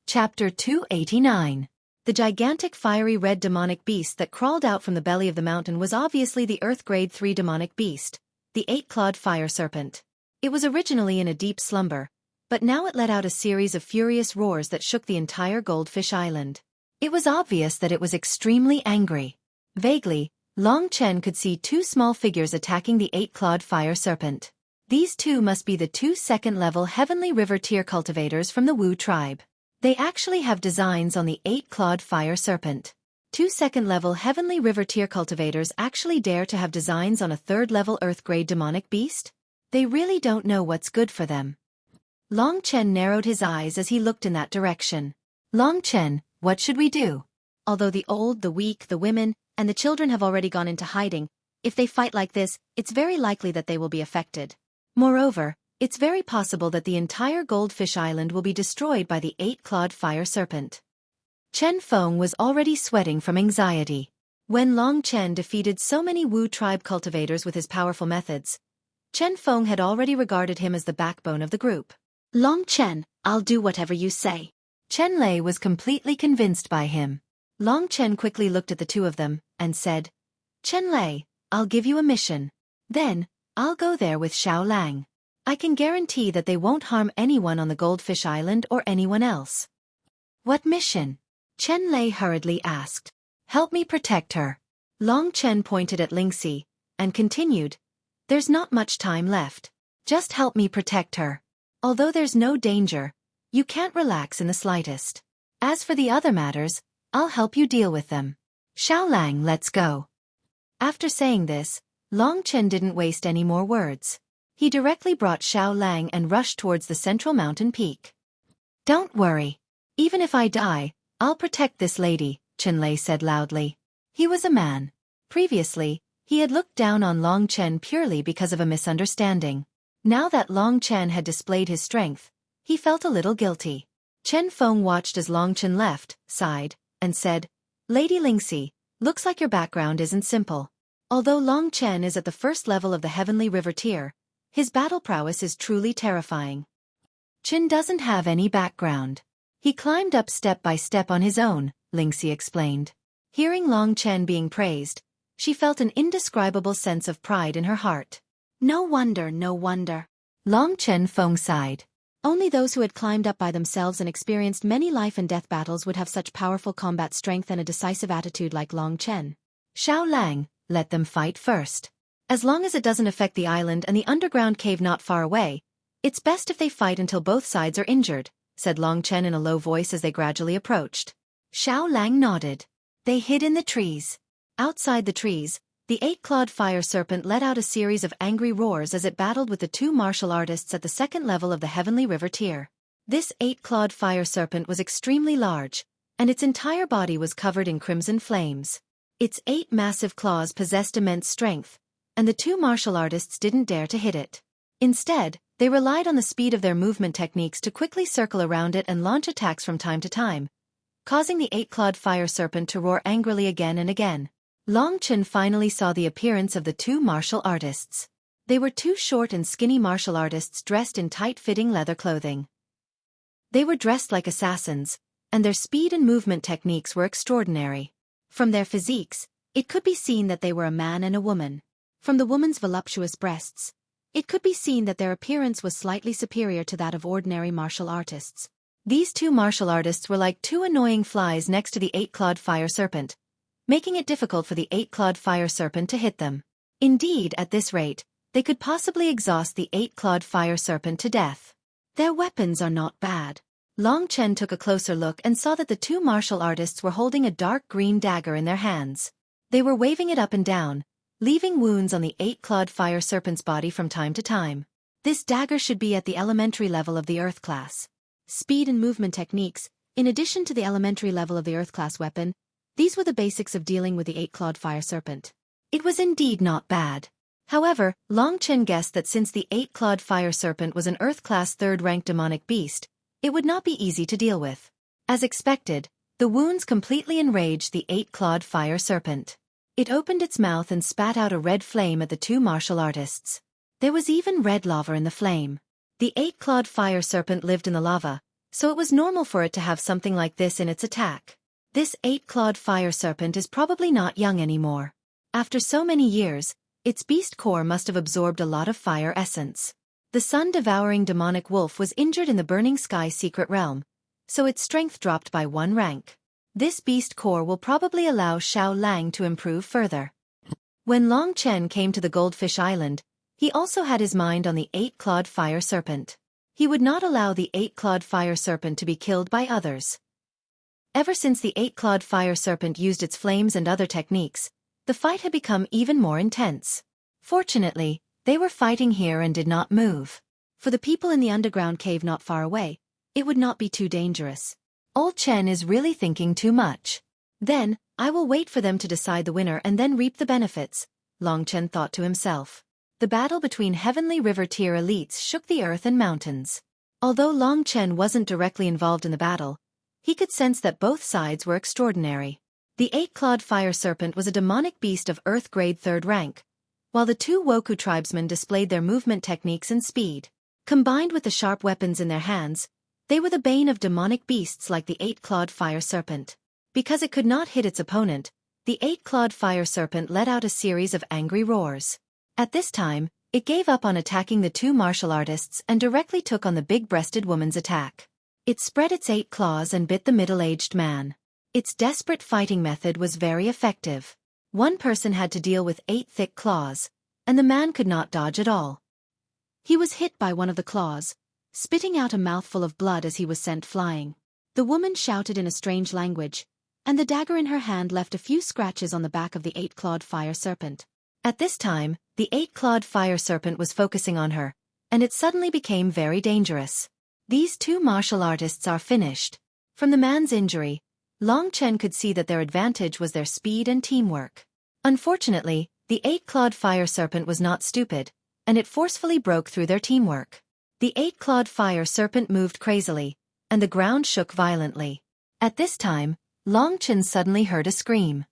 Chapter 289. The gigantic fiery red demonic beast that crawled out from the belly of the mountain was obviously the Earth Grade 3 demonic beast, the 8-clawed fire serpent. It was originally in a deep slumber, but now it let out a series of furious roars that shook the entire Goldfish Island. It was obvious that it was extremely angry. Vaguely, Long Chen could see two small figures attacking the 8-clawed fire serpent. These two must be the two second-level Heavenly River tier cultivators from the Wu tribe. They actually have designs on the 8-clawed fire serpent. Two second-level Heavenly River tier cultivators actually dare to have designs on a third-level Earth-grade demonic beast? They really don't know what's good for them. Long Chen narrowed his eyes as he looked in that direction. Long Chen, what should we do? Although the old, the weak, the women, and the children have already gone into hiding, if they fight like this, it's very likely that they will be affected. Moreover, it's very possible that the entire Goldfish Island will be destroyed by the 8-clawed fire serpent. Chen Feng was already sweating from anxiety. When Long Chen defeated so many Wu tribe cultivators with his powerful methods, Chen Feng had already regarded him as the backbone of the group. Long Chen, I'll do whatever you say. Chen Lei was completely convinced by him. Long Chen quickly looked at the two of them, and said, Chen Lei, I'll give you a mission. Then, I'll go there with Xiao Lang. I can guarantee that they won't harm anyone on the Goldfish Island or anyone else. What mission? Chen Lei hurriedly asked. Help me protect her. Long Chen pointed at Lingxi, and continued, There's not much time left. Just help me protect her. Although there's no danger, you can't relax in the slightest. As for the other matters, I'll help you deal with them. Xiao Lang, let's go. After saying this, Long Chen didn't waste any more words. He directly brought Xiao Lang and rushed towards the central mountain peak. Don't worry. Even if I die, I'll protect this lady, Chen Lei said loudly. He was a man. Previously, he had looked down on Long Chen purely because of a misunderstanding. Now that Long Chen had displayed his strength, he felt a little guilty. Chen Feng watched as Long Chen left, sighed, and said, Lady Lingxi, looks like your background isn't simple. Although Long Chen is at the first level of the Heavenly River tier, his battle prowess is truly terrifying. Chen doesn't have any background. He climbed up step by step on his own, Lingxi explained. Hearing Long Chen being praised, she felt an indescribable sense of pride in her heart. No wonder, no wonder. Long Chen Feng sighed. Only those who had climbed up by themselves and experienced many life and death battles would have such powerful combat strength and a decisive attitude like Long Chen. Xiao Lang, let them fight first. As long as it doesn't affect the island and the underground cave not far away, it's best if they fight until both sides are injured, said Long Chen in a low voice as they gradually approached. Xiao Lang nodded. They hid in the trees. Outside the trees, the 8-clawed fire serpent let out a series of angry roars as it battled with the two martial artists at the second level of the Heavenly River tier. This 8-clawed fire serpent was extremely large, and its entire body was covered in crimson flames. Its 8 massive claws possessed immense strength, and the two martial artists didn't dare to hit it. Instead, they relied on the speed of their movement techniques to quickly circle around it and launch attacks from time to time, causing the 8-clawed fire serpent to roar angrily again and again. Long Chen finally saw the appearance of the two martial artists. They were two short and skinny martial artists dressed in tight-fitting leather clothing. They were dressed like assassins, and their speed and movement techniques were extraordinary. From their physiques, it could be seen that they were a man and a woman. From the woman's voluptuous breasts, it could be seen that their appearance was slightly superior to that of ordinary martial artists. These two martial artists were like two annoying flies next to the 8-clawed fire serpent, making it difficult for the 8-clawed fire serpent to hit them. Indeed, at this rate, they could possibly exhaust the 8-clawed fire serpent to death. Their weapons are not bad. Long Chen took a closer look and saw that the two martial artists were holding a dark green dagger in their hands. They were waving it up and down, leaving wounds on the 8-clawed fire serpent's body from time to time. This dagger should be at the elementary level of the Earth class. Speed and movement techniques, in addition to the elementary level of the Earth class weapon, these were the basics of dealing with the 8-clawed fire serpent. It was indeed not bad. However, Long Chen guessed that since the 8-clawed fire serpent was an Earth class 3rd-ranked demonic beast, it would not be easy to deal with. As expected, the wounds completely enraged the 8-clawed fire serpent. It opened its mouth and spat out a red flame at the two martial artists. There was even red lava in the flame. The 8-clawed fire serpent lived in the lava, so it was normal for it to have something like this in its attack. This 8-clawed fire serpent is probably not young anymore. After so many years, its beast core must have absorbed a lot of fire essence. The sun-devouring demonic wolf was injured in the burning sky secret realm, so its strength dropped by 1 rank. This beast core will probably allow Xiao Lang to improve further. When Long Chen came to the Goldfish Island, he also had his mind on the 8-clawed fire serpent. He would not allow the 8-clawed fire serpent to be killed by others. Ever since the 8-clawed fire serpent used its flames and other techniques, the fight had become even more intense. Fortunately, they were fighting here and did not move. For the people in the underground cave not far away, it would not be too dangerous. Old Chen is really thinking too much. Then, I will wait for them to decide the winner and then reap the benefits, Long Chen thought to himself. The battle between Heavenly River tier elites shook the earth and mountains. Although Long Chen wasn't directly involved in the battle, he could sense that both sides were extraordinary. The 8-clawed fire serpent was a demonic beast of Earth grade 3rd rank, while the 2 Woku tribesmen displayed their movement techniques and speed. Combined with the sharp weapons in their hands, they were the bane of demonic beasts like the 8-clawed fire serpent. Because it could not hit its opponent, the 8-clawed fire serpent let out a series of angry roars. At this time, it gave up on attacking the 2 martial artists and directly took on the big-breasted woman's attack. It spread its 8 claws and bit the middle-aged man. Its desperate fighting method was very effective. One person had to deal with 8 thick claws, and the man could not dodge at all. He was hit by one of the claws, spitting out a mouthful of blood as he was sent flying. The woman shouted in a strange language, and the dagger in her hand left a few scratches on the back of the 8-clawed fire serpent. At this time, the 8-clawed fire serpent was focusing on her, and it suddenly became very dangerous. These 2 martial artists are finished. From the man's injury, Long Chen could see that their advantage was their speed and teamwork. Unfortunately, the 8-clawed fire serpent was not stupid, and it forcefully broke through their teamwork. The 8-clawed fire serpent moved crazily, and the ground shook violently. At this time, Long Chen suddenly heard a scream.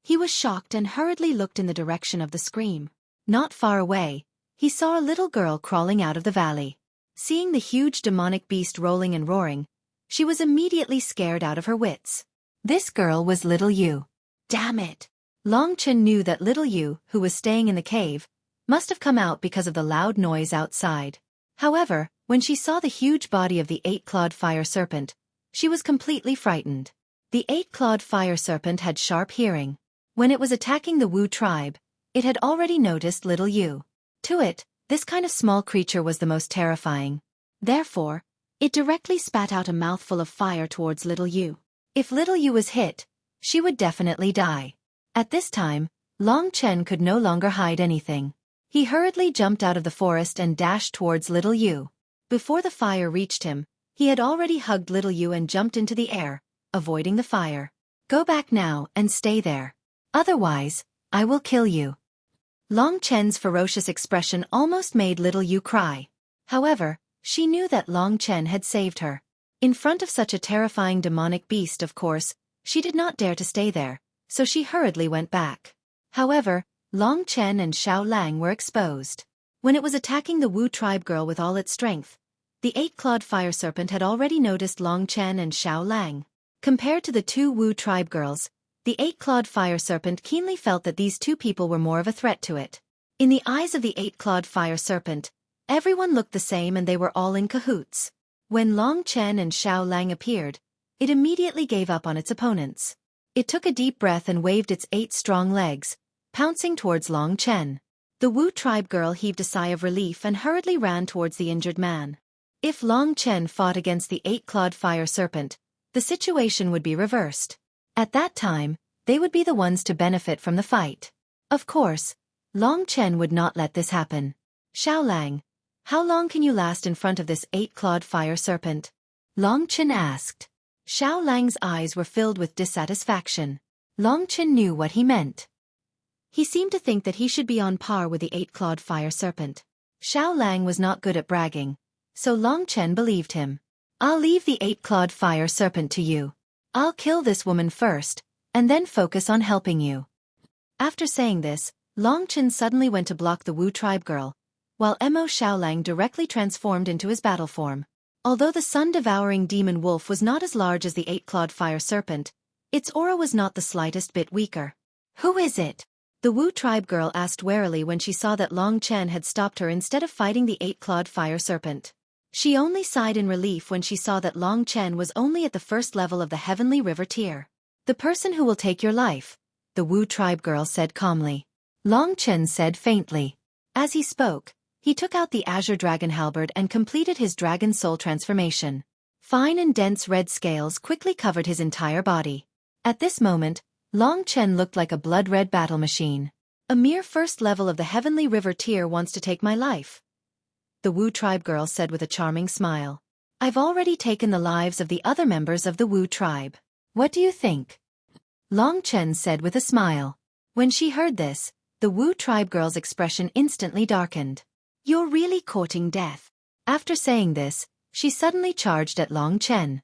He was shocked and hurriedly looked in the direction of the scream. Not far away, he saw a little girl crawling out of the valley. Seeing the huge demonic beast rolling and roaring, she was immediately scared out of her wits. This girl was Little Yu. Damn it! Long Chen knew that Little Yu, who was staying in the cave, must have come out because of the loud noise outside. However, when she saw the huge body of the 8-clawed fire serpent, she was completely frightened. The 8-clawed fire serpent had sharp hearing. When it was attacking the Wu tribe, it had already noticed Little Yu. To it, this kind of small creature was the most terrifying. Therefore, it directly spat out a mouthful of fire towards Little Yu. If Little Yu was hit, she would definitely die. At this time, Long Chen could no longer hide anything. He hurriedly jumped out of the forest and dashed towards Little Yu. Before the fire reached him, he had already hugged Little Yu and jumped into the air, avoiding the fire. Go back now and stay there. Otherwise, I will kill you. Long Chen's ferocious expression almost made Little Yu cry. However, she knew that Long Chen had saved her. In front of such a terrifying demonic beast, of course, she did not dare to stay there, so she hurriedly went back. However, Long Chen and Xiao Lang were exposed. When it was attacking the Wu tribe girl with all its strength, the 8-clawed fire serpent had already noticed Long Chen and Xiao Lang. Compared to the 2 Wu tribe girls, the 8-clawed fire serpent keenly felt that these 2 people were more of a threat to it. In the eyes of the 8-clawed fire serpent, everyone looked the same and they were all in cahoots. When Long Chen and Xiao Lang appeared, it immediately gave up on its opponents. It took a deep breath and waved its 8 strong legs, pouncing towards Long Chen. The Wu tribe girl heaved a sigh of relief and hurriedly ran towards the injured man. If Long Chen fought against the 8-clawed fire serpent, the situation would be reversed. At that time, they would be the ones to benefit from the fight. Of course, Long Chen would not let this happen. Xiao Lang, how long can you last in front of this 8-clawed fire serpent? Long Chen asked. Xiao Lang's eyes were filled with dissatisfaction. Long Chen knew what he meant. He seemed to think that he should be on par with the 8-clawed fire serpent. Xiao Lang was not good at bragging, so Long Chen believed him. I'll leave the 8-clawed fire serpent to you. I'll kill this woman first, and then focus on helping you. After saying this, Long Chen suddenly went to block the Wu tribe girl, while Xiao Lang directly transformed into his battle form. Although the sun-devouring demon wolf was not as large as the eight-clawed fire serpent, its aura was not the slightest bit weaker. "Who is it?" the Wu tribe girl asked warily when she saw that Long Chen had stopped her instead of fighting the eight-clawed fire serpent. She only sighed in relief when she saw that Long Chen was only at the first level of the Heavenly River tier. "The person who will take your life," the Wu tribe girl said calmly. Long Chen said faintly. As he spoke, he took out the azure dragon halberd and completed his dragon soul transformation. Fine and dense red scales quickly covered his entire body. At this moment, Long Chen looked like a blood-red battle machine. "A mere first level of the Heavenly River tier wants to take my life," the Wu tribe girl said with a charming smile. "I've already taken the lives of the other members of the Wu tribe. What do you think?" Long Chen said with a smile. When she heard this, the Wu tribe girl's expression instantly darkened. "You're really courting death." After saying this, she suddenly charged at Long Chen.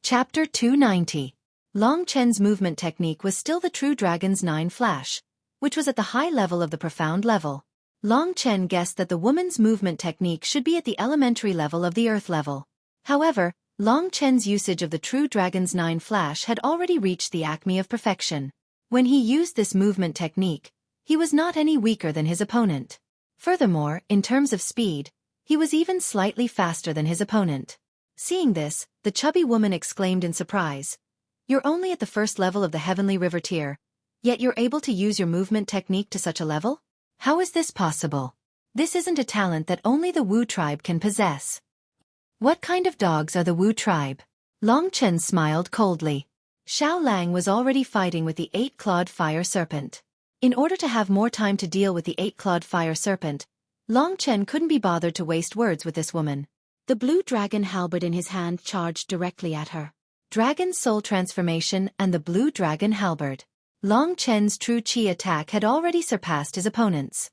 Chapter 290. Long Chen's movement technique was still the true Dragon's 9 Flash, which was at the high level of the profound level. Long Chen guessed that the woman's movement technique should be at the elementary level of the earth level. However, Long Chen's usage of the true Dragon's 9 Flash had already reached the acme of perfection. When he used this movement technique, he was not any weaker than his opponent. Furthermore, in terms of speed, he was even slightly faster than his opponent. Seeing this, the chubby woman exclaimed in surprise. "You're only at the first level of the Heavenly River tier, yet you're able to use your movement technique to such a level? How is this possible? This isn't a talent that only the Wu tribe can possess." "What kind of dogs are the Wu tribe?" Long Chen smiled coldly. Xiao Lang was already fighting with the eight-clawed fire serpent. In order to have more time to deal with the eight-clawed fire serpent, Long Chen couldn't be bothered to waste words with this woman. The blue dragon halberd in his hand charged directly at her. Dragon soul transformation and the blue dragon halberd. Long Chen's true chi attack had already surpassed his opponent's.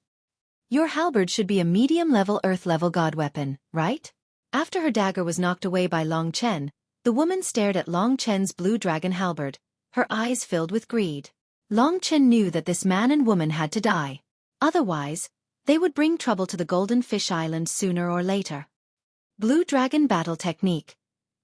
"Your halberd should be a medium-level earth-level god weapon, right?" After her dagger was knocked away by Long Chen, the woman stared at Long Chen's blue dragon halberd, her eyes filled with greed. Long Chen knew that this man and woman had to die. Otherwise, they would bring trouble to the Golden Fish Island sooner or later. Blue Dragon Battle Technique.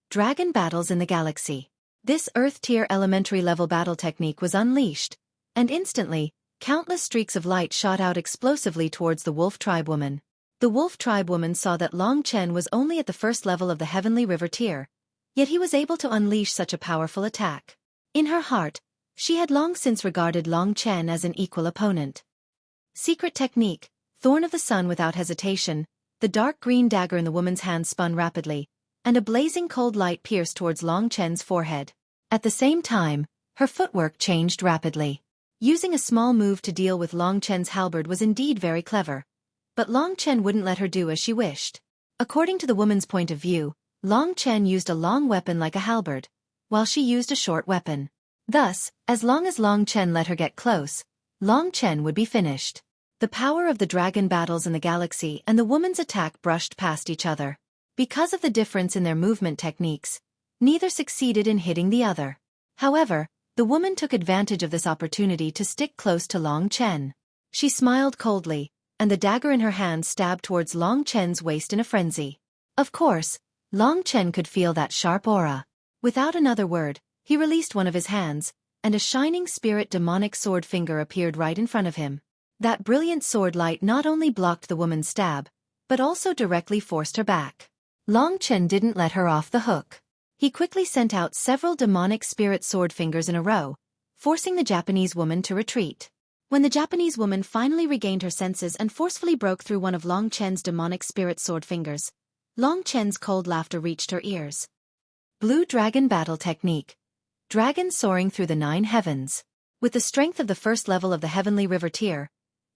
Dragon Battles in the Galaxy. This Earth-tier elementary-level battle technique was unleashed, and instantly, countless streaks of light shot out explosively towards the Wolf Tribe woman. The Wolf Tribe woman saw that Long Chen was only at the first level of the Heavenly River tier, yet he was able to unleash such a powerful attack. In her heart, she had long since regarded Long Chen as an equal opponent. Secret Technique. Thorn of the Sun. Without hesitation, the dark green dagger in the woman's hand spun rapidly, and a blazing cold light pierced towards Long Chen's forehead. At the same time, her footwork changed rapidly. Using a small move to deal with Long Chen's halberd was indeed very clever, but Long Chen wouldn't let her do as she wished. According to the woman's point of view, Long Chen used a long weapon like a halberd, while she used a short weapon. Thus, as long as Long Chen let her get close, Long Chen would be finished. The power of the dragon battles in the galaxy and the woman's attack brushed past each other. Because of the difference in their movement techniques, neither succeeded in hitting the other. However, the woman took advantage of this opportunity to stick close to Long Chen. She smiled coldly, and the dagger in her hand stabbed towards Long Chen's waist in a frenzy. Of course, Long Chen could feel that sharp aura. Without another word, he released one of his hands, and a shining spirit demonic sword finger appeared right in front of him. That brilliant sword light not only blocked the woman's stab, but also directly forced her back. Long Chen didn't let her off the hook. He quickly sent out several demonic spirit sword fingers in a row, forcing the Japanese woman to retreat. When the Japanese woman finally regained her senses and forcefully broke through one of Long Chen's demonic spirit sword fingers, Long Chen's cold laughter reached her ears. Blue Dragon Battle Technique. Dragon soaring through the 9 heavens. With the strength of the first level of the Heavenly River tier,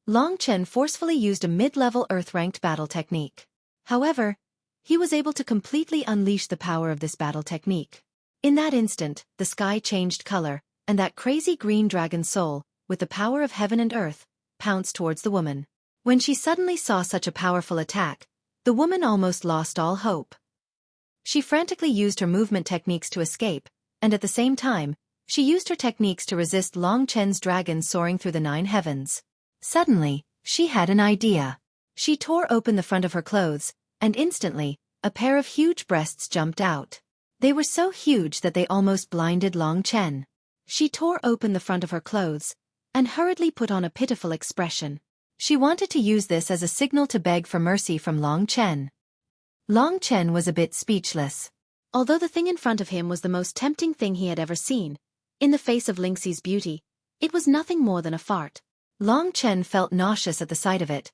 Long Chen forcefully used a mid-level Earth-ranked battle technique. However, he was able to completely unleash the power of this battle technique. In that instant, the sky changed color, and that crazy green dragon soul, with the power of heaven and earth, pounced towards the woman. When she suddenly saw such a powerful attack, the woman almost lost all hope. She frantically used her movement techniques to escape, and at the same time, she used her techniques to resist Long Chen's dragon soaring through the 9 heavens. Suddenly, she had an idea. She tore open the front of her clothes, and instantly, a pair of huge breasts jumped out. They were so huge that they almost blinded Long Chen. She tore open the front of her clothes, and hurriedly put on a pitiful expression. She wanted to use this as a signal to beg for mercy from Long Chen. Long Chen was a bit speechless. Although the thing in front of him was the most tempting thing he had ever seen, in the face of Lingxi's beauty, it was nothing more than a fart. Long Chen felt nauseous at the sight of it,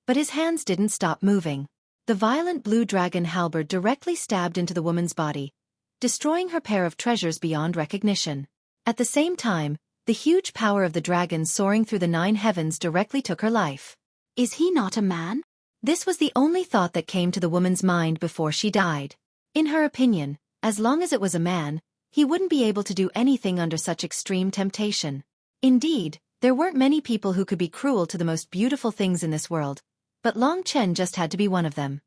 but his hands didn't stop moving. The violent blue dragon halberd directly stabbed into the woman's body, destroying her pair of treasures beyond recognition. At the same time, the huge power of the dragon soaring through the 9 heavens directly took her life. Is he not a man? This was the only thought that came to the woman's mind before she died. In her opinion, as long as it was a man, he wouldn't be able to do anything under such extreme temptation. Indeed, there weren't many people who could be cruel to the most beautiful things in this world, but Long Chen just had to be one of them.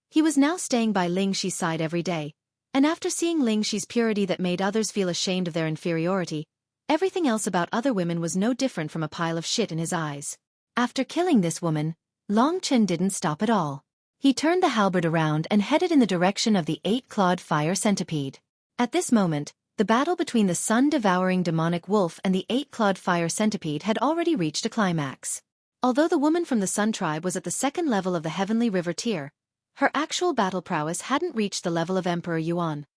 He was now staying by Ling Xi's side every day, and after seeing Ling Xi's purity that made others feel ashamed of their inferiority, everything else about other women was no different from a pile of shit in his eyes. After killing this woman, Long Chen didn't stop at all. He turned the halberd around and headed in the direction of the 8-clawed fire centipede. At this moment, the battle between the sun-devouring demonic wolf and the 8-clawed fire centipede had already reached a climax. Although the woman from the Sun tribe was at the 2nd level of the Heavenly River tier, her actual battle prowess hadn't reached the level of Emperor Yuan.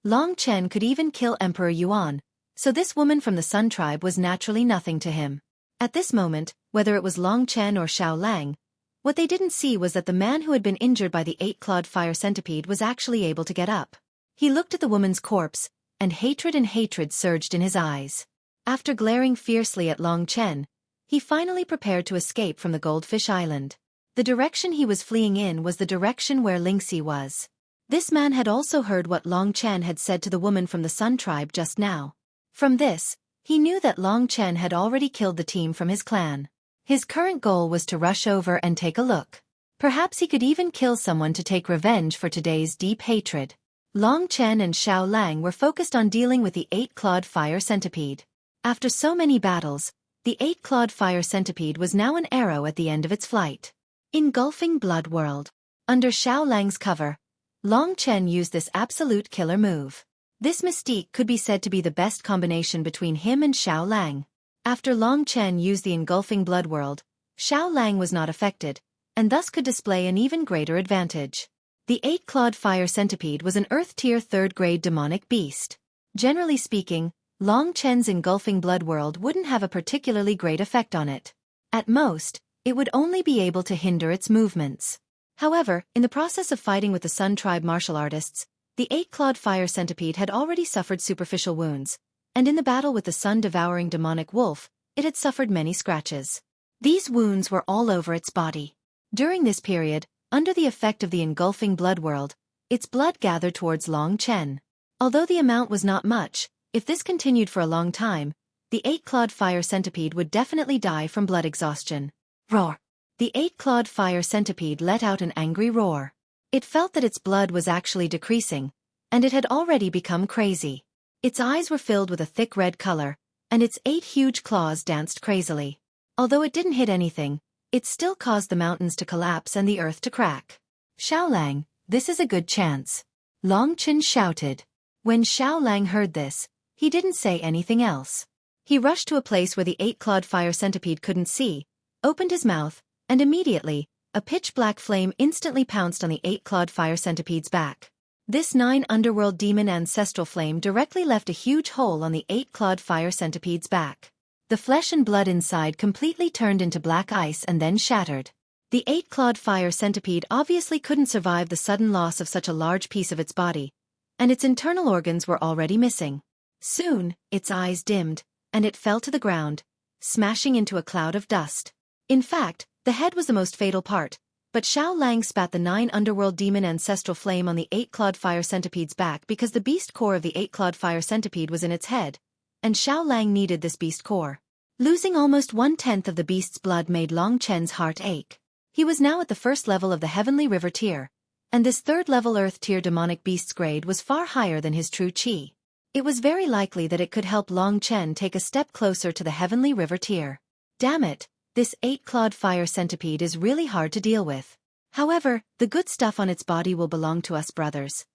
Long Chen could even kill Emperor Yuan, so this woman from the Sun tribe was naturally nothing to him. At this moment, whether it was Long Chen or Xiao Lang, what they didn't see was that the man who had been injured by the 8-clawed fire centipede was actually able to get up. He looked at the woman's corpse, and hatred surged in his eyes. After glaring fiercely at Long Chen, he finally prepared to escape from the Goldfish Island. The direction he was fleeing in was the direction where Lingxi was. This man had also heard what Long Chen had said to the woman from the Sun tribe just now. From this, he knew that Long Chen had already killed the team from his clan. His current goal was to rush over and take a look. Perhaps he could even kill someone to take revenge for today's deep hatred. Long Chen and Xiao Lang were focused on dealing with the 8-clawed fire centipede. After so many battles, the 8-clawed fire centipede was now an arrow at the end of its flight. Engulfing Blood World. Under Xiao Lang's cover, Long Chen used this absolute killer move. This mystique could be said to be the best combination between him and Xiao Lang. After Long Chen used the engulfing Blood World, Xiao Lang was not affected, and thus could display an even greater advantage. The 8-clawed fire centipede was an Earth-tier 3rd-grade demonic beast. Generally speaking, Long Chen's engulfing Blood World wouldn't have a particularly great effect on it. At most, it would only be able to hinder its movements. However, in the process of fighting with the Sun tribe martial artists, the 8-clawed fire centipede had already suffered superficial wounds, and in the battle with the sun-devouring demonic wolf, it had suffered many scratches. These wounds were all over its body. During this period, under the effect of the engulfing Blood World, its blood gathered towards Long Chen. Although the amount was not much, if this continued for a long time, the 8-clawed fire centipede would definitely die from blood exhaustion. Roar! The 8-clawed fire centipede let out an angry roar. It felt that its blood was actually decreasing, and it had already become crazy. Its eyes were filled with a thick red color, and its 8 huge claws danced crazily. Although it didn't hit anything, it still caused the mountains to collapse and the earth to crack. Xiao Lang, this is a good chance. Long Chen shouted. When Xiao Lang heard this, he didn't say anything else. He rushed to a place where the 8-clawed fire centipede couldn't see, opened his mouth, and immediately, a pitch-black flame instantly pounced on the 8-clawed fire centipede's back. This 9 underworld demon ancestral flame directly left a huge hole on the 8-clawed fire centipede's back. The flesh and blood inside completely turned into black ice and then shattered. The 8-clawed fire centipede obviously couldn't survive the sudden loss of such a large piece of its body, and its internal organs were already missing. Soon, its eyes dimmed, and it fell to the ground, smashing into a cloud of dust. In fact, the head was the most fatal part, but Xiao Lang spat the 9 underworld demon ancestral flame on the 8-clawed fire centipede's back because the beast core of the 8-clawed fire centipede was in its head, and Xiao Lang needed this beast core. Losing almost 1/10 of the beast's blood made Long Chen's heart ache. He was now at the 1st level of the Heavenly River tier, and this 3rd-level Earth tier demonic beast's grade was far higher than his true chi. It was very likely that it could help Long Chen take a step closer to the Heavenly River tier. Damn it, This 8-clawed fire centipede is really hard to deal with. However, the good stuff on its body will belong to us brothers.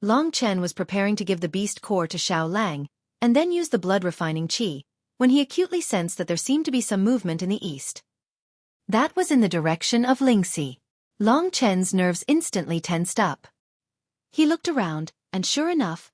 Long Chen was preparing to give the beast core to Xiao Lang, and then use the blood-refining qi, when he acutely sensed that there seemed to be some movement in the east. That was in the direction of Lingxi. Long Chen's nerves instantly tensed up. He looked around, and sure enough,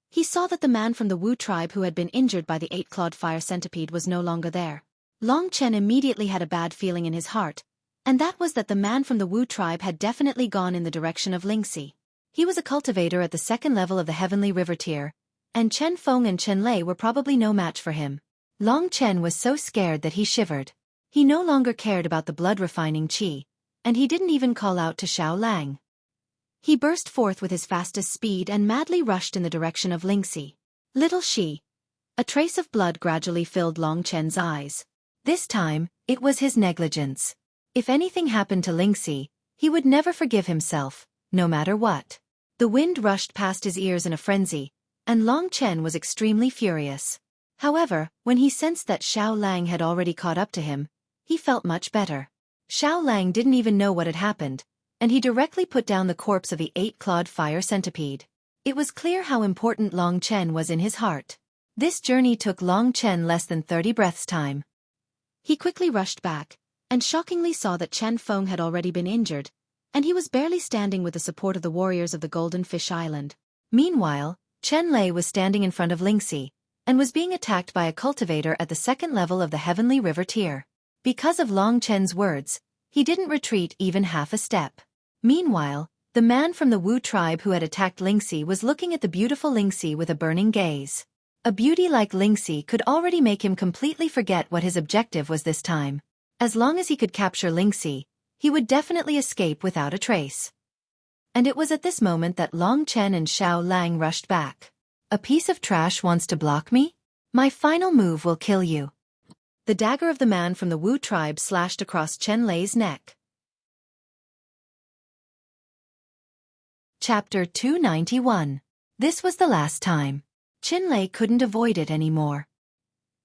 he saw that the man from the Wu tribe who had been injured by the 8-clawed fire centipede was no longer there. Long Chen immediately had a bad feeling in his heart, and that was that the man from the Wu tribe had definitely gone in the direction of Lingxi. He was a cultivator at the second level of the Heavenly River tier, and Chen Feng and Chen Lei were probably no match for him. Long Chen was so scared that he shivered. He no longer cared about the blood-refining qi, and he didn't even call out to Xiao Lang. He burst forth with his fastest speed and madly rushed in the direction of Lingxi. Little she. A trace of blood gradually filled Long Chen's eyes. This time, it was his negligence. If anything happened to Lingxi, he would never forgive himself, no matter what. The wind rushed past his ears in a frenzy, and Long Chen was extremely furious. However, when he sensed that Xiao Lang had already caught up to him, he felt much better. Xiao Lang didn't even know what had happened, and he directly put down the corpse of the 8-clawed fire centipede. It was clear how important Long Chen was in his heart. This journey took Long Chen less than 30 breaths' time. He quickly rushed back, and shockingly saw that Chen Feng had already been injured, and he was barely standing with the support of the warriors of the Golden Fish Island. Meanwhile, Chen Lei was standing in front of Lingxi, and was being attacked by a cultivator at the second level of the Heavenly River tier. Because of Long Chen's words, he didn't retreat even half a step. Meanwhile, the man from the Wu tribe who had attacked Lingxi was looking at the beautiful Lingxi with a burning gaze. A beauty like Lingxi could already make him completely forget what his objective was this time. As long as he could capture Lingxi, he would definitely escape without a trace. And it was at this moment that Long Chen and Xiao Lang rushed back. A piece of trash wants to block me? My final move will kill you. The dagger of the man from the Wu tribe slashed across Chen Lei's neck. Chapter 291. This was the last time. Chen Lei couldn't avoid it anymore.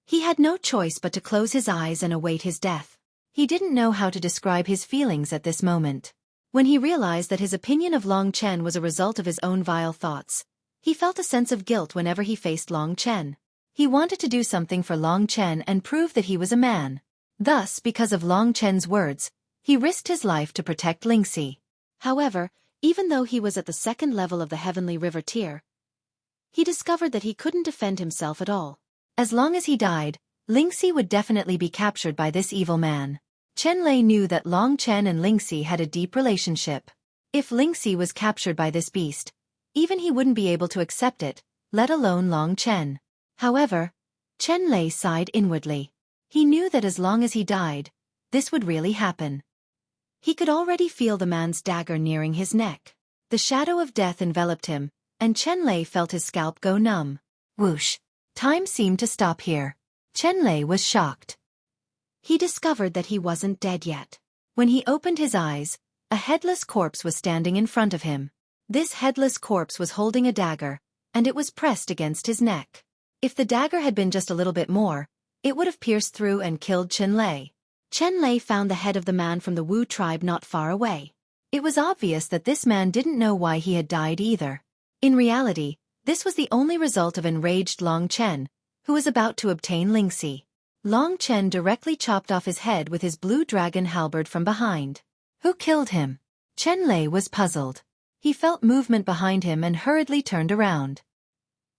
He had no choice but to close his eyes and await his death. He didn't know how to describe his feelings at this moment. When he realized that his opinion of Long Chen was a result of his own vile thoughts, he felt a sense of guilt whenever he faced Long Chen. He wanted to do something for Long Chen and prove that he was a man. Thus, because of Long Chen's words, he risked his life to protect Lingxi. However, even though he was at the second level of the Heavenly River tier, he discovered that he couldn't defend himself at all. As long as he died, Lingxi would definitely be captured by this evil man. Chen Lei knew that Long Chen and Lingxi had a deep relationship. If Lingxi was captured by this beast, even he wouldn't be able to accept it, let alone Long Chen. However, Chen Lei sighed inwardly. He knew that as long as he died, this would really happen. He could already feel the man's dagger nearing his neck. The shadow of death enveloped him, and Chen Lei felt his scalp go numb. Whoosh! Time seemed to stop here. Chen Lei was shocked. He discovered that he wasn't dead yet. When he opened his eyes, a headless corpse was standing in front of him. This headless corpse was holding a dagger, and it was pressed against his neck. If the dagger had been just a little bit more, it would have pierced through and killed Chen Lei. Chen Lei found the head of the man from the Wu tribe not far away. It was obvious that this man didn't know why he had died either. In reality, this was the only result of enraged Long Chen, who was about to obtain Lingxi. Long Chen directly chopped off his head with his blue dragon halberd from behind. Who killed him? Chen Lei was puzzled. He felt movement behind him and hurriedly turned around.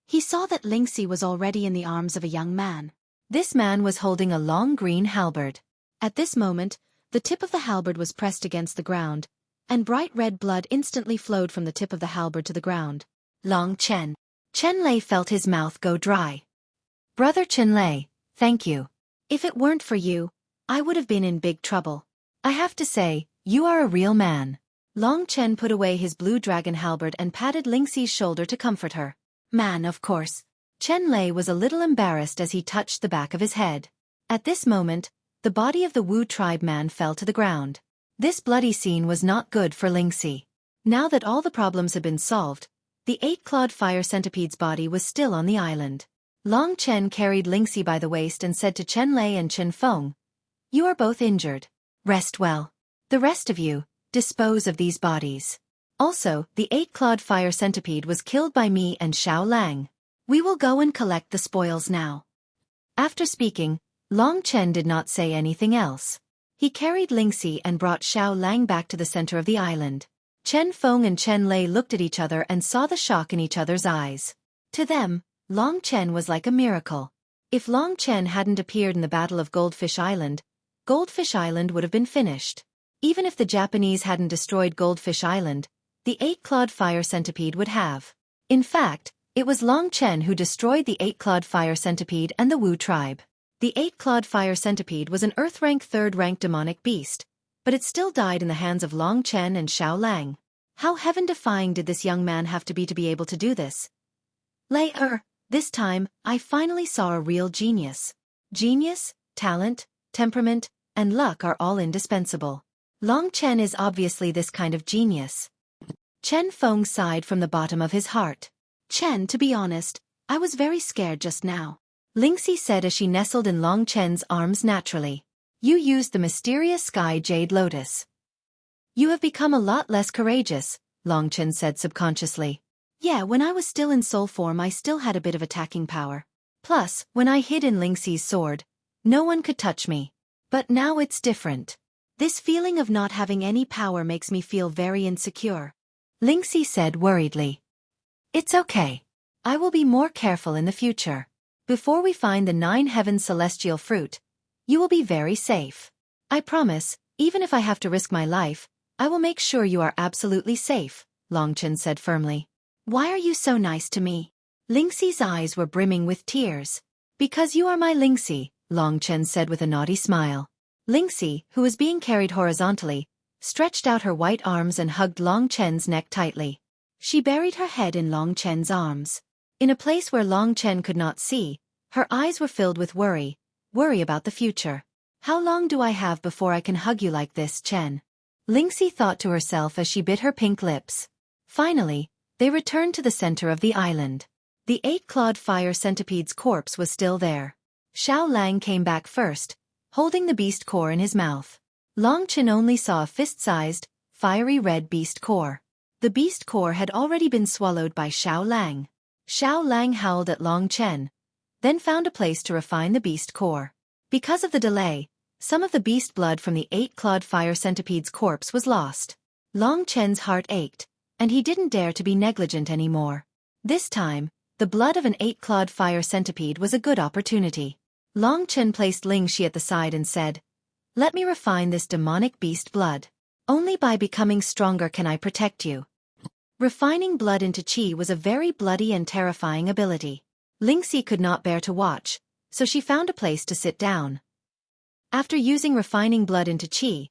He saw that Lingxi was already in the arms of a young man. This man was holding a long green halberd. At this moment, the tip of the halberd was pressed against the ground, and bright red blood instantly flowed from the tip of the halberd to the ground. Long Chen. Chen Lei felt his mouth go dry. Brother Chen Lei, thank you. If it weren't for you, I would have been in big trouble. I have to say, you are a real man. Long Chen put away his blue dragon halberd and patted Lingxi's shoulder to comfort her. Man, of course. Chen Lei was a little embarrassed as he touched the back of his head. At this moment, the body of the Wu tribe man fell to the ground. This bloody scene was not good for Lingxi. Now that all the problems had been solved, the 8-clawed fire centipede's body was still on the island. Long Chen carried Lingxi by the waist and said to Chen Lei and Chen Feng, You are both injured. Rest well. The rest of you, dispose of these bodies. Also, the 8-clawed fire centipede was killed by me and Xiao Lang. We will go and collect the spoils now. After speaking, Long Chen did not say anything else. He carried Lingxi and brought Xiao Lang back to the center of the island. Chen Feng and Chen Lei looked at each other and saw the shock in each other's eyes. To them, Long Chen was like a miracle. If Long Chen hadn't appeared in the Battle of Goldfish Island would have been finished. Even if the Japanese hadn't destroyed Goldfish Island, the 8-clawed fire centipede would have. In fact, it was Long Chen who destroyed the 8-clawed fire centipede and the Wu tribe. The 8-clawed fire centipede was an Earth-rank 3rd-rank demonic beast, but it still died in the hands of Long Chen and Xiao Lang. How heaven-defying did this young man have to be able to do this? Later, this time, I finally saw a real genius. Genius, talent, temperament, and luck are all indispensable. Long Chen is obviously this kind of genius. Chen Feng sighed from the bottom of his heart. Chen, to be honest, I was very scared just now. Lingxi said as she nestled in Long Chen's arms naturally. You used the mysterious sky jade lotus. You have become a lot less courageous, Long Chen said subconsciously. Yeah, when I was still in soul form I still had a bit of attacking power. Plus, when I hid in Lingxi's sword, no one could touch me. But now it's different. This feeling of not having any power makes me feel very insecure. Lingxi said worriedly. It's okay. I will be more careful in the future. Before we find the 9 heavens celestial fruit, you will be very safe. I promise, even if I have to risk my life, I will make sure you are absolutely safe, Long Chen said firmly. Why are you so nice to me? Lingxi's eyes were brimming with tears. Because you are my Lingxi, Long Chen said with a naughty smile. Lingxi, who was being carried horizontally, stretched out her white arms and hugged Long Chen's neck tightly. She buried her head in Long Chen's arms. In a place where Long Chen could not see, her eyes were filled with worry about the future. How long do I have before I can hug you like this, Chen? Lingxi thought to herself as she bit her pink lips. Finally, they returned to the center of the island. The 8-clawed fire centipede's corpse was still there. Xiao Lang came back first, holding the beast core in his mouth. Long Chen only saw a fist-sized, fiery red beast core. The beast core had already been swallowed by Xiao Lang. Xiao Lang howled at Long Chen, then found a place to refine the beast core. Because of the delay, some of the beast blood from the 8-clawed fire centipede's corpse was lost. Long Chen's heart ached, and he didn't dare to be negligent anymore. This time, the blood of an 8-clawed fire centipede was a good opportunity. Long Chen placed Lingxi at the side and said, Let me refine this demonic beast blood. Only by becoming stronger can I protect you. Refining blood into qi was a very bloody and terrifying ability. Lingxi could not bear to watch, so she found a place to sit down. After using refining blood into qi,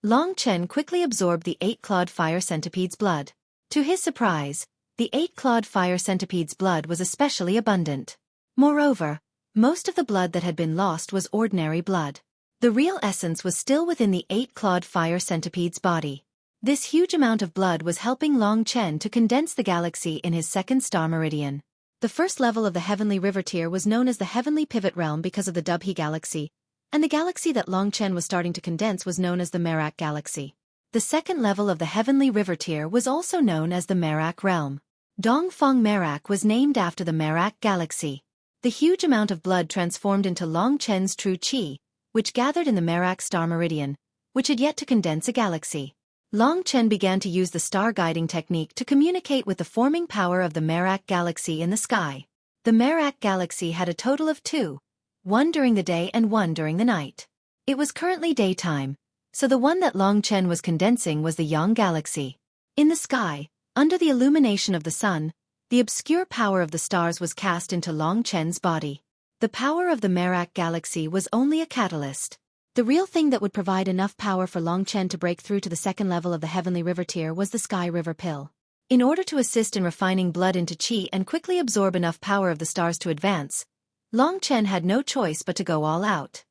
Long Chen quickly absorbed the 8-clawed fire centipede's blood. To his surprise, the 8-clawed fire centipede's blood was especially abundant. Moreover, most of the blood that had been lost was ordinary blood. The real essence was still within the 8-clawed fire centipede's body. This huge amount of blood was helping Long Chen to condense the galaxy in his second star meridian. The first level of the Heavenly River Tier was known as the Heavenly Pivot Realm because of the Dubhe Galaxy, and the galaxy that Long Chen was starting to condense was known as the Merak Galaxy. The second level of the Heavenly River Tier was also known as the Merak Realm. Dongfang Merak was named after the Merak Galaxy. The huge amount of blood transformed into Long Chen's true qi, which gathered in the Merak star meridian, which had yet to condense a galaxy. Long Chen began to use the star guiding technique to communicate with the forming power of the Merak Galaxy in the sky. The Merak Galaxy had a total of 2, one during the day and one during the night. It was currently daytime, so the one that Long Chen was condensing was the Yang Galaxy. In the sky, under the illumination of the sun, the obscure power of the stars was cast into Long Chen's body. The power of the Merak Galaxy was only a catalyst. The real thing that would provide enough power for Long Chen to break through to the second level of the Heavenly River Tier was the Sky River Pill. In order to assist in refining blood into qi and quickly absorb enough power of the stars to advance, Long Chen had no choice but to go all out.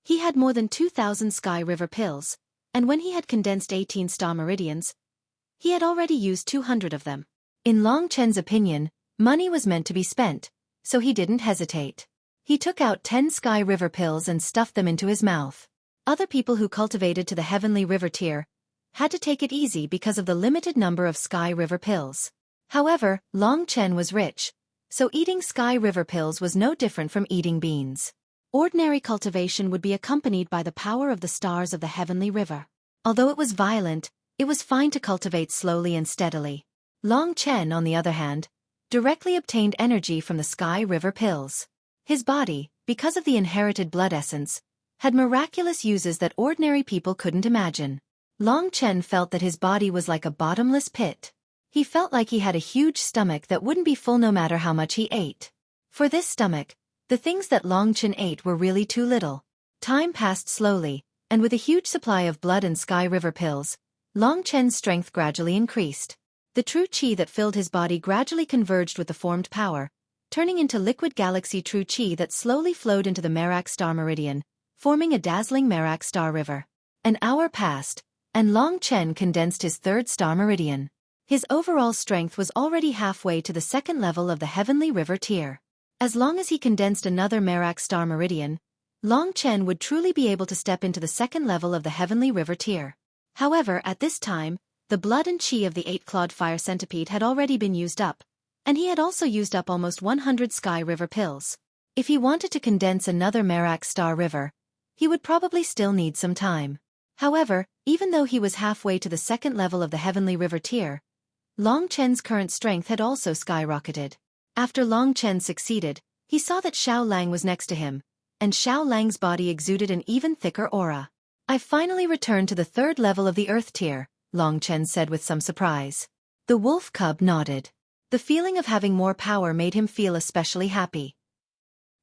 He had more than 2,000 Sky River Pills, and when he had condensed 18 star meridians, he had already used 200 of them. In Long Chen's opinion, money was meant to be spent, so he didn't hesitate. He took out 10 Sky River Pills and stuffed them into his mouth. Other people who cultivated to the Heavenly River tier had to take it easy because of the limited number of Sky River pills. However, Long Chen was rich, so eating Sky River pills was no different from eating beans. Ordinary cultivation would be accompanied by the power of the stars of the Heavenly River. Although it was violent, it was fine to cultivate slowly and steadily. Long Chen, on the other hand, directly obtained energy from the Sky River pills. His body, because of the inherited blood essence, had miraculous uses that ordinary people couldn't imagine. Long Chen felt that his body was like a bottomless pit. He felt like he had a huge stomach that wouldn't be full no matter how much he ate. For this stomach, the things that Long Chen ate were really too little. Time passed slowly, and with a huge supply of blood and Sky River pills, Long Chen's strength gradually increased. The true qi that filled his body gradually converged with the formed power, turning into liquid galaxy true qi that slowly flowed into the Merak star meridian, forming a dazzling Merak star river. An hour passed, and Long Chen condensed his third star meridian. His overall strength was already halfway to the second level of the Heavenly River tier. As long as he condensed another Merak star meridian, Long Chen would truly be able to step into the second level of the Heavenly River tier. However, at this time, the blood and qi of the 8-clawed fire centipede had already been used up, and he had also used up almost 100 Sky River pills. If he wanted to condense another Merak star river, he would probably still need some time. However, even though he was halfway to the second level of the Heavenly River tier, Long Chen's current strength had also skyrocketed. After Long Chen succeeded, he saw that Xiao Lang was next to him, and Xiao Lang's body exuded an even thicker aura. "I finally returned to the third level of the Earth tier," Long Chen said with some surprise. The wolf cub nodded. The feeling of having more power made him feel especially happy.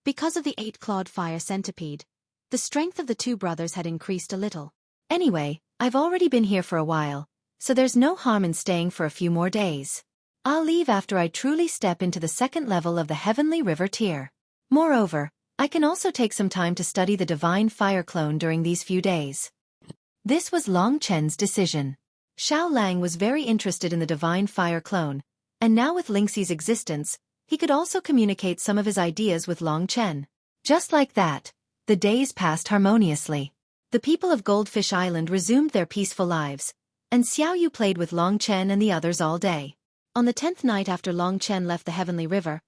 Because of the 8-clawed fire centipede, the strength of the two brothers had increased a little. "Anyway, I've already been here for a while, so there's no harm in staying for a few more days. I'll leave after I truly step into the second level of the Heavenly River tier. Moreover, I can also take some time to study the Divine Fire Clone during these few days." This was Long Chen's decision. Xiao Lang was very interested in the Divine Fire Clone, and now with Lingxi's existence, he could also communicate some of his ideas with Long Chen. Just like that, the days passed harmoniously. The people of Goldfish Island resumed their peaceful lives, and Xiao Yu played with Long Chen and the others all day. On the 10th night after Long Chen left the Heavenly River,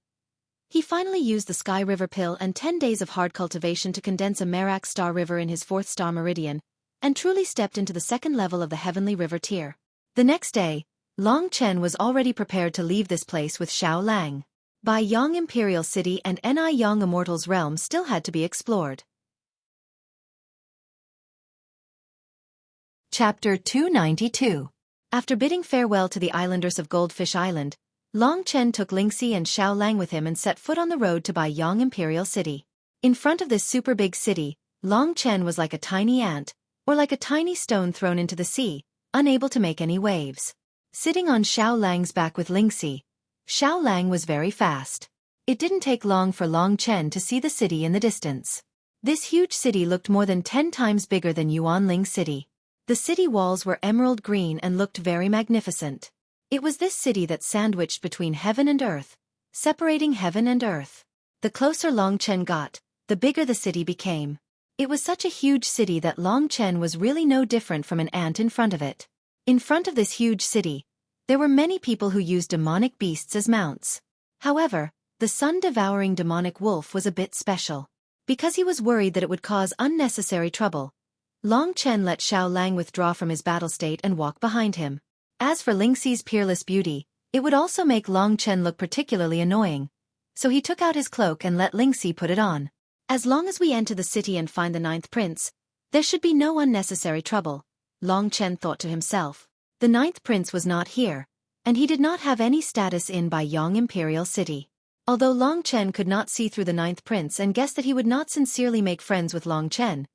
he finally used the Sky River pill and 10 days of hard cultivation to condense a Merak star river in his 4th star meridian, and truly stepped into the second level of the Heavenly River tier. The next day, Long Chen was already prepared to leave this place with Xiao Lang. Bai Yong Imperial City and Ni Yong Immortal's realm still had to be explored. Chapter 292. After bidding farewell to the islanders of Goldfish Island, Long Chen took Lingxi and Xiao Lang with him and set foot on the road to Bai Yong Imperial City. In front of this super big city, Long Chen was like a tiny ant, or like a tiny stone thrown into the sea, unable to make any waves. Sitting on Xiao Lang's back with Lingxi, Xiao Lang was very fast. It didn't take long for Long Chen to see the city in the distance. This huge city looked more than 10 times bigger than Yuanling City. The city walls were emerald green and looked very magnificent. It was this city that sandwiched between heaven and earth, separating heaven and earth. The closer Long Chen got, the bigger the city became. It was such a huge city that Long Chen was really no different from an ant in front of it. In front of this huge city, there were many people who used demonic beasts as mounts. However, the sun-devouring demonic wolf was a bit special. Because he was worried that it would cause unnecessary trouble, Long Chen let Xiao Lang withdraw from his battle state and walk behind him. As for Lingxi's peerless beauty, it would also make Long Chen look particularly annoying, so he took out his cloak and let Lingxi put it on. As long as we enter the city and find the 9th prince, there should be no unnecessary trouble, Long Chen thought to himself. The 9th prince was not here, and he did not have any status in Bai Yong Imperial City. Although Long Chen could not see through the 9th prince and guessed that he would not sincerely make friends with Long Chen,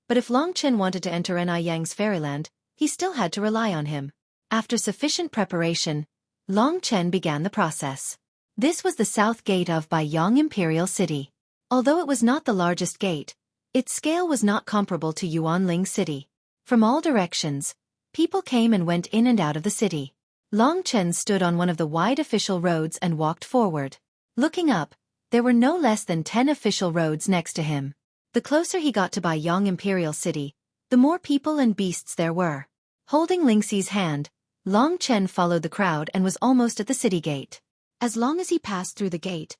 but if Long Chen wanted to enter Ni Yang's fairyland, he still had to rely on him. After sufficient preparation, Long Chen began the process. This was the south gate of Bai Yong Imperial City. Although it was not the largest gate, its scale was not comparable to Yuanling City. From all directions, people came and went in and out of the city. Long Chen stood on one of the wide official roads and walked forward. Looking up, there were no less than 10 official roads next to him. The closer he got to Bai Yong Imperial City, the more people and beasts there were. Holding Lingxi's hand, Long Chen followed the crowd and was almost at the city gate. As long as he passed through the gate,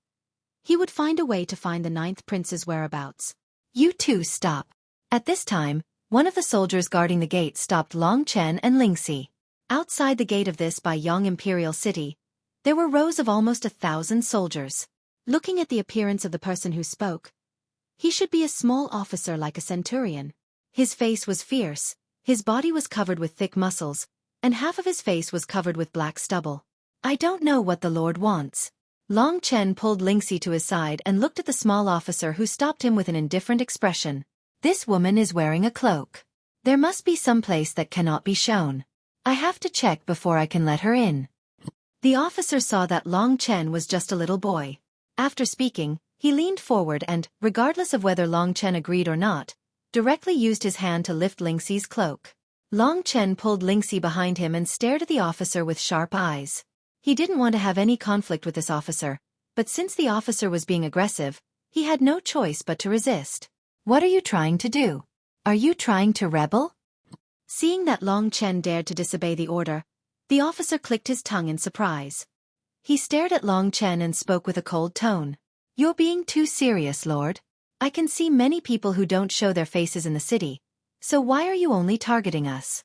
he would find a way to find the ninth prince's whereabouts. You two stop. At this time, one of the soldiers guarding the gate stopped Long Chen and Lingxi. Outside the gate of this Baiyang imperial city, there were rows of almost 1,000 soldiers. Looking at the appearance of the person who spoke, he should be a small officer like a centurion. His face was fierce, his body was covered with thick muscles, and half of his face was covered with black stubble. I don't know what the Lord wants. Long Chen pulled Lingxi to his side and looked at the small officer who stopped him with an indifferent expression. This woman is wearing a cloak. There must be some place that cannot be shown. I have to check before I can let her in. The officer saw that Long Chen was just a little boy. After speaking, he leaned forward and, regardless of whether Long Chen agreed or not, directly used his hand to lift Lingxi's cloak. Long Chen pulled Lingxi behind him and stared at the officer with sharp eyes. He didn't want to have any conflict with this officer, but since the officer was being aggressive, he had no choice but to resist. What are you trying to do? Are you trying to rebel? Seeing that Long Chen dared to disobey the order, the officer clicked his tongue in surprise. He stared at Long Chen and spoke with a cold tone. You're being too serious, Lord. I can see many people who don't show their faces in the city, so why are you only targeting us?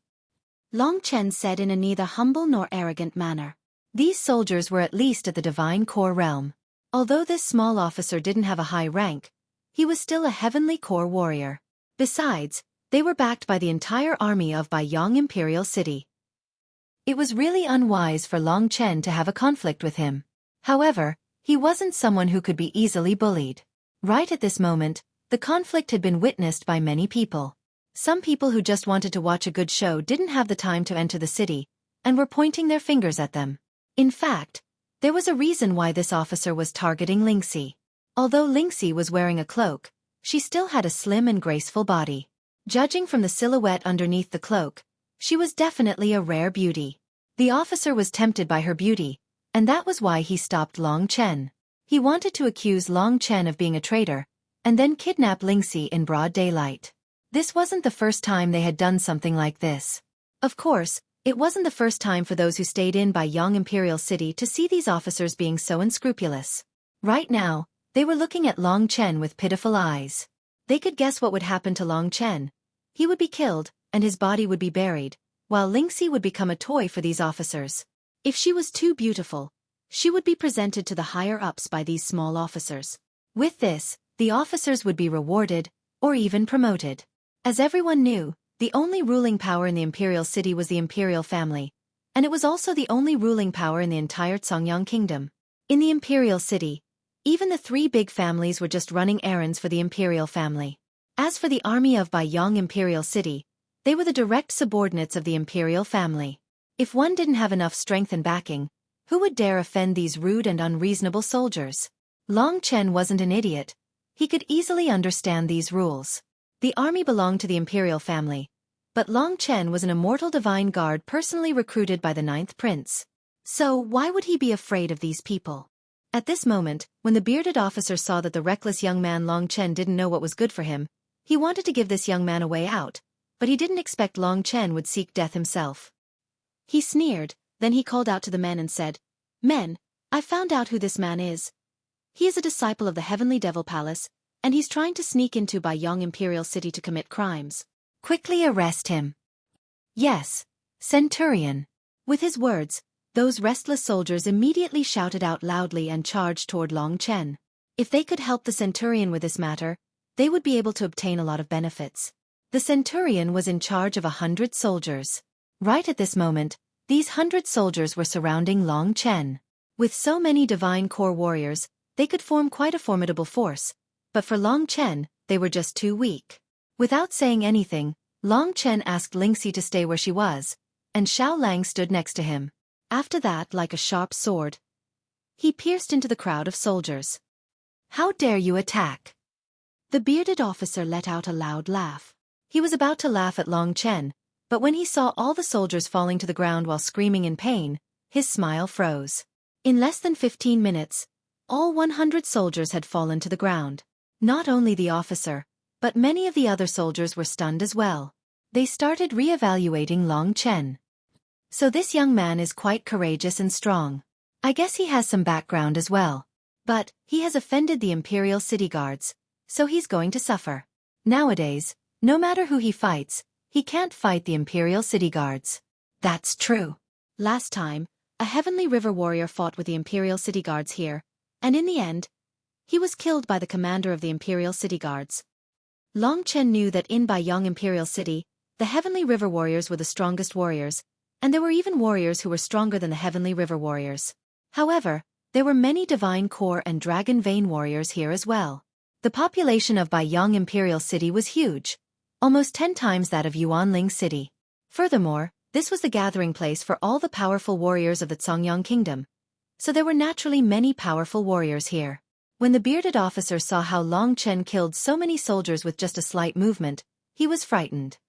Long Chen said in a neither humble nor arrogant manner. These soldiers were at least at the divine core realm. Although this small officer didn't have a high rank, he was still a heavenly core warrior. Besides, they were backed by the entire army of Baiyang Imperial City. It was really unwise for Long Chen to have a conflict with him. However, he wasn't someone who could be easily bullied. Right at this moment, the conflict had been witnessed by many people. Some people who just wanted to watch a good show didn't have the time to enter the city, and were pointing their fingers at them. In fact, there was a reason why this officer was targeting Lingxi. Although Lingxi was wearing a cloak, she still had a slim and graceful body. Judging from the silhouette underneath the cloak, she was definitely a rare beauty. The officer was tempted by her beauty, and that was why he stopped Long Chen. He wanted to accuse Long Chen of being a traitor, and then kidnap Lingxi in broad daylight. This wasn't the first time they had done something like this. Of course, it wasn't the first time for those who stayed in Baiyang Imperial City to see these officers being so unscrupulous. Right now, they were looking at Long Chen with pitiful eyes. They could guess what would happen to Long Chen. He would be killed, and his body would be buried, while Lingxi would become a toy for these officers. If she was too beautiful, she would be presented to the higher-ups by these small officers. With this, the officers would be rewarded, or even promoted. As everyone knew, the only ruling power in the imperial city was the imperial family, and it was also the only ruling power in the entire Songyang kingdom. In the imperial city, even the three big families were just running errands for the imperial family. As for the army of Baiyang Imperial City, they were the direct subordinates of the imperial family. If one didn't have enough strength and backing, who would dare offend these rude and unreasonable soldiers? Long Chen wasn't an idiot. He could easily understand these rules. The army belonged to the imperial family, but Long Chen was an immortal divine guard personally recruited by the ninth prince. So why would he be afraid of these people? At this moment, when the bearded officer saw that the reckless young man Long Chen didn't know what was good for him, he wanted to give this young man a way out, but he didn't expect Long Chen would seek death himself. He sneered, then he called out to the men and said, "Men, I found out who this man is. He is a disciple of the Heavenly Devil Palace, and he's trying to sneak into Baiyang Imperial City to commit crimes. Quickly arrest him." "Yes, Centurion." With his words, those restless soldiers immediately shouted out loudly and charged toward Long Chen. If they could help the Centurion with this matter, they would be able to obtain a lot of benefits. The Centurion was in charge of 100 soldiers. Right at this moment, these 100 soldiers were surrounding Long Chen. With so many divine core warriors, they could form quite a formidable force, but for Long Chen, they were just too weak. Without saying anything, Long Chen asked Lingxi to stay where she was, and Xiao Lang stood next to him. After that, like a sharp sword, he pierced into the crowd of soldiers. "How dare you attack?" The bearded officer let out a loud laugh. He was about to laugh at Long Chen, but when he saw all the soldiers falling to the ground while screaming in pain, his smile froze. In less than 15 minutes, all 100 soldiers had fallen to the ground. Not only the officer, but many of the other soldiers were stunned as well. They started re-evaluating Long Chen. So this young man is quite courageous and strong. I guess he has some background as well. But he has offended the Imperial City Guards, so he's going to suffer. Nowadays, no matter who he fights, he can't fight the Imperial City Guards. That's true. Last time, a Heavenly River warrior fought with the Imperial City Guards here, and in the end, he was killed by the commander of the Imperial City Guards. Long Chen knew that in Baiyang Imperial City, the Heavenly River warriors were the strongest warriors, and there were even warriors who were stronger than the Heavenly River warriors. However, there were many Divine Core and Dragon Vein warriors here as well. The population of Baiyang Imperial City was huge, almost 10 times that of Yuanling City. Furthermore, this was the gathering place for all the powerful warriors of the Zongyang Kingdom, so there were naturally many powerful warriors here. When the bearded officer saw how Long Chen killed so many soldiers with just a slight movement, he was frightened.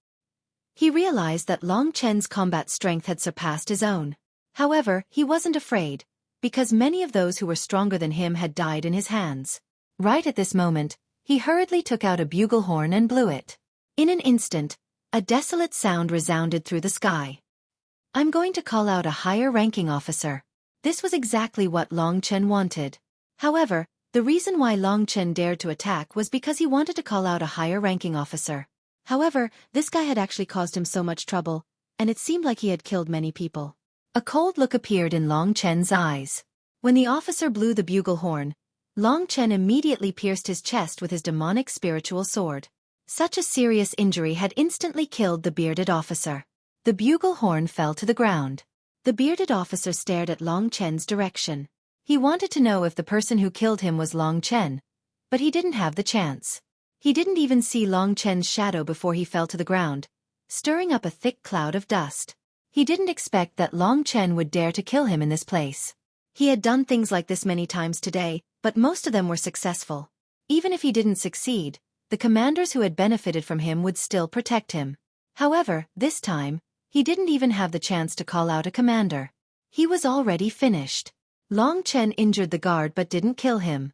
He realized that Long Chen's combat strength had surpassed his own. However, he wasn't afraid, because many of those who were stronger than him had died in his hands. Right at this moment, he hurriedly took out a bugle horn and blew it. In an instant, a desolate sound resounded through the sky. I'm going to call out a higher-ranking officer. This was exactly what Long Chen wanted. However, the reason why Long Chen dared to attack was because he wanted to call out a higher-ranking officer. However, this guy had actually caused him so much trouble, and it seemed like he had killed many people. A cold look appeared in Long Chen's eyes. When the officer blew the bugle horn, Long Chen immediately pierced his chest with his demonic spiritual sword. Such a serious injury had instantly killed the bearded officer. The bugle horn fell to the ground. The bearded officer stared at Long Chen's direction. He wanted to know if the person who killed him was Long Chen, but he didn't have the chance. He didn't even see Long Chen's shadow before he fell to the ground, stirring up a thick cloud of dust. He didn't expect that Long Chen would dare to kill him in this place. He had done things like this many times today, but most of them were successful. Even if he didn't succeed, the commanders who had benefited from him would still protect him. However, this time, he didn't even have the chance to call out a commander. He was already finished. Long Chen injured the guard but didn't kill him.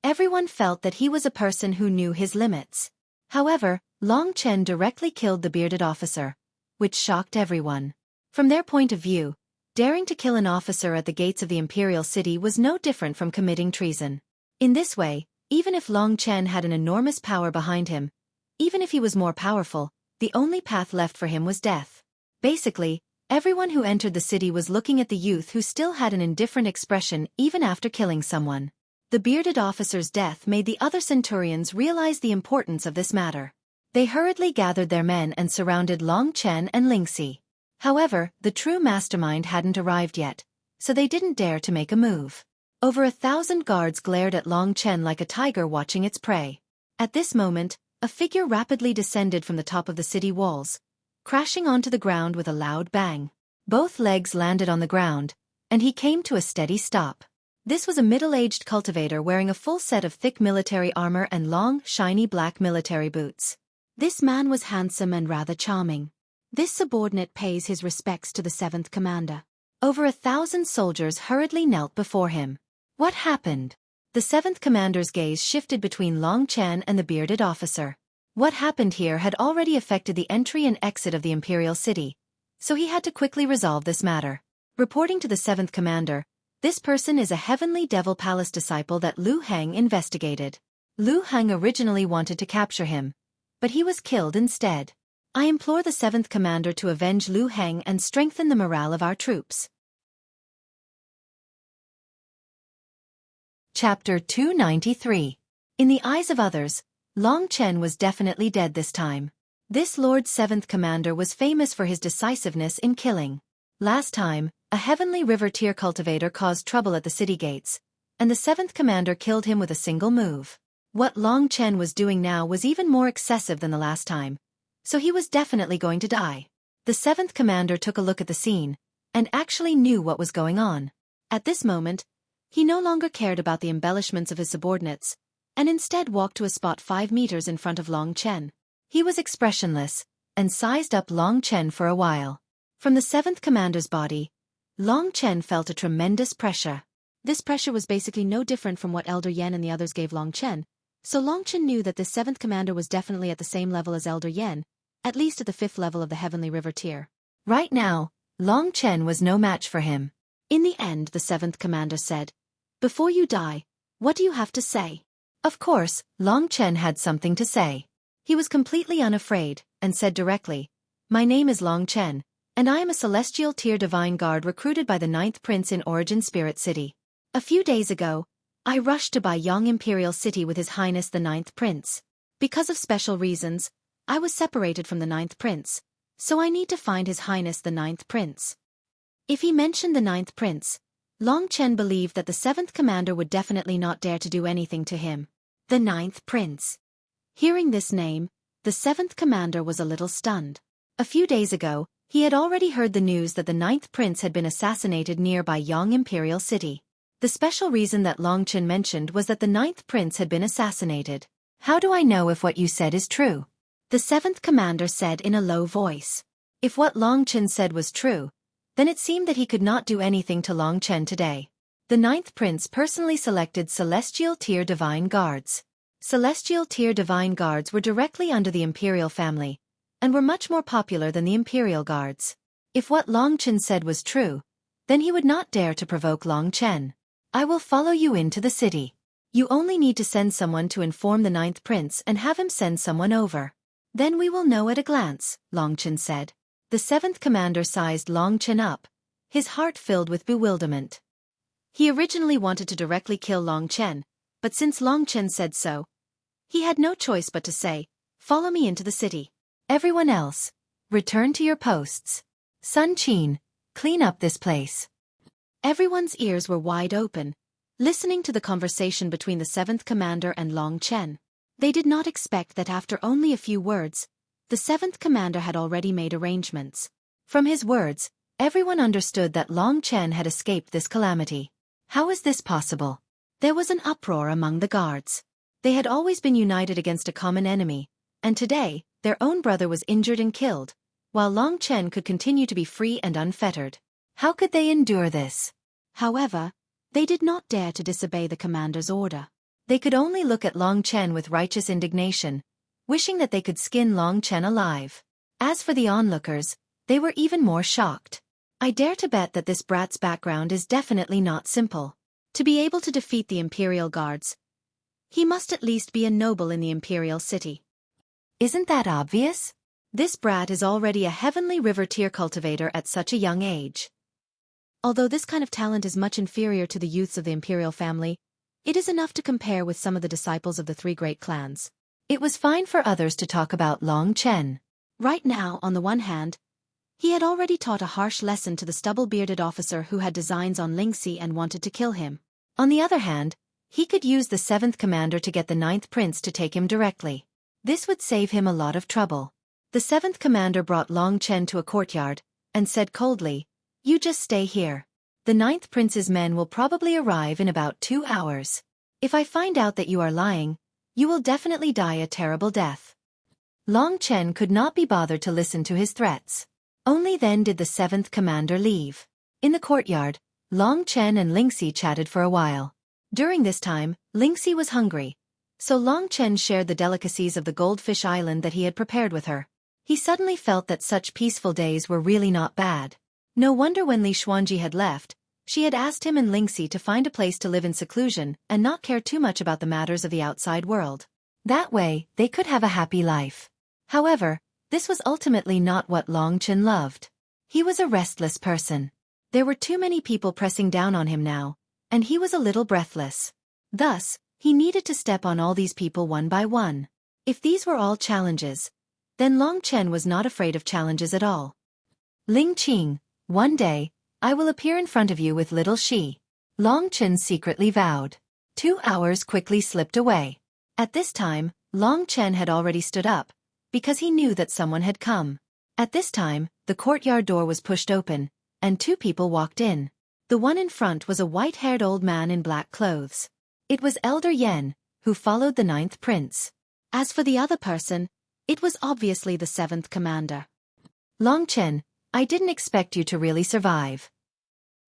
Everyone felt that he was a person who knew his limits. However, Long Chen directly killed the bearded officer, which shocked everyone. From their point of view, daring to kill an officer at the gates of the Imperial City was no different from committing treason. In this way, even if Long Chen had an enormous power behind him, even if he was more powerful, the only path left for him was death. Basically, everyone who entered the city was looking at the youth who still had an indifferent expression even after killing someone. The bearded officer's death made the other centurions realize the importance of this matter. They hurriedly gathered their men and surrounded Long Chen and Lingxi. However, the true mastermind hadn't arrived yet, so they didn't dare to make a move. Over 1,000 guards glared at Long Chen like a tiger watching its prey. At this moment, a figure rapidly descended from the top of the city walls, crashing onto the ground with a loud bang. Both legs landed on the ground, and he came to a steady stop. This was a middle-aged cultivator wearing a full set of thick military armor and long, shiny black military boots. This man was handsome and rather charming. This subordinate pays his respects to the 7th commander. Over 1,000 soldiers hurriedly knelt before him. What happened? The 7th commander's gaze shifted between Long Chen and the bearded officer. What happened here had already affected the entry and exit of the Imperial City, so he had to quickly resolve this matter. Reporting to the 7th commander, this person is a Heavenly Devil Palace disciple that Lu Heng investigated. Lu Heng originally wanted to capture him, but he was killed instead. I implore the 7th commander to avenge Lu Heng and strengthen the morale of our troops. Chapter 293. In the eyes of others, Long Chen was definitely dead this time. This Lord 7th Commander was famous for his decisiveness in killing. Last time, a Heavenly River tier cultivator caused trouble at the city gates, and the 7th Commander killed him with a single move. What Long Chen was doing now was even more excessive than the last time, so he was definitely going to die. The 7th Commander took a look at the scene, and actually knew what was going on. At this moment, he no longer cared about the embellishments of his subordinates, and instead walked to a spot 5 meters in front of Long Chen. He was expressionless, and sized up Long Chen for a while. From the 7th Commander's body, Long Chen felt a tremendous pressure. This pressure was basically no different from what Elder Yen and the others gave Long Chen, so Long Chen knew that the 7th Commander was definitely at the same level as Elder Yen, at least at the 5th level of the Heavenly River tier. Right now, Long Chen was no match for him. In the end, the 7th commander said, "Before you die, what do you have to say?" Of course, Long Chen had something to say. He was completely unafraid, and said directly, "My name is Long Chen, and I am a celestial tier divine guard recruited by the 9th Prince in Origin Spirit City. A few days ago, I rushed to Baiyang Imperial City with His Highness the 9th Prince. Because of special reasons, I was separated from the 9th Prince, so I need to find His Highness the 9th Prince." If he mentioned the 9th Prince, Long Chen believed that the 7th commander would definitely not dare to do anything to him. The 9th Prince. Hearing this name, the 7th commander was a little stunned. A few days ago, he had already heard the news that the 9th Prince had been assassinated near Baiyang Imperial City. The special reason that Long Chen mentioned was that the 9th Prince had been assassinated. "How do I know if what you said is true?" The 7th commander said in a low voice. If what Long Chen said was true, then it seemed that he could not do anything to Long Chen today. The 9th Prince personally selected Celestial Tier Divine Guards. Celestial Tier Divine Guards were directly under the Imperial family, and were much more popular than the Imperial Guards. If what Long Chen said was true, then he would not dare to provoke Long Chen. "I will follow you into the city. You only need to send someone to inform the 9th Prince and have him send someone over. Then we will know at a glance," Long Chen said. The 7th commander sized Long Chen up, his heart filled with bewilderment. He originally wanted to directly kill Long Chen, but since Long Chen said so, he had no choice but to say, "Follow me into the city. Everyone else, return to your posts. Sun Qin, clean up this place." Everyone's ears were wide open, listening to the conversation between the 7th commander and Long Chen. They did not expect that after only a few words, the 7th commander had already made arrangements. From his words, everyone understood that Long Chen had escaped this calamity. How is this possible? There was an uproar among the guards. They had always been united against a common enemy, and today, their own brother was injured and killed, while Long Chen could continue to be free and unfettered. How could they endure this? However, they did not dare to disobey the commander's order. They could only look at Long Chen with righteous indignation, wishing that they could skin Long Chen alive. As for the onlookers, they were even more shocked. I dare to bet that this brat's background is definitely not simple. To be able to defeat the Imperial Guards, he must at least be a noble in the Imperial City. Isn't that obvious? This brat is already a Heavenly River tier cultivator at such a young age. Although this kind of talent is much inferior to the youths of the Imperial family, it is enough to compare with some of the disciples of the 3 great clans. It was fine for others to talk about Long Chen. Right now, on the one hand, he had already taught a harsh lesson to the stubble-bearded officer who had designs on Lingxi and wanted to kill him. On the other hand, he could use the 7th commander to get the 9th Prince to take him directly. This would save him a lot of trouble. The 7th commander brought Long Chen to a courtyard, and said coldly, "You just stay here. The 9th Prince's men will probably arrive in about 2 hours. If I find out that you are lying, you will definitely die a terrible death." Long Chen could not be bothered to listen to his threats. Only then did the 7th commander leave. In the courtyard, Long Chen and Lingxi chatted for a while. During this time, Lingxi was hungry, so Long Chen shared the delicacies of the goldfish island that he had prepared with her. He suddenly felt that such peaceful days were really not bad. No wonder when Li Xuanji had left, she had asked him and Lingxi to find a place to live in seclusion and not care too much about the matters of the outside world. That way, they could have a happy life. However, this was ultimately not what Long Chen loved. He was a restless person. There were too many people pressing down on him now, and he was a little breathless. Thus, he needed to step on all these people one by one. If these were all challenges, then Long Chen was not afraid of challenges at all. "Ling Qing, one day, I will appear in front of you with little Shi," Long Chen secretly vowed. 2 hours quickly slipped away. At this time, Long Chen had already stood up, because he knew that someone had come. At this time, the courtyard door was pushed open, and 2 people walked in. The one in front was a white-haired old man in black clothes. It was Elder Yen, who followed the 9th Prince. As for the other person, it was obviously the 7th commander. "Long Chen, I didn't expect you to really survive.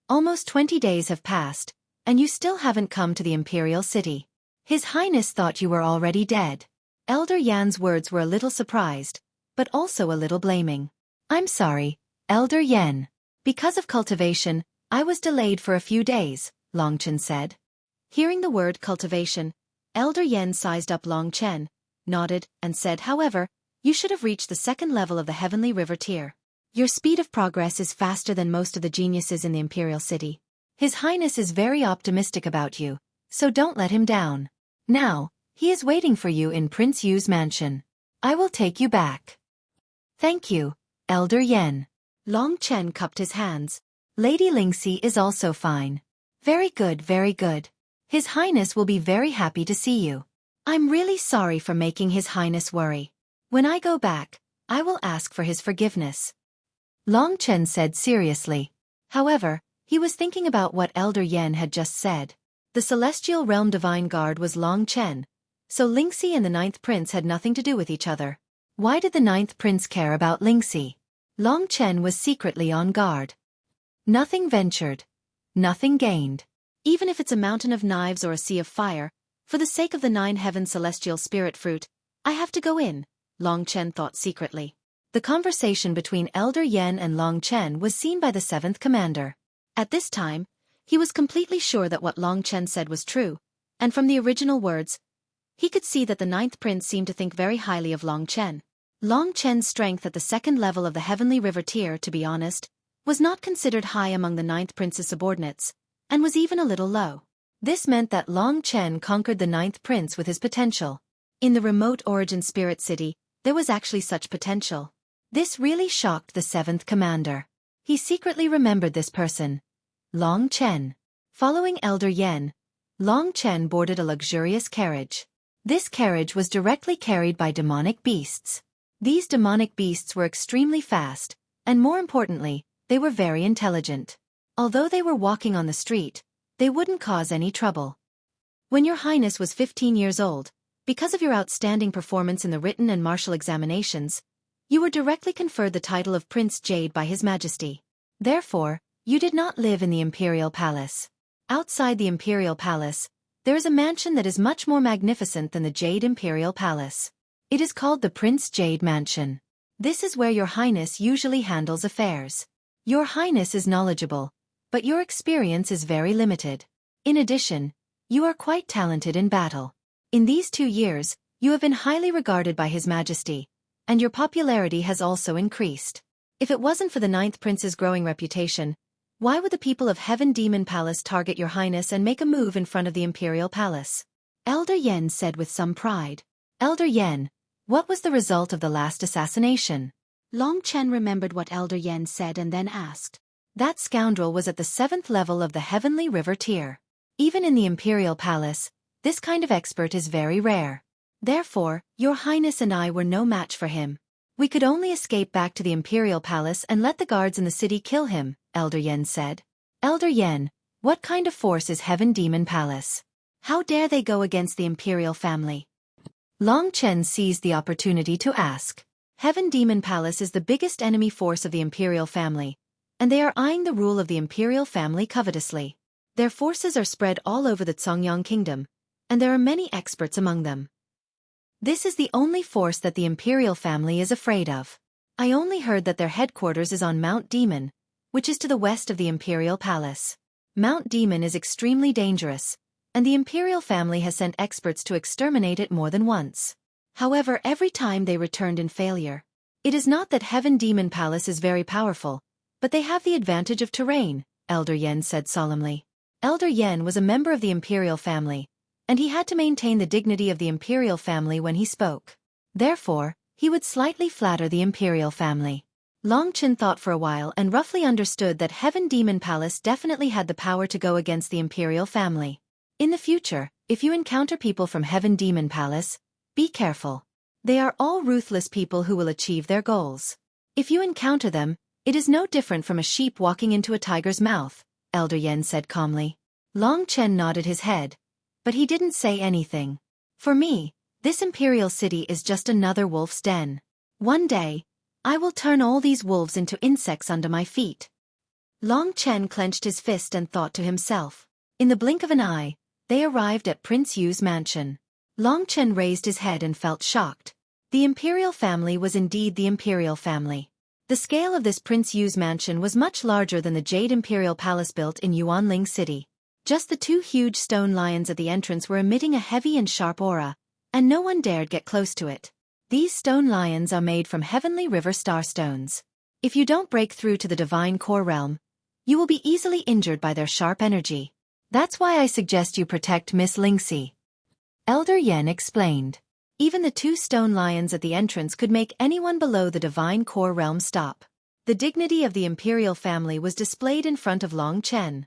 Almost 20 days have passed, and you still haven't come to the Imperial City. His Highness thought you were already dead." Elder Yan's words were a little surprised, but also a little blaming. I'm sorry, Elder Yen. Because of cultivation, I was delayed for a few days, Long Chen said. Hearing the word cultivation, Elder Yen sized up Long Chen, nodded, and said, however, you should have reached the second level of the Heavenly River tier. Your speed of progress is faster than most of the geniuses in the Imperial City. His Highness is very optimistic about you, so don't let him down. Now, he is waiting for you in Prince Yu's mansion. I will take you back. Thank you, Elder Yen. Long Chen cupped his hands. Lady Lingxi is also fine. Very good, very good. His Highness will be very happy to see you. I'm really sorry for making His Highness worry. When I go back, I will ask for his forgiveness. Long Chen said seriously. However, he was thinking about what Elder Yen had just said. The Celestial Realm Divine Guard was Long Chen, so Lingxi and the Ninth Prince had nothing to do with each other. Why did the Ninth Prince care about Lingxi? Long Chen was secretly on guard. Nothing ventured. Nothing gained. Even if it's a mountain of knives or a sea of fire, for the sake of the 9 heaven celestial spirit fruit, I have to go in, Long Chen thought secretly. The conversation between Elder Yen and Long Chen was seen by the 7th commander. At this time, he was completely sure that what Long Chen said was true, and from the original words, he could see that the 9th prince seemed to think very highly of Long Chen. Long Chen's strength at the second level of the Heavenly River tier, to be honest, was not considered high among the 9th prince's subordinates, and was even a little low. This meant that Long Chen conquered the 9th prince with his potential. In the remote origin spirit city, there was actually such potential. This really shocked the 7th commander. He secretly remembered this person. Long Chen. Following Elder Yen, Long Chen boarded a luxurious carriage. This carriage was directly carried by demonic beasts. These demonic beasts were extremely fast, and more importantly, they were very intelligent. Although they were walking on the street, they wouldn't cause any trouble. When your Highness was 15 years old, because of your outstanding performance in the written and martial examinations, you were directly conferred the title of Prince Jade by His Majesty. Therefore, you did not live in the Imperial Palace. Outside the Imperial Palace, there is a mansion that is much more magnificent than the Jade Imperial Palace. It is called the Prince Jade Mansion. This is where your Highness usually handles affairs. Your Highness is knowledgeable, but your experience is very limited. In addition, you are quite talented in battle. In these 2 years, you have been highly regarded by His Majesty, and your popularity has also increased. If it wasn't for the 9th Prince's growing reputation, why would the people of Heaven Demon Palace target your Highness and make a move in front of the Imperial Palace? Elder Yen said with some pride. Elder Yen, what was the result of the last assassination? Long Chen remembered what Elder Yen said and then asked. That scoundrel was at the 7th level of the Heavenly River tier. Even in the Imperial Palace, this kind of expert is very rare. Therefore, your Highness and I were no match for him. We could only escape back to the Imperial Palace and let the guards in the city kill him, Elder Yen said. Elder Yen, what kind of force is Heaven Demon Palace? How dare they go against the Imperial family? Long Chen seized the opportunity to ask. Heaven Demon Palace is the biggest enemy force of the Imperial family, and they are eyeing the rule of the Imperial family covetously. Their forces are spread all over the Congyang Kingdom, and there are many experts among them. This is the only force that the Imperial family is afraid of. I only heard that their headquarters is on Mount Demon, which is to the west of the Imperial Palace. Mount Demon is extremely dangerous, and the Imperial family has sent experts to exterminate it more than once. However, every time they returned in failure. It is not that Heaven Demon Palace is very powerful, but they have the advantage of terrain, Elder Yen said solemnly. Elder Yen was a member of the Imperial family, and he had to maintain the dignity of the Imperial family when he spoke. Therefore, he would slightly flatter the Imperial family. Long Chen thought for a while and roughly understood that Heaven Demon Palace definitely had the power to go against the Imperial family. In the future, if you encounter people from Heaven Demon Palace, be careful. They are all ruthless people who will achieve their goals. If you encounter them, it is no different from a sheep walking into a tiger's mouth, Elder Yen said calmly. Long Chen nodded his head, but he didn't say anything. For me, this Imperial City is just another wolf's den. One day, I will turn all these wolves into insects under my feet. Long Chen clenched his fist and thought to himself. In the blink of an eye, they arrived at Prince Yu's mansion. Long Chen raised his head and felt shocked. The imperial family was indeed the imperial family. The scale of this Prince Yu's mansion was much larger than the Jade Imperial Palace built in Yuanling City. Just the two huge stone lions at the entrance were emitting a heavy and sharp aura, and no one dared get close to it. These stone lions are made from heavenly river star stones. If you don't break through to the divine core realm, you will be easily injured by their sharp energy. That's why I suggest you protect Miss Lingxi. Elder Yen explained. Even the two stone lions at the entrance could make anyone below the divine core realm stop. The dignity of the imperial family was displayed in front of Long Chen.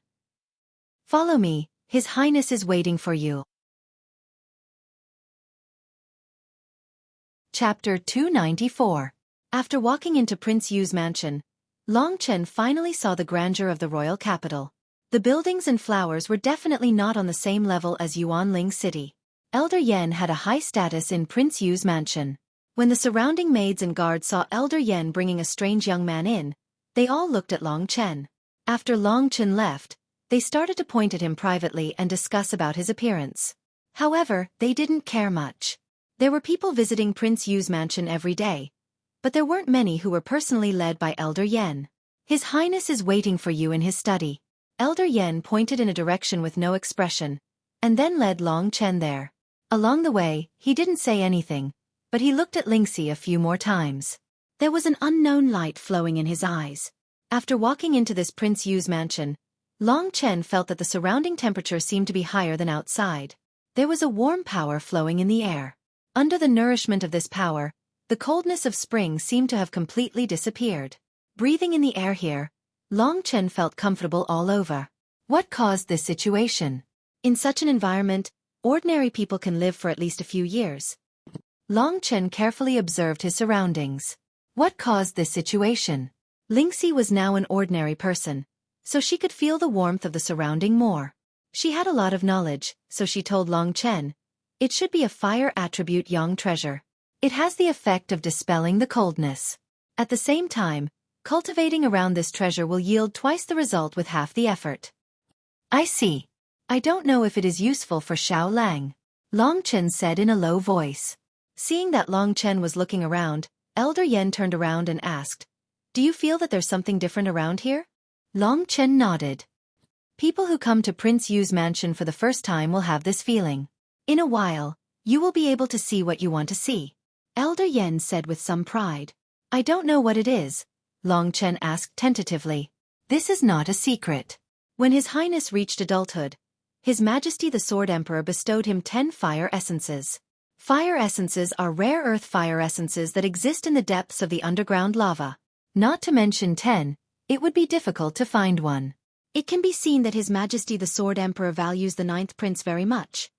Follow me, His Highness is waiting for you. Chapter 294. After walking into Prince Yu's mansion, Long Chen finally saw the grandeur of the royal capital. The buildings and flowers were definitely not on the same level as Yuanling City. Elder Yen had a high status in Prince Yu's mansion. When the surrounding maids and guards saw Elder Yen bringing a strange young man in, they all looked at Long Chen. After Long Chen left, they started to point at him privately and discuss about his appearance. However, they didn't care much. There were people visiting Prince Yu's mansion every day, but there weren't many who were personally led by Elder Yen. His Highness is waiting for you in his study. Elder Yen pointed in a direction with no expression, and then led Long Chen there. Along the way, he didn't say anything, but he looked at Lingxi a few more times. There was an unknown light flowing in his eyes. After walking into this Prince Yu's mansion, Long Chen felt that the surrounding temperature seemed to be higher than outside. There was a warm power flowing in the air. Under the nourishment of this power, the coldness of spring seemed to have completely disappeared. Breathing in the air here, Long Chen felt comfortable all over. What caused this situation? In such an environment, ordinary people can live for at least a few years. Long Chen carefully observed his surroundings. What caused this situation? Lingxi was now an ordinary person, so she could feel the warmth of the surrounding more. She had a lot of knowledge, so she told Long Chen, it should be a fire attribute Yang treasure. It has the effect of dispelling the coldness. At the same time, cultivating around this treasure will yield twice the result with half the effort. I see. I don't know if it is useful for Xiao Lang, Long Chen said in a low voice. Seeing that Long Chen was looking around, Elder Yen turned around and asked, do you feel that there's something different around here? Long Chen nodded. People who come to Prince Yu's mansion for the first time will have this feeling. In a while, you will be able to see what you want to see. Elder Yen said with some pride. I don't know what it is, Long Chen asked tentatively. This is not a secret. When His Highness reached adulthood, His Majesty the Sword Emperor bestowed him 10 fire essences. Fire essences are rare earth fire essences that exist in the depths of the underground lava. Not to mention 10, it would be difficult to find one. It can be seen that His Majesty the Sword Emperor values the 9th prince very much,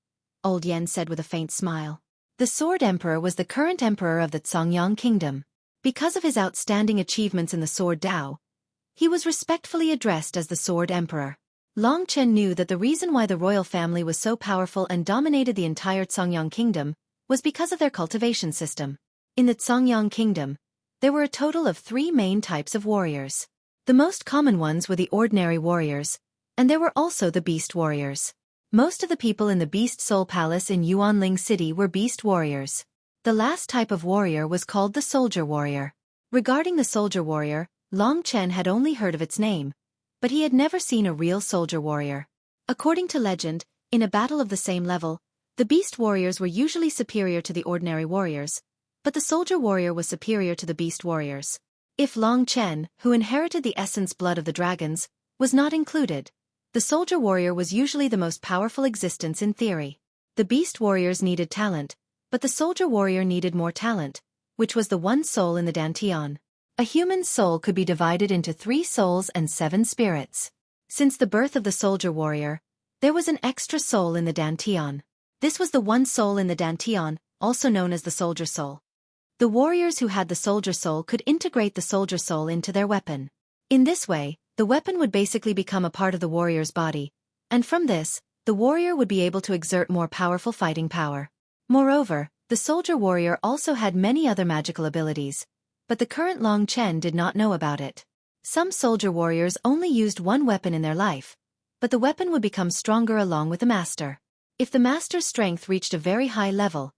Old Yen said with a faint smile. The Sword Emperor was the current emperor of the Songyang Kingdom. Because of his outstanding achievements in the Sword Dao, he was respectfully addressed as the Sword Emperor. Long Chen knew that the reason why the royal family was so powerful and dominated the entire Songyang Kingdom was because of their cultivation system. In the Songyang Kingdom, there were a total of 3 main types of warriors. The most common ones were the ordinary warriors, and there were also the beast warriors. Most of the people in the Beast Soul Palace in Yuanling City were beast warriors. The last type of warrior was called the soldier warrior. Regarding the soldier warrior, Long Chen had only heard of its name, but he had never seen a real soldier warrior. According to legend, in a battle of the same level, the beast warriors were usually superior to the ordinary warriors, but the soldier warrior was superior to the beast warriors. If Long Chen, who inherited the essence blood of the dragons, was not included, the soldier warrior was usually the most powerful existence in theory. The beast warriors needed talent, but the soldier warrior needed more talent, which was the one soul in the Dantian. A human soul could be divided into 3 souls and 7 spirits. Since the birth of the soldier warrior, there was an extra soul in the Dantian. This was the one soul in the Dantian, also known as the soldier soul. The warriors who had the soldier soul could integrate the soldier soul into their weapon. In this way, the weapon would basically become a part of the warrior's body, and from this, the warrior would be able to exert more powerful fighting power. Moreover, the soldier warrior also had many other magical abilities, but the current Long Chen did not know about it. Some soldier warriors only used one weapon in their life, but the weapon would become stronger along with the master. If the master's strength reached a very high level,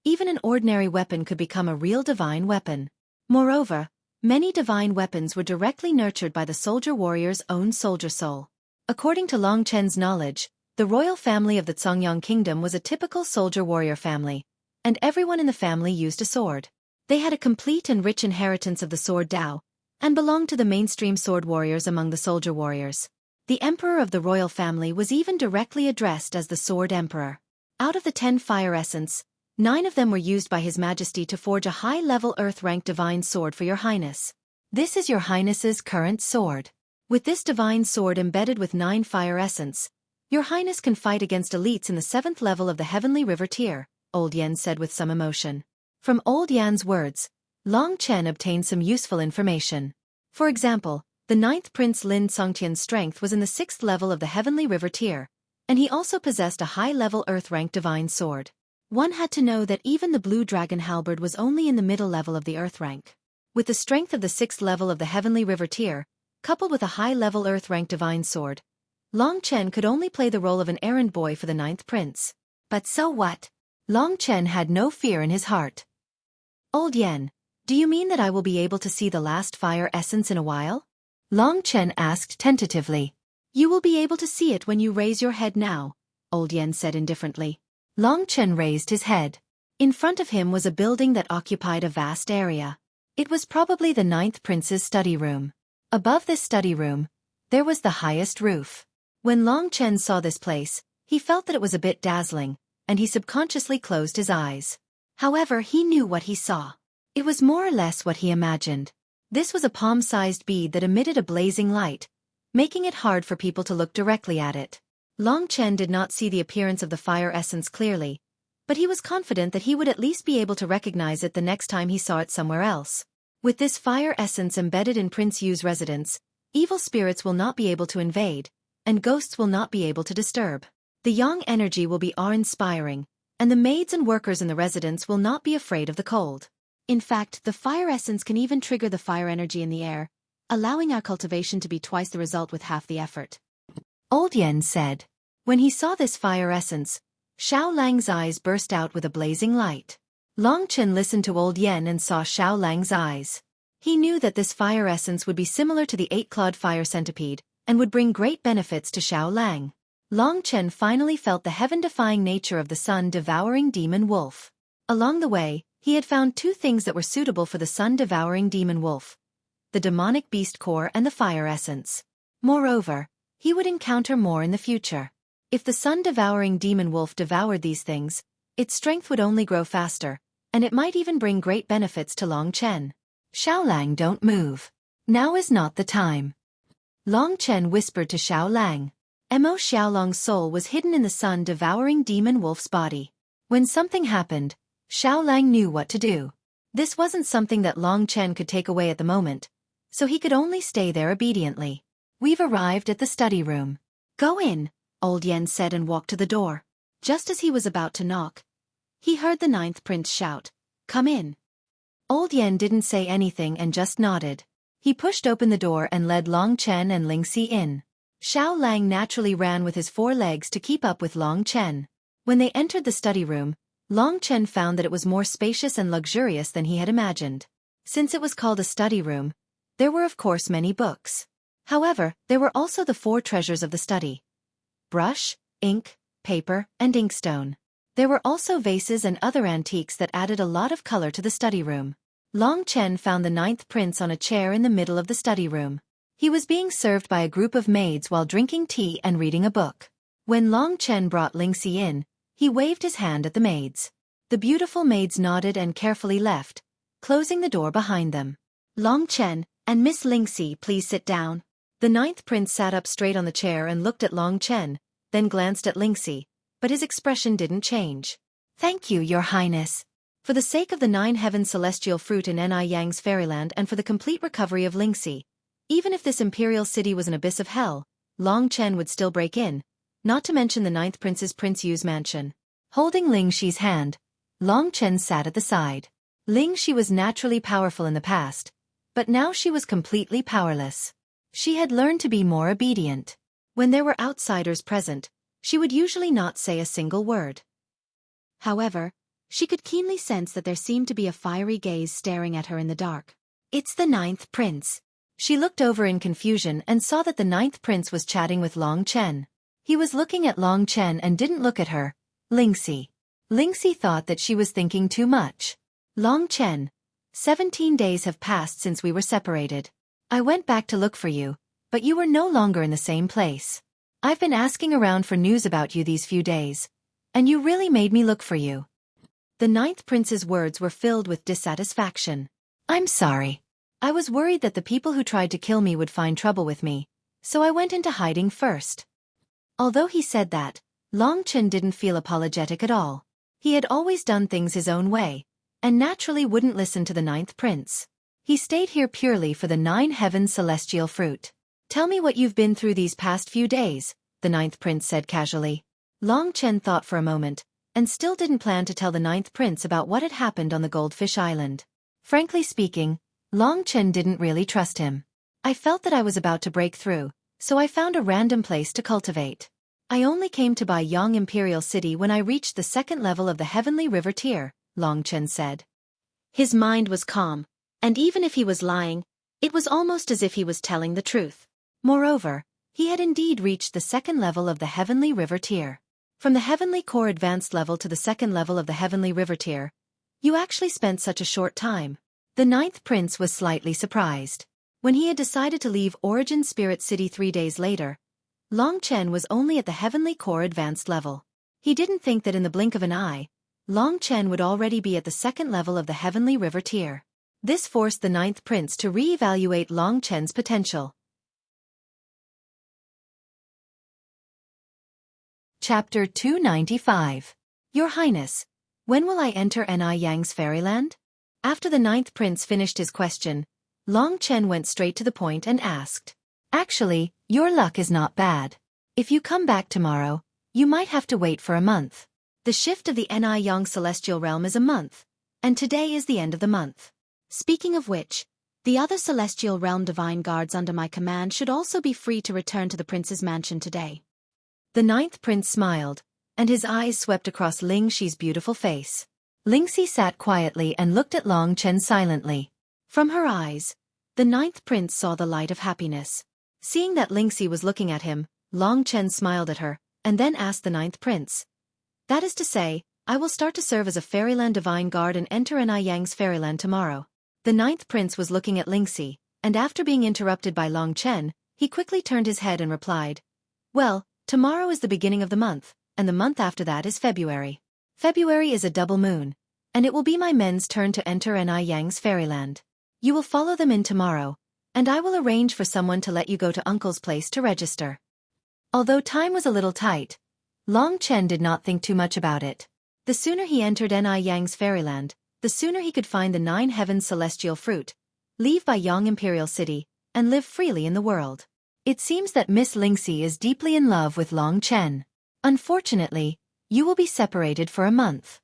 Even an ordinary weapon could become a real divine weapon. Moreover, many divine weapons were directly nurtured by the soldier warrior's own soldier soul. According to Long Chen's knowledge, the royal family of the Songyang kingdom was a typical soldier warrior family, and everyone in the family used a sword. They had a complete and rich inheritance of the sword Dao, and belonged to the mainstream sword warriors among the soldier warriors. The emperor of the royal family was even directly addressed as the Sword Emperor. Out of the 10 fire essence, 9 of them were used by His Majesty to forge a high-level earth-rank divine sword for your highness. This is your highness's current sword. With this divine sword embedded with 9 fire essence, your highness can fight against elites in the 7th level of the heavenly river tier, Old Yan said with some emotion. From Old Yan's words, Long Chen obtained some useful information. For example, the 9th Prince Lin Songtian's strength was in the 6th level of the heavenly river tier, and he also possessed a high-level earth-rank divine sword. One had to know that even the blue dragon halberd was only in the middle level of the earth rank. With the strength of the 6th level of the heavenly river tier, coupled with a high-level earth-rank divine sword, Long Chen could only play the role of an errand boy for the 9th prince. But so what? Long Chen had no fear in his heart. Old Yan, do you mean that I will be able to see the last fire essence in a while? Long Chen asked tentatively. You will be able to see it when you raise your head now, Old Yan said indifferently. Long Chen raised his head. In front of him was a building that occupied a vast area. It was probably the 9th prince's study room. Above this study room, there was the highest roof. When Long Chen saw this place, he felt that it was a bit dazzling, and he subconsciously closed his eyes. However, he knew what he saw. It was more or less what he imagined. This was a palm-sized bead that emitted a blazing light, making it hard for people to look directly at it. Long Chen did not see the appearance of the fire essence clearly, but he was confident that he would at least be able to recognize it the next time he saw it somewhere else. With this fire essence embedded in Prince Yu's residence, evil spirits will not be able to invade, and ghosts will not be able to disturb. The yang energy will be awe-inspiring, and the maids and workers in the residence will not be afraid of the cold. In fact, the fire essence can even trigger the fire energy in the air, allowing our cultivation to be twice the result with half the effort. Old Yan said. When he saw this fire essence, Xiao Lang's eyes burst out with a blazing light. Long Chen listened to Old Yan and saw Xiao Lang's eyes. He knew that this fire essence would be similar to the 8-clawed fire centipede, and would bring great benefits to Xiao Lang. Long Chen finally felt the heaven-defying nature of the sun-devouring demon wolf. Along the way, he had found 2 things that were suitable for the sun-devouring demon wolf: the demonic beast core and the fire essence. Moreover, he would encounter more in the future. If the sun-devouring demon wolf devoured these things, its strength would only grow faster, and it might even bring great benefits to Long Chen. Xiao Lang, don't move. Now is not the time. Long Chen whispered to Xiao Lang. Mo Xiaolong's soul was hidden in the sun-devouring demon wolf's body. When something happened, Xiao Lang knew what to do. This wasn't something that Long Chen could take away at the moment, so he could only stay there obediently. We've arrived at the study room. Go in, Old Yan said and walked to the door. Just as he was about to knock, he heard the 9th prince shout, "Come in." Old Yan didn't say anything and just nodded. He pushed open the door and led Long Chen and Lingxi in. Xiao Lang naturally ran with his 4 legs to keep up with Long Chen. When they entered the study room, Long Chen found that it was more spacious and luxurious than he had imagined. Since it was called a study room, there were of course many books. However, there were also the 4 treasures of the study: brush, ink, paper, and inkstone. There were also vases and other antiques that added a lot of color to the study room. Long Chen found the 9th prince on a chair in the middle of the study room. He was being served by a group of maids while drinking tea and reading a book. When Long Chen brought Lingxi in, he waved his hand at the maids. The beautiful maids nodded and carefully left, closing the door behind them. Long Chen and Miss Lingxi, please sit down. The 9th prince sat up straight on the chair and looked at Long Chen, then glanced at Lingxi, but his expression didn't change. Thank you, Your Highness. For the sake of the 9 heavens celestial fruit in Ni Yang's fairyland and for the complete recovery of Lingxi, even if this imperial city was an abyss of hell, Long Chen would still break in, not to mention the 9th prince's Prince Yu's mansion. Holding Lingxi's hand, Long Chen sat at the side. Lingxi was naturally powerful in the past, but now she was completely powerless. She had learned to be more obedient. When there were outsiders present, she would usually not say a single word. However, She could keenly sense that there seemed to be a fiery gaze staring at her in the dark. "It's the ninth prince." She looked over in confusion and saw that the ninth prince was chatting with Long Chen. He was looking at Long Chen and didn't look at her. Lingxi. Lingxi thought that she was thinking too much. "Long Chen, 17 days have passed since we were separated. I went back to look for you, but you were no longer in the same place. I've been asking around for news about you these few days, and you really made me look for you." The ninth prince's words were filled with dissatisfaction. "I'm sorry. I was worried that the people who tried to kill me would find trouble with me, so I went into hiding first." Although he said that, Long Chen didn't feel apologetic at all. He had always done things his own way, and naturally wouldn't listen to the ninth prince. He stayed here purely for the 9 heavens celestial fruit. "Tell me what you've been through these past few days," the ninth prince said casually. Long Chen thought for a moment, and still didn't plan to tell the ninth prince about what had happened on the Goldfish Island. Frankly speaking, Long Chen didn't really trust him. "I felt that I was about to break through, so I found a random place to cultivate. I only came to Baiyang Imperial City when I reached the 2nd level of the Heavenly River tier," Long Chen said. His mind was calm, and even if he was lying, it was almost as if he was telling the truth. Moreover, he had indeed reached the 2nd level of the Heavenly River tier. From the Heavenly Core Advanced level to the 2nd level of the Heavenly River tier, you actually spent such a short time. The ninth prince was slightly surprised. When he had decided to leave Origin Spirit City 3 days later, Long Chen was only at the Heavenly Core Advanced level. He didn't think that in the blink of an eye, Long Chen would already be at the 2nd level of the Heavenly River tier. This forced the ninth prince to re-evaluate Long Chen's potential. Chapter 295. Your Highness, when will I enter Ni Yang's fairyland? After the ninth prince finished his question, Long Chen went straight to the point and asked, "Actually, your luck is not bad. If you come back tomorrow, you might have to wait for a month. The shift of the Ni Yang celestial realm is a month, and today is the end of the month. Speaking of which, the other celestial realm divine guards under my command should also be free to return to the prince's mansion today." The ninth prince smiled, and his eyes swept across Lingxi's beautiful face. Lingxi sat quietly and looked at Long Chen silently. From her eyes, the ninth prince saw the light of happiness. Seeing that Lingxi was looking at him, Long Chen smiled at her, and then asked the ninth prince, "That is to say, I will start to serve as a fairyland divine guard and enter Ni Yang's fairyland tomorrow." The ninth prince was looking at Lingxi, and after being interrupted by Long Chen, he quickly turned his head and replied, "Well, tomorrow is the beginning of the month, and the month after that is February. February is a double moon, and it will be my men's turn to enter Ni Yang's fairyland. You will follow them in tomorrow, and I will arrange for someone to let you go to Uncle's place to register." Although time was a little tight, Long Chen did not think too much about it. The sooner he entered Ni Yang's fairyland, the sooner he could find the 9 heavens celestial fruit, leave Baiyang Imperial City, and live freely in the world. It seems that Miss Lingxi is deeply in love with Long Chen. Unfortunately, you will be separated for a month.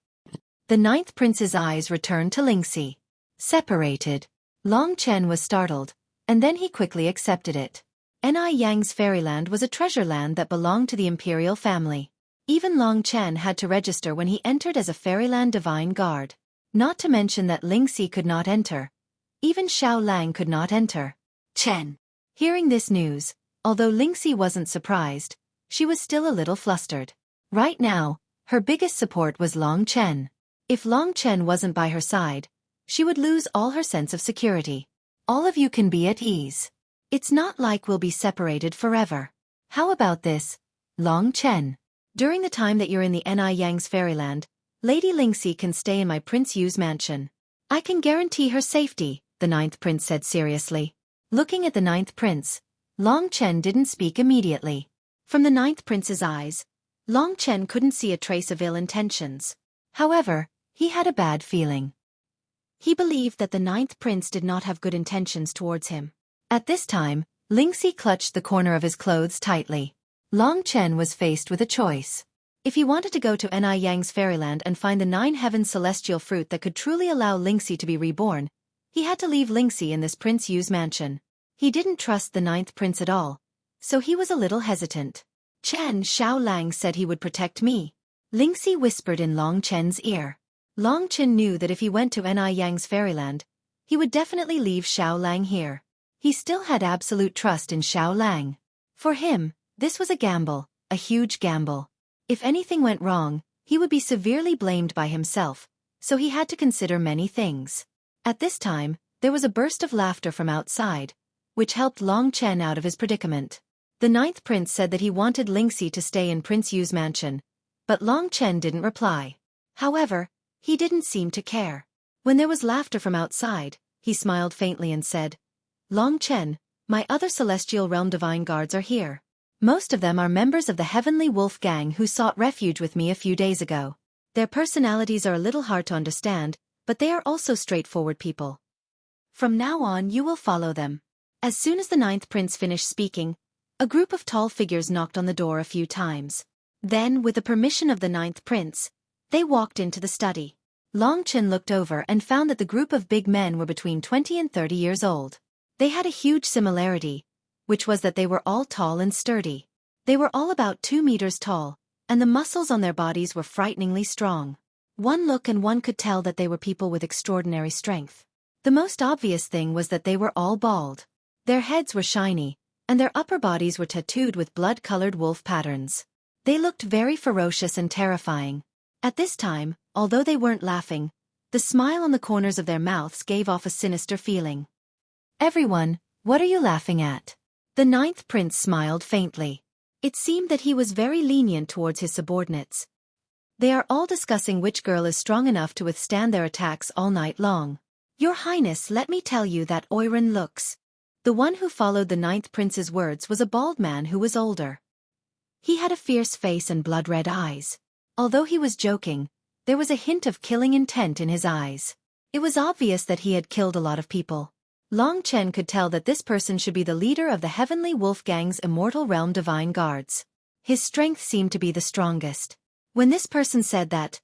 The ninth prince's eyes returned to Lingxi. Separated. Long Chen was startled, and then he quickly accepted it. Ni Yang's fairyland was a treasure land that belonged to the imperial family. Even Long Chen had to register when he entered as a fairyland divine guard. Not to mention that Lingxi could not enter. Even Xiao Lang could not enter. Chen. Hearing this news, although Lingxi wasn't surprised, she was still a little flustered. Right now, her biggest support was Long Chen. If Long Chen wasn't by her side, she would lose all her sense of security. "All of you can be at ease. It's not like we'll be separated forever. How about this, Long Chen? During the time that you're in the Ni Yang's fairyland, Lady Lingxi can stay in my Prince Yu's mansion. I can guarantee her safety," the ninth prince said seriously. Looking at the ninth prince, Long Chen didn't speak immediately. From the ninth prince's eyes, Long Chen couldn't see a trace of ill intentions. However, he had a bad feeling. He believed that the ninth prince did not have good intentions towards him. At this time, Lingxi clutched the corner of his clothes tightly. Long Chen was faced with a choice. If he wanted to go to Ni Yang's fairyland and find the 9 heavens celestial fruit that could truly allow Lingxi to be reborn, he had to leave Lingxi in this Prince Yu's mansion. He didn't trust the ninth prince at all, so he was a little hesitant. "Chen Xiao Lang said he would protect me," Lingxi whispered in Long Chen's ear. Long Chen knew that if he went to Ni Yang's fairyland, he would definitely leave Xiao Lang here. He still had absolute trust in Xiao Lang. For him, this was a gamble, a huge gamble. If anything went wrong, he would be severely blamed by himself, so he had to consider many things. At this time, there was a burst of laughter from outside, which helped Long Chen out of his predicament. The ninth prince said that he wanted Lingxi to stay in Prince Yu's mansion, but Long Chen didn't reply. However, he didn't seem to care. When there was laughter from outside, he smiled faintly and said, "Long Chen, my other celestial realm divine guards are here. Most of them are members of the Heavenly Wolf Gang who sought refuge with me a few days ago. Their personalities are a little hard to understand, but they are also straightforward people. From now on you will follow them." As soon as the ninth prince finished speaking, a group of tall figures knocked on the door a few times. Then, with the permission of the ninth prince, they walked into the study. Long Chen looked over and found that the group of big men were between 20 and 30 years old. They had a huge similarity, which was that they were all tall and sturdy. They were all about 2 meters tall, and the muscles on their bodies were frighteningly strong. One look and one could tell that they were people with extraordinary strength. The most obvious thing was that they were all bald. Their heads were shiny, and their upper bodies were tattooed with blood-colored wolf patterns. They looked very ferocious and terrifying. At this time, although they weren't laughing, the smile on the corners of their mouths gave off a sinister feeling. "Everyone, what are you laughing at?" The ninth prince smiled faintly. It seemed that he was very lenient towards his subordinates. "They are all discussing which girl is strong enough to withstand their attacks all night long. Your Highness, let me tell you that Oiran looks..." The one who followed the ninth prince's words was a bald man who was older. He had a fierce face and blood-red eyes. Although he was joking, there was a hint of killing intent in his eyes. It was obvious that he had killed a lot of people. Long Chen could tell that this person should be the leader of the Heavenly Wolf Gang's Immortal Realm Divine Guards. His strength seemed to be the strongest. When this person said that,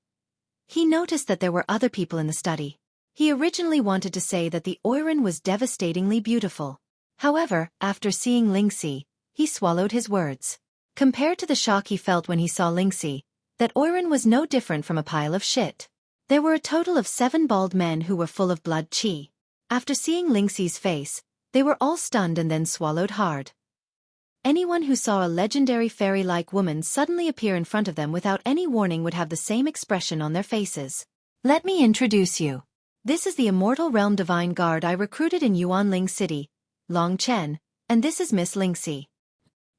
he noticed that there were other people in the study. He originally wanted to say that the Oiran was devastatingly beautiful. However, after seeing Lingxi, he swallowed his words. Compared to the shock he felt when he saw Lingxi, that Oiran was no different from a pile of shit. There were a total of 7 bald men who were full of blood qi. After seeing Lingxi's face, they were all stunned and then swallowed hard. Anyone who saw a legendary fairy-like woman suddenly appear in front of them without any warning would have the same expression on their faces. "Let me introduce you. This is the Immortal Realm Divine Guard I recruited in Yuanling City, Long Chen, and this is Miss Lingxi."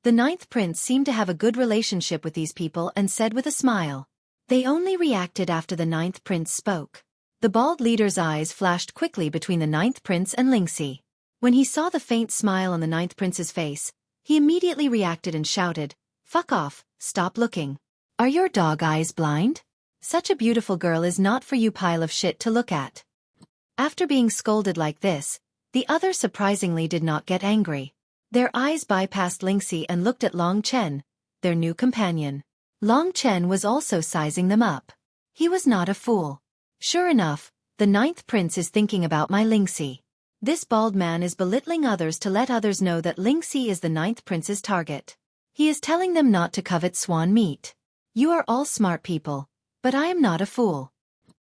The ninth prince seemed to have a good relationship with these people and said with a smile. They only reacted after the ninth prince spoke. The bald leader's eyes flashed quickly between the ninth prince and Lingxi. When he saw the faint smile on the ninth prince's face, he immediately reacted and shouted, "Fuck off, stop looking. Are your dog eyes blind? Such a beautiful girl is not for you pile of shit to look at." After being scolded like this, the others surprisingly did not get angry. Their eyes bypassed Lingxi and looked at Long Chen, their new companion. Long Chen was also sizing them up. He was not a fool. Sure enough, the ninth prince is thinking about my Lingxi. This bald man is belittling others to let others know that Lingxi is the ninth prince's target. He is telling them not to covet swan meat. You are all smart people, but I am not a fool.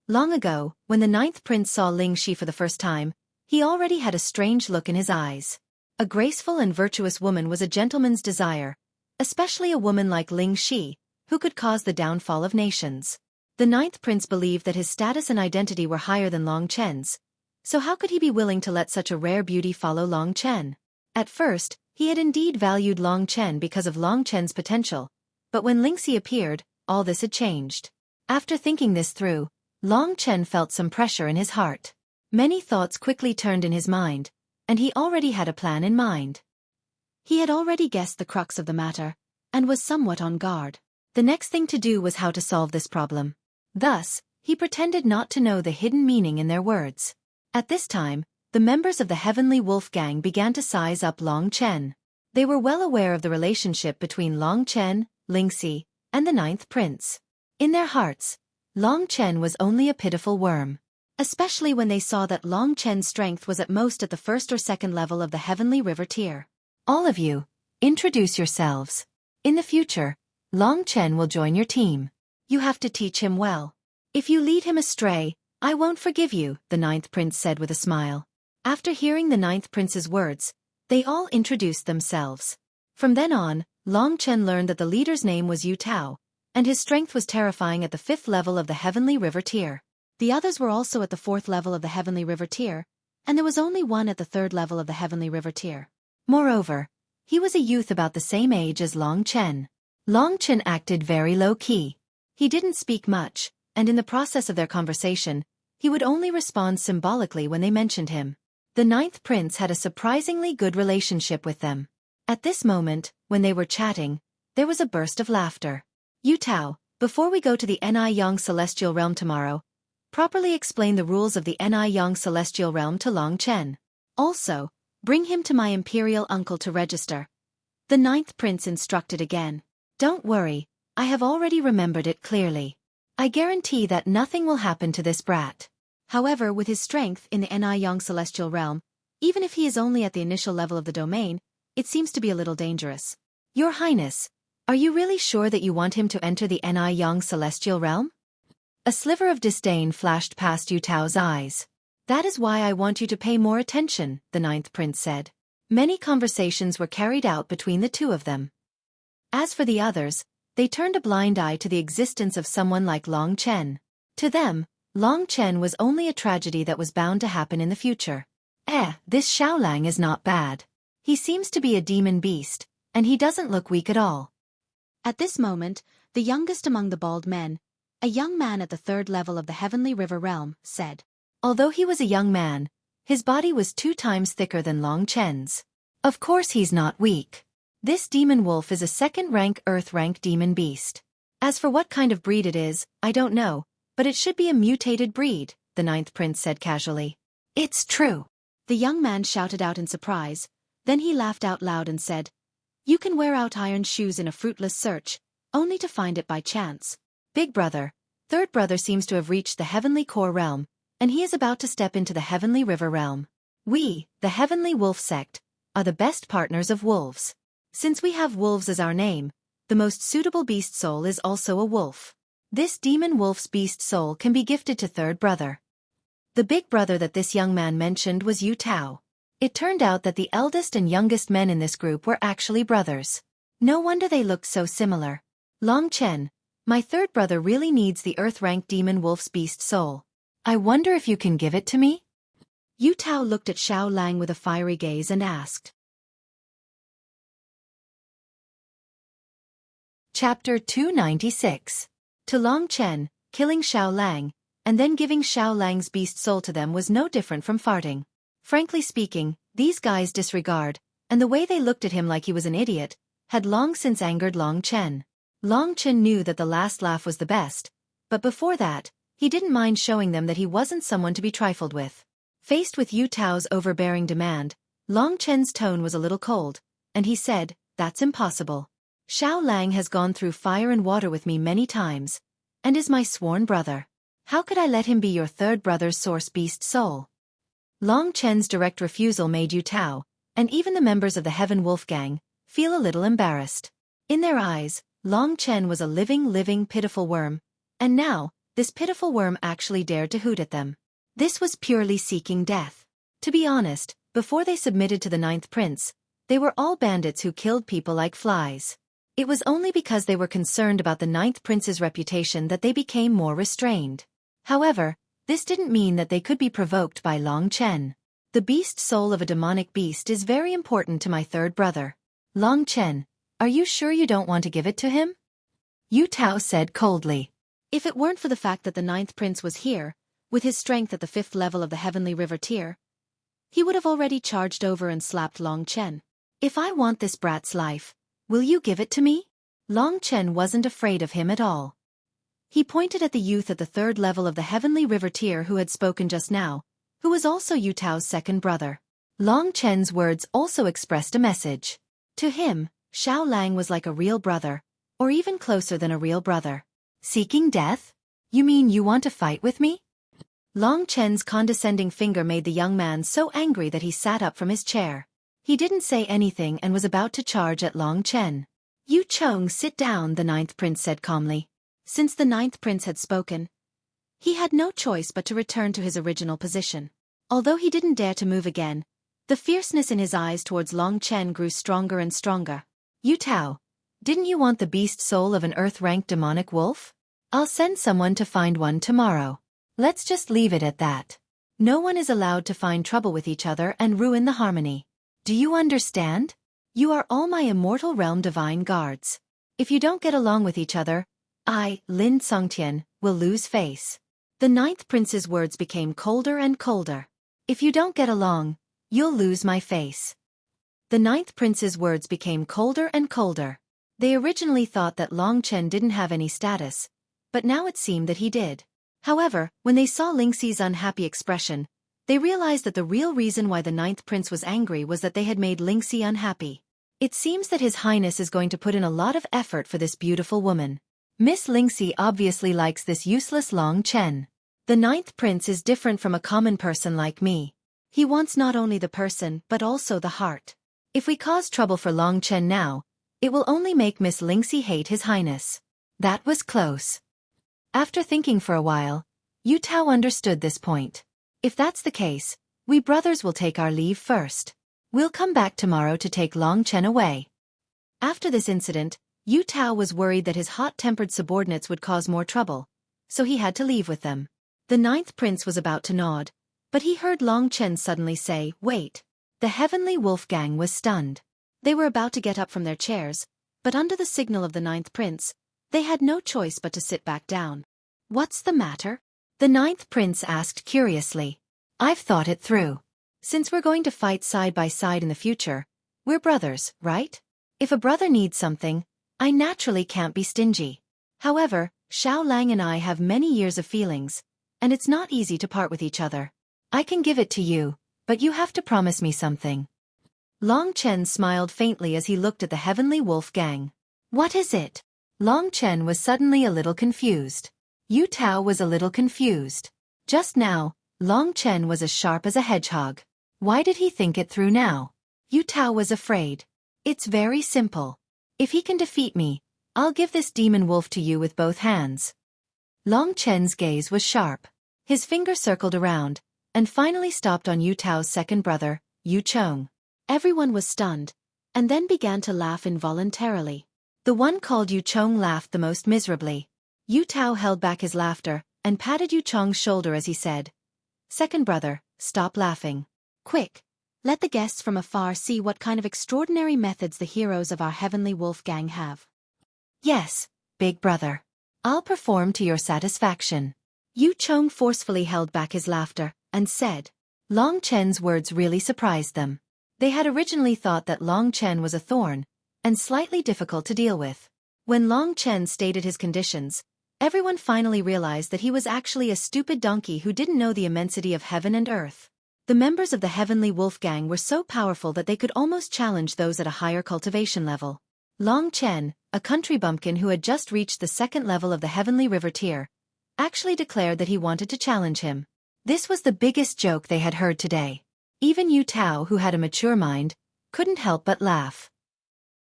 Long ago, when the ninth prince saw Lingxi for the first time, he already had a strange look in his eyes. A graceful and virtuous woman was a gentleman's desire, especially a woman like Lingxi, who could cause the downfall of nations. The ninth prince believed that his status and identity were higher than Long Chen's, so how could he be willing to let such a rare beauty follow Long Chen? At first, he had indeed valued Long Chen because of Long Chen's potential, but when Lingxi appeared, all this had changed. After thinking this through, Long Chen felt some pressure in his heart. Many thoughts quickly turned in his mind, and he already had a plan in mind. He had already guessed the crux of the matter, and was somewhat on guard. The next thing to do was how to solve this problem. Thus, he pretended not to know the hidden meaning in their words. At this time, the members of the Heavenly Wolf Gang began to size up Long Chen. They were well aware of the relationship between Long Chen, Lingxi, and the ninth prince. In their hearts, Long Chen was only a pitiful worm. Especially when they saw that Long Chen's strength was at most at the first or second level of the Heavenly River tier. "All of you, introduce yourselves. In the future, Long Chen will join your team. You have to teach him well." If you lead him astray, I won't forgive you, the ninth prince said with a smile. After hearing the ninth prince's words, they all introduced themselves. From then on, Long Chen learned that the leader's name was Yu Tao, and his strength was terrifying at the 5th level of the Heavenly River tier. The others were also at the 4th level of the Heavenly River tier, and there was only one at the 3rd level of the Heavenly River tier. Moreover, he was a youth about the same age as Long Chen. Long Chen acted very low-key. He didn't speak much, and in the process of their conversation, he would only respond symbolically when they mentioned him. The ninth prince had a surprisingly good relationship with them. At this moment, when they were chatting, there was a burst of laughter. Yu Tao, before we go to the Ni Yang Celestial Realm tomorrow, properly explain the rules of the Ni Yang Celestial Realm to Long Chen. Also, bring him to my imperial uncle to register. The ninth prince instructed again. Don't worry, I have already remembered it clearly. I guarantee that nothing will happen to this brat. However, with his strength in the Ni Yang Celestial Realm, even if he is only at the initial level of the domain, it seems to be a little dangerous. Your Highness, are you really sure that you want him to enter the Ni Yang Celestial Realm? A sliver of disdain flashed past Yu Tao's eyes. That is why I want you to pay more attention, the ninth prince said. Many conversations were carried out between the two of them. As for the others, they turned a blind eye to the existence of someone like Long Chen. To them, Long Chen was only a tragedy that was bound to happen in the future. This Xiaolang is not bad. He seems to be a demon beast, and he doesn't look weak at all. At this moment, the youngest among the bald men, a young man at the 3rd level of the Heavenly River Realm, said. Although he was a young man, his body was 2 times thicker than Long Chen's. Of course he's not weak. This demon wolf is a 2nd-rank Earth-rank demon beast. As for what kind of breed it is, I don't know, but it should be a mutated breed, the ninth prince said casually. It's true. The young man shouted out in surprise, then he laughed out loud and said, You can wear out iron shoes in a fruitless search, only to find it by chance. Big brother, third brother seems to have reached the Heavenly Core Realm, and he is about to step into the Heavenly River Realm. We, the Heavenly Wolf Sect, are the best partners of wolves. Since we have wolves as our name, the most suitable beast soul is also a wolf. This demon wolf's beast soul can be gifted to third brother. The big brother that this young man mentioned was Yu Tao. It turned out that the eldest and youngest men in this group were actually brothers. No wonder they looked so similar. Long Chen, my third brother really needs the Earth-rank demon wolf's beast soul. I wonder if you can give it to me? Yu Tao looked at Xiaolang with a fiery gaze and asked. Chapter 296. To Long Chen, killing Xiaolang, and then giving Xiaolang's beast soul to them was no different from farting. Frankly speaking, these guys' disregard, and the way they looked at him like he was an idiot, had long since angered Long Chen. Long Chen knew that the last laugh was the best, but before that, he didn't mind showing them that he wasn't someone to be trifled with. Faced with Yu Tao's overbearing demand, Long Chen's tone was a little cold, and he said, That's impossible. Xiaolang has gone through fire and water with me many times, and is my sworn brother. How could I let him be your third brother's source beast soul? Long Chen's direct refusal made Yu Tao, and even the members of the Heaven Wolf Gang, feel a little embarrassed. In their eyes, Long Chen was a living, pitiful worm, and now, this pitiful worm actually dared to hoot at them. This was purely seeking death. To be honest, before they submitted to the ninth prince, they were all bandits who killed people like flies. It was only because they were concerned about the ninth prince's reputation that they became more restrained. However, this didn't mean that they could be provoked by Long Chen. The beast soul of a demonic beast is very important to my third brother. Long Chen, are you sure you don't want to give it to him? Yu Tao said coldly. If it weren't for the fact that the ninth prince was here, with his strength at the 5th level of the Heavenly River tier, he would have already charged over and slapped Long Chen. If I want this brat's life, will you give it to me? Long Chen wasn't afraid of him at all. He pointed at the youth at the 3rd level of the Heavenly River tier who had spoken just now, who was also Yu Tao's second brother. Long Chen's words also expressed a message. To him, Xiaolang was like a real brother, or even closer than a real brother. Seeking death? You mean you want to fight with me? Long Chen's condescending finger made the young man so angry that he sat up from his chair. He didn't say anything and was about to charge at Long Chen. Yu Chong, sit down, the ninth prince said calmly. Since the ninth prince had spoken, He had no choice but to return to his original position. Although he didn't dare to move again, the fierceness in his eyes towards Long Chen grew stronger and stronger. "You Tao, didn't you want the beast soul of an earth-ranked demonic wolf? I'll send someone to find one tomorrow. Let's just leave it at that. No one is allowed to find trouble with each other and ruin the harmony. Do you understand? You are all my immortal realm divine guards. If you don't get along with each other, I, Lin Songtian, will lose face." The ninth prince's words became colder and colder. "If you don't get along, you'll lose my face." The ninth prince's words became colder and colder. They originally thought that Long Chen didn't have any status, but now it seemed that he did. However, when they saw Lingxi's unhappy expression, they realized that the real reason why the ninth prince was angry was that they had made Lingxi unhappy. It seems that His Highness is going to put in a lot of effort for this beautiful woman. Miss Lingxi obviously likes this useless Long Chen. The ninth prince is different from a common person like me. He wants not only the person but also the heart. If we cause trouble for Long Chen now, it will only make Miss Lingxi hate His Highness. That was close. After thinking for a while, Yu Tao understood this point. If that's the case, we brothers will take our leave first. We'll come back tomorrow to take Long Chen away. After this incident, Yu Tao was worried that his hot-tempered subordinates would cause more trouble, so he had to leave with them. The ninth prince was about to nod, but he heard Long Chen suddenly say, "Wait." The Heavenly Wolf Gang was stunned. They were about to get up from their chairs, but under the signal of the ninth prince, they had no choice but to sit back down. "What's the matter?" the ninth prince asked curiously. "I've thought it through. Since we're going to fight side by side in the future, we're brothers, right? If a brother needs something, I naturally can't be stingy. However, Xiao Lang and I have many years of feelings, and it's not easy to part with each other. I can give it to you, but you have to promise me something." Long Chen smiled faintly as he looked at the Heavenly Wolf Gang. "What is it?" Long Chen was suddenly a little confused. Yu Tao was a little confused. Just now, Long Chen was as sharp as a hedgehog. Why did he think it through now? Yu Tao was afraid. "It's very simple. If he can defeat me, I'll give this demon wolf to you with both hands." Long Chen's gaze was sharp. His finger circled around, and finally stopped on Yu Tao's second brother, Yu Chong. Everyone was stunned, and then began to laugh involuntarily. The one called Yu Chong laughed the most miserably. Yu Tao held back his laughter, and patted Yu Chong's shoulder as he said, "Second brother, stop laughing. Quick, let the guests from afar see what kind of extraordinary methods the heroes of our Heavenly Wolf Gang have." "Yes, big brother. I'll perform to your satisfaction." Yu Chong forcefully held back his laughter, and said. Long Chen's words really surprised them. They had originally thought that Long Chen was a thorn, and slightly difficult to deal with. When Long Chen stated his conditions, everyone finally realized that he was actually a stupid donkey who didn't know the immensity of heaven and earth. The members of the Heavenly Wolf Gang were so powerful that they could almost challenge those at a higher cultivation level. Long Chen, a country bumpkin who had just reached the second level of the Heavenly River tier, actually declared that he wanted to challenge him. This was the biggest joke they had heard today. Even Yu Tao, who had a mature mind, couldn't help but laugh.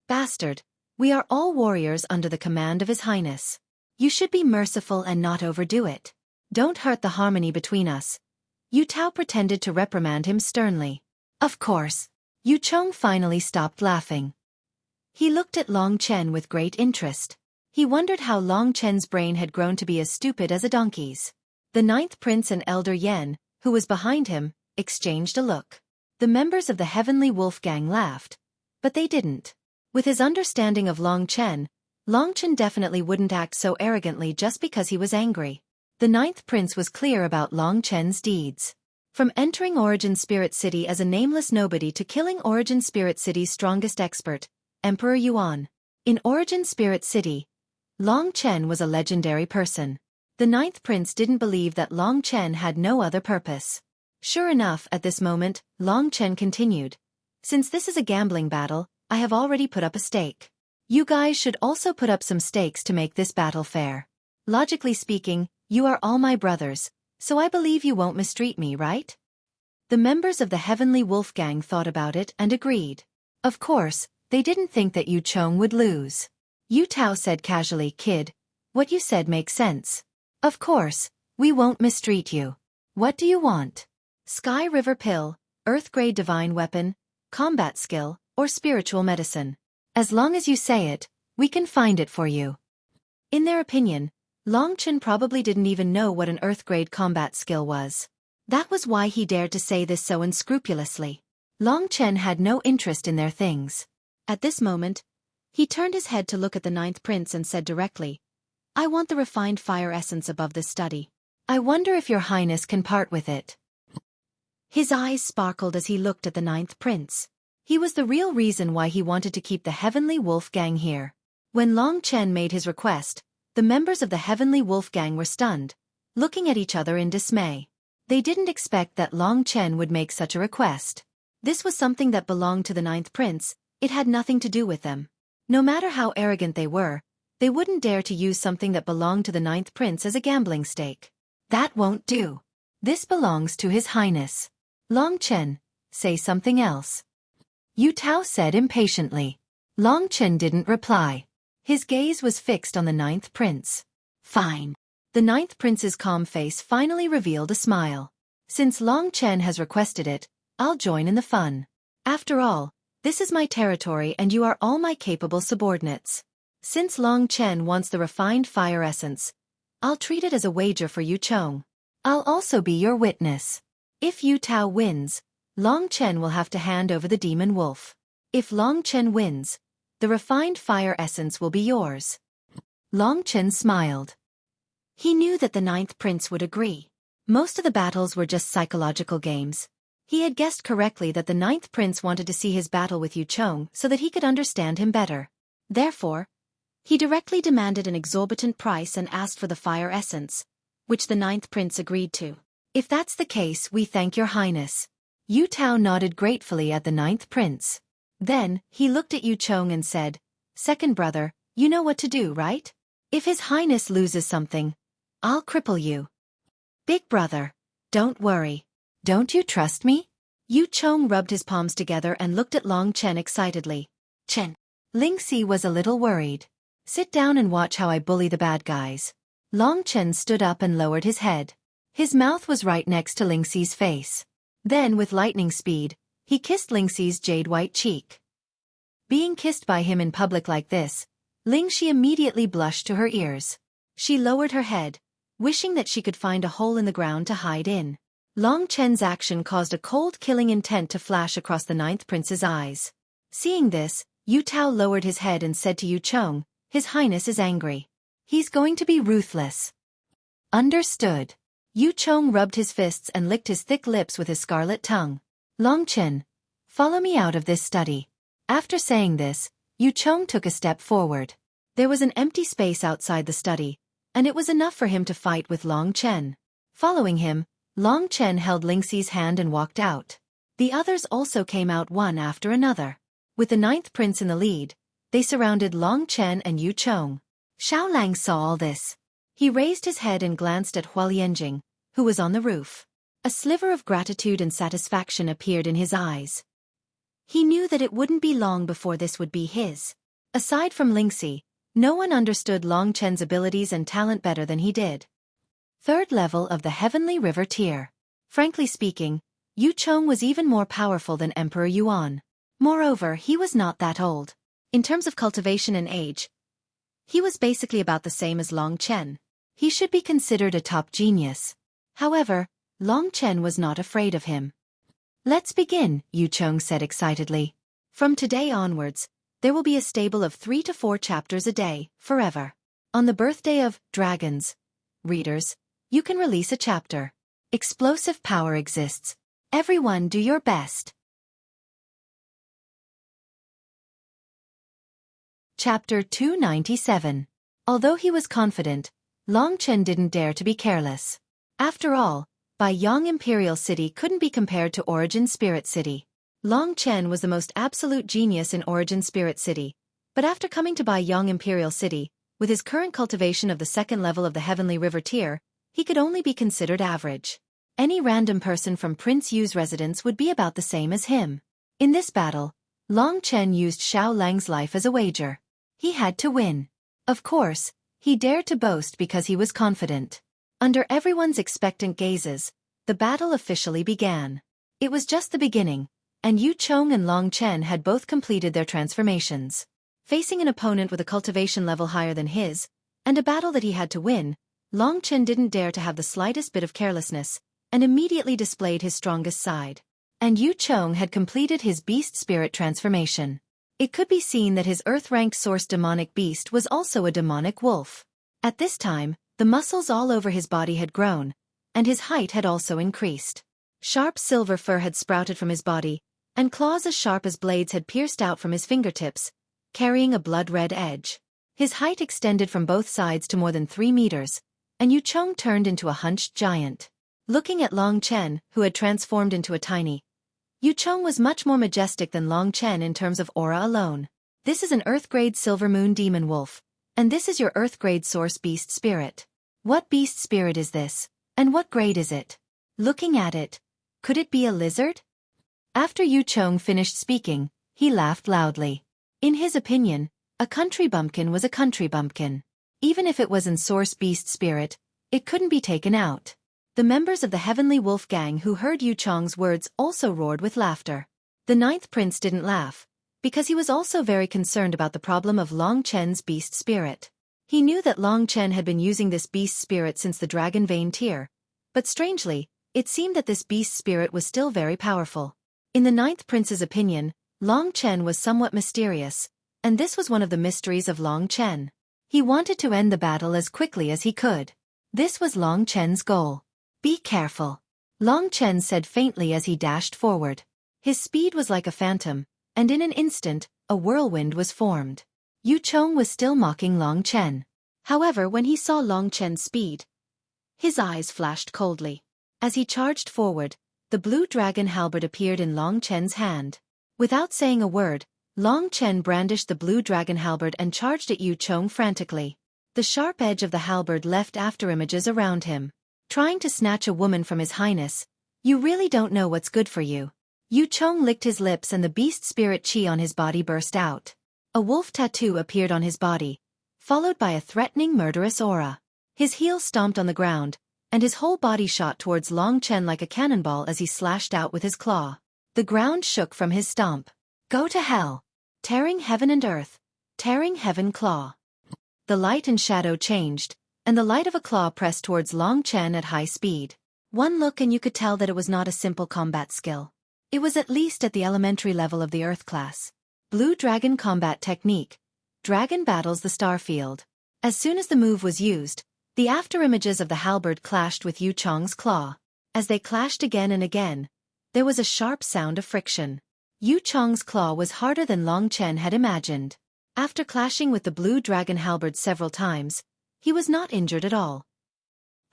"Bastard, we are all warriors under the command of His Highness. You should be merciful and not overdo it. Don't hurt the harmony between us." Yu Tao pretended to reprimand him sternly. Of course, Yu Chong finally stopped laughing. He looked at Long Chen with great interest. He wondered how Long Chen's brain had grown to be as stupid as a donkey's. The ninth prince and Elder Yen, who was behind him, exchanged a look. The members of the Heavenly Wolf Gang laughed, but they didn't. With his understanding of Long Chen definitely wouldn't act so arrogantly just because he was angry. The ninth prince was clear about Long Chen's deeds. From entering Origin Spirit City as a nameless nobody to killing Origin Spirit City's strongest expert, Emperor Yuan. In Origin Spirit City, Long Chen was a legendary person. The ninth prince didn't believe that Long Chen had no other purpose. Sure enough, at this moment, Long Chen continued. "Since this is a gambling battle, I have already put up a stake. You guys should also put up some stakes to make this battle fair. Logically speaking, you are all my brothers, so I believe you won't mistreat me, right?" The members of the Heavenly Wolf Gang thought about it and agreed. Of course, they didn't think that Yu Chong would lose. Yu Tao said casually, "Kid, what you said makes sense. Of course, We won't mistreat you. What do you want? Sky River Pill, Earth-grade divine weapon, combat skill, or spiritual medicine. As long as you say it, we can find it for you. In their opinion, Long Chen probably didn't even know what an Earth-grade combat skill was. That was why he dared to say this so unscrupulously. Long Chen had no interest in their things. At this moment, he turned his head to look at the ninth prince and said directly, I want the refined fire essence above this study. I wonder if your highness can part with it. His eyes sparkled as he looked at the ninth prince. He was the real reason why he wanted to keep the Heavenly Wolf Gang here. When Long Chen made his request, the members of the Heavenly Wolf Gang were stunned, looking at each other in dismay. They didn't expect that Long Chen would make such a request. This was something that belonged to the ninth prince, it had nothing to do with them. No matter how arrogant they were, they wouldn't dare to use something that belonged to the ninth prince as a gambling stake. That won't do. This belongs to His Highness. Long Chen, say something else. Yu Tao said impatiently. Long Chen didn't reply. His gaze was fixed on the ninth prince. Fine. The ninth prince's calm face finally revealed a smile. Since Long Chen has requested it, I'll join in the fun. After all, this is my territory and you are all my capable subordinates. Since Long Chen wants the refined fire essence, I'll treat it as a wager for Yu Chong. I'll also be your witness. If Yu Tao wins, Long Chen will have to hand over the demon wolf. If Long Chen wins, the refined fire essence will be yours. Long Chen smiled. He knew that the ninth prince would agree. Most of the battles were just psychological games. He had guessed correctly that the ninth prince wanted to see his battle with Yu Chong so that he could understand him better. Therefore, he directly demanded an exorbitant price and asked for the fire essence, which the ninth prince agreed to. If that's the case, we thank your highness. Yu Tao nodded gratefully at the ninth prince. Then, he looked at Yu Chong and said, Second brother, you know what to do, right? If his highness loses something, I'll cripple you. Big brother, don't worry. Don't you trust me? Yu Chong rubbed his palms together and looked at Long Chen excitedly. Chen. Ling Si was a little worried. Sit down and watch how I bully the bad guys. Long Chen stood up and lowered his head. His mouth was right next to Ling Si's face. Then, with lightning speed, he kissed Ling Si's jade-white cheek. Being kissed by him in public like this, Ling Si immediately blushed to her ears. She lowered her head, wishing that she could find a hole in the ground to hide in. Long Chen's action caused a cold killing intent to flash across the ninth prince's eyes. Seeing this, Yu Tao lowered his head and said to Yu Chong, His Highness is angry. He's going to be ruthless. Understood. Yu Chong rubbed his fists and licked his thick lips with his scarlet tongue. Long Chen, follow me out of this study. After saying this, Yu Chong took a step forward. There was an empty space outside the study, and it was enough for him to fight with Long Chen. Following him, Long Chen held Ling Si's hand and walked out. The others also came out one after another. With the ninth prince in the lead, they surrounded Long Chen and Yu Chong. Xiao Lang saw all this. He raised his head and glanced at Hua Lianjing, who was on the roof. A sliver of gratitude and satisfaction appeared in his eyes. He knew that it wouldn't be long before this would be his. Aside from Ling Si, no one understood Long Chen's abilities and talent better than he did. Third level of the Heavenly River tier. Frankly speaking, Yu Chong was even more powerful than Emperor Yuan. Moreover, he was not that old. In terms of cultivation and age, he was basically about the same as Long Chen. He should be considered a top genius. However, Long Chen was not afraid of him. Let's begin, Yu Chong said excitedly. From today onwards, there will be a stable of 3 to 4 chapters a day, forever. On the birthday of dragons, readers, you can release a chapter. Explosive power exists. Everyone do your best. Chapter 297. Although he was confident, Long Chen didn't dare to be careless. After all, Baiyang Imperial City couldn't be compared to Origin Spirit City. Long Chen was the most absolute genius in Origin Spirit City, but after coming to Baiyang Imperial City, with his current cultivation of the second level of the Heavenly River tier, he could only be considered average. Any random person from Prince Yu's residence would be about the same as him. In this battle, Long Chen used Xiao Lang's life as a wager. He had to win. Of course, he dared to boast because he was confident. Under everyone's expectant gazes, the battle officially began. It was just the beginning, and Yu Chong and Long Chen had both completed their transformations. Facing an opponent with a cultivation level higher than his, and a battle that he had to win, Long Chen didn't dare to have the slightest bit of carelessness, and immediately displayed his strongest side. And Yu Chong had completed his beast spirit transformation. It could be seen that his earth-ranked source demonic beast was also a demonic wolf. At this time, the muscles all over his body had grown, and his height had also increased. Sharp silver fur had sprouted from his body, and claws as sharp as blades had pierced out from his fingertips, carrying a blood-red edge. His height extended from both sides to more than 3 meters, and Yu Chong turned into a hunched giant. Looking at Long Chen, who had transformed into a tiny, Yu Chong was much more majestic than Long Chen in terms of aura alone. This is an Earth-grade Silver Moon Demon Wolf, and this is your Earth-grade Source Beast Spirit. What beast spirit is this, and what grade is it? Looking at it, could it be a lizard? After Yu Chong finished speaking, he laughed loudly. In his opinion, a country bumpkin was a country bumpkin. Even if it was in Source Beast Spirit, it couldn't be taken out. The members of the Heavenly Wolf Gang who heard Yu Chong's words also roared with laughter. The 9th prince didn't laugh, because he was also very concerned about the problem of Long Chen's beast spirit. He knew that Long Chen had been using this beast spirit since the Dragon Vein tier, but strangely, it seemed that this beast spirit was still very powerful. In the 9th prince's opinion, Long Chen was somewhat mysterious, and this was one of the mysteries of Long Chen. He wanted to end the battle as quickly as he could. This was Long Chen's goal. Be careful, Long Chen said faintly as he dashed forward. His speed was like a phantom, and in an instant, a whirlwind was formed. Yu Chong was still mocking Long Chen. However, when he saw Long Chen's speed, his eyes flashed coldly. As he charged forward, the blue dragon halberd appeared in Long Chen's hand. Without saying a word, Long Chen brandished the blue dragon halberd and charged at Yu Chong frantically. The sharp edge of the halberd left afterimages around him. Trying to snatch a woman from his highness, you really don't know what's good for you. Yu Chong licked his lips and the beast spirit chi on his body burst out. A wolf tattoo appeared on his body, followed by a threatening murderous aura. His heels stomped on the ground, and his whole body shot towards Long Chen like a cannonball as he slashed out with his claw. The ground shook from his stomp. Go to hell! Tearing heaven and earth, tearing heaven claw. The light and shadow changed, and the light of a claw pressed towards Long Chen at high speed. One look and you could tell that it was not a simple combat skill. It was at least at the elementary level of the Earth class. Blue Dragon Combat Technique. Dragon battles the starfield. As soon as the move was used, the afterimages of the halberd clashed with Yu Chong's claw. As they clashed again and again, there was a sharp sound of friction. Yu Chong's claw was harder than Long Chen had imagined. After clashing with the blue dragon halberd several times, he was not injured at all.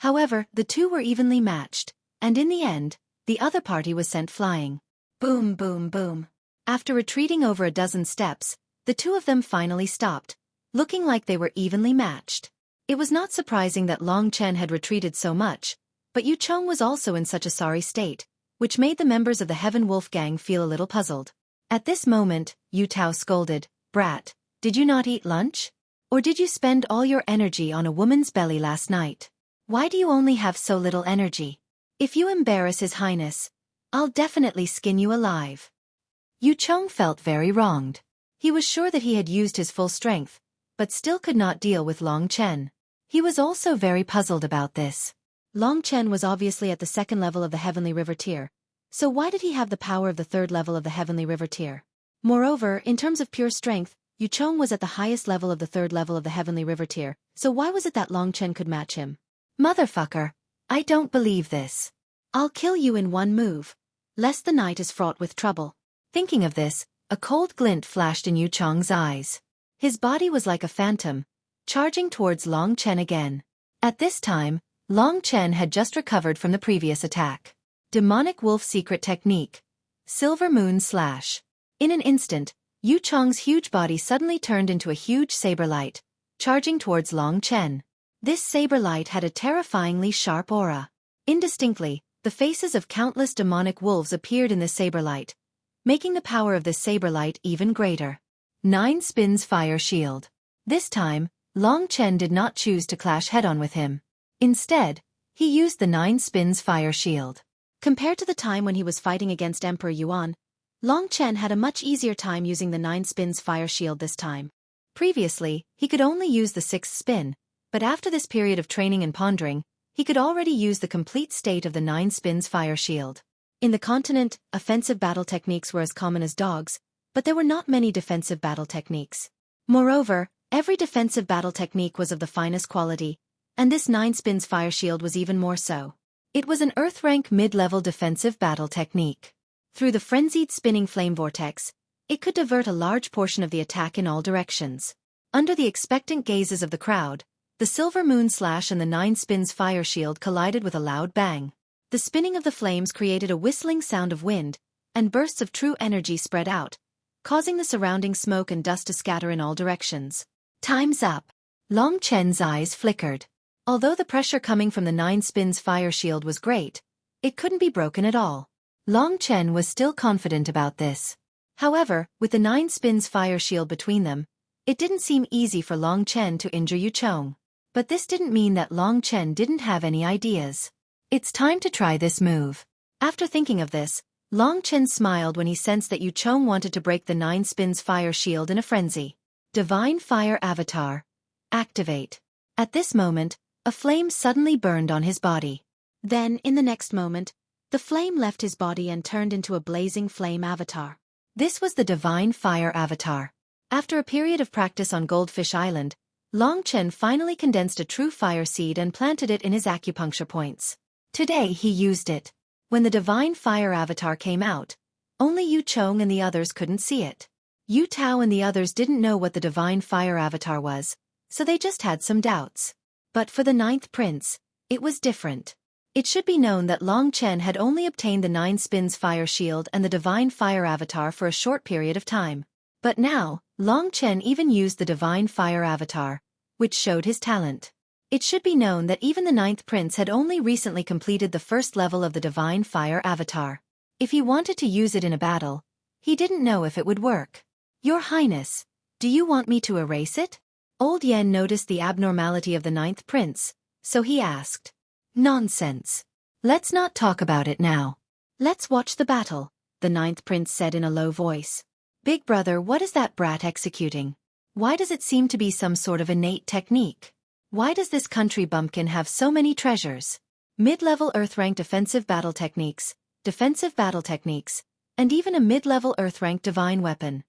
However, the two were evenly matched, and in the end, the other party was sent flying. Boom, boom, boom. After retreating over a dozen steps, the two of them finally stopped, looking like they were evenly matched. It was not surprising that Long Chen had retreated so much, but Yu Chong was also in such a sorry state, which made the members of the Heaven Wolf Gang feel a little puzzled. At this moment, Yu Tao scolded, "Brat, did you not eat lunch? Or did you spend all your energy on a woman's belly last night? Why do you only have so little energy? If you embarrass His Highness, I'll definitely skin you alive." Yu Chong felt very wronged. He was sure that he had used his full strength, but still could not deal with Long Chen. He was also very puzzled about this. Long Chen was obviously at the 2nd level of the Heavenly River tier, so why did he have the power of the 3rd level of the Heavenly River tier? Moreover, in terms of pure strength, Yu Chong was at the highest level of the 3rd level of the Heavenly River tier, so why was it that Long Chen could match him? Motherfucker, I don't believe this. I'll kill you in one move, lest the night is fraught with trouble. Thinking of this, a cold glint flashed in Yu Chong's eyes. His body was like a phantom, charging towards Long Chen again. At this time, Long Chen had just recovered from the previous attack. Demonic Wolf Secret Technique. Silver Moon Slash. In an instant, Yu Chong's huge body suddenly turned into a huge saber light, charging towards Long Chen. This saber light had a terrifyingly sharp aura. Indistinctly, the faces of countless demonic wolves appeared in the saber light, making the power of this saber light even greater. 9 Spins Fire Shield. This time, Long Chen did not choose to clash head-on with him. Instead, He used the 9 spins fire shield. Compared to the time when he was fighting against Emperor Yuan, Long Chen had a much easier time using the 9 spins fire shield this time. Previously, he could only use the 6th spin, but after this period of training and pondering, he could already use the complete state of the 9 spins fire shield. In the continent, offensive battle techniques were as common as dogs, but there were not many defensive battle techniques. Moreover, every defensive battle technique was of the finest quality, and this 9 spins fire shield was even more so. It was an Earth rank mid-level defensive battle technique. Through the frenzied spinning flame vortex, it could divert a large portion of the attack in all directions. Under the expectant gazes of the crowd, the silver moon slash and the 9 spins fire shield collided with a loud bang. The spinning of the flames created a whistling sound of wind, and bursts of true energy spread out, causing the surrounding smoke and dust to scatter in all directions. Time's up. Long Chen's eyes flickered. Although the pressure coming from the 9 spins fire shield was great, it couldn't be broken at all. Long Chen was still confident about this. However, with the 9 spins fire shield between them, it didn't seem easy for Long Chen to injure Yu Chong. But this didn't mean that Long Chen didn't have any ideas. It's time to try this move. After thinking of this, Long Chen smiled when he sensed that Yu Chong wanted to break the 9 spins fire shield in a frenzy. Divine Fire Avatar. Activate. At this moment, a flame suddenly burned on his body. Then, in the next moment, the flame left his body and turned into a blazing flame avatar. This was the Divine Fire Avatar. After a period of practice on Goldfish Island, Long Chen finally condensed a true fire seed and planted it in his acupuncture points. Today he used it. When the Divine Fire Avatar came out, only Yu Chong and the others couldn't see it. Yu Tao and the others didn't know what the Divine Fire Avatar was, so they just had some doubts. But for the 9th prince, it was different. It should be known that Long Chen had only obtained the 9 spins fire shield and the Divine Fire Avatar for a short period of time. But now, Long Chen even used the Divine Fire Avatar, which showed his talent. It should be known that even the 9th prince had only recently completed the first level of the Divine Fire Avatar. If he wanted to use it in a battle, he didn't know if it would work. Your Highness, do you want me to erase it? Old Yen noticed the abnormality of the 9th prince, so he asked. Nonsense. Let's not talk about it now. Let's watch the battle, the 9th prince said in a low voice. Big brother, what is that brat executing? Why does it seem to be some sort of innate technique? Why does this country bumpkin have so many treasures? Mid-level Earth-rank defensive battle techniques, and even a mid-level Earth-rank divine weapon.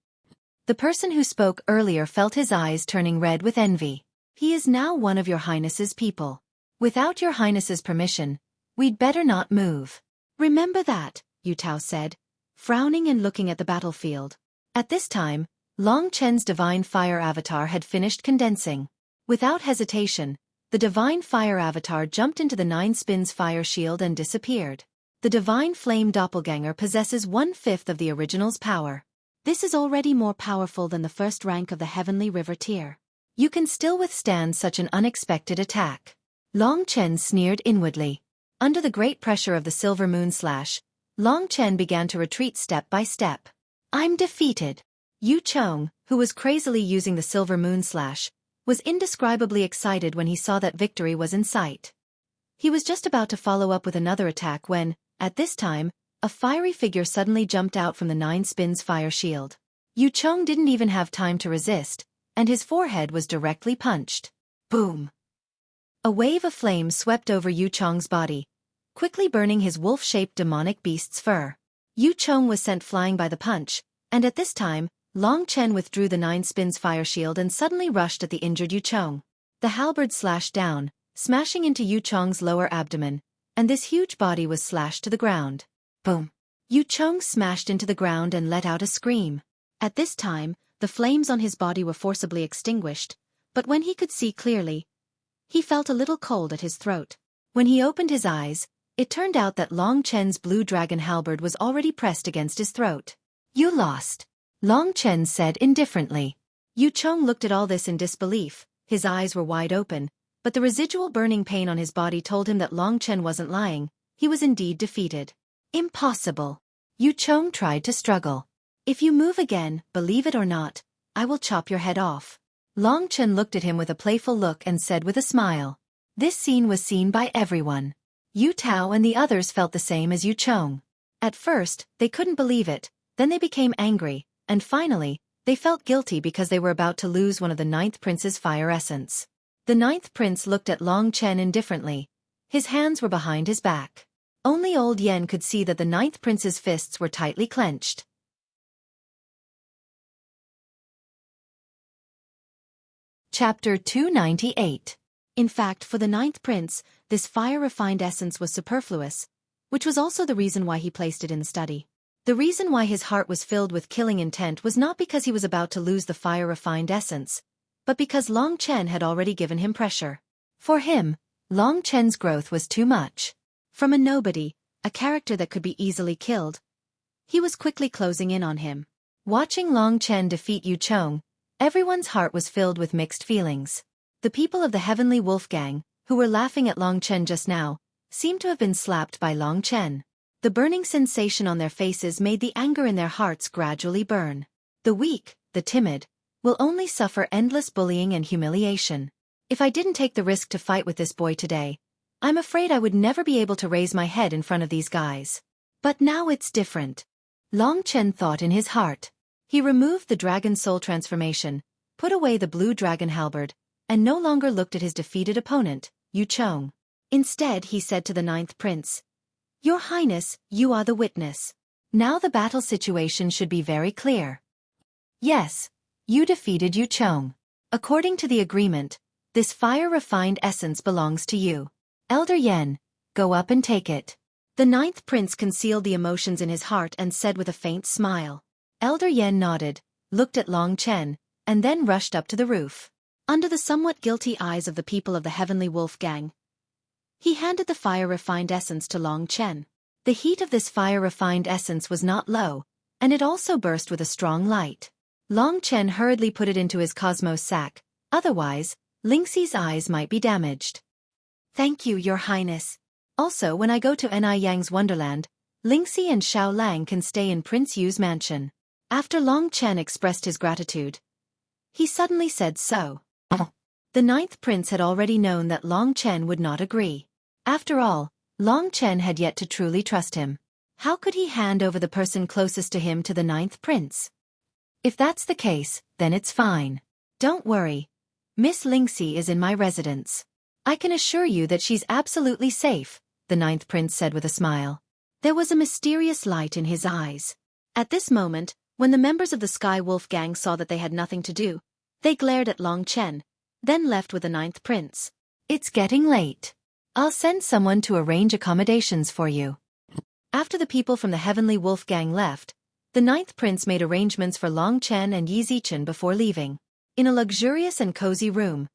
The person who spoke earlier felt his eyes turning red with envy. He is now one of your Highness's people. Without your Highness's permission, we'd better not move. Remember that, Yu Tao said, frowning and looking at the battlefield. At this time, Long Chen's Divine Fire Avatar had finished condensing. Without hesitation, the Divine Fire Avatar jumped into the 9 spins fire shield and disappeared. The Divine Flame Doppelganger possesses 1/5 of the original's power. This is already more powerful than the first rank of the Heavenly River tier. You can still withstand such an unexpected attack. Long Chen sneered inwardly. Under the great pressure of the Silver Moon Slash, Long Chen began to retreat step by step. I'm defeated. Yu Chong, who was crazily using the Silver Moon Slash, was indescribably excited when he saw that victory was in sight. He was just about to follow up with another attack when, at this time, a fiery figure suddenly jumped out from the 9 spins fire shield. Yu Chong didn't even have time to resist, and his forehead was directly punched. Boom! A wave of flames swept over Yu Chong's body, quickly burning his wolf-shaped demonic beast's fur. Yu Chong was sent flying by the punch, and at this time, Long Chen withdrew the 9 spins fire shield and suddenly rushed at the injured Yu Chong. The halberd slashed down, smashing into Yu Chong's lower abdomen, and this huge body was slashed to the ground. Boom! Yu Chong smashed into the ground and let out a scream. At this time, the flames on his body were forcibly extinguished, but when he could see clearly, he felt a little cold at his throat. When he opened his eyes, it turned out that Long Chen's blue dragon halberd was already pressed against his throat. You lost, Long Chen said indifferently. Yu Chong looked at all this in disbelief, his eyes were wide open, but the residual burning pain on his body told him that Long Chen wasn't lying, he was indeed defeated. Impossible. Yu Chong tried to struggle. If you move again, believe it or not, I will chop your head off. Long Chen looked at him with a playful look and said with a smile. This scene was seen by everyone. Yu Tao and the others felt the same as Yu Chong. At first, they couldn't believe it, then they became angry, and finally, they felt guilty because they were about to lose one of the ninth prince's fire essence. The ninth prince looked at Long Chen indifferently. His hands were behind his back. Only old Yen could see that the ninth prince's fists were tightly clenched. Chapter 298. In fact, for the ninth prince, this fire-refined essence was superfluous, which was also the reason why he placed it in the study. The reason why his heart was filled with killing intent was not because he was about to lose the fire-refined essence, but because Long Chen had already given him pressure. For him, Long Chen's growth was too much. From a nobody, a character that could be easily killed, he was quickly closing in on him. Watching Long Chen defeat Yu Chong, everyone's heart was filled with mixed feelings. The people of the Heavenly Wolf Gang, who were laughing at Long Chen just now, seemed to have been slapped by Long Chen. The burning sensation on their faces made the anger in their hearts gradually burn. The weak, the timid, will only suffer endless bullying and humiliation. If I didn't take the risk to fight with this boy today, I'm afraid I would never be able to raise my head in front of these guys. But now it's different. Long Chen thought in his heart. He removed the dragon soul transformation, put away the blue dragon halberd, and no longer looked at his defeated opponent, Yu Chong. Instead, he said to the ninth prince, "Your Highness, you are the witness. Now the battle situation should be very clear. Yes, you defeated Yu Chong. According to the agreement, this fire-refined essence belongs to you. Elder Yen, go up and take it." The ninth prince concealed the emotions in his heart and said with a faint smile. Elder Yen nodded, looked at Long Chen, and then rushed up to the roof. Under the somewhat guilty eyes of the people of the Heavenly Wolf Gang, he handed the fire-refined essence to Long Chen. The heat of this fire-refined essence was not low, and it also burst with a strong light. Long Chen hurriedly put it into his cosmos sack, otherwise, Lingxi's eyes might be damaged. "Thank you, Your Highness. Also, when I go to Ni Yang's Wonderland, Lingxi and Xiao Lang can stay in Prince Yu's mansion." After Long Chen expressed his gratitude, he suddenly said so. The ninth prince had already known that Long Chen would not agree. After all, Long Chen had yet to truly trust him. How could he hand over the person closest to him to the ninth prince? If that's the case, then it's fine. Don't worry. Miss Lingxi is in my residence. I can assure you that she's absolutely safe, the ninth prince said with a smile. There was a mysterious light in his eyes. At this moment, when the members of the Sky Wolf Gang saw that they had nothing to do, they glared at Long Chen, then left with the ninth prince. "It's getting late. I'll send someone to arrange accommodations for you." After the people from the Heavenly Wolf Gang left, the ninth prince made arrangements for Long Chen and Yi Zichen before leaving. In a luxurious and cozy room,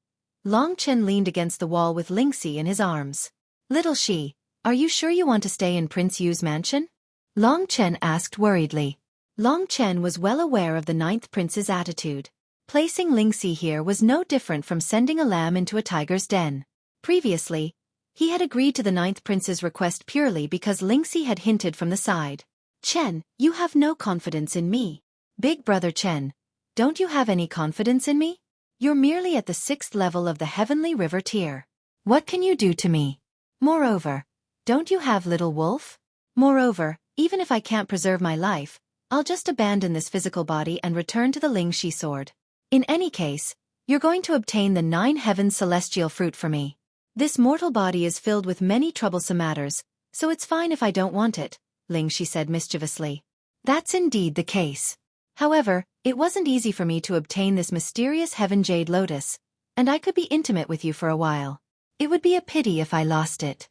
Long Chen leaned against the wall with Lingxi in his arms. "Little Shi, are you sure you want to stay in Prince Yu's mansion?" Long Chen asked worriedly. Long Chen was well aware of the ninth prince's attitude. Placing Lingxi here was no different from sending a lamb into a tiger's den. Previously, he had agreed to the ninth prince's request purely because Lingxi had hinted from the side. "Chen, you have no confidence in me." "Big brother Chen, don't you have any confidence in me? You're merely at the 6th level of the Heavenly River tier. What can you do to me? Moreover, don't you have little wolf? Moreover, even if I can't preserve my life, I'll just abandon this physical body and return to the Lingxi sword. In any case, you're going to obtain the 9 heavens celestial fruit for me. This mortal body is filled with many troublesome matters, so it's fine if I don't want it," Lingxi said mischievously. That's indeed the case. However, it wasn't easy for me to obtain this mysterious heaven jade lotus, and I could be intimate with you for a while. It would be a pity if I lost it.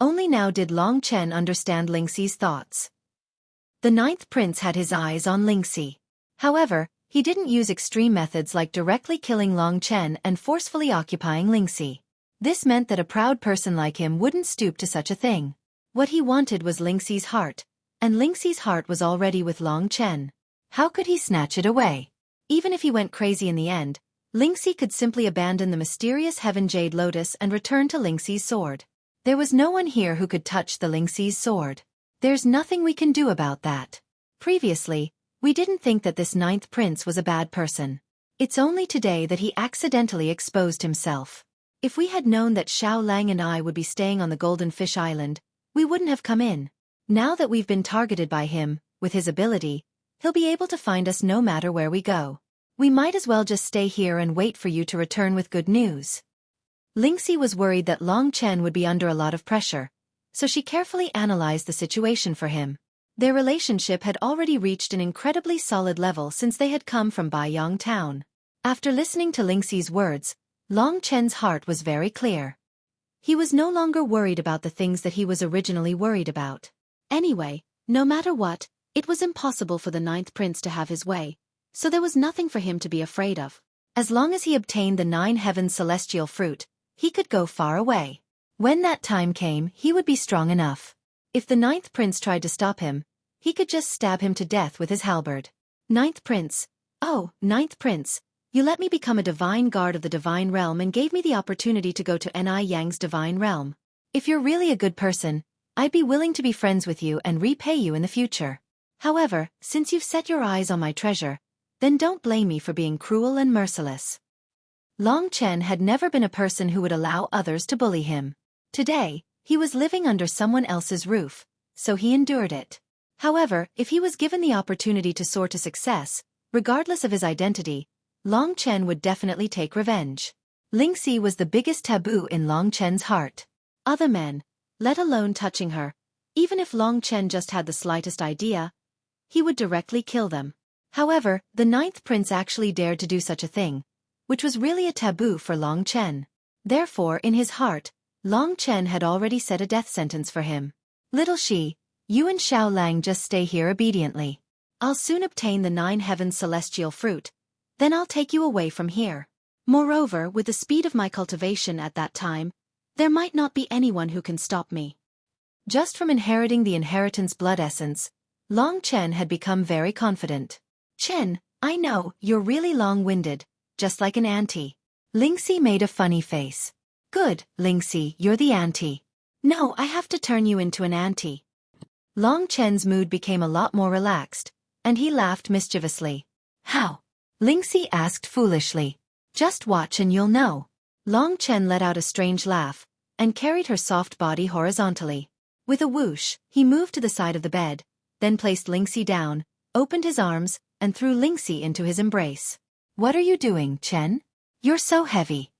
Only now did Long Chen understand Lingxi's thoughts. The ninth prince had his eyes on Lingxi. However, he didn't use extreme methods like directly killing Long Chen and forcefully occupying Lingxi. This meant that a proud person like him wouldn't stoop to such a thing. What he wanted was Lingxi's heart, and Lingxi's heart was already with Long Chen. How could he snatch it away? Even if he went crazy in the end, Lingxi could simply abandon the mysterious heaven jade lotus and return to Lingxi's sword. There was no one here who could touch the Lingxi's sword. There's nothing we can do about that. Previously, we didn't think that this ninth prince was a bad person. It's only today that he accidentally exposed himself. If we had known that Xiao Lang and I would be staying on the Golden Fish Island, we wouldn't have come in. Now that we've been targeted by him, with his ability, he'll be able to find us no matter where we go. We might as well just stay here and wait for you to return with good news. Lingxi was worried that Long Chen would be under a lot of pressure, so she carefully analyzed the situation for him. Their relationship had already reached an incredibly solid level since they had come from Baiyang town. After listening to Lingxi's words, Long Chen's heart was very clear. He was no longer worried about the things that he was originally worried about. Anyway, no matter what, it was impossible for the ninth prince to have his way, so there was nothing for him to be afraid of. As long as he obtained the 9 heavens celestial fruit, he could go far away. When that time came, he would be strong enough. If the ninth prince tried to stop him, he could just stab him to death with his halberd. Ninth prince. Oh, ninth prince, you let me become a divine guard of the divine realm and gave me the opportunity to go to Ni Yang's divine realm. If you're really a good person, I'd be willing to be friends with you and repay you in the future. However, since you've set your eyes on my treasure, then don't blame me for being cruel and merciless. Long Chen had never been a person who would allow others to bully him. Today, he was living under someone else's roof, so he endured it. However, if he was given the opportunity to soar to success, regardless of his identity, Long Chen would definitely take revenge. Lingxi was the biggest taboo in Long Chen's heart. Other men, let alone touching her, even if Long Chen just had the slightest idea, he would directly kill them. However, the ninth prince actually dared to do such a thing, which was really a taboo for Long Chen. Therefore, in his heart, Long Chen had already set a death sentence for him. Little Shi, you and Xiao Lang just stay here obediently. I'll soon obtain the 9 heavens celestial fruit, then I'll take you away from here. Moreover, with the speed of my cultivation at that time, there might not be anyone who can stop me. Just from inheriting the inheritance blood essence, Long Chen had become very confident. Chen, I know, you're really long-winded, just like an auntie. Lingxi made a funny face. Good, Lingxi, you're the auntie. No, I have to turn you into an auntie. Long Chen's mood became a lot more relaxed, and he laughed mischievously. How? Lingxi asked foolishly. Just watch and you'll know. Long Chen let out a strange laugh, and carried her soft body horizontally. With a whoosh, he moved to the side of the bed, then placed Lingxi down, opened his arms, and threw Lingxi into his embrace. What are you doing, Chen? You're so heavy.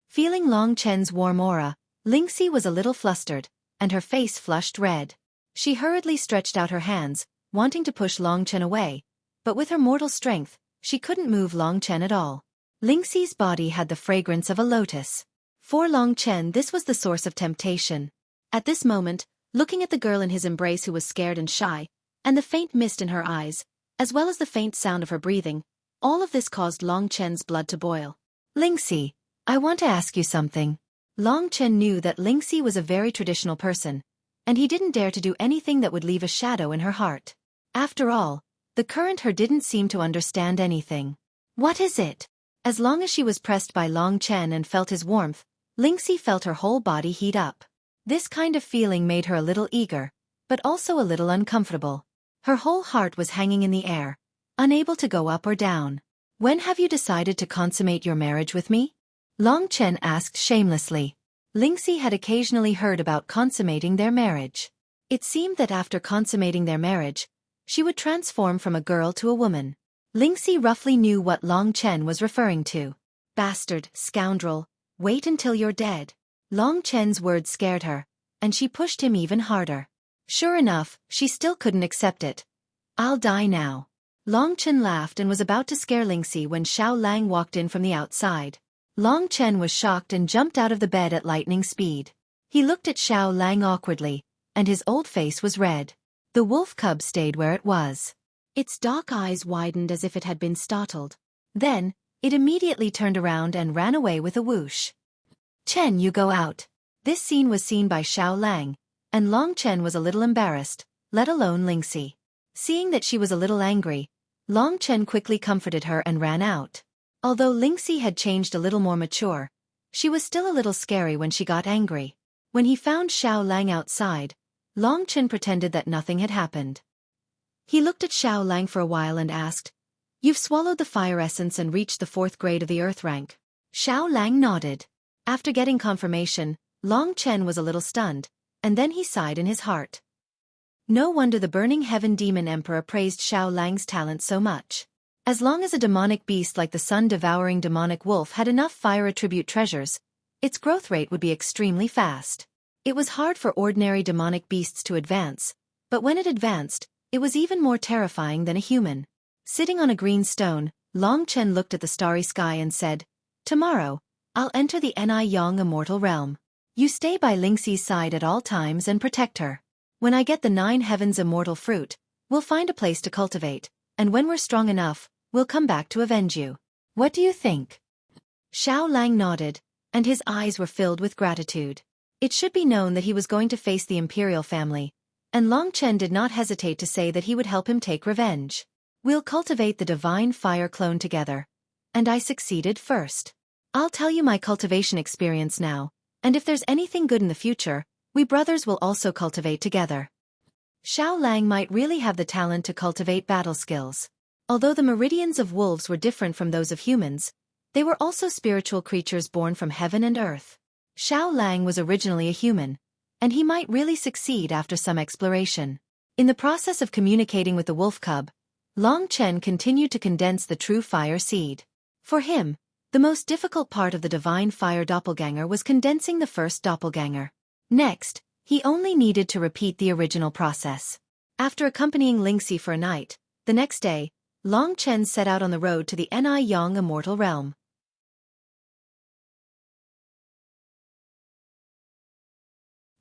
Feeling Long Chen's warm aura, Lingxi was a little flustered, and her face flushed red. She hurriedly stretched out her hands, wanting to push Long Chen away, but with her mortal strength, she couldn't move Long Chen at all. Lingxi's body had the fragrance of a lotus. For Long Chen, this was the source of temptation. At this moment, looking at the girl in his embrace who was scared and shy, and the faint mist in her eyes, as well as the faint sound of her breathing, all of this caused Long Chen's blood to boil. Lingxi, I want to ask you something. Long Chen knew that Lingxi was a very traditional person, and he didn't dare to do anything that would leave a shadow in her heart. After all, the current her didn't seem to understand anything. What is it? As long as she was pressed by Long Chen and felt his warmth, Lingxi felt her whole body heat up. This kind of feeling made her a little eager, but also a little uncomfortable. Her whole heart was hanging in the air, unable to go up or down. When have you decided to consummate your marriage with me? Long Chen asked shamelessly. Lingxi had occasionally heard about consummating their marriage. It seemed that after consummating their marriage, she would transform from a girl to a woman. Lingxi roughly knew what Long Chen was referring to. Bastard, scoundrel, wait until you're dead. Long Chen's words scared her, and she pushed him even harder. Sure enough, she still couldn't accept it. I'll die now. Long Chen laughed and was about to scare Lingxi when Xiao Lang walked in from the outside. Long Chen was shocked and jumped out of the bed at lightning speed. He looked at Xiao Lang awkwardly, and his old face was red. The wolf cub stayed where it was. Its dark eyes widened as if it had been startled. Then, it immediately turned around and ran away with a whoosh. Chen, you go out. This scene was seen by Xiao Lang, and Long Chen was a little embarrassed, let alone Lingxi. Seeing that she was a little angry, Long Chen quickly comforted her and ran out. Although Lingxi had changed a little more mature, she was still a little scary when she got angry. When he found Xiao Lang outside, Long Chen pretended that nothing had happened. He looked at Xiao Lang for a while and asked, You've swallowed the fire essence and reached the 4th grade of the earth rank. Xiao Lang nodded. After getting confirmation, Long Chen was a little stunned, and then he sighed in his heart. No wonder the Burning Heaven Demon Emperor praised Xiao Lang's talent so much. As long as a demonic beast like the sun-devouring demonic wolf had enough fire attribute treasures, its growth rate would be extremely fast. It was hard for ordinary demonic beasts to advance, but when it advanced, it was even more terrifying than a human. Sitting on a green stone, Long Chen looked at the starry sky and said, "Tomorrow, I'll enter the Ni Yang immortal realm. You stay by Lingxi's side at all times and protect her. When I get the 9 heavens immortal fruit, we'll find a place to cultivate, and when we're strong enough, we'll come back to avenge you. What do you think?" Xiao Lang nodded, and his eyes were filled with gratitude. It should be known that he was going to face the imperial family, and Long Chen did not hesitate to say that he would help him take revenge. "We'll cultivate the divine fire clone together. And I succeeded first. I'll tell you my cultivation experience now, and if there's anything good in the future, we brothers will also cultivate together." Xiao Lang might really have the talent to cultivate battle skills. Although the meridians of wolves were different from those of humans, they were also spiritual creatures born from heaven and earth. Xiao Lang was originally a human, and he might really succeed after some exploration. In the process of communicating with the wolf cub, Long Chen continued to condense the true fire seed. For him, the most difficult part of the divine fire doppelganger was condensing the first doppelganger. Next, he only needed to repeat the original process. After accompanying Lingxi for a night, the next day, Long Chen set out on the road to the Ni Yang immortal realm.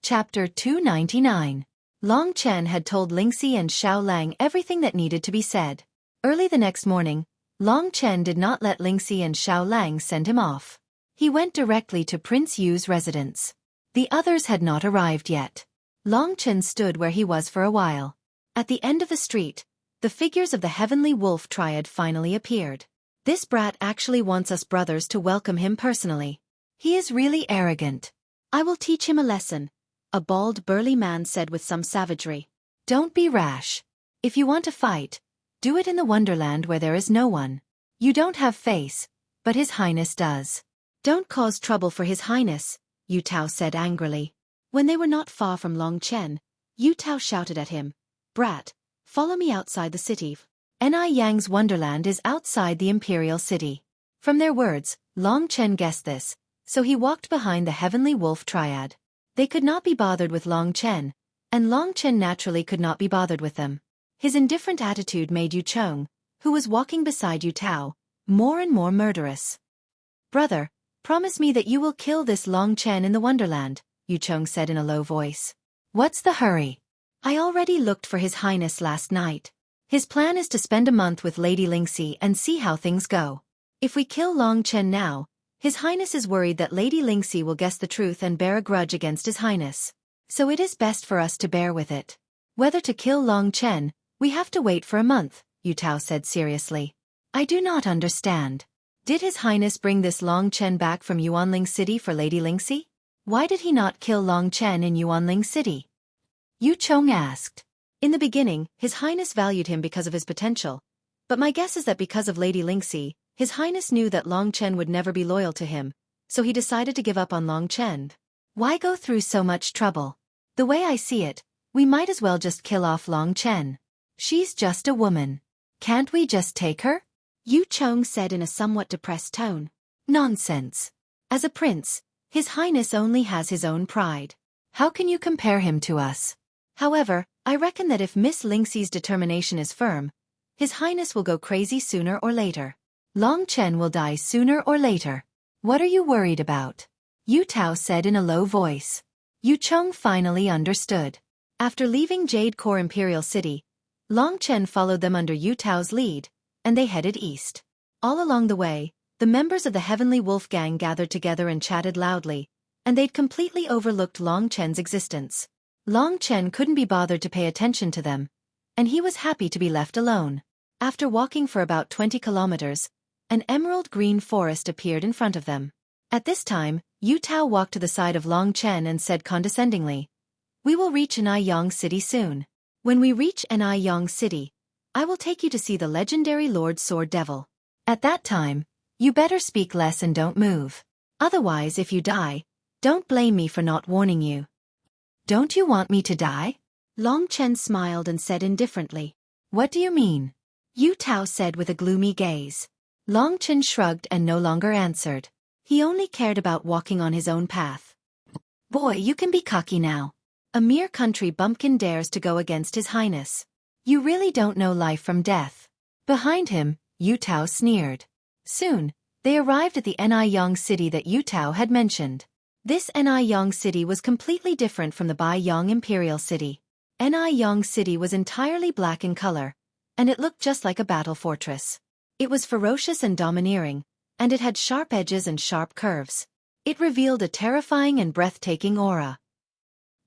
Chapter 299. Long Chen had told Lingxi and Xiao Lang everything that needed to be said. Early the next morning, Long Chen did not let Lingxi and Xiao Lang send him off. He went directly to Prince Yu's residence. The others had not arrived yet. Long Chen stood where he was for a while. At the end of the street, the figures of the heavenly wolf triad finally appeared. "This brat actually wants us brothers to welcome him personally. He is really arrogant. I will teach him a lesson," a bald burly man said with some savagery. "Don't be rash. If you want to fight, do it in the Wonderland where there is no one. You don't have face, but His Highness does." "Don't cause trouble for His Highness," Yu Tao said angrily. When they were not far from Long Chen, Yu Tao shouted at him, "Brat, follow me outside the city. Ni Yang's Wonderland is outside the imperial city." From their words, Long Chen guessed this, so he walked behind the heavenly wolf triad. They could not be bothered with Long Chen, and Long Chen naturally could not be bothered with them. His indifferent attitude made Yu Chong, who was walking beside Yu Tao, more and more murderous. "Brother, promise me that you will kill this Long Chen in the Wonderland," Yu Chong said in a low voice. "What's the hurry? I already looked for His Highness last night. His plan is to spend a month with Lady Lingxi and see how things go. If we kill Long Chen now, His Highness is worried that Lady Lingxi will guess the truth and bear a grudge against His Highness. So it is best for us to bear with it. Whether to kill Long Chen, we have to wait for a month," Yu Tao said seriously. "I do not understand. Did His Highness bring this Long Chen back from Yuanling City for Lady Lingxi? Why did he not kill Long Chen in Yuanling City?" Yu Chong asked. "In the beginning, His Highness valued him because of his potential, but my guess is that because of Lady Lingxi, His Highness knew that Long Chen would never be loyal to him, so he decided to give up on Long Chen. Why go through so much trouble? The way I see it, we might as well just kill off Long Chen. She's just a woman. Can't we just take her?" Yu Chong said in a somewhat depressed tone. "Nonsense. As a prince, His Highness only has his own pride. How can you compare him to us? However, I reckon that if Miss Lingxi's determination is firm, His Highness will go crazy sooner or later. Long Chen will die sooner or later. What are you worried about?" Yu Tao said in a low voice. Yu Chong finally understood. After leaving Jade Core Imperial City, Long Chen followed them under Yu Tao's lead, and they headed east. All along the way, the members of the Heavenly Wolf Gang gathered together and chatted loudly, and they'd completely overlooked Long Chen's existence. Long Chen couldn't be bothered to pay attention to them, and he was happy to be left alone. After walking for about 20 kilometers, an emerald green forest appeared in front of them. At this time, Yu Tao walked to the side of Long Chen and said condescendingly, "We will reach Ni Yang City soon. When we reach Ni Yang City, I will take you to see the legendary Lord Sword Devil. At that time, you better speak less and don't move." Otherwise, if you die, don't blame me for not warning you. Don't you want me to die? Long Chen smiled and said indifferently. What do you mean? Yu Tao said with a gloomy gaze. Long Chen shrugged and no longer answered. He only cared about walking on his own path. Boy, you can be cocky now. A mere country bumpkin dares to go against His Highness. You really don't know life from death. Behind him, Yu Tao sneered. Soon, they arrived at the Niyang city that Yu Tao had mentioned. This Niyang city was completely different from the Baiyang imperial city. Niyang city was entirely black in color, and it looked just like a battle fortress. It was ferocious and domineering, and it had sharp edges and sharp curves. It revealed a terrifying and breathtaking aura.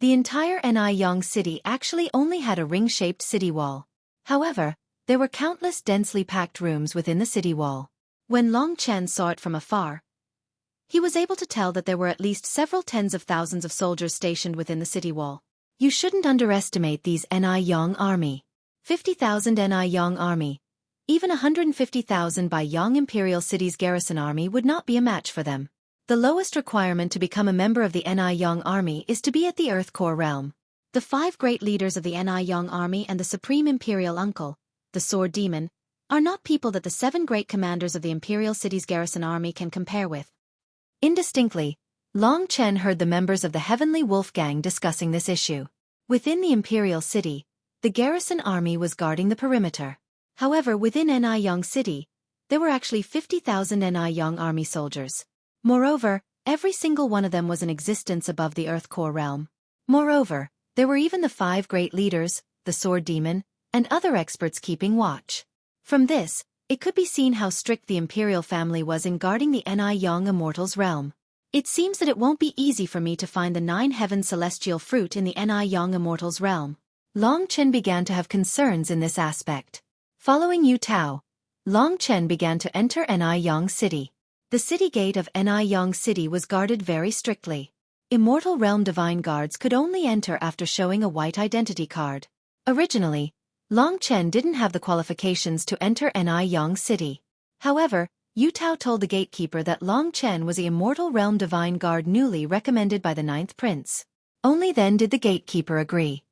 The entire Niyang city actually only had a ring-shaped city wall. However, there were countless densely packed rooms within the city wall. When Long Chen saw it from afar, he was able to tell that there were at least several tens of thousands of soldiers stationed within the city wall. You shouldn't underestimate these Niyang army. 50,000 Niyang army. Even 150,000 Baiyang Imperial City's garrison army would not be a match for them. The lowest requirement to become a member of the Niyang army is to be at the Earth Core realm. The 5 great leaders of the Niyang army and the Supreme Imperial Uncle, the Sword Demon, are not people that the 7 great commanders of the Imperial City's garrison army can compare with. Indistinctly, Long Chen heard the members of the Heavenly Wolf Gang discussing this issue. Within the Imperial City, the garrison army was guarding the perimeter. However, within Niyang City, there were actually 50,000 Niyang army soldiers. Moreover, every single one of them was in existence above the Earth Core realm. Moreover, there were even the 5 great leaders, the Sword Demon, and other experts keeping watch. From this, it could be seen how strict the Imperial family was in guarding the Niyang Immortals realm. It seems that it won't be easy for me to find the 9 heaven celestial fruit in the Niyang Immortals realm. Long Chen began to have concerns in this aspect. Following Yu Tao, Long Chen began to enter Niyang City. The city gate of Niyang City was guarded very strictly. Immortal Realm Divine Guards could only enter after showing a white identity card. Originally, Long Chen didn't have the qualifications to enter Niyang City. However, Yu Tao told the gatekeeper that Long Chen was the Immortal Realm Divine Guard newly recommended by the 9th Prince. Only then did the gatekeeper agree.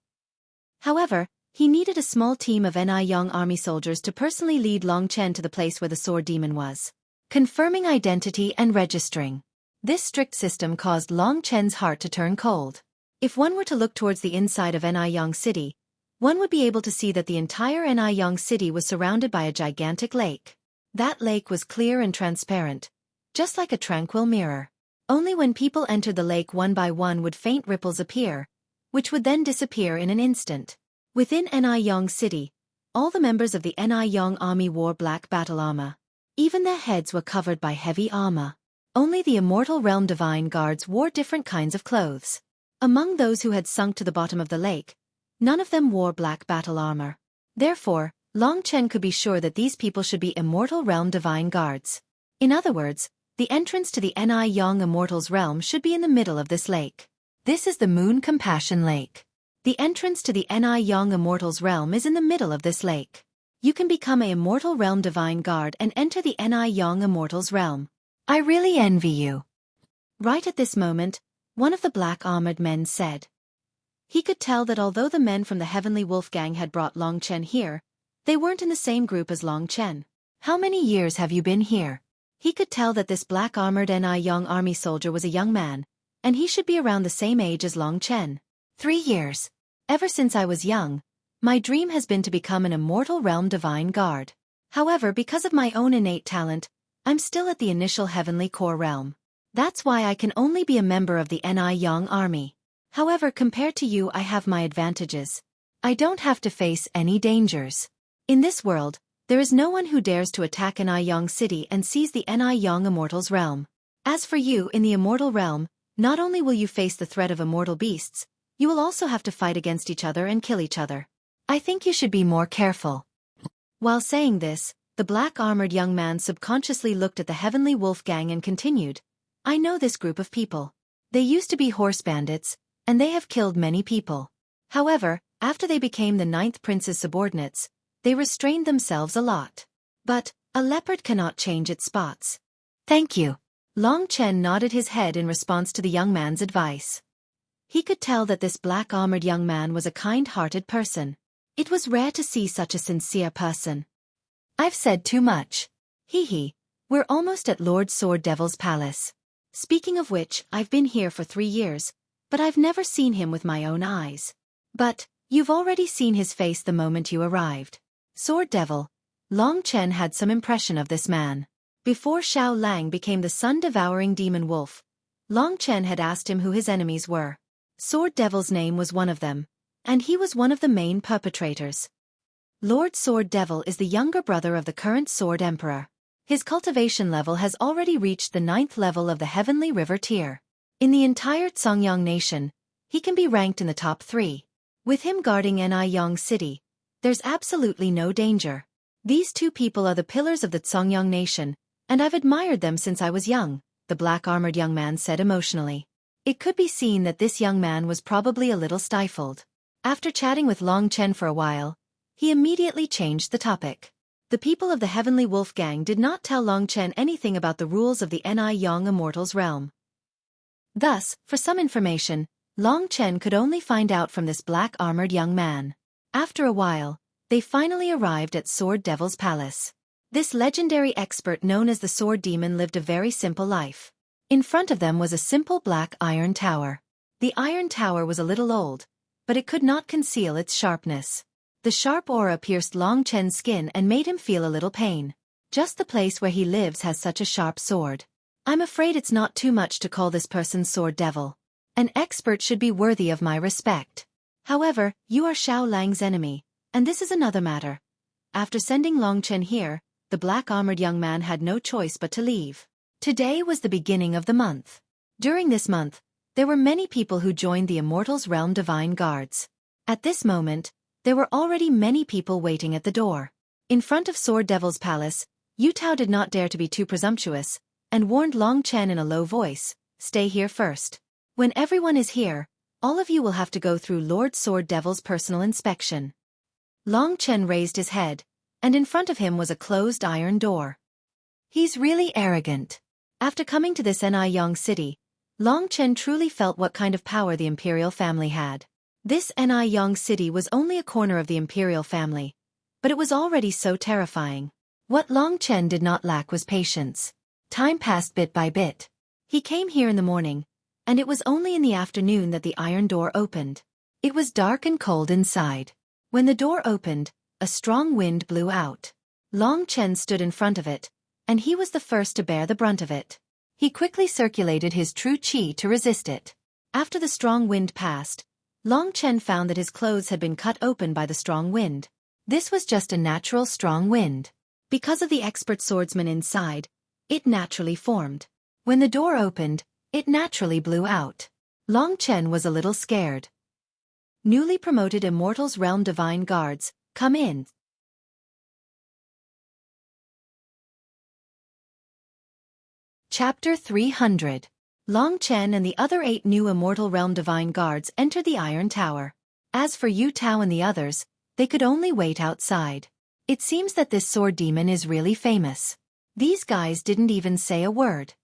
However, he needed a small team of Niyang army soldiers to personally lead Long Chen to the place where the Sword Demon was, confirming identity and registering. This strict system caused Long Chen's heart to turn cold. If one were to look towards the inside of Niyang City, one would be able to see that the entire Niyang City was surrounded by a gigantic lake. That lake was clear and transparent, just like a tranquil mirror. Only when people entered the lake one by one would faint ripples appear, which would then disappear in an instant. Within Niyang City, all the members of the Niyang army wore black battle armor. Even their heads were covered by heavy armor. Only the Immortal Realm Divine Guards wore different kinds of clothes. Among those who had sunk to the bottom of the lake, none of them wore black battle armor. Therefore, Long Chen could be sure that these people should be Immortal Realm Divine Guards. In other words, the entrance to the Niyang Immortals realm should be in the middle of this lake. This is the Moon Compassion Lake. The entrance to the Niyang Immortals realm is in the middle of this lake. You can become an Immortal Realm Divine Guard and enter the Niyang Immortals realm. I really envy you. Right at this moment, one of the black-armored men said. He could tell that although the men from the Heavenly Wolf Gang had brought Long Chen here, they weren't in the same group as Long Chen. How many years have you been here? He could tell that this black-armored Niyang army soldier was a young man, and he should be around the same age as Long Chen. 3 years. Ever since I was young, my dream has been to become an Immortal Realm Divine Guard. However, because of my own innate talent, I'm still at the initial Heavenly Core realm. That's why I can only be a member of the Niyang army. However, compared to you, I have my advantages. I don't have to face any dangers. In this world, there is no one who dares to attack Niyang City and seize the Niyang Immortals realm. As for you, in the Immortal Realm, not only will you face the threat of immortal beasts, you will also have to fight against each other and kill each other. I think you should be more careful. While saying this, the black-armored young man subconsciously looked at the Heavenly Wolf Gang and continued, I know this group of people. They used to be horse bandits, and they have killed many people. However, after they became the 9th Prince's subordinates, they restrained themselves a lot. But, a leopard cannot change its spots. Thank you. Long Chen nodded his head in response to the young man's advice. He could tell that this black-armored young man was a kind-hearted person. It was rare to see such a sincere person. I've said too much. Hee. We're almost at Lord Sword Devil's palace. Speaking of which, I've been here for 3 years, but I've never seen him with my own eyes. But, you've already seen his face the moment you arrived. Sword Devil. Long Chen had some impression of this man. Before Xiao Lang became the sun-devouring demon wolf, Long Chen had asked him who his enemies were. Sword Devil's name was one of them, and he was one of the main perpetrators. Lord Sword Devil is the younger brother of the current Sword Emperor. His cultivation level has already reached the 9th level of the Heavenly River tier. In the entire Songyang nation, he can be ranked in the top 3. With him guarding Niyang City, there's absolutely no danger. These two people are the pillars of the Songyang nation, and I've admired them since I was young, the black-armored young man said emotionally. It could be seen that this young man was probably a little stifled. After chatting with Long Chen for a while, he immediately changed the topic. The people of the Heavenly Wolf Gang did not tell Long Chen anything about the rules of the Niyang Immortals realm. Thus, for some information, Long Chen could only find out from this black-armored young man. After a while, they finally arrived at Sword Devil's palace. This legendary expert known as the Sword Demon lived a very simple life. In front of them was a simple black iron tower. The iron tower was a little old, but it could not conceal its sharpness. The sharp aura pierced Long Chen's skin and made him feel a little pain. Just the place where he lives has such a sharp sword. I'm afraid it's not too much to call this person Sword Devil. An expert should be worthy of my respect. However, you are Xiao Lang's enemy, and this is another matter. After sending Long Chen here, the black-armored young man had no choice but to leave. Today was the beginning of the month. During this month, there were many people who joined the Immortals Realm Divine Guards. At this moment, there were already many people waiting at the door. In front of Sword Devil's palace, Yu Tao did not dare to be too presumptuous, and warned Long Chen in a low voice, "Stay here first. When everyone is here, all of you will have to go through Lord Sword Devil's personal inspection." Long Chen raised his head, and in front of him was a closed iron door. He's really arrogant. After coming to this Niyang city, Long Chen truly felt what kind of power the imperial family had. This Niyang city was only a corner of the imperial family, but it was already so terrifying. What Long Chen did not lack was patience. Time passed bit by bit. He came here in the morning, and it was only in the afternoon that the iron door opened. It was dark and cold inside. When the door opened, a strong wind blew out. Long Chen stood in front of it, and he was the first to bear the brunt of it. He quickly circulated his true qi to resist it. After the strong wind passed, Long Chen found that his clothes had been cut open by the strong wind. This was just a natural strong wind. Because of the expert swordsman inside, it naturally formed. When the door opened, it naturally blew out. Long Chen was a little scared. Newly promoted Immortals Realm Divine Guards, come in. Chapter 300. Long Chen and the other 8 new Immortal Realm Divine Guards entered the Iron Tower. As for Yu Tao and the others, they could only wait outside. It seems that this sword demon is really famous. These guys didn't even say a word.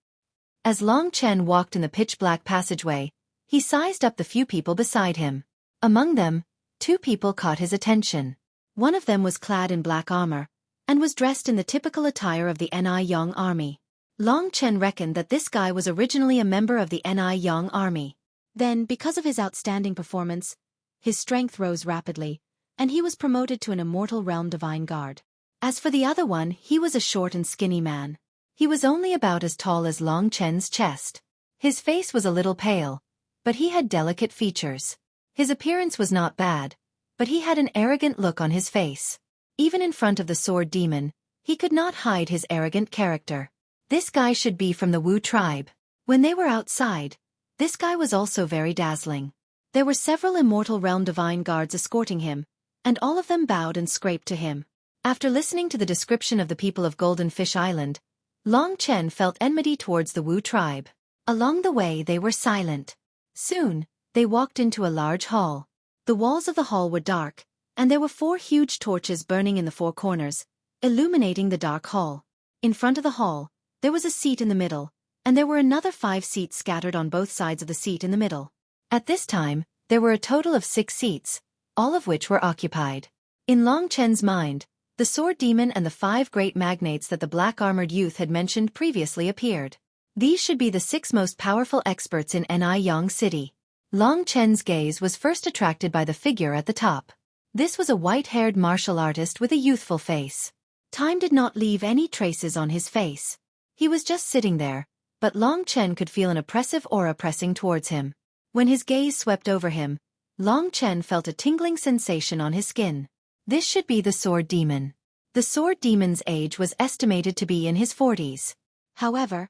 As Long Chen walked in the pitch-black passageway, he sized up the few people beside him. Among them, 2 people caught his attention. One of them was clad in black armor, and was dressed in the typical attire of the Niyang army. Long Chen reckoned that this guy was originally a member of the Niyang army. Then, because of his outstanding performance, his strength rose rapidly, and he was promoted to an Immortal Realm Divine Guard. As for the other one, he was a short and skinny man. He was only about as tall as Long Chen's chest. His face was a little pale, but he had delicate features. His appearance was not bad, but he had an arrogant look on his face. Even in front of the sword demon, he could not hide his arrogant character. This guy should be from the Wu tribe. When they were outside, this guy was also very dazzling. There were several Immortal Realm Divine Guards escorting him, and all of them bowed and scraped to him. After listening to the description of the people of Golden Fish Island, Long Chen felt enmity towards the Wu tribe. Along the way they were silent. Soon, they walked into a large hall. The walls of the hall were dark, and there were 4 huge torches burning in the 4 corners, illuminating the dark hall. In front of the hall, there was a seat in the middle, and there were another 5 seats scattered on both sides of the seat in the middle. At this time, there were a total of 6 seats, all of which were occupied. In Long Chen's mind, the sword demon and the 5 great magnates that the black-armored youth had mentioned previously appeared. These should be the 6 most powerful experts in Niyang City. Long Chen's gaze was first attracted by the figure at the top. This was a white-haired martial artist with a youthful face. Time did not leave any traces on his face. He was just sitting there, but Long Chen could feel an oppressive aura pressing towards him. When his gaze swept over him, Long Chen felt a tingling sensation on his skin. This should be the sword demon. The sword demon's age was estimated to be in his 40s. However,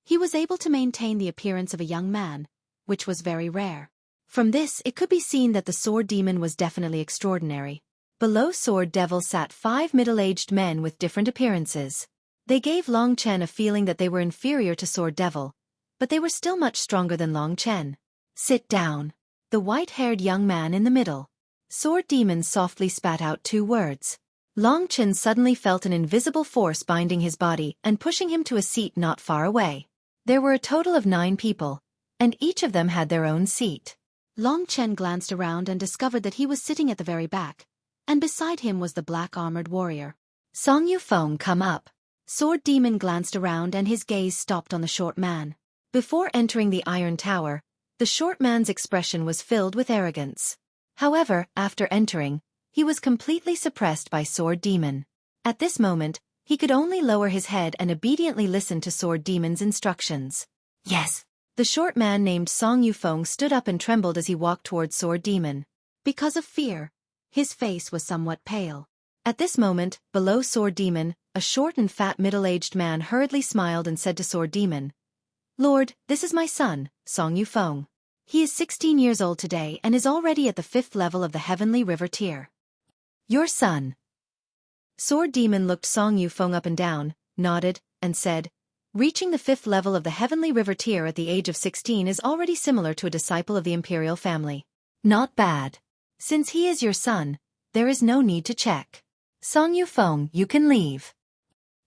he was able to maintain the appearance of a young man, which was very rare. From this, it could be seen that the sword demon was definitely extraordinary. Below Sword Devil sat 5 middle-aged men with different appearances. They gave Long Chen a feeling that they were inferior to Sword Devil, but they were still much stronger than Long Chen. Sit down. The white-haired young man in the middle. Sword Demon softly spat out 2 words. Long Chen suddenly felt an invisible force binding his body and pushing him to a seat not far away. There were a total of 9 people, and each of them had their own seat. Long Chen glanced around and discovered that he was sitting at the very back, and beside him was the black-armored warrior. Song Yufeng, come up. Sword Demon glanced around and his gaze stopped on the short man. Before entering the Iron Tower, the short man's expression was filled with arrogance. However, after entering, he was completely suppressed by Sword Demon. At this moment, he could only lower his head and obediently listen to Sword Demon's instructions. Yes. The short man named Song Yufeng stood up and trembled as he walked towards Sword Demon. Because of fear, his face was somewhat pale. At this moment, below Sword Demon, a short and fat middle-aged man hurriedly smiled and said to Sword Demon, "Lord, this is my son, Song Yufeng. He is 16 years old today and is already at the 5th level of the Heavenly River tier." Your son. Sword Demon looked Song Yufeng up and down, nodded, and said, "Reaching the 5th level of the Heavenly River tier at the age of 16 is already similar to a disciple of the imperial family. Not bad. Since he is your son, there is no need to check. Song Yufeng, you can leave."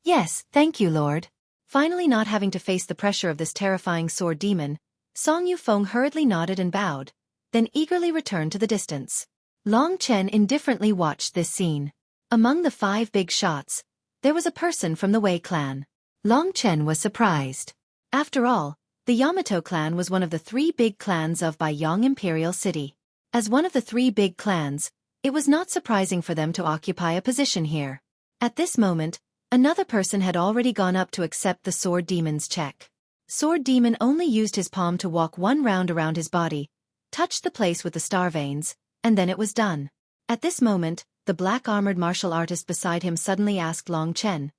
"Yes, thank you, Lord." Finally, not having to face the pressure of this terrifying sword demon, Song Yufeng hurriedly nodded and bowed, then eagerly returned to the distance. Long Chen indifferently watched this scene. Among the 5 big shots, there was a person from the Wei clan. Long Chen was surprised. After all, the Yamato clan was one of the 3 big clans of Baiyang Imperial City. As one of the 3 big clans, it was not surprising for them to occupy a position here. At this moment, another person had already gone up to accept the Sword Demon's check. Sword Demon only used his palm to walk 1 round around his body, touched the place with the star veins, and then it was done. At this moment, the black-armored martial artist beside him suddenly asked Long Chen,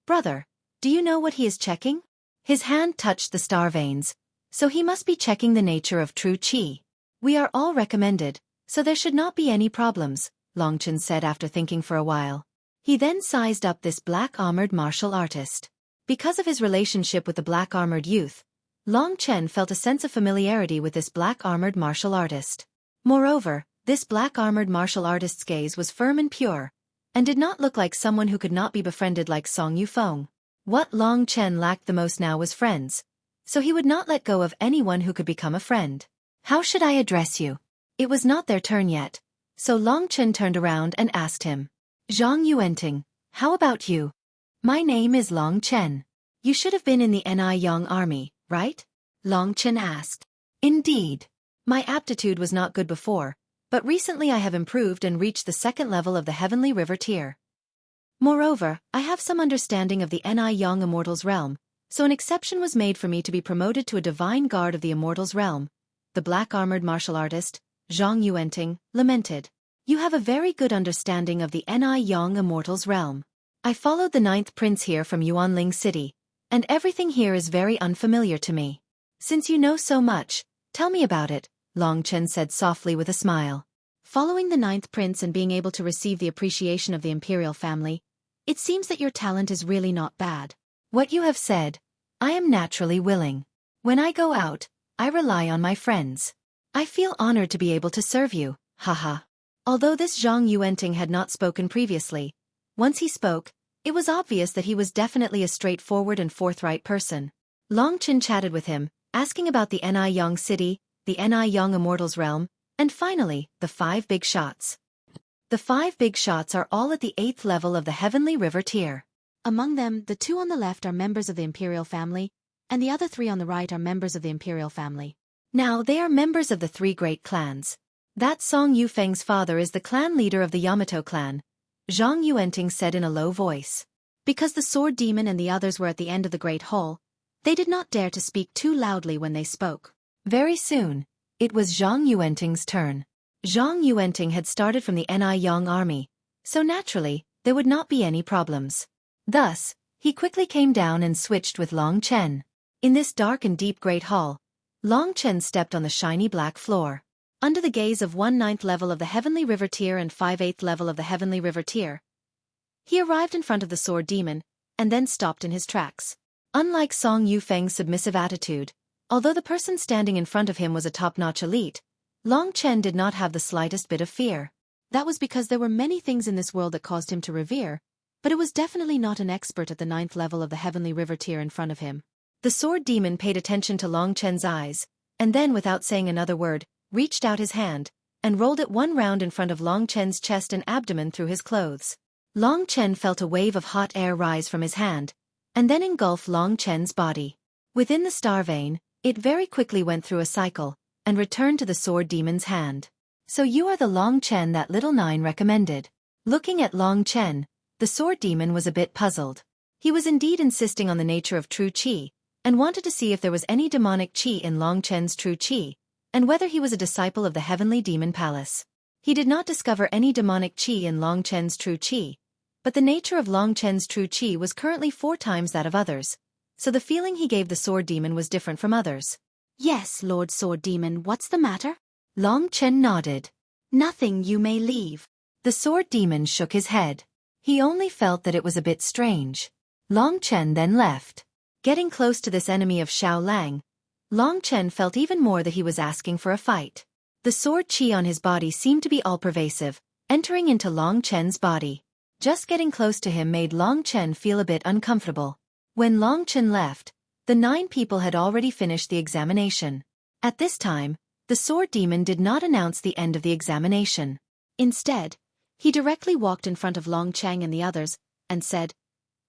"Brother, do you know what he is checking?" His hand touched the star veins, so he must be checking the nature of true qi. "We are all recommended, so there should not be any problems," Long Chen said after thinking for a while. He then sized up this black-armored martial artist. Because of his relationship with the black-armored youth, Long Chen felt a sense of familiarity with this black-armored martial artist. Moreover, this black-armored martial artist's gaze was firm and pure, and did not look like someone who could not be befriended like Song Yufeng. What Long Chen lacked the most now was friends, so he would not let go of anyone who could become a friend. "How should I address you?" It was not their turn yet, so Long Chen turned around and asked him, "Zhang Yuenting, how about you?" "My name is Long Chen. You should have been in the Niyang army, right?" Long Chen asked. "Indeed. My aptitude was not good before, but recently I have improved and reached the 2nd level of the Heavenly River tier. Moreover, I have some understanding of the Niyang Immortals realm, so an exception was made for me to be promoted to a divine guard of the Immortals realm," the black-armored martial artist, Zhang Yuenting, lamented. "You have a very good understanding of the Niyang Immortals realm. I followed the 9th prince here from Yuanling City, and everything here is very unfamiliar to me. Since you know so much, tell me about it," Long Chen said softly with a smile. "Following the 9th prince and being able to receive the appreciation of the imperial family, it seems that your talent is really not bad. What you have said, I am naturally willing. When I go out, I rely on my friends. I feel honored to be able to serve you, haha." Although this Zhang Yuenting had not spoken previously, once he spoke, it was obvious that he was definitely a straightforward and forthright person. Long Chen chatted with him, asking about the Ni Yang City, the Ni Yang Immortals Realm, and finally, the 5 big shots. The 5 big shots are all at the 8th level of the Heavenly River tier. Among them, the 2 on the left are members of the Imperial family, and the other 3 on the right are members of the Imperial family. Now, they are members of the 3 great clans. That Song Yufeng's father is the clan leader of the Yamato clan, Zhang Yuanting said in a low voice. Because the Sword Demon and the others were at the end of the Great Hall, they did not dare to speak too loudly when they spoke. Very soon, it was Zhang Yuanting's turn. Zhang Yuanting had started from the Ni Yang army, so naturally, there would not be any problems. Thus, he quickly came down and switched with Long Chen. In this dark and deep great hall, Long Chen stepped on the shiny black floor. Under the gaze of 1/9 level of the Heavenly River tier and 5/8 level of the Heavenly River tier, he arrived in front of the Sword Demon, and then stopped in his tracks. Unlike Song Yufeng's submissive attitude, although the person standing in front of him was a top-notch elite, Long Chen did not have the slightest bit of fear. That was because there were many things in this world that caused him to revere, but it was definitely not an expert at the 9th level of the Heavenly River tier in front of him. The Sword Demon paid attention to Long Chen's eyes, and then without saying another word, reached out his hand, and rolled it one round in front of Long Chen's chest and abdomen through his clothes. Long Chen felt a wave of hot air rise from his hand, and then engulf Long Chen's body. Within the star vein, it very quickly went through a cycle, and returned to the Sword Demon's hand. So you are the Long Chen that little Nine recommended. Looking at Long Chen, the Sword Demon was a bit puzzled. He was indeed insisting on the nature of true qi, and wanted to see if there was any demonic qi in Long Chen's true qi, and whether he was a disciple of the Heavenly Demon Palace. He did not discover any demonic qi in Long Chen's true qi, but the nature of Long Chen's true qi was currently 4 times that of others, so the feeling he gave the Sword Demon was different from others. Yes, Lord Sword Demon, what's the matter? Long Chen nodded. Nothing, you may leave. The Sword Demon shook his head. He only felt that it was a bit strange. Long Chen then left. Getting close to this enemy of Xiao Lang, Long Chen felt even more that he was asking for a fight. The sword qi on his body seemed to be all-pervasive, entering into Long Chen's body. Just getting close to him made Long Chen feel a bit uncomfortable. When Long Chen left, the 9 people had already finished the examination. At this time, the Sword Demon did not announce the end of the examination. Instead, he directly walked in front of Long Chen and the others, and said,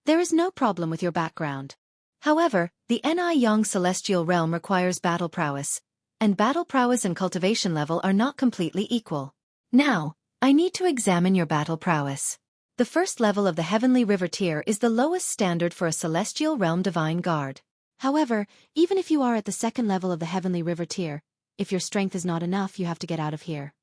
"There is no problem with your background. However, the Ni Yang Celestial Realm requires battle prowess, and battle prowess and cultivation level are not completely equal. Now, I need to examine your battle prowess. The first level of the Heavenly River tier is the lowest standard for a Celestial Realm Divine Guard. However, even if you are at the 2nd level of the Heavenly River tier, if your strength is not enough, you have to get out of here."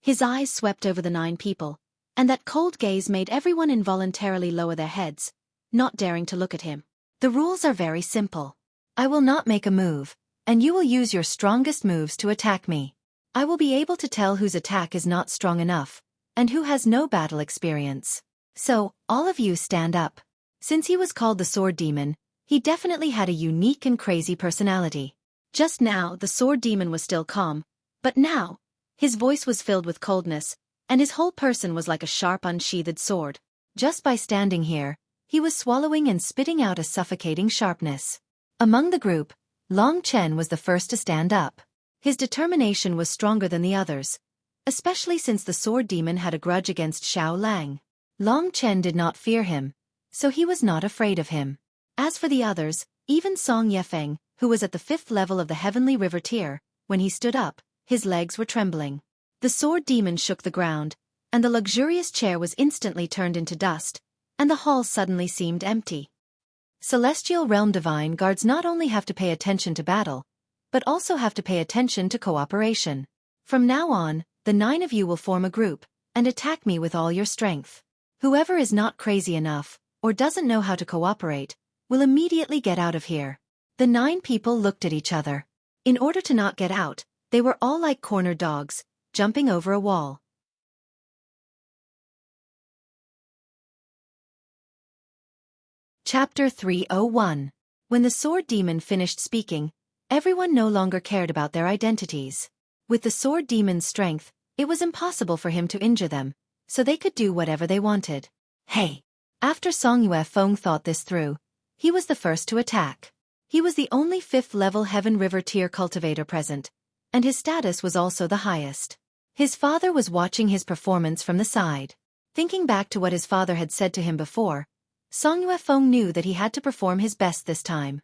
His eyes swept over the 9 people, and that cold gaze made everyone involuntarily lower their heads, not daring to look at him. The rules are very simple. I will not make a move, and you will use your strongest moves to attack me. I will be able to tell whose attack is not strong enough, and who has no battle experience. So, all of you stand up. Since he was called the Sword Demon, he definitely had a unique and crazy personality. Just now, the Sword Demon was still calm, but now, his voice was filled with coldness, and his whole person was like a sharp unsheathed sword. Just by standing here, he was swallowing and spitting out a suffocating sharpness. Among the group, Long Chen was the first to stand up. His determination was stronger than the others, especially since the Sword Demon had a grudge against Xiao Lang. Long Chen did not fear him, so he was not afraid of him. As for the others, even Song Yefeng, who was at the 5th level of the Heavenly River tier, when he stood up, his legs were trembling. The Sword Demon shook the ground, and the luxurious chair was instantly turned into dust, and the hall suddenly seemed empty. Celestial Realm Divine Guards not only have to pay attention to battle, but also have to pay attention to cooperation. From now on, the 9 of you will form a group, and attack me with all your strength. Whoever is not crazy enough, or doesn't know how to cooperate, will immediately get out of here. The 9 people looked at each other. In order to not get out, they were all like cornered dogs, jumping over a wall. Chapter 301. When the Sword Demon finished speaking, everyone no longer cared about their identities. With the Sword Demon's strength, it was impossible for him to injure them, so they could do whatever they wanted. Hey! After Song Yue Feng thought this through, he was the first to attack. He was the only 5th-level Heaven River tier cultivator present, and his status was also the highest. His father was watching his performance from the side. Thinking back to what his father had said to him before, Song Yuefeng knew that he had to perform his best this time.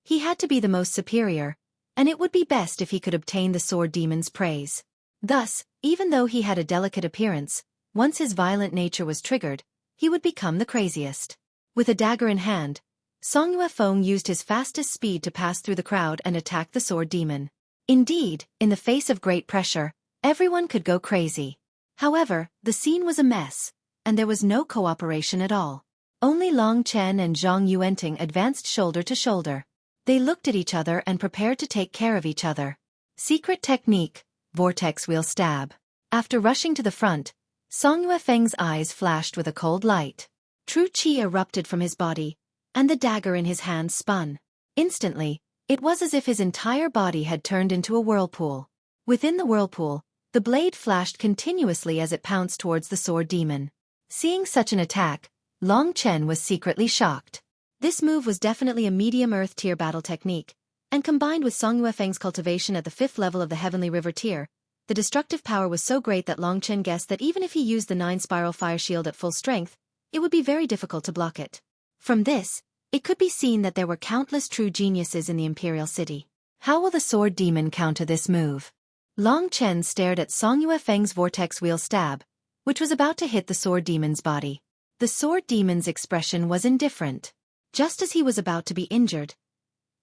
He had to be the most superior, and it would be best if he could obtain the Sword Demon's praise. Thus, even though he had a delicate appearance, once his violent nature was triggered, he would become the craziest. With a dagger in hand, Song Yuefeng used his fastest speed to pass through the crowd and attack the Sword Demon. Indeed, in the face of great pressure, everyone could go crazy. However, the scene was a mess, and there was no cooperation at all. Only Long Chen and Zhang Yuanting advanced shoulder to shoulder. They looked at each other and prepared to take care of each other. Secret technique, vortex wheel stab. After rushing to the front, Song Yuefeng's eyes flashed with a cold light. True qi erupted from his body, and the dagger in his hand spun. Instantly, it was as if his entire body had turned into a whirlpool. Within the whirlpool, the blade flashed continuously as it pounced towards the Sword Demon. Seeing such an attack, Long Chen was secretly shocked. This move was definitely a medium earth tier battle technique, and combined with Song Yuefeng's cultivation at the 5th level of the Heavenly River tier, the destructive power was so great that Long Chen guessed that even if he used the 9-spiral fire shield at full strength, it would be very difficult to block it. From this, it could be seen that there were countless true geniuses in the Imperial City. How will the Sword Demon counter this move? Long Chen stared at Song Yuefeng's vortex wheel stab, which was about to hit the Sword Demon's body. The Sword Demon's expression was indifferent. Just as he was about to be injured,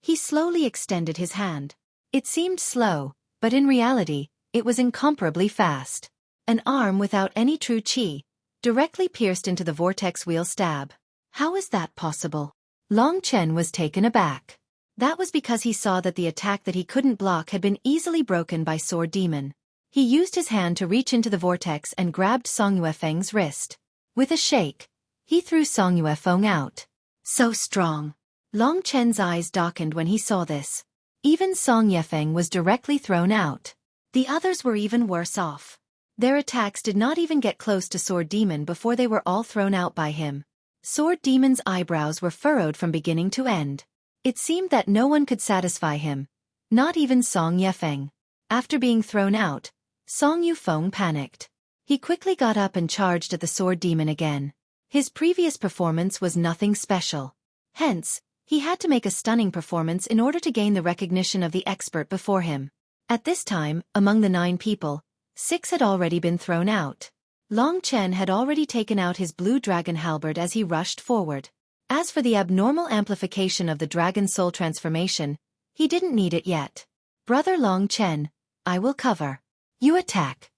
he slowly extended his hand. It seemed slow, but in reality, it was incomparably fast. An arm without any true qi directly pierced into the vortex wheel stab. How is that possible? Long Chen was taken aback. That was because he saw that the attack that he couldn't block had been easily broken by Sword Demon. He used his hand to reach into the vortex and grabbed Song Yuefeng's wrist. With a shake, he threw Song Yuefeng out. So strong. Long Chen's eyes darkened when he saw this. Even Song Yuefeng was directly thrown out. The others were even worse off. Their attacks did not even get close to Sword Demon before they were all thrown out by him. Sword Demon's eyebrows were furrowed from beginning to end. It seemed that no one could satisfy him, not even Song Yuefeng. After being thrown out, Song Yuefeng panicked. He quickly got up and charged at the Sword Demon again. His previous performance was nothing special. Hence, he had to make a stunning performance in order to gain the recognition of the expert before him. At this time, among the 9 people, 6 had already been thrown out. Long Chen had already taken out his blue dragon halberd as he rushed forward. As for the abnormal amplification of the dragon soul transformation, he didn't need it yet. Brother Long Chen, I will cover. You attack.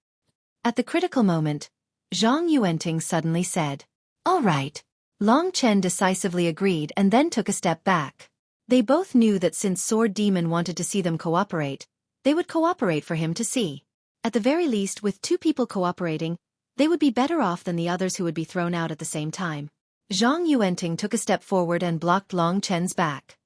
At the critical moment, Zhang Yuanting suddenly said, "All right." Long Chen decisively agreed and then took a step back. They both knew that since Sword Demon wanted to see them cooperate, they would cooperate for him to see. At the very least, with 2 people cooperating, they would be better off than the others who would be thrown out at the same time. Zhang Yuanting took a step forward and blocked Long Chen's back.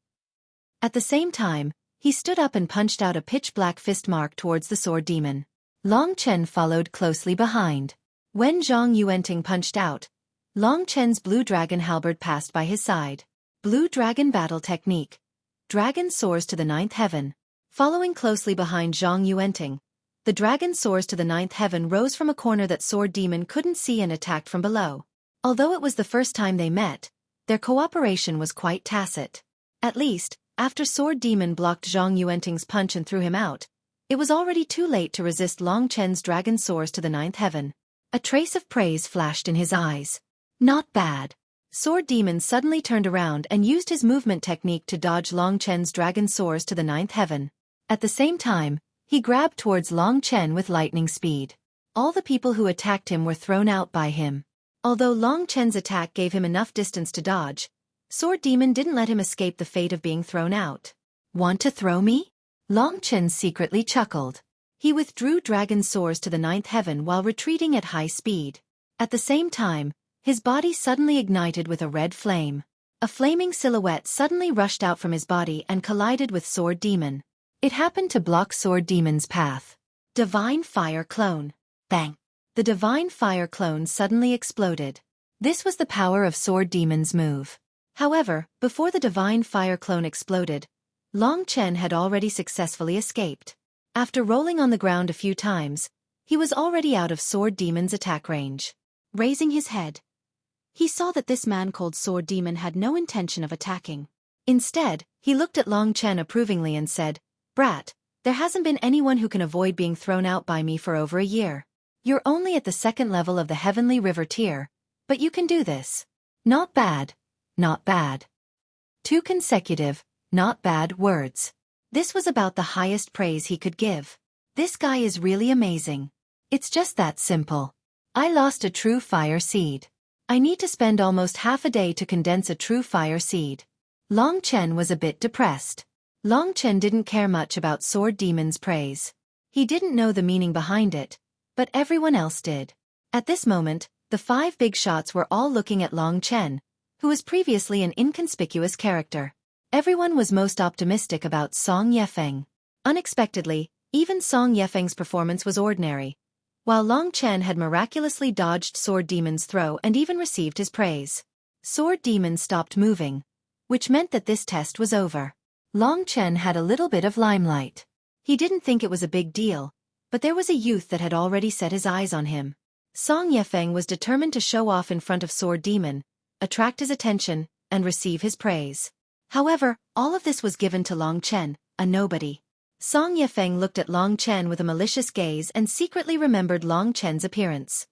At the same time, he stood up and punched out a pitch-black fist mark towards the Sword Demon. Long Chen followed closely behind. When Zhang Yuanting punched out, Long Chen's blue dragon halberd passed by his side. Blue dragon battle technique. Dragon soars to the 9th heaven. Following closely behind Zhang Yuanting, the dragon soars to the 9th heaven rose from a corner that Sword Demon couldn't see and attacked from below. Although it was the first time they met, their cooperation was quite tacit. At least, after Sword Demon blocked Zhang Yuanting's punch and threw him out, it was already too late to resist Long Chen's dragon soars to the 9th heaven. A trace of praise flashed in his eyes. Not bad. Sword Demon suddenly turned around and used his movement technique to dodge Long Chen's dragon soars to the 9th heaven. At the same time, he grabbed towards Long Chen with lightning speed. All the people who attacked him were thrown out by him. Although Long Chen's attack gave him enough distance to dodge, Sword Demon didn't let him escape the fate of being thrown out. Want to throw me? Long Chen secretly chuckled. He withdrew dragon soars to the 9th heaven while retreating at high speed. At the same time, his body suddenly ignited with a red flame. A flaming silhouette suddenly rushed out from his body and collided with Sword Demon. It happened to block Sword Demon's path. Divine Fire Clone. Bang! The Divine Fire Clone suddenly exploded. This was the power of Sword Demon's move. However, before the divine fire clone exploded, Long Chen had already successfully escaped. After rolling on the ground a few times, he was already out of Sword Demon's attack range. Raising his head, he saw that this man called Sword Demon had no intention of attacking. Instead, he looked at Long Chen approvingly and said, "Brat, there hasn't been anyone who can avoid being thrown out by me for over a year. You're only at the second level of the Heavenly River tier, but you can do this. Not bad, not bad." 2 consecutive, not bad words. This was about the highest praise he could give. This guy is really amazing. It's just that simple. I lost a true fire seed. I need to spend almost half a day to condense a true fire seed. Long Chen was a bit depressed. Long Chen didn't care much about Sword Demon's praise. He didn't know the meaning behind it, but everyone else did. At this moment, the 5 big shots were all looking at Long Chen, who was previously an inconspicuous character. Everyone was most optimistic about Song Yefeng. Unexpectedly, even Song Yefeng's performance was ordinary, while Long Chen had miraculously dodged Sword Demon's throw and even received his praise. Sword Demon stopped moving, which meant that this test was over. Long Chen had a little bit of limelight. He didn't think it was a big deal, but there was a youth that had already set his eyes on him. Song Yefeng was determined to show off in front of Sword Demon, attract his attention, and receive his praise. However, all of this was given to Long Chen, a nobody. Song Yefeng looked at Long Chen with a malicious gaze and secretly remembered Long Chen's appearance.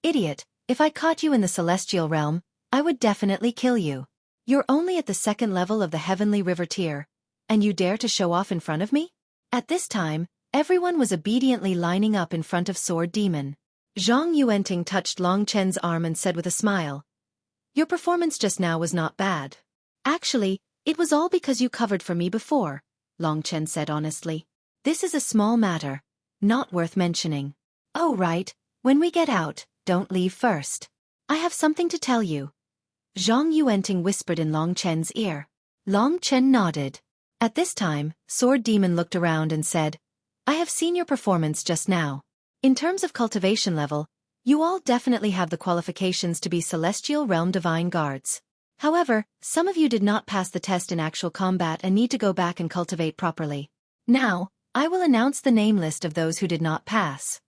"Idiot, if I caught you in the celestial realm, I would definitely kill you. You're only at the second level of the Heavenly River tier, and you dare to show off in front of me?" At this time, everyone was obediently lining up in front of Sword Demon. Zhang Yuanting touched Long Chen's arm and said with a smile, "Your performance just now was not bad. Actually, it was all because you covered for me before," Long Chen said honestly. "This is a small matter, not worth mentioning." "Oh right, when we get out, don't leave first. I have something to tell you," Zhang Yuanting whispered in Long Chen's ear. Long Chen nodded. At this time, Sword Demon looked around and said, "I have seen your performance just now. In terms of cultivation level, you all definitely have the qualifications to be Celestial Realm Divine Guards. However, some of you did not pass the test in actual combat and need to go back and cultivate properly. Now, I will announce the name list of those who did not pass."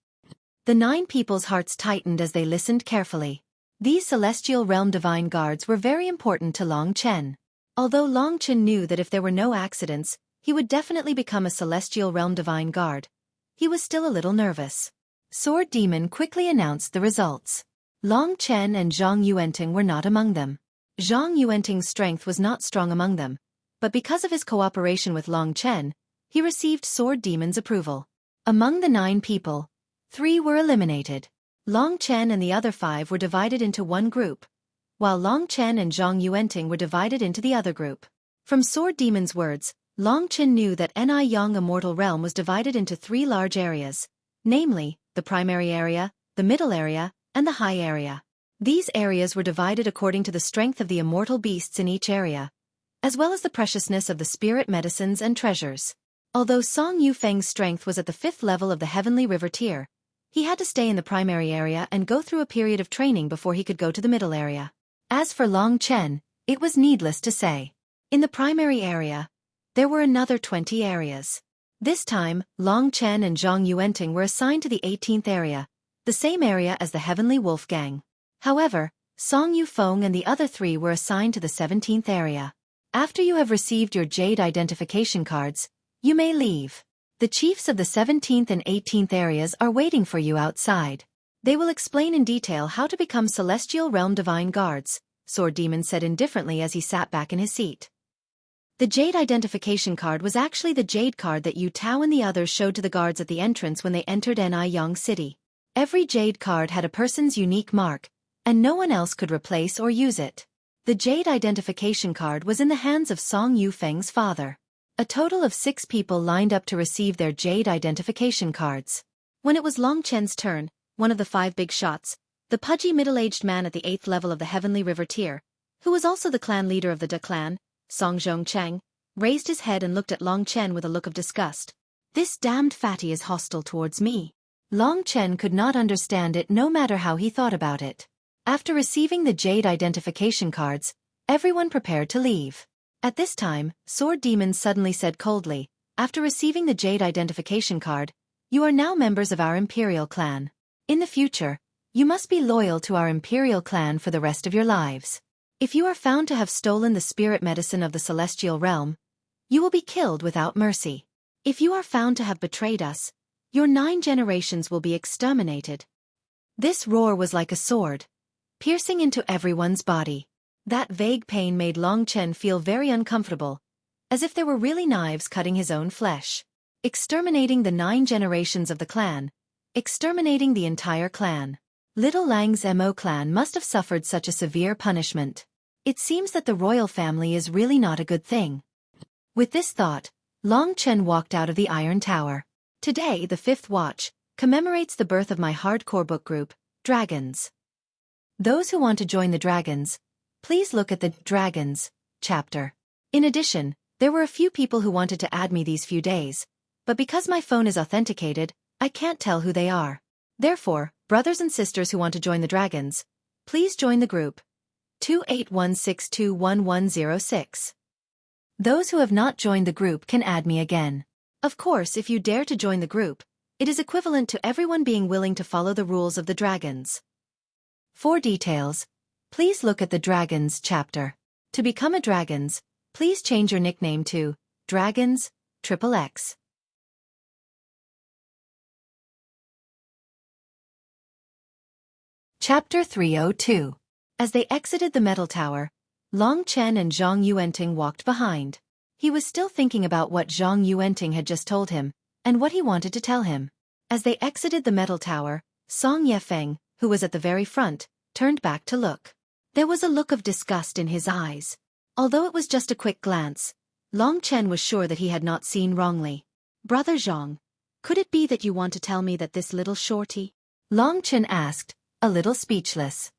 The 9 people's hearts tightened as they listened carefully. These Celestial Realm Divine Guards were very important to Long Chen. Although Long Chen knew that if there were no accidents, he would definitely become a Celestial Realm Divine Guard, he was still a little nervous. Sword Demon quickly announced the results. Long Chen and Zhang Yuanting were not among them. Zhang Yuanting's strength was not strong among them, but because of his cooperation with Long Chen, he received Sword Demon's approval. Among the 9 people, 3 were eliminated. Long Chen and the other 5 were divided into one group, while Long Chen and Zhang Yuanting were divided into the other group. From Sword Demon's words, Long Chen knew that Ni Yang Immortal Realm was divided into 3 large areas, namely, the primary area, the middle area, and the high area. These areas were divided according to the strength of the immortal beasts in each area, as well as the preciousness of the spirit medicines and treasures. Although Song Yufeng's strength was at the 5th level of the Heavenly River tier, he had to stay in the primary area and go through a period of training before he could go to the middle area. As for Long Chen, it was needless to say. In the primary area, there were another 20 areas. This time, Long Chen and Zhang Yuanting were assigned to the 18th area, the same area as the Heavenly Wolf Gang. However, Song Yufeng and the other 3 were assigned to the 17th area. After you have received your Jade identification cards, you may leave. The chiefs of the 17th and 18th areas are waiting for you outside. They will explain in detail how to become Celestial Realm Divine Guards, Sword Demon said indifferently as he sat back in his seat. The Jade identification card was actually the Jade card that Yu Tao and the others showed to the guards at the entrance when they entered Ni Yang City. Every Jade card had a person's unique mark, and no one else could replace or use it. The Jade identification card was in the hands of Song Yufeng's father. A total of 6 people lined up to receive their Jade identification cards. When it was Long Chen's turn, one of the 5 big shots, the pudgy middle-aged man at the 8th level of the Heavenly River tier, who was also the clan leader of the Da clan, Song Zhongcheng, raised his head and looked at Long Chen with a look of disgust. "This damned fatty is hostile towards me." Long Chen could not understand it no matter how he thought about it. After receiving the Jade identification cards, Everyone prepared to leave. At this time, Sword Demon suddenly said coldly, after receiving the Jade identification card, "You are now members of our Imperial clan. In the future, you must be loyal to our Imperial clan for the rest of your lives. If you are found to have stolen the spirit medicine of the Celestial Realm, you will be killed without mercy. If you are found to have betrayed us, your 9 generations will be exterminated." This roar was like a sword, piercing into everyone's body. That vague pain made Long Chen feel very uncomfortable, as if there were really knives cutting his own flesh. Exterminating the 9 generations of the clan. Exterminating the entire clan. Little Lang's Mo clan must have suffered such a severe punishment. It seems that the royal family is really not a good thing. With this thought, Long Chen walked out of the Iron Tower. Today, the 5th watch commemorates the birth of my hardcore book group, Dragons. Those who want to join the Dragons, please look at the Dragons chapter. In addition, there were a few people who wanted to add me these few days, but because my phone is authenticated, I can't tell who they are. Therefore, brothers and sisters who want to join the Dragons, please join the group 2816211106. Those who have not joined the group can add me again. Of course, if you dare to join the group, it is equivalent to everyone being willing to follow the rules of the Dragons. For details, please look at the Dragons chapter. To become a Dragons, please change your nickname to Dragons XXX. Chapter 302. As they exited the metal tower, Long Chen and Zhang Yuanting walked behind. He was still thinking about what Zhang Yuanting had just told him, and what he wanted to tell him. As they exited the metal tower, Song Yefeng, who was at the very front, turned back to look. There was a look of disgust in his eyes. Although it was just a quick glance, Long Chen was sure that he had not seen wrongly. "Brother Zhang, could it be that you want to tell me that this little shorty?" Long Chen asked, a little speechless.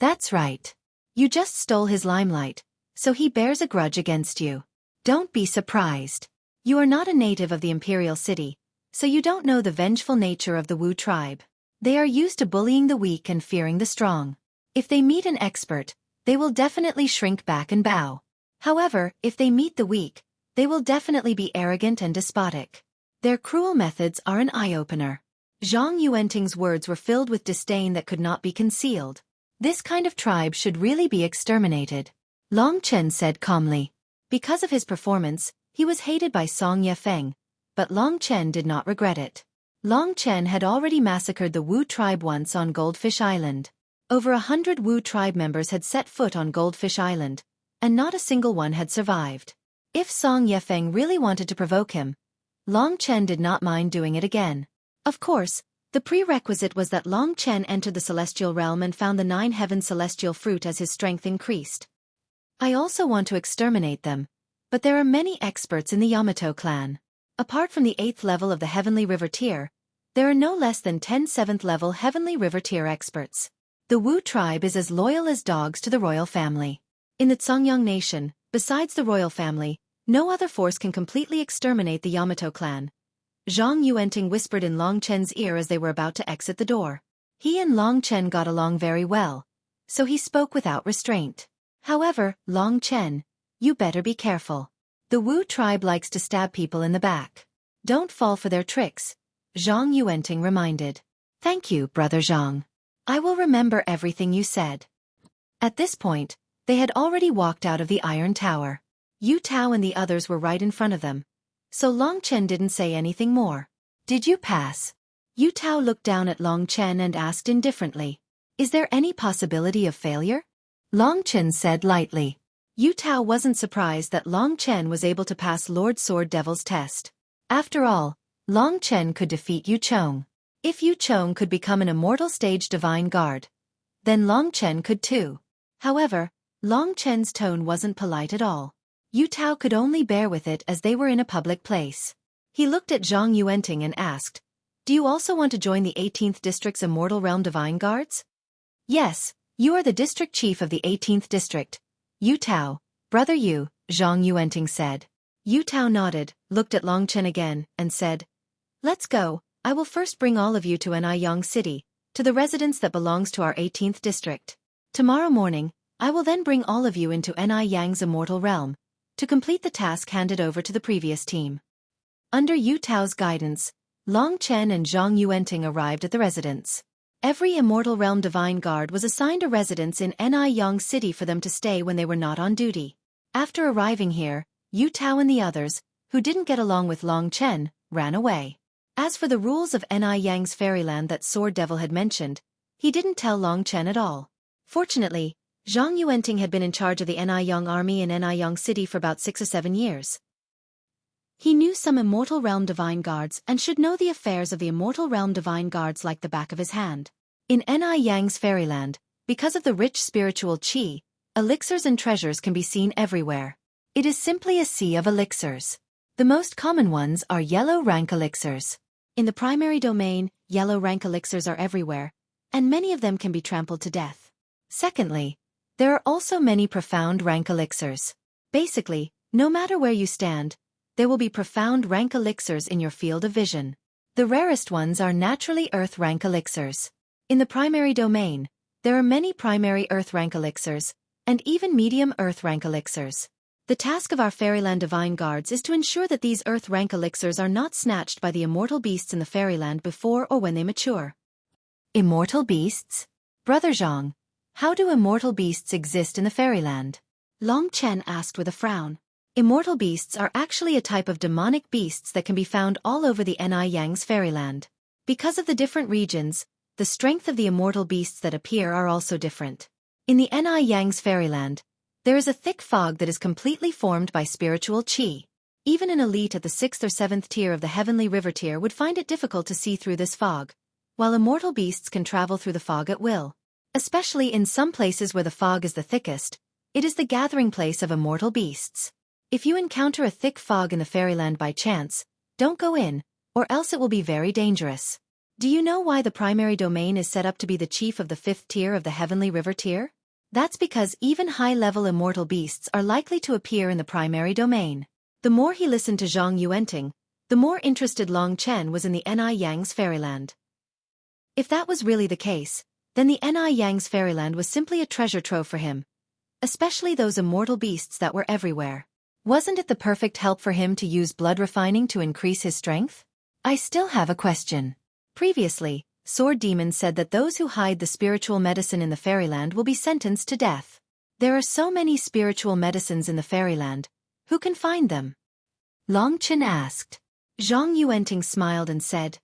"That's right. You just stole his limelight, so he bears a grudge against you. Don't be surprised. You are not a native of the Imperial City, so you don't know the vengeful nature of the Wu tribe. They are used to bullying the weak and fearing the strong. If they meet an expert, they will definitely shrink back and bow. However, if they meet the weak, they will definitely be arrogant and despotic. Their cruel methods are an eye-opener." Zhang Yuanting's words were filled with disdain that could not be concealed. This kind of tribe should really be exterminated. Long Chen said calmly. Because of his performance, he was hated by Song Yefeng, but Long Chen did not regret it. Long Chen had already massacred the Wu tribe once on Goldfish Island. Over 100 Wu tribe members had set foot on Goldfish Island, and not a single one had survived. If Song Yefeng really wanted to provoke him, Long Chen did not mind doing it again. Of course, the prerequisite was that Long Chen entered the Celestial Realm and found the 9 heaven celestial fruit as his strength increased. I also want to exterminate them, but there are many experts in the Yamato clan. Apart from the 8th level of the Heavenly River tier, there are no less than 10 7th level Heavenly River tier experts. The Wu tribe is as loyal as dogs to the royal family. In the Zhongyang nation, besides the royal family, no other force can completely exterminate the Yamato clan. Zhang Yuanting whispered in Long Chen's ear as they were about to exit the door. He and Long Chen got along very well, so he spoke without restraint. "However, Long Chen, you better be careful. The Wu tribe likes to stab people in the back. Don't fall for their tricks," Zhang Yuanting reminded. "Thank you, Brother Zhang. I will remember everything you said." At this point, they had already walked out of the Iron Tower. Yu Tao and the others were right in front of them, so Long Chen didn't say anything more. "Did you pass?" Yu Tao looked down at Long Chen and asked indifferently. "Is there any possibility of failure?" Long Chen said lightly. Yu Tao wasn't surprised that Long Chen was able to pass Lord Sword Devil's test. After all, Long Chen could defeat Yu Chong. If Yu Chong could become an immortal stage divine guard, then Long Chen could too. However, Long Chen's tone wasn't polite at all. Yu Tao could only bear with it as they were in a public place. He looked at Zhang Yuanting and asked, "Do you also want to join the 18th District's Immortal Realm Divine Guards?" "Yes, you are the district chief of the 18th District. Yu Tao, brother Yu," Zhang Yuanting said. Yu Tao nodded, looked at Long Chen again, and said, "Let's go. I will first bring all of you to Anyang City, to the residence that belongs to our 18th District. Tomorrow morning, I will then bring all of you into Ni Yang's immortal realm, to complete the task handed over to the previous team. Under Yu Tao's guidance, Long Chen and Zhang Yuanting arrived at the residence. Every Immortal Realm Divine Guard was assigned a residence in Ni Yang City for them to stay when they were not on duty. After arriving here, Yu Tao and the others, who didn't get along with Long Chen, ran away. As for the rules of Ni Yang's fairyland that Sword Devil had mentioned, he didn't tell Long Chen at all. Fortunately, Zhang Yuanting had been in charge of the Ni Yang army in Ni Yang City for about 6 or 7 years. He knew some Immortal Realm Divine Guards and should know the affairs of the Immortal Realm Divine Guards like the back of his hand. In Ni Yang's fairyland, because of the rich spiritual qi, elixirs and treasures can be seen everywhere. It is simply a sea of elixirs. The most common ones are yellow rank elixirs. In the primary domain, yellow rank elixirs are everywhere, and many of them can be trampled to death. Secondly, there are also many profound rank elixirs. Basically, no matter where you stand, there will be profound rank elixirs in your field of vision. The rarest ones are naturally earth rank elixirs. In the primary domain, there are many primary earth rank elixirs, and even medium earth rank elixirs. The task of our Fairyland Divine Guards is to ensure that these earth rank elixirs are not snatched by the immortal beasts in the fairyland before or when they mature. Immortal beasts? Brother Zhang, how do immortal beasts exist in the fairyland? Long Chen asked with a frown. Immortal beasts are actually a type of demonic beasts that can be found all over the Ni Yang's fairyland. Because of the different regions, the strength of the immortal beasts that appear are also different. In the Ni Yang's fairyland, there is a thick fog that is completely formed by spiritual qi. Even an elite at the 6th or 7th tier of the heavenly river tier would find it difficult to see through this fog, while immortal beasts can travel through the fog at will. Especially in some places where the fog is the thickest, it is the gathering place of immortal beasts. If you encounter a thick fog in the fairyland by chance, don't go in, or else it will be very dangerous. Do you know why the primary domain is set up to be the chief of the 5th tier of the heavenly river tier? That's because even high-level immortal beasts are likely to appear in the primary domain. The more he listened to Zhang Yuanting, the more interested Long Chen was in the Ni Yang's fairyland. If that was really the case, then the Ni Yang's fairyland was simply a treasure trove for him, especially those immortal beasts that were everywhere. Wasn't it the perfect help for him to use blood refining to increase his strength? I still have a question. Previously, Sword Demon said that those who hide the spiritual medicine in the fairyland will be sentenced to death. There are so many spiritual medicines in the fairyland. Who can find them? Long Chen asked. Zhang Yuanting smiled and said,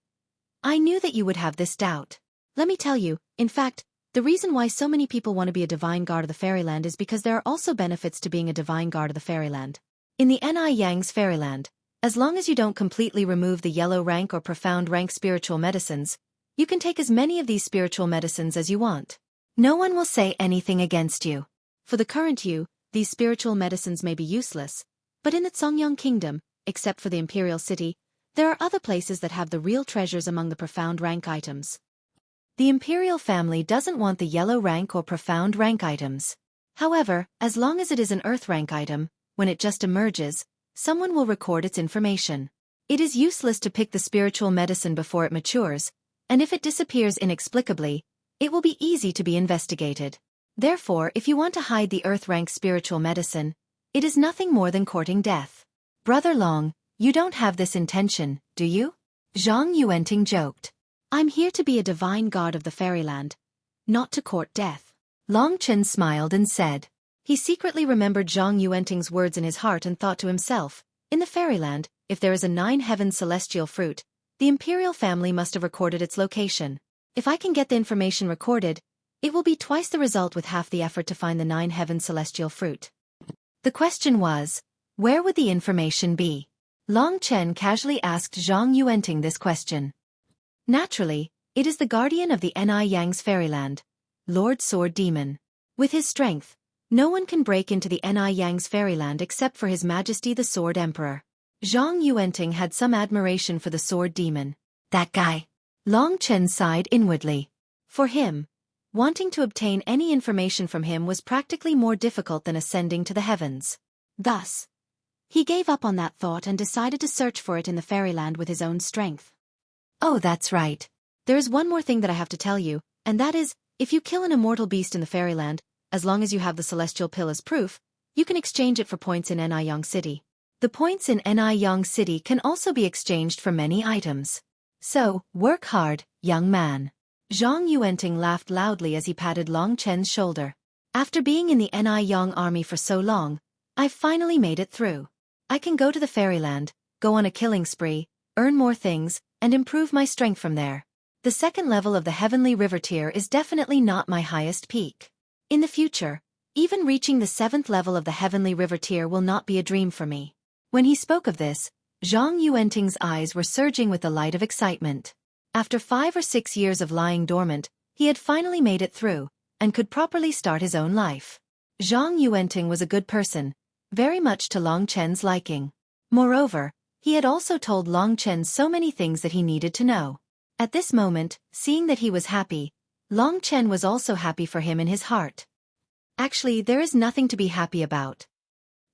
I knew that you would have this doubt. Let me tell you, in fact, the reason why so many people want to be a divine guard of the fairyland is because there are also benefits to being a divine guard of the fairyland. In the Ni Yang's fairyland, as long as you don't completely remove the yellow rank or profound rank spiritual medicines, you can take as many of these spiritual medicines as you want. No one will say anything against you. For the current you, these spiritual medicines may be useless, but in the Songyang Kingdom, except for the Imperial City, there are other places that have the real treasures among the profound rank items. The Imperial family doesn't want the yellow rank or profound rank items. However, as long as it is an earth rank item, when it just emerges, someone will record its information. It is useless to pick the spiritual medicine before it matures, and if it disappears inexplicably, it will be easy to be investigated. Therefore, if you want to hide the earth rank spiritual medicine, it is nothing more than courting death. Brother Long, you don't have this intention, do you? Zhang Yuanting joked. I'm here to be a divine god of the fairyland, not to court death. Long Chen smiled and said. He secretly remembered Zhang Yuanting's words in his heart and thought to himself, in the fairyland, if there is a 9-heaven celestial fruit, the imperial family must have recorded its location. If I can get the information recorded, it will be twice the result with half the effort to find the 9-heaven celestial fruit. The question was, where would the information be? Long Chen casually asked Zhang Yuanting this question. Naturally, it is the guardian of the Ni Yang's fairyland, Lord Sword Demon. With his strength, no one can break into the Ni Yang's fairyland except for His Majesty the Sword Emperor. Zhang Yuanting had some admiration for the Sword Demon. That guy. Long Chen sighed inwardly. For him, wanting to obtain any information from him was practically more difficult than ascending to the heavens. Thus, he gave up on that thought and decided to search for it in the fairyland with his own strength. Oh, that's right. There is one more thing that I have to tell you, and that is, if you kill an immortal beast in the fairyland, as long as you have the celestial pill as proof, you can exchange it for points in Niyang City. The points in Niyang City can also be exchanged for many items. So, work hard, young man. Zhang Yuanting laughed loudly as he patted Long Chen's shoulder. After being in the Niyang army for so long, I've finally made it through. I can go to the fairyland, go on a killing spree, earn more things, and improve my strength from there. The second level of the Heavenly River tier is definitely not my highest peak. In the future, even reaching the 7th level of the Heavenly River tier will not be a dream for me. When he spoke of this, Zhang Yuanting's eyes were surging with the light of excitement. After 5 or 6 years of lying dormant, he had finally made it through, and could properly start his own life. Zhang Yuanting was a good person, very much to Long Chen's liking. Moreover, he had also told Long Chen so many things that he needed to know. At this moment, seeing that he was happy, Long Chen was also happy for him in his heart. Actually, there is nothing to be happy about.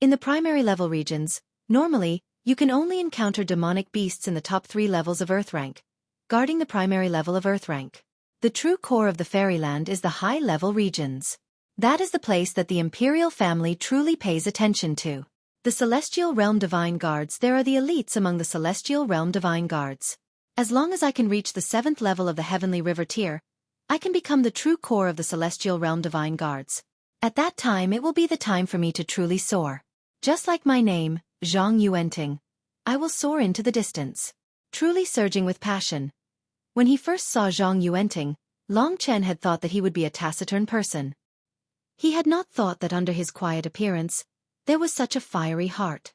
In the primary level regions, normally, you can only encounter demonic beasts in the top 3 levels of Earth rank, guarding the primary level of Earth rank. The true core of the fairyland is the high-level regions. That is the place that the imperial family truly pays attention to. The Celestial Realm Divine Guards. There are the elites among the Celestial Realm Divine Guards. As long as I can reach the 7th level of the Heavenly River tier, I can become the true core of the Celestial Realm Divine Guards. At that time it will be the time for me to truly soar. Just like my name, Zhang Yuanting, I will soar into the distance. Truly surging with passion. When he first saw Zhang Yuanting, Long Chen had thought that he would be a taciturn person. He had not thought that under his quiet appearance, there was such a fiery heart.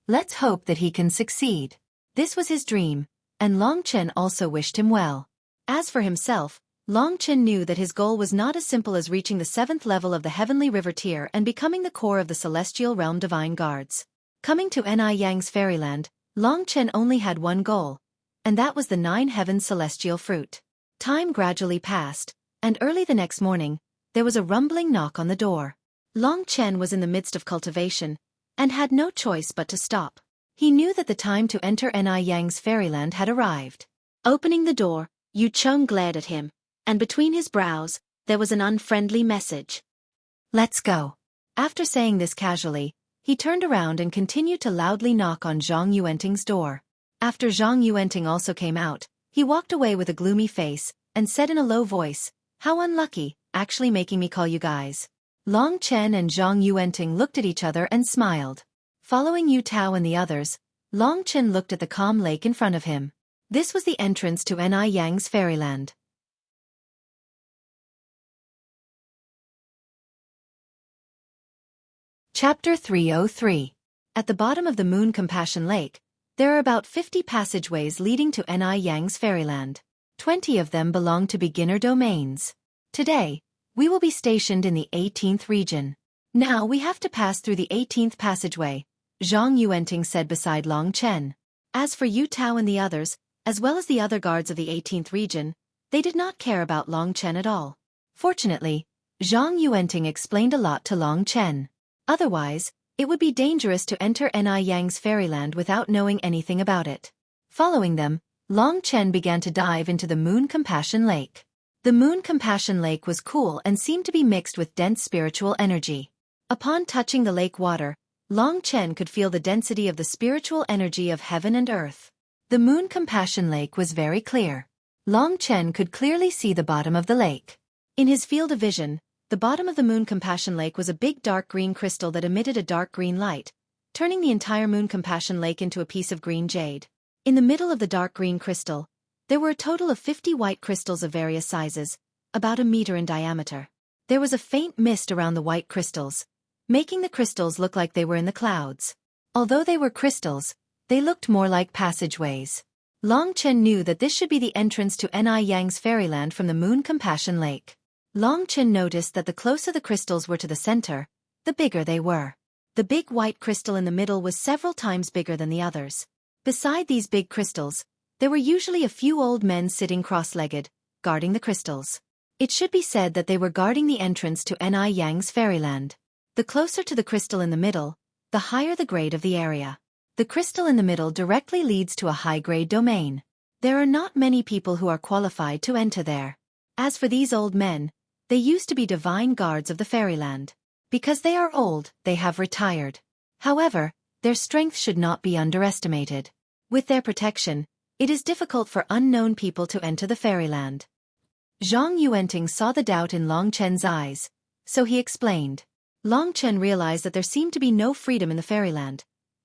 Let's hope that he can succeed. This was his dream, and Long Chen also wished him well. As for himself, Long Chen knew that his goal was not as simple as reaching the 7th level of the Heavenly River tier and becoming the core of the Celestial Realm Divine Guards. Coming to Niyang's fairyland, Long Chen only had one goal, and that was the 9 heavens celestial fruit. Time gradually passed, and early the next morning, there was a rumbling knock on the door. Long Chen was in the midst of cultivation, and had no choice but to stop. He knew that the time to enter Niyang's fairyland had arrived. Opening the door, Yu Cheng glared at him, and between his brows, there was an unfriendly message. Let's go. After saying this casually, he turned around and continued to loudly knock on Zhang Yuanting's door. After Zhang Yuanting also came out, he walked away with a gloomy face, and said in a low voice, "How unlucky, actually making me call you guys." Long Chen and Zhang Yuanting looked at each other and smiled. Following Yu Tao and the others, Long Chen looked at the calm lake in front of him. This was the entrance to Niyang's fairyland. Chapter 303. At the bottom of the Moon Compassion Lake, there are about 50 passageways leading to Niyang's fairyland. 20 of them belong to beginner domains. Today, we will be stationed in the 18th region. Now we have to pass through the 18th passageway, Zhang Yuanting said beside Long Chen. As for Yu Tao and the others, as well as the other guards of the 18th region, they did not care about Long Chen at all. Fortunately, Zhang Yuanting explained a lot to Long Chen. Otherwise, it would be dangerous to enter Niyang's fairyland without knowing anything about it. Following them, Long Chen began to dive into the Moon Compassion Lake. The Moon Compassion Lake was cool and seemed to be mixed with dense spiritual energy. Upon touching the lake water, Long Chen could feel the density of the spiritual energy of heaven and earth. The Moon Compassion Lake was very clear. Long Chen could clearly see the bottom of the lake. In his field of vision, the bottom of the Moon Compassion Lake was a big dark green crystal that emitted a dark green light, turning the entire Moon Compassion Lake into a piece of green jade. In the middle of the dark green crystal, there were a total of 50 white crystals of various sizes, about a meter in diameter. There was a faint mist around the white crystals, making the crystals look like they were in the clouds. Although they were crystals, they looked more like passageways. Long Chen knew that this should be the entrance to Niyang's fairyland from the Moon Compassion Lake. Long Chen noticed that the closer the crystals were to the center, the bigger they were. The big white crystal in the middle was several times bigger than the others. Beside these big crystals, there were usually a few old men sitting cross-legged, guarding the crystals. It should be said that they were guarding the entrance to Niyang's fairyland. The closer to the crystal in the middle, the higher the grade of the area. The crystal in the middle directly leads to a high-grade domain. There are not many people who are qualified to enter there. As for these old men, They used to be divine guards of the fairyland. Because they are old, they have retired. However, their strength should not be underestimated. With their protection, it is difficult for unknown people to enter the fairyland. Zhang Yuanting saw the doubt in Long Chen's eyes, so he explained. Long Chen realized that there seemed to be no freedom in the fairyland.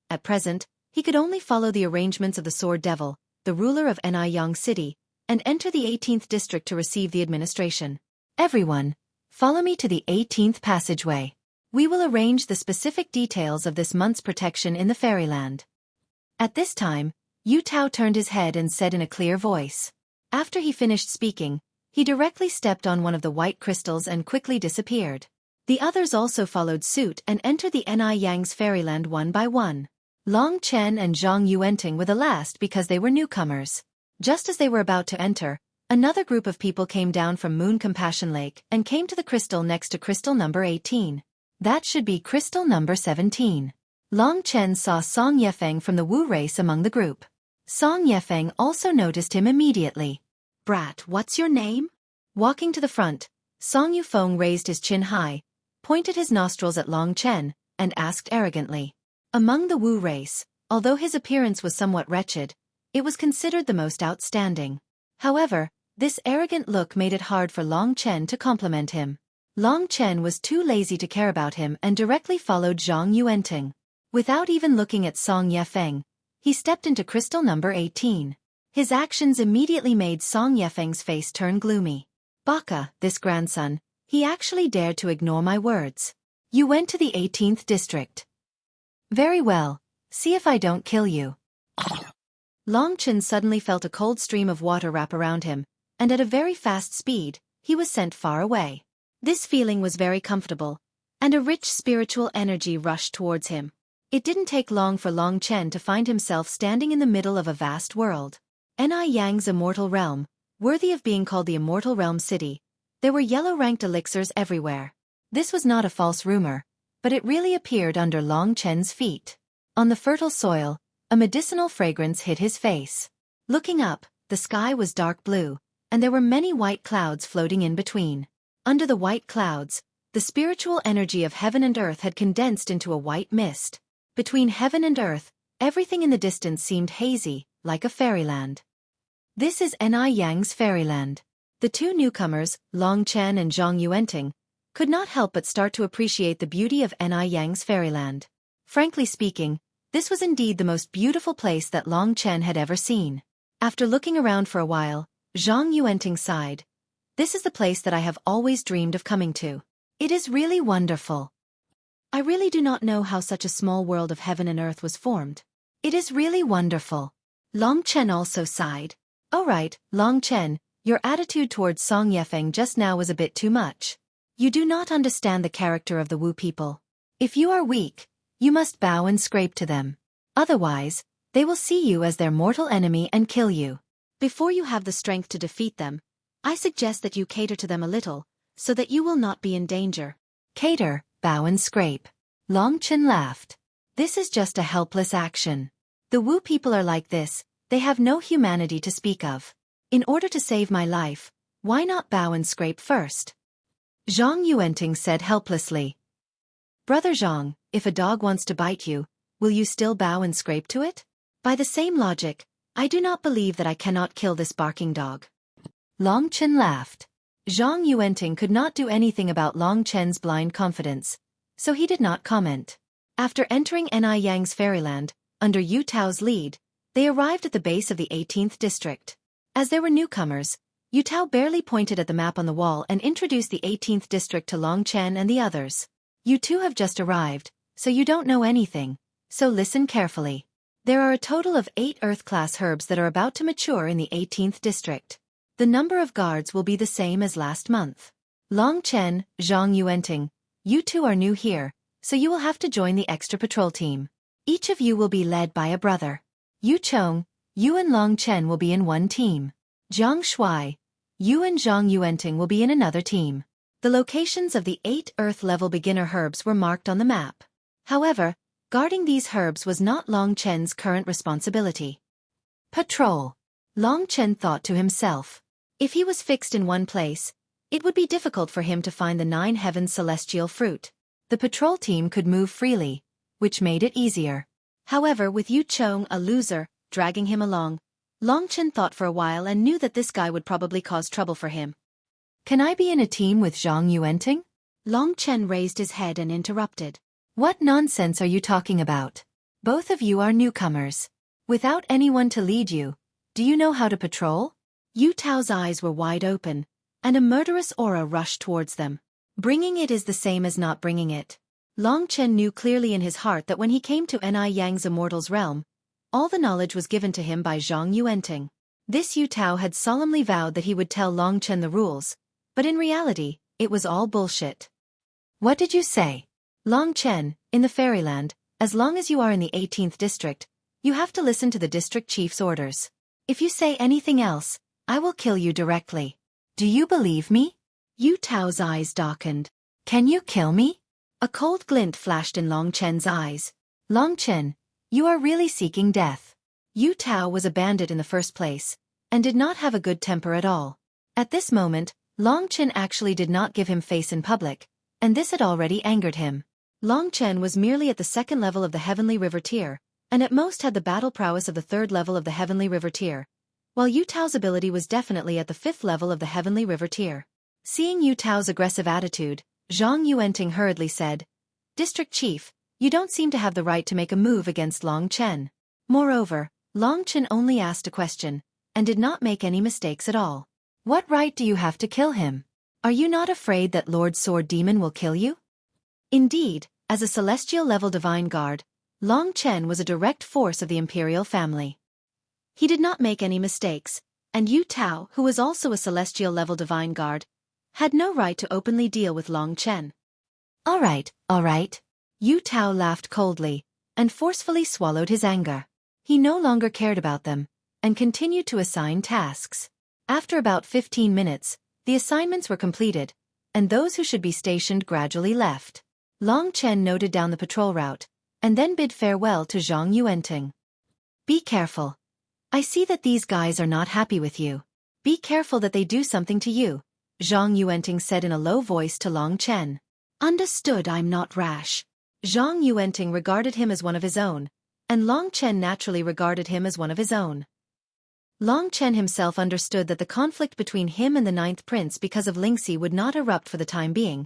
At present, he could only follow the arrangements of the Sword Devil, the ruler of Niyang City, and enter the 18th district to receive the administration. Everyone, follow me to the 18th passageway. We will arrange the specific details of this month's protection in the fairyland. At this time, Yu Tao turned his head and said in a clear voice. After he finished speaking, he directly stepped on one of the white crystals and quickly disappeared. The others also followed suit and entered the Niyang's fairyland one by one. Long Chen and Zhang Yuanting were the last because they were newcomers. Just as they were about to enter, another group of people came down from Moon Compassion Lake and came to the crystal next to crystal number 18. That should be crystal number 17. Long Chen saw Song Yefeng from the Wu race among the group. Song Yefeng also noticed him immediately. Brat, what's your name? Walking to the front, Song Yufeng raised his chin high, pointed his nostrils at Long Chen, and asked arrogantly. Among the Wu race, although his appearance was somewhat wretched, it was considered the most outstanding. However, this arrogant look made it hard for Long Chen to compliment him. Long Chen was too lazy to care about him and directly followed Zhang Yuanting. Without even looking at Song Yefeng, he stepped into crystal number 18. His actions immediately made Song Yefeng's face turn gloomy. Baka, this grandson, he actually dared to ignore my words. You went to the 18th district. Very well, see if I don't kill you. Long Chen suddenly felt a cold stream of water wrap around him, and at a very fast speed, he was sent far away. This feeling was very comfortable, and a rich spiritual energy rushed towards him. It didn't take long for Long Chen to find himself standing in the middle of a vast world. Niyang's immortal realm, worthy of being called the Immortal Realm City. There were yellow-ranked elixirs everywhere. This was not a false rumor, but it really appeared under Long Chen's feet. On the fertile soil, a medicinal fragrance hit his face. Looking up, the sky was dark blue, and there were many white clouds floating in between. Under the white clouds, the spiritual energy of heaven and earth had condensed into a white mist. Between heaven and earth, everything in the distance seemed hazy, like a fairyland. This is Niyang's fairyland. The two newcomers, Long Chen and Zhang Yuanting, could not help but start to appreciate the beauty of Niyang's fairyland. Frankly speaking, this was indeed the most beautiful place that Long Chen had ever seen. After looking around for a while, Zhang Yuanting sighed. This is the place that I have always dreamed of coming to. It is really wonderful. I really do not know how such a small world of heaven and earth was formed. It is really wonderful. Long Chen also sighed. Oh right, Long Chen, your attitude towards Song Yefeng just now was a bit too much. You do not understand the character of the Wu people. If you are weak, you must bow and scrape to them. Otherwise, they will see you as their mortal enemy and kill you. Before you have the strength to defeat them, I suggest that you cater to them a little, so that you will not be in danger. Cater, bow and scrape. Long Chen laughed. This is just a helpless action. The Wu people are like this, they have no humanity to speak of. In order to save my life, why not bow and scrape first? Zhang Yuanting said helplessly. Brother Zhang, if a dog wants to bite you, will you still bow and scrape to it? By the same logic, I do not believe that I cannot kill this barking dog. Long Chen laughed. Zhang Yuanting could not do anything about Long Chen's blind confidence, so he did not comment. After entering Niyang's fairyland, under Yu Tao's lead, they arrived at the base of the 18th district. As there were newcomers, Yu Tao barely pointed at the map on the wall and introduced the 18th district to Long Chen and the others. You two have just arrived, so you don't know anything, so listen carefully. There are a total of 8 Earth-class herbs that are about to mature in the 18th district. The number of guards will be the same as last month. Long Chen, Zhang Yuanting, you two are new here, so you will have to join the extra patrol team. Each of you will be led by a brother. Yu Chong, you and Long Chen will be in one team. Jiang Shuai, you and Zhang Yuanting will be in another team. The locations of the 8 Earth-level beginner herbs were marked on the map. However, guarding these herbs was not Long Chen's current responsibility. Patrol. Long Chen thought to himself. If he was fixed in one place, It would be difficult for him to find the 9 heavens celestial fruit. The patrol team could move freely, which made it easier. However, with Yu Chong, a loser, dragging him along, Long Chen thought for a while and knew that this guy would probably cause trouble for him. Can I be in a team with Zhang Yuanting? Long Chen raised his head and interrupted. What nonsense are you talking about? Both of you are newcomers. Without anyone to lead you, do you know how to patrol? Yu Tao's eyes were wide open, and a murderous aura rushed towards them. Bringing it is the same as not bringing it. Long Chen knew clearly in his heart that when he came to Ni Yang's immortal's realm, all the knowledge was given to him by Zhang Yuanting. This Yu Tao had solemnly vowed that he would tell Long Chen the rules, but in reality, it was all bullshit. What did you say? Long Chen, in the fairyland, as long as you are in the 18th district, you have to listen to the district chief's orders. If you say anything else, I will kill you directly. Do you believe me? Yu Tao's eyes darkened. Can you kill me? A cold glint flashed in Long Chen's eyes. Long Chen, you are really seeking death. Yu Tao was a bandit in the first place, and did not have a good temper at all. At this moment, Long Chen actually did not give him face in public, and this had already angered him. Long Chen was merely at the 2nd level of the Heavenly River tier, and at most had the battle prowess of the 3rd level of the Heavenly River tier, while Yu Tao's ability was definitely at the 5th level of the Heavenly River tier. Seeing Yu Tao's aggressive attitude, Zhang Yuanting hurriedly said, District Chief, you don't seem to have the right to make a move against Long Chen. Moreover, Long Chen only asked a question, and did not make any mistakes at all. What right do you have to kill him? Are you not afraid that Lord Sword Demon will kill you? Indeed, as a celestial level divine guard, Long Chen was a direct force of the imperial family. He did not make any mistakes, and Yu Tao, who was also a celestial level divine guard, had no right to openly deal with Long Chen. All right. Yu Tao laughed coldly, and forcefully swallowed his anger. He no longer cared about them, and continued to assign tasks. After about 15 minutes, the assignments were completed, and those who should be stationed gradually left. Long Chen noted down the patrol route, and then bid farewell to Zhang Yuanting. Be careful. I see that these guys are not happy with you. Be careful that they do something to you, Zhang Yuanting said in a low voice to Long Chen. Understood, I'm not rash. Zhang Yuanting regarded him as one of his own, and Long Chen naturally regarded him as one of his own. Long Chen himself understood that the conflict between him and the 9th prince because of Lingxi would not erupt for the time being,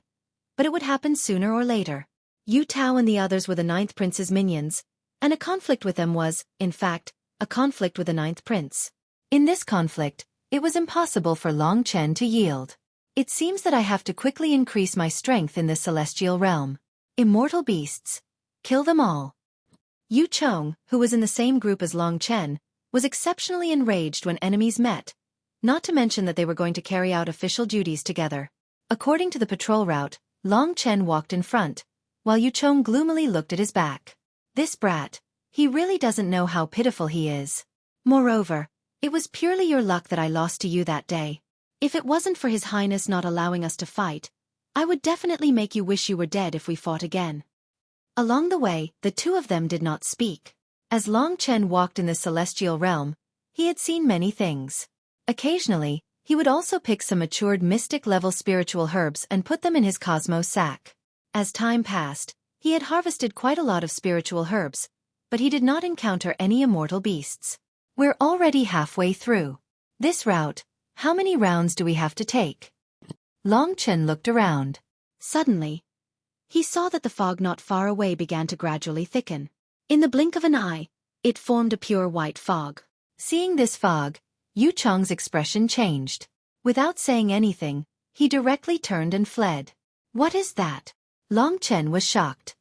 but it would happen sooner or later. Yu Tao and the others were the 9th prince's minions, and a conflict with them was, in fact, a conflict with the 9th prince. In this conflict, it was impossible for Long Chen to yield. It seems that I have to quickly increase my strength in this celestial realm. Immortal beasts. Kill them all. Yu Chong, who was in the same group as Long Chen, was exceptionally enraged when enemies met, not to mention that they were going to carry out official duties together. According to the patrol route, Long Chen walked in front, while Yu Chong gloomily looked at his back. This brat, he really doesn't know how pitiful he is. Moreover, it was purely your luck that I lost to you that day. If it wasn't for His Highness not allowing us to fight, I would definitely make you wish you were dead if we fought again. Along the way, the two of them did not speak. As Long Chen walked in this celestial realm, he had seen many things. Occasionally, he would also pick some matured mystic-level spiritual herbs and put them in his cosmos sack. As time passed, he had harvested quite a lot of spiritual herbs, but he did not encounter any immortal beasts. We're already halfway through this route. How many rounds do we have to take? Long Chen looked around. Suddenly, he saw that the fog not far away began to gradually thicken. In the blink of an eye, it formed a pure white fog. Seeing this fog, Yu Chong's expression changed. Without saying anything, he directly turned and fled. What is that? Long Chen was shocked.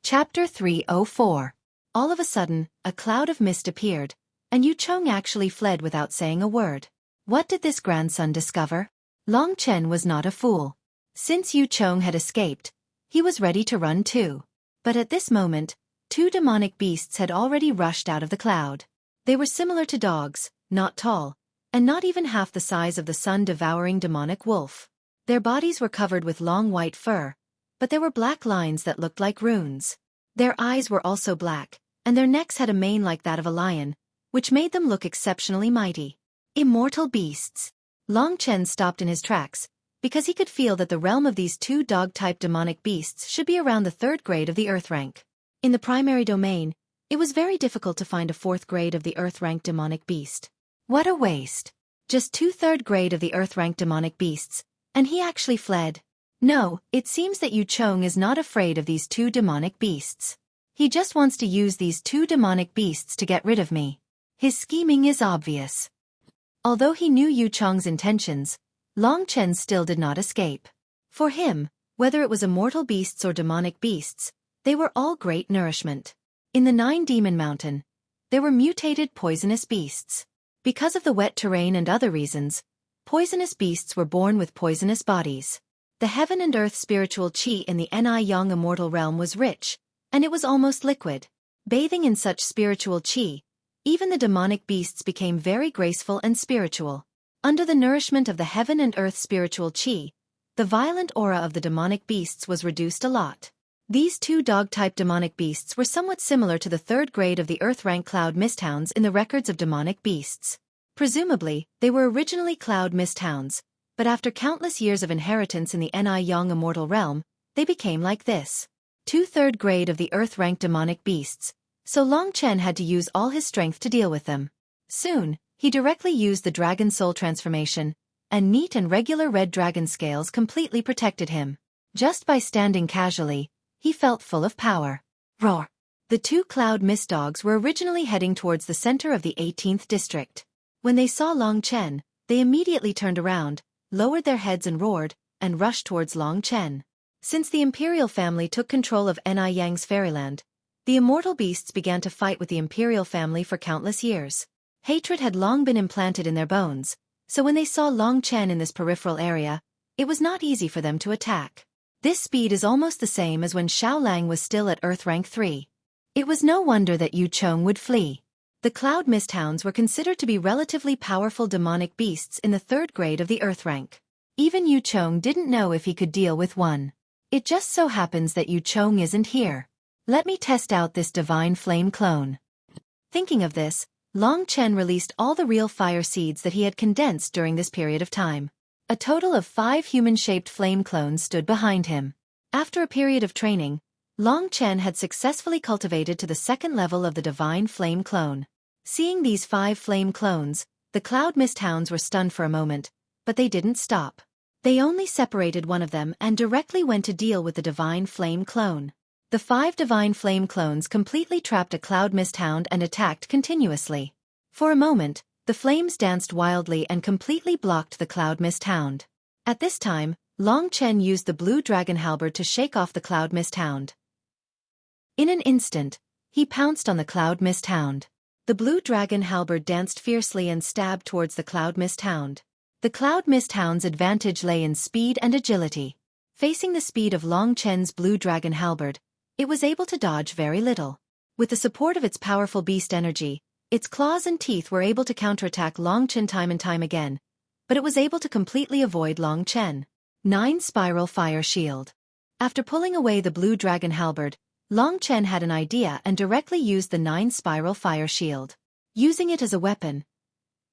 Chapter 304. All of a sudden, a cloud of mist appeared, and Yu Chong actually fled without saying a word. What did this grandson discover? Long Chen was not a fool. Since Yu Chong had escaped, he was ready to run too. But at this moment, two demonic beasts had already rushed out of the cloud. They were similar to dogs, not tall, and not even half the size of the sun-devouring demonic wolf. Their bodies were covered with long white fur, but there were black lines that looked like runes. Their eyes were also black, and their necks had a mane like that of a lion, which made them look exceptionally mighty. Immortal beasts. Long Chen stopped in his tracks, because he could feel that the realm of these two dog-type demonic beasts should be around the 3rd grade of the Earth rank. In the primary domain, it was very difficult to find a 4th grade of the Earth rank demonic beast. What a waste. Just 2 3rd grade of the Earth rank demonic beasts, and he actually fled. No, it seems that Xueqi is not afraid of these 2 demonic beasts. He just wants to use these 2 demonic beasts to get rid of me. His scheming is obvious. Although he knew Xueqi's intentions, Long Chen still did not escape. For him, whether it was immortal beasts or demonic beasts, they were all great nourishment. In the 9 Demon Mountain, there were mutated poisonous beasts. Because of the wet terrain and other reasons, poisonous beasts were born with poisonous bodies. The heaven and earth spiritual qi in the Ni Yang immortal realm was rich, and it was almost liquid. Bathing in such spiritual qi, even the demonic beasts became very graceful and spiritual. Under the nourishment of the heaven and earth spiritual qi, the violent aura of the demonic beasts was reduced a lot. These 2 dog-type demonic beasts were somewhat similar to the 3rd grade of the Earth rank Cloud Misthounds in the records of demonic beasts. Presumably, they were originally Cloud Misthounds, but after countless years of inheritance in the Ni Yang immortal realm, they became like this. 2 3rd grade of the Earth rank demonic beasts, so Long Chen had to use all his strength to deal with them. Soon, he directly used the dragon soul transformation, and neat and regular red dragon scales completely protected him. Just by standing casually, he felt full of power. Roar! The 2 Cloud Mist dogs were originally heading towards the center of the 18th district. When they saw Long Chen, they immediately turned around, lowered their heads and roared, and rushed towards Long Chen. Since the imperial family took control of Ni Yang's fairyland, the immortal beasts began to fight with the imperial family for countless years. Hatred had long been implanted in their bones, so when they saw Long Chen in this peripheral area, it was not easy for them to attack. This speed is almost the same as when Xiaolang was still at Earth rank 3. It was no wonder that Xueqi would flee. The Cloud Misthounds were considered to be relatively powerful demonic beasts in the 3rd grade of the Earth rank. Even Xueqi didn't know if he could deal with one. It just so happens that Xueqi isn't here. Let me test out this divine flame clone. Thinking of this, Long Chen released all the real fire seeds that he had condensed during this period of time. A total of 5 human-shaped flame clones stood behind him. After a period of training, Long Chen had successfully cultivated to the 2nd level of the divine flame clone. Seeing these 5 flame clones, the Cloud Misthounds were stunned for a moment, but they didn't stop. They only separated one of them and directly went to deal with the divine flame clone. The 5 divine flame clones completely trapped a Cloud Misthound and attacked continuously. For a moment, the flames danced wildly and completely blocked the Cloud Misthound. At this time, Long Chen used the blue dragon halberd to shake off the Cloud Misthound. In an instant, he pounced on the Cloud Misthound. The blue dragon halberd danced fiercely and stabbed towards the Cloud Misthound. The Cloud Misthound's advantage lay in speed and agility. Facing the speed of Long Chen's blue dragon halberd, it was able to dodge very little. With the support of its powerful beast energy, its claws and teeth were able to counterattack Long Chen time and time again, but it was able to completely avoid Long Chen. 9 Spiral Fire Shield. After pulling away the blue dragon halberd, Long Chen had an idea and directly used the 9 Spiral Fire Shield. Using it as a weapon,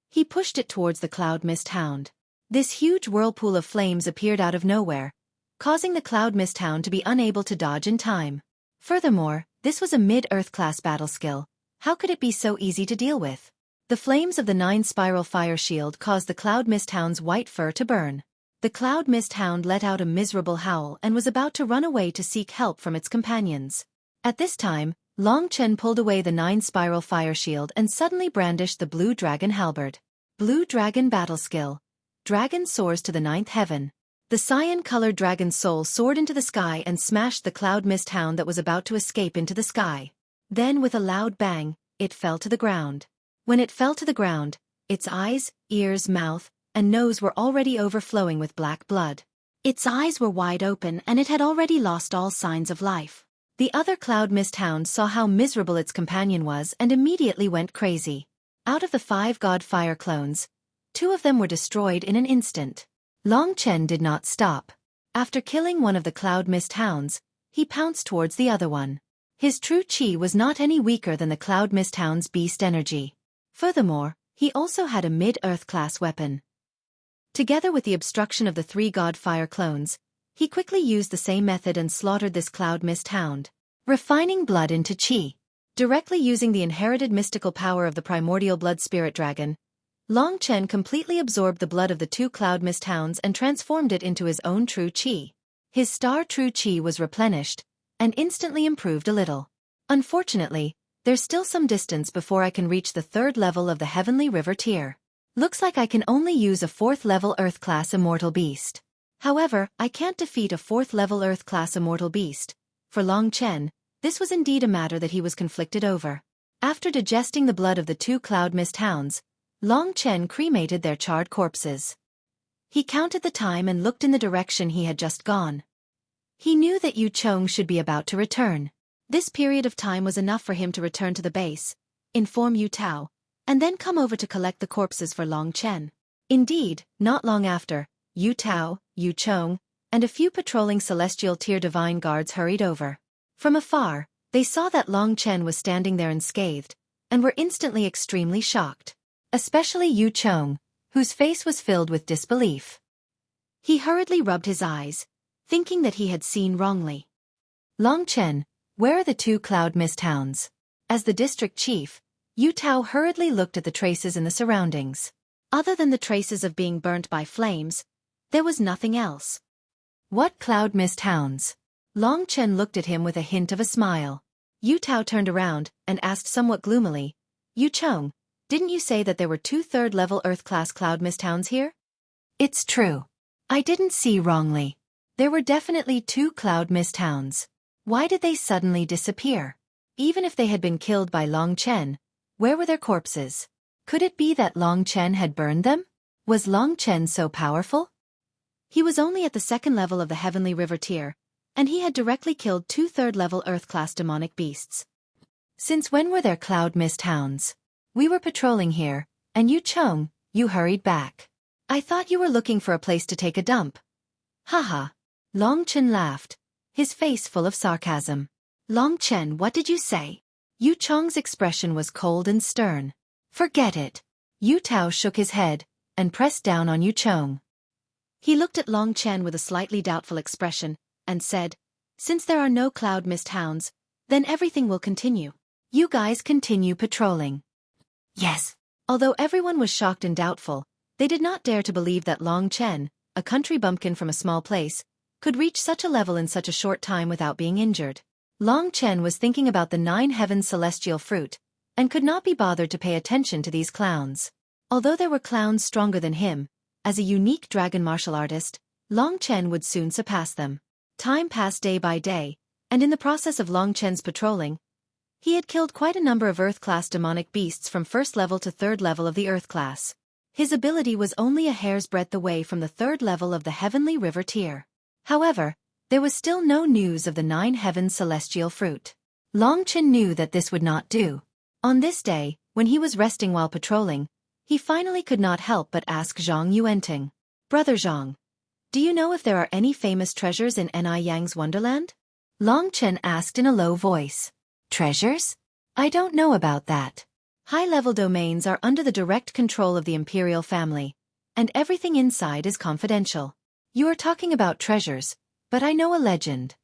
he pushed it towards the Cloud Misthound. This huge whirlpool of flames appeared out of nowhere, causing the Cloud Misthound to be unable to dodge in time. Furthermore, this was a mid-Earth class battle skill. How could it be so easy to deal with? The flames of the 9 Spiral Fire Shield caused the Cloud Misthound's white fur to burn. The Cloud Misthound let out a miserable howl and was about to run away to seek help from its companions. At this time, Long Chen pulled away the 9 Spiral Fire Shield and suddenly brandished the Blue Dragon Halberd. Blue Dragon Battle Skill. Dragon soars to the 9th heaven. The cyan-colored dragon's soul soared into the sky and smashed the Cloud Misthound that was about to escape into the sky. Then with a loud bang, it fell to the ground. When it fell to the ground, its eyes, ears, mouth, and nose were already overflowing with black blood. Its eyes were wide open and it had already lost all signs of life. The other Cloud Misthound saw how miserable its companion was and immediately went crazy. Out of the 5 God Fire clones, 2 of them were destroyed in an instant. Long Chen did not stop. After killing one of the Cloud Misthounds, he pounced towards the other one. His true chi was not any weaker than the Cloud Misthound's beast energy. Furthermore, he also had a mid-earth class weapon. Together with the obstruction of the 3 god fire clones, he quickly used the same method and slaughtered this cloud mist hound, refining blood into chi. Directly using the inherited mystical power of the primordial blood spirit dragon, Long Chen completely absorbed the blood of the 2 cloud mist hounds and transformed it into his own true chi. His star true chi was replenished, and instantly improved a little. Unfortunately, there's still some distance before I can reach the 3rd level of the Heavenly River tier. Looks like I can only use a 4th level Earth class immortal beast. However, I can't defeat a 4th level Earth class immortal beast. For Long Chen, this was indeed a matter that he was conflicted over. After digesting the blood of the 2 cloud mist hounds, Long Chen cremated their charred corpses. He counted the time and looked in the direction he had just gone. He knew that Yu Chong should be about to return. This period of time was enough for him to return to the base, inform Yu Tao, and then come over to collect the corpses for Long Chen. Indeed, not long after, Yu Tao, Yu Chong, and a few patrolling celestial tier divine guards hurried over. From afar, they saw that Long Chen was standing there unscathed, and were instantly extremely shocked. Especially Yu Chong, whose face was filled with disbelief. He hurriedly rubbed his eyes, thinking that he had seen wrongly. Long Chen, where are the 2 cloud mist hounds? As the district chief, Yu Tao hurriedly looked at the traces in the surroundings. Other than the traces of being burnt by flames, there was nothing else. What cloud mist hounds? Long Chen looked at him with a hint of a smile. Yu Tao turned around and asked somewhat gloomily, Yu Chong, didn't you say that there were 2 3rd-level Earth-class cloud mist hounds here? It's true. I didn't see wrongly. There were definitely 2 cloud mist hounds. Why did they suddenly disappear? Even if they had been killed by Long Chen, where were their corpses? Could it be that Long Chen had burned them? Was Long Chen so powerful? He was only at the 2nd level of the Heavenly River tier, and he had directly killed 2 3rd-level Earth-class demonic beasts. Since when were there cloud mist hounds? We were patrolling here, and Yu Chong, you hurried back. I thought you were looking for a place to take a dump. Haha. Long Chen laughed, his face full of sarcasm. Long Chen, what did you say? Yu Chong's expression was cold and stern. Forget it. Yu Tao shook his head, and pressed down on Yu Chong. He looked at Long Chen with a slightly doubtful expression, and said, Since there are no cloud mist hounds, then everything will continue. You guys continue patrolling. Yes. Although everyone was shocked and doubtful, they did not dare to believe that Long Chen, a country bumpkin from a small place, could reach such a level in such a short time without being injured. Long Chen was thinking about the 9 heavens celestial fruit, and could not be bothered to pay attention to these clowns. Although there were clowns stronger than him, as a unique dragon martial artist, Long Chen would soon surpass them. Time passed day by day, and in the process of Long Chen's patrolling, he had killed quite a number of Earth-class demonic beasts from 1st level to 3rd level of the Earth class. His ability was only a hair's breadth away from the 3rd level of the Heavenly River tier. However, there was still no news of the 9 heavens celestial fruit. Long Chen knew that this would not do. On this day, when he was resting while patrolling, he finally could not help but ask Zhang Yuanting. Brother Zhang, do you know if there are any famous treasures in Ni Yang's wonderland? Long Chen asked in a low voice. Treasures? I don't know about that. High-level domains are under the direct control of the imperial family, and everything inside is confidential. You are talking about treasures, but I know a legend.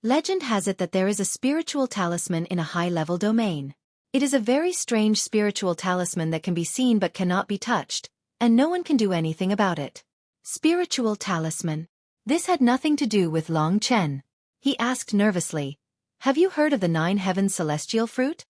Legend has it that there is a spiritual talisman in a high-level domain. It is a very strange spiritual talisman that can be seen but cannot be touched, and no one can do anything about it. Spiritual talisman. This had nothing to do with Long Chen. He asked nervously, Have you heard of the 9 heavens celestial fruit?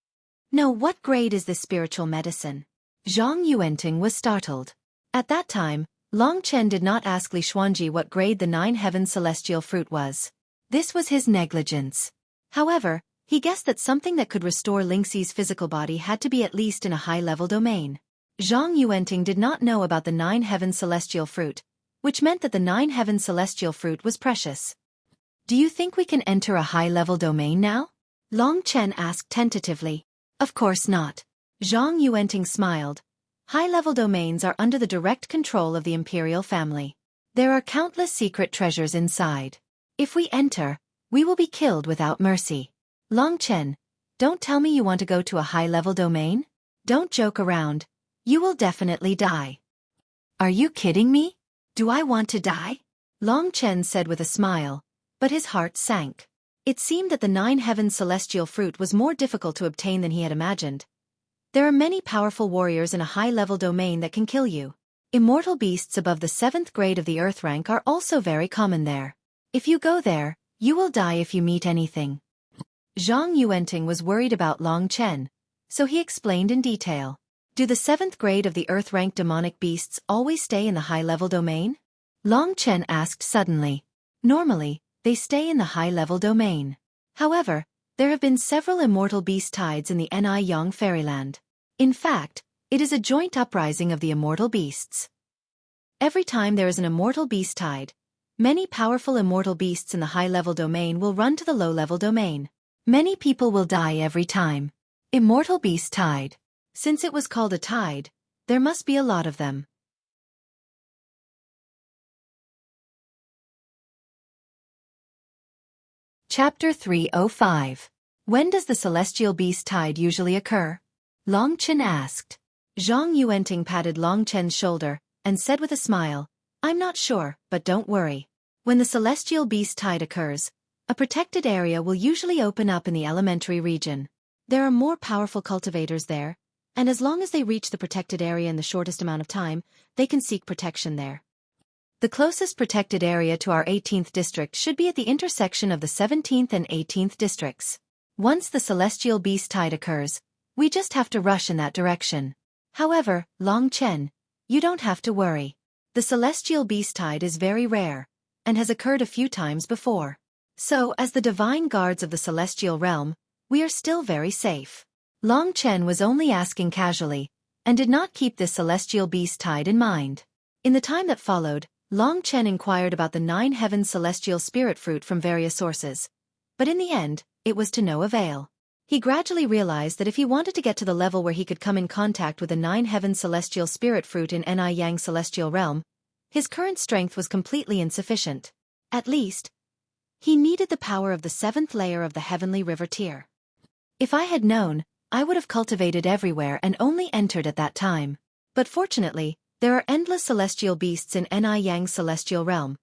No, what grade is this spiritual medicine? Zhang Yuanting was startled. At that time, Long Chen did not ask Li Xuanji what grade the 9 heavens celestial fruit was. This was his negligence. However, he guessed that something that could restore Lingxi's physical body had to be at least in a high-level domain. Zhang Yuanting did not know about the 9 heavens celestial fruit, which meant that the 9 heavens celestial fruit was precious. Do you think we can enter a high-level domain now? Long Chen asked tentatively. Of course not. Zhang Yuanting smiled. High-level domains are under the direct control of the imperial family. There are countless secret treasures inside. If we enter, we will be killed without mercy. Long Chen, don't tell me you want to go to a high-level domain? Don't joke around. You will definitely die. Are you kidding me? Do I want to die? Long Chen said with a smile, but his heart sank. It seemed that the 9 heavens celestial fruit was more difficult to obtain than he had imagined. There are many powerful warriors in a high-level domain that can kill you. Immortal beasts above the 7th grade of the Earth rank are also very common there. If you go there, you will die if you meet anything. Zhang Yuanting was worried about Long Chen, so he explained in detail. Do the 7th grade of the Earth rank demonic beasts always stay in the high-level domain? Long Chen asked suddenly. Normally, they stay in the high-level domain. However, there have been several immortal beast tides in the Ni Yang fairyland. In fact, it is a joint uprising of the immortal beasts. Every time there is an immortal beast tide, many powerful immortal beasts in the high-level domain will run to the low-level domain. Many people will die every time. Immortal beast tide. Since it was called a tide, there must be a lot of them. Chapter 305. When does the celestial beast tide usually occur? Long Chen asked. Zhang Yuanting patted Long Chen's shoulder and said with a smile, I'm not sure, but don't worry. When the celestial beast tide occurs, a protected area will usually open up in the elementary region. There are more powerful cultivators there, and as long as they reach the protected area in the shortest amount of time, they can seek protection there. The closest protected area to our 18th district should be at the intersection of the 17th and 18th districts. Once the celestial beast tide occurs, we just have to rush in that direction. However, Long Chen, you don't have to worry. The celestial beast tide is very rare, and has occurred a few times before. So, as the divine guards of the celestial realm, we are still very safe. Long Chen was only asking casually, and did not keep this celestial beast tide in mind. In the time that followed, Long Chen inquired about the 9 heavens celestial spirit fruit from various sources. But in the end, it was to no avail. He gradually realized that if he wanted to get to the level where he could come in contact with the 9 heavens celestial spirit fruit in Ni Yang celestial realm, his current strength was completely insufficient. At least, he needed the power of the 7th layer of the heavenly river tier. If I had known, I would have cultivated everywhere and only entered at that time. But fortunately, there are endless celestial beasts in Ni Yang celestial realm,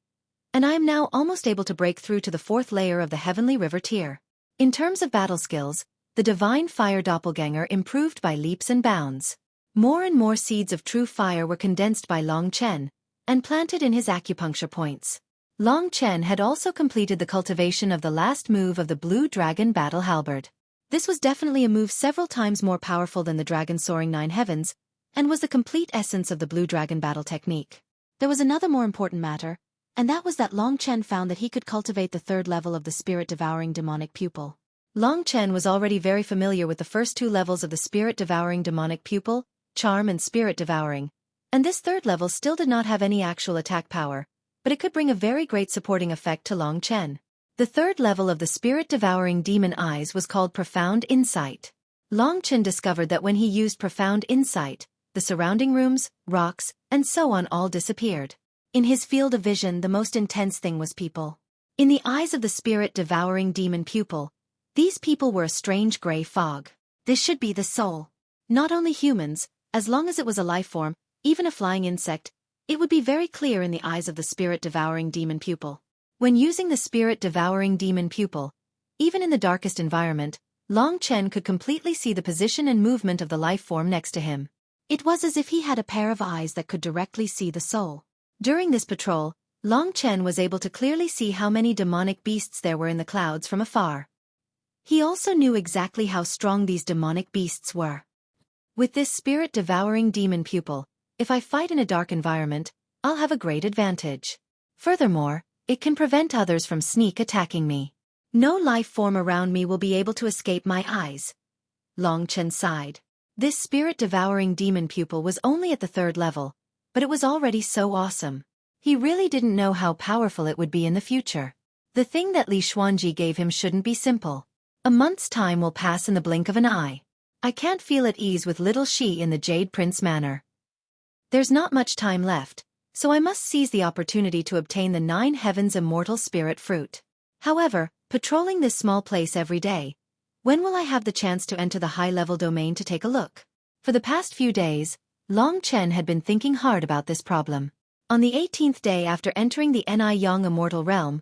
and I am now almost able to break through to the 4th layer of the heavenly river tier. In terms of battle skills, the divine fire doppelganger improved by leaps and bounds. More and more seeds of true fire were condensed by Long Chen, and planted in his acupuncture points. Long Chen had also completed the cultivation of the last move of the Blue Dragon Battle Halberd. This was definitely a move several times more powerful than the dragon soaring 9 heavens, and was the complete essence of the Blue Dragon battle technique. There was another more important matter, and that was that Long Chen found that he could cultivate the 3rd level of the spirit-devouring demonic pupil. Long Chen was already very familiar with the first 2 levels of the spirit-devouring demonic pupil, charm and spirit-devouring, and this 3rd level still did not have any actual attack power, but it could bring a very great supporting effect to Long Chen. The 3rd level of the spirit-devouring demon eyes was called Profound Insight. Long Chen discovered that when he used Profound Insight, the surrounding rooms, rocks, and so on all disappeared. In his field of vision, the most intense thing was people. In the eyes of the spirit-devouring demon pupil, these people were a strange gray fog. This should be the soul. Not only humans, as long as it was a life form, even a flying insect, it would be very clear in the eyes of the spirit-devouring demon pupil. When using the spirit-devouring demon pupil, even in the darkest environment, Long Chen could completely see the position and movement of the life form next to him. It was as if he had a pair of eyes that could directly see the soul. During this patrol, Long Chen was able to clearly see how many demonic beasts there were in the clouds from afar. He also knew exactly how strong these demonic beasts were. With this spirit-devouring demon pupil, if I fight in a dark environment, I'll have a great advantage. Furthermore, it can prevent others from sneak attacking me. No life form around me will be able to escape my eyes. Long Chen sighed. This spirit-devouring demon pupil was only at the 3rd level, but it was already so awesome. He really didn't know how powerful it would be in the future. The thing that Li Xuanji gave him shouldn't be simple. A month's time will pass in the blink of an eye. I can't feel at ease with little Shi in the Jade Prince manor. There's not much time left, so I must seize the opportunity to obtain the 9 heavens immortal spirit fruit. However, patrolling this small place every day, when will I have the chance to enter the high-level domain to take a look? For the past few days, Long Chen had been thinking hard about this problem. On the 18th day after entering the Niyang Immortal Realm,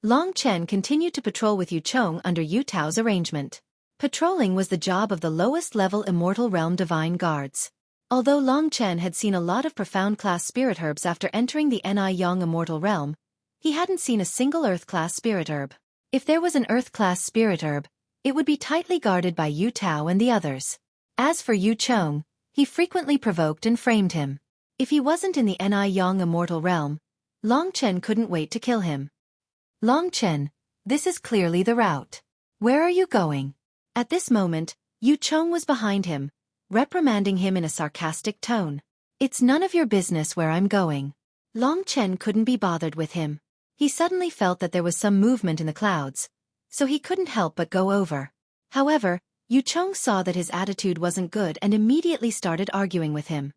Long Chen continued to patrol with Yu Chong under Yu Tao's arrangement. Patrolling was the job of the lowest-level Immortal Realm Divine Guards. Although Long Chen had seen a lot of profound-class spirit herbs after entering the Niyang Immortal Realm, he hadn't seen a single Earth-class spirit herb. If there was an Earth-class spirit herb, it would be tightly guarded by Yu Tao and the others. As for Yu Chong, he frequently provoked and framed him. If he wasn't in the Niyang Immortal Realm, Long Chen couldn't wait to kill him. Long Chen, this is clearly the route. Where are you going? At this moment, Yu Chong was behind him, reprimanding him in a sarcastic tone. It's none of your business where I'm going. Long Chen couldn't be bothered with him. He suddenly felt that there was some movement in the clouds, so he couldn't help but go over. However, Yu Chong saw that his attitude wasn't good and immediately started arguing with him.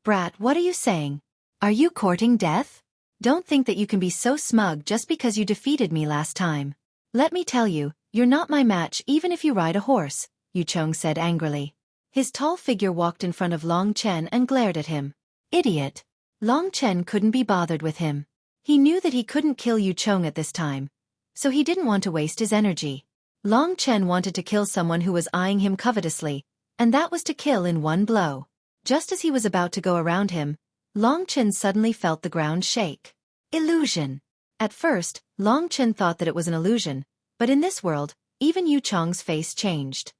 Brat, what are you saying? Are you courting death? Don't think that you can be so smug just because you defeated me last time. Let me tell you, you're not my match even if you ride a horse, Yu Chong said angrily. His tall figure walked in front of Long Chen and glared at him. Idiot. Long Chen couldn't be bothered with him. He knew that he couldn't kill Yu Chong at this time, so he didn't want to waste his energy. Long Chen wanted to kill someone who was eyeing him covetously, and that was to kill in one blow. Just as he was about to go around him, Long Chen suddenly felt the ground shake. Illusion. At first, Long Chen thought that it was an illusion, but in this world, even Yu Chong's face changed.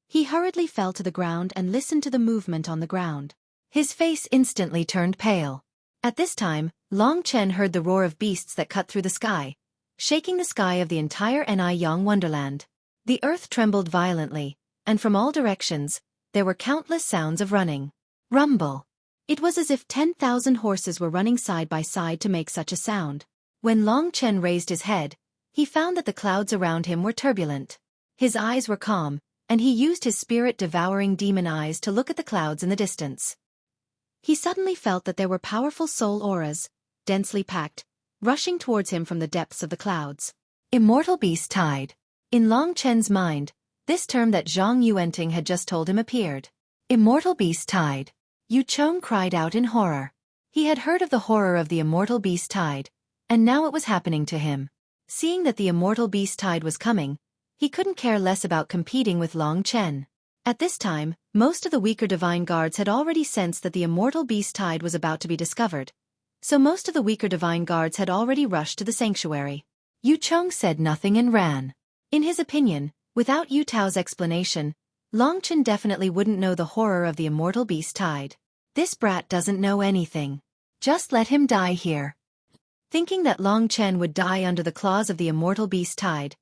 He hurriedly fell to the ground and listened to the movement on the ground. His face instantly turned pale. At this time, Long Chen heard the roar of beasts that cut through the sky, shaking the sky of the entire Niyang Wonderland. The earth trembled violently, and from all directions, there were countless sounds of running. Rumble. It was as if 10,000 horses were running side by side to make such a sound. When Long Chen raised his head, he found that the clouds around him were turbulent. His eyes were calm, and he used his spirit-devouring demon eyes to look at the clouds in the distance. He suddenly felt that there were powerful soul auras, densely packed, rushing towards him from the depths of the clouds. Immortal Beast Tide. In Long Chen's mind, this term that Zhang Yuanting had just told him appeared. Immortal Beast Tide. Yu Chong cried out in horror. He had heard of the horror of the Immortal Beast Tide, and now it was happening to him. Seeing that the Immortal Beast Tide was coming, he couldn't care less about competing with Long Chen. At this time, most of the weaker divine guards had already sensed that the Immortal Beast Tide was about to be discovered, so most of the weaker divine guards had already rushed to the sanctuary. Yu Chong said nothing and ran. In his opinion, without Yu Tao's explanation, Long Chen definitely wouldn't know the horror of the Immortal Beast Tide. This brat doesn't know anything. Just let him die here. Thinking that Long Chen would die under the claws of the Immortal Beast Tide,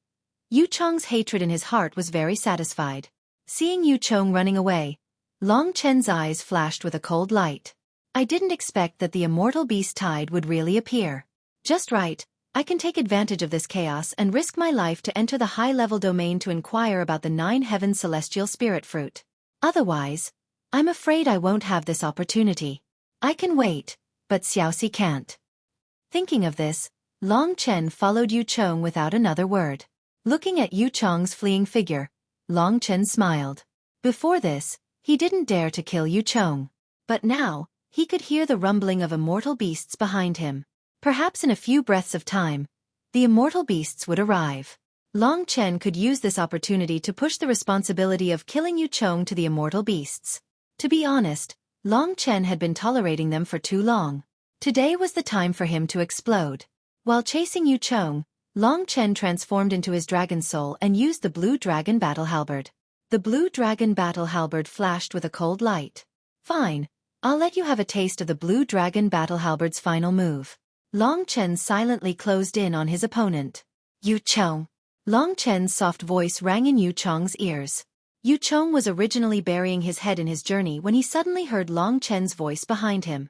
Yu Chong's hatred in his heart was very satisfied. Seeing Yu Chong running away, Long Chen's eyes flashed with a cold light. I didn't expect that the Immortal Beast Tide would really appear. Just right, I can take advantage of this chaos and risk my life to enter the high-level domain to inquire about the 9 Heavens Celestial Spirit Fruit. Otherwise, I'm afraid I won't have this opportunity. I can wait, but Xueqi can't. Thinking of this, Long Chen followed Yu Chong without another word. Looking at Yu Chong's fleeing figure, Long Chen smiled. Before this, he didn't dare to kill Yu Chong. But now, he could hear the rumbling of immortal beasts behind him. Perhaps in a few breaths of time, the immortal beasts would arrive. Long Chen could use this opportunity to push the responsibility of killing Yu Chong to the immortal beasts. To be honest, Long Chen had been tolerating them for too long. Today was the time for him to explode. While chasing Yu Chong, Long Chen transformed into his dragon soul and used the blue dragon battle halberd. The blue dragon battle halberd flashed with a cold light. Fine, I'll let you have a taste of the blue dragon battle halberd's final move. Long Chen silently closed in on his opponent. Yu Chong. Long Chen's soft voice rang in Yu Chong's ears. Yu Chong was originally burying his head in his journey when he suddenly heard Long Chen's voice behind him.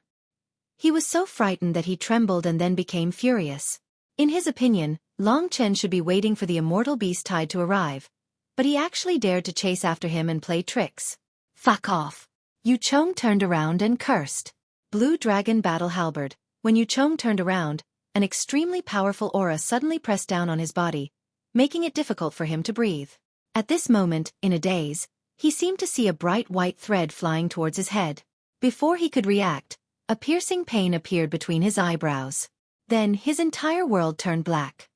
He was so frightened that he trembled and then became furious. In his opinion, Long Chen should be waiting for the immortal beast tide to arrive, but he actually dared to chase after him and play tricks. Fuck off. Yu Chong turned around and cursed. Blue dragon battle halberd. When Yu Chong turned around, an extremely powerful aura suddenly pressed down on his body, making it difficult for him to breathe. At this moment, in a daze, He seemed to see a bright white thread flying towards his head. Before he could react, a piercing pain appeared between his eyebrows. Then his entire world turned black.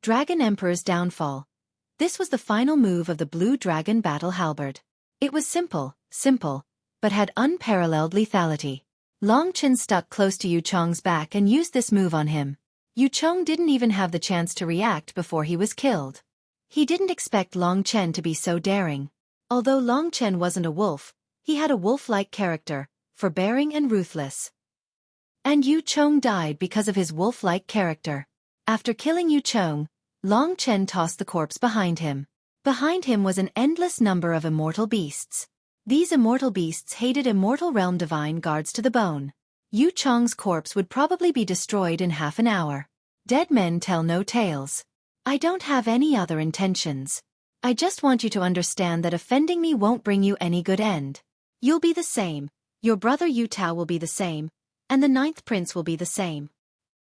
Dragon Emperor's downfall. This was the final move of the Blue Dragon Battle Halberd. It was simple, but had unparalleled lethality. Long Chen stuck close to Yu Chong's back and used this move on him. Yu Chong didn't even have the chance to react before he was killed. He didn't expect Long Chen to be so daring. Although Long Chen wasn't a wolf, he had a wolf-like character, forbearing and ruthless. And Yu Chong died because of his wolf-like character. After killing Yu Chong, Long Chen tossed the corpse behind him. Behind him was an endless number of immortal beasts. These immortal beasts hated immortal realm divine guards to the bone. Yu Chong's corpse would probably be destroyed in half an hour. Dead men tell no tales. I don't have any other intentions. I just want you to understand that offending me won't bring you any good end. You'll be the same, your brother Yu Tao will be the same, and the 9th prince will be the same.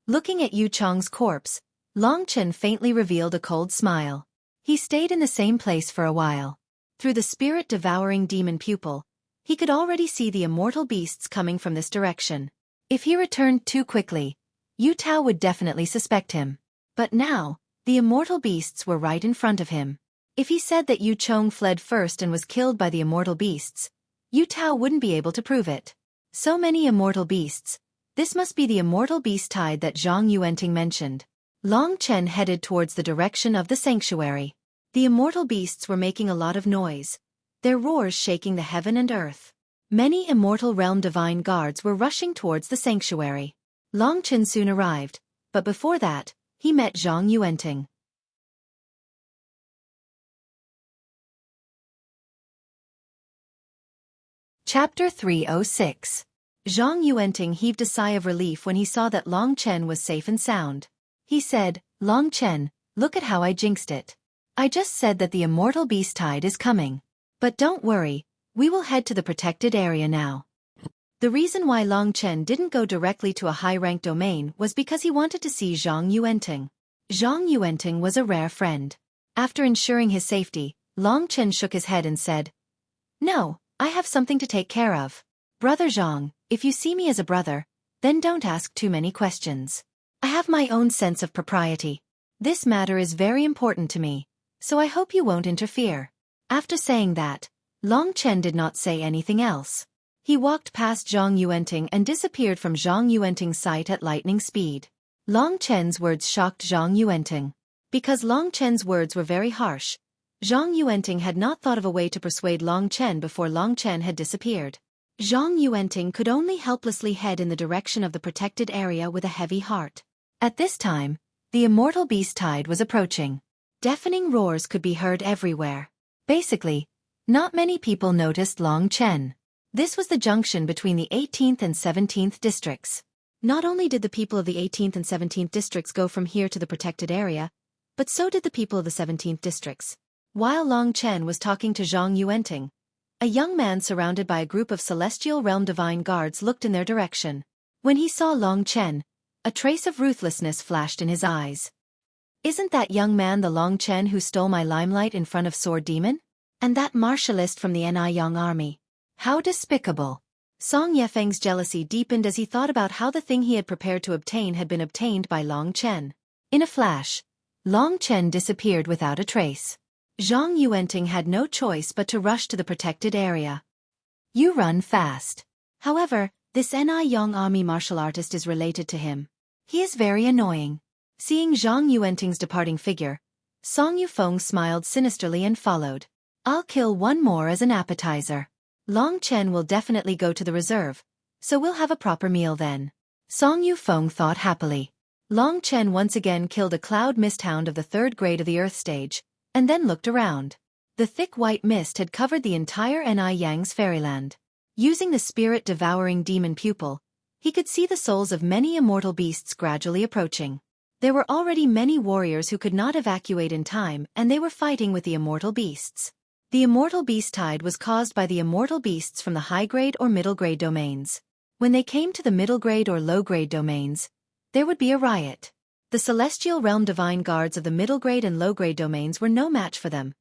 Looking at Yu Chong's corpse, Long Chen faintly revealed a cold smile. He stayed in the same place for a while. Through the spirit-devouring demon pupil, he could already see the immortal beasts coming from this direction. If he returned too quickly, Yu Tao would definitely suspect him. But now, the immortal beasts were right in front of him. If he said that Yu Chong fled first and was killed by the immortal beasts, Yu Tao wouldn't be able to prove it. So many immortal beasts. This must be the immortal beast tide that Zhang Yuanting mentioned. Long Chen headed towards the direction of the sanctuary. The immortal beasts were making a lot of noise, their roars shaking the heaven and earth. Many immortal realm divine guards were rushing towards the sanctuary. Long Chen soon arrived, but before that, he met Zhang Yuanting. Chapter 306. Zhang Yuanting heaved a sigh of relief when he saw that Long Chen was safe and sound. He said, Long Chen, look at how I jinxed it. I just said that the immortal beast tide is coming. But don't worry, we will head to the protected area now. The reason why Long Chen didn't go directly to a high-ranked domain was because he wanted to see Zhang Yuanting. Zhang Yuanting was a rare friend. After ensuring his safety, Long Chen shook his head and said, No, I have something to take care of. Brother Zhang, if you see me as a brother, then don't ask too many questions. I have my own sense of propriety. This matter is very important to me, so I hope you won't interfere. After saying that, Long Chen did not say anything else. He walked past Zhang Yuanting and disappeared from Zhang Yuanting's sight at lightning speed. Long Chen's words shocked Zhang Yuanting. Because Long Chen's words were very harsh, Zhang Yuanting had not thought of a way to persuade Long Chen before Long Chen had disappeared. Zhang Yuanting could only helplessly head in the direction of the protected area with a heavy heart. At this time, the immortal beast tide was approaching. Deafening roars could be heard everywhere. Basically, not many people noticed Long Chen. This was the junction between the 18th and 17th districts. Not only did the people of the 18th and 17th districts go from here to the protected area, but so did the people of the 17th districts. While Long Chen was talking to Zhang Yuanting, a young man surrounded by a group of celestial realm divine guards looked in their direction. When he saw Long Chen, a trace of ruthlessness flashed in his eyes. Isn't that young man the Long Chen who stole my limelight in front of Sword Demon? And that martialist from the Yang army? How despicable! Song Yefeng's jealousy deepened as he thought about how the thing he had prepared to obtain had been obtained by Long Chen. In a flash, Long Chen disappeared without a trace. Zhang Yuanting had no choice but to rush to the protected area. You run fast. However, this Yang army martial artist is related to him. He is very annoying. Seeing Zhang Yuanting's departing figure, Song Yufeng smiled sinisterly and followed. I'll kill one more as an appetizer. Long Chen will definitely go to the reserve, so we'll have a proper meal then. Song Yufeng thought happily. Long Chen once again killed a cloud mist hound of the 3rd grade of the Earth stage, and then looked around. The thick white mist had covered the entire Yang's fairyland. Using the spirit-devouring demon pupil, he could see the souls of many immortal beasts gradually approaching. There were already many warriors who could not evacuate in time, and they were fighting with the immortal beasts. The immortal beast tide was caused by the immortal beasts from the high-grade or middle-grade domains. When they came to the middle-grade or low-grade domains, there would be a riot. The celestial realm divine guards of the middle-grade and low-grade domains were no match for them,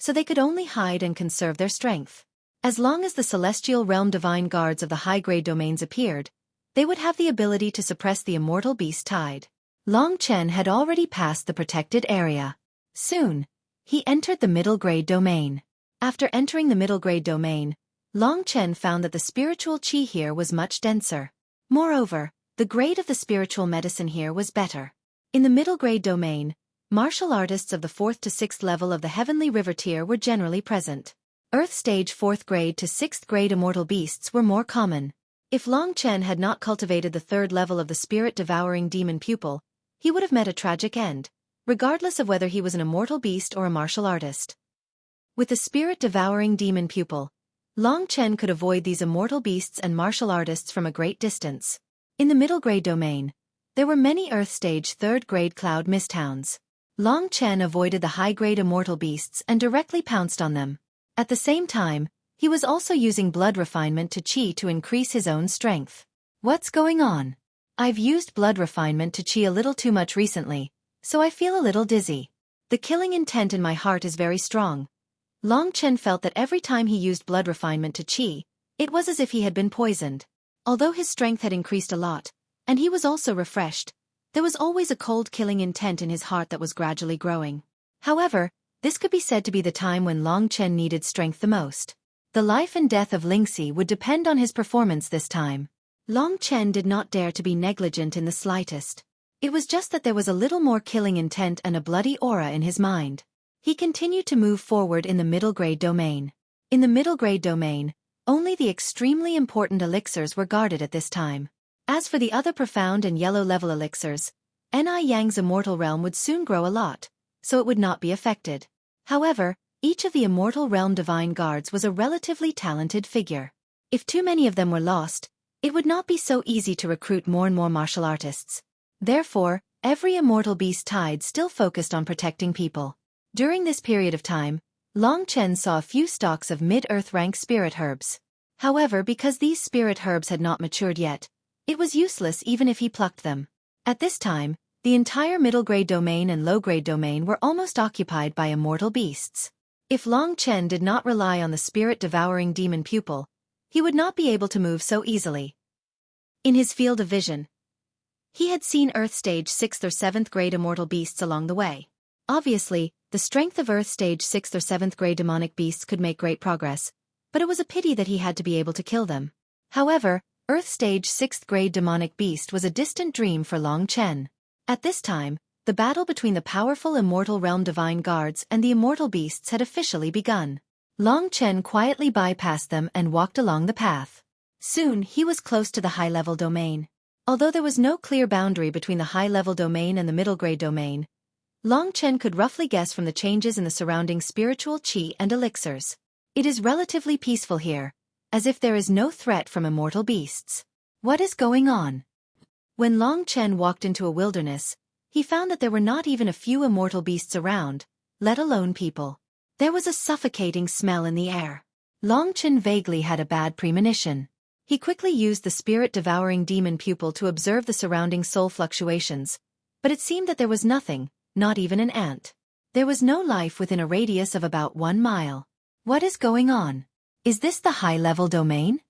so they could only hide and conserve their strength. As long as the celestial realm divine guards of the high-grade domains appeared, they would have the ability to suppress the immortal beast tide. Long Chen had already passed the protected area. Soon, he entered the middle-grade domain. After entering the middle-grade domain, Long Chen found that the spiritual qi here was much denser. Moreover, the grade of the spiritual medicine here was better. In the middle-grade domain, martial artists of the 4th to 6th level of the Heavenly River tier were generally present. Earth stage 4th grade to 6th grade immortal beasts were more common. If Long Chen had not cultivated the 3rd level of the spirit-devouring demon pupil, he would have met a tragic end, regardless of whether he was an immortal beast or a martial artist. With the spirit-devouring demon pupil, Long Chen could avoid these immortal beasts and martial artists from a great distance. In the middle-grade domain, there were many Earth stage 3rd grade cloud mist hounds. Long Chen avoided the high-grade immortal beasts and directly pounced on them. At the same time, he was also using blood refinement to qi to increase his own strength. What's going on? I've used blood refinement to qi a little too much recently, so I feel a little dizzy. The killing intent in my heart is very strong. Long Chen felt that every time he used blood refinement to qi, it was as if he had been poisoned. Although his strength had increased a lot, and he was also refreshed, there was always a cold killing intent in his heart that was gradually growing. However, this could be said to be the time when Long Chen needed strength the most. The life and death of Lingxi would depend on his performance this time. Long Chen did not dare to be negligent in the slightest. It was just that there was a little more killing intent and a bloody aura in his mind. He continued to move forward in the middle-grade domain. In the middle-grade domain, only the extremely important elixirs were guarded at this time. As for the other profound and yellow-level elixirs, Ni Yang's immortal realm would soon grow a lot, so it would not be affected. However, each of the immortal realm divine guards was a relatively talented figure. If too many of them were lost, it would not be so easy to recruit more and more martial artists. Therefore, every immortal beast tide still focused on protecting people. During this period of time, Long Chen saw a few stalks of mid-earth rank spirit herbs. However, because these spirit herbs had not matured yet, it was useless even if he plucked them. At this time, the entire middle-grade domain and low-grade domain were almost occupied by immortal beasts. If Long Chen did not rely on the spirit-devouring demon pupil, he would not be able to move so easily. In his field of vision, he had seen Earth stage 6th or 7th grade immortal beasts along the way. Obviously, the strength of Earth stage 6th or 7th grade demonic beasts could make great progress, but it was a pity that he had to be able to kill them. However, Earth stage 6th grade demonic beast was a distant dream for Long Chen. At this time, the battle between the powerful immortal realm divine guards and the immortal beasts had officially begun. Long Chen quietly bypassed them and walked along the path. Soon he was close to the high-level domain. Although there was no clear boundary between the high-level domain and the middle-grade domain, Long Chen could roughly guess from the changes in the surrounding spiritual qi and elixirs. It is relatively peaceful here, as if there is no threat from immortal beasts. What is going on? When Long Chen walked into a wilderness, he found that there were not even a few immortal beasts around, let alone people. There was a suffocating smell in the air. Long Chen vaguely had a bad premonition. He quickly used the spirit-devouring demon pupil to observe the surrounding soul fluctuations, but it seemed that there was nothing, not even an ant. There was no life within a radius of about 1 mile. What is going on? Is this the high-level domain?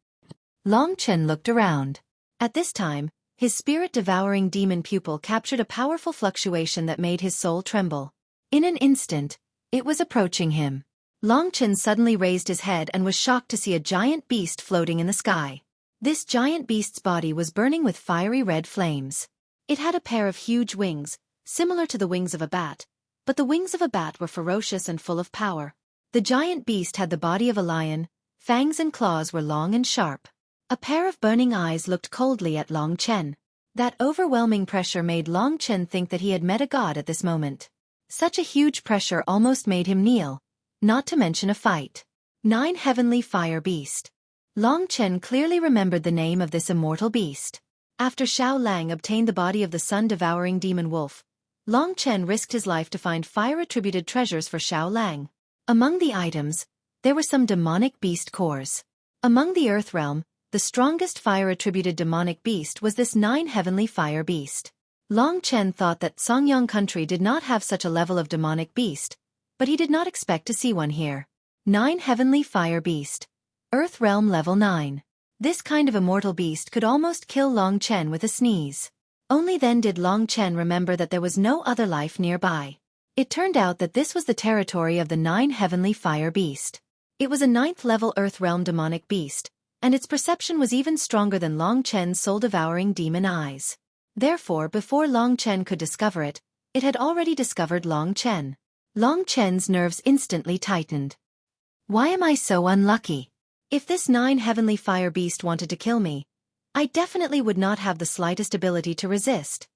Long Chen looked around. At this time, his spirit-devouring demon pupil captured a powerful fluctuation that made his soul tremble. In an instant, it was approaching him. Long Chen suddenly raised his head and was shocked to see a giant beast floating in the sky. This giant beast's body was burning with fiery red flames. It had a pair of huge wings, similar to the wings of a bat, but the wings of a bat were ferocious and full of power. The giant beast had the body of a lion, fangs and claws were long and sharp. A pair of burning eyes looked coldly at Long Chen. That overwhelming pressure made Long Chen think that he had met a god at this moment. Such a huge pressure almost made him kneel, not to mention a fight. 9 Heavenly Fire Beast. Long Chen clearly remembered the name of this immortal beast. After Xiao Lang obtained the body of the sun-devouring demon wolf, Long Chen risked his life to find fire-attributed treasures for Xiao Lang. Among the items, there were some demonic beast cores. Among the Earth realm, the strongest fire-attributed demonic beast was this 9 Heavenly Fire Beast. Long Chen thought that Songyang country did not have such a level of demonic beast, but he did not expect to see one here. 9 Heavenly Fire Beast. Earth Realm Level 9. This kind of immortal beast could almost kill Long Chen with a sneeze. Only then did Long Chen remember that there was no other life nearby. It turned out that this was the territory of the 9 Heavenly Fire Beast. It was a 9th-level Earth Realm demonic beast, and its perception was even stronger than Long Chen's soul-devouring demon eyes. Therefore, before Long Chen could discover it, it had already discovered Long Chen. Long Chen's nerves instantly tightened. Why am I so unlucky? If this 9 Heavenly Fire Beast wanted to kill me, I definitely would not have the slightest ability to resist.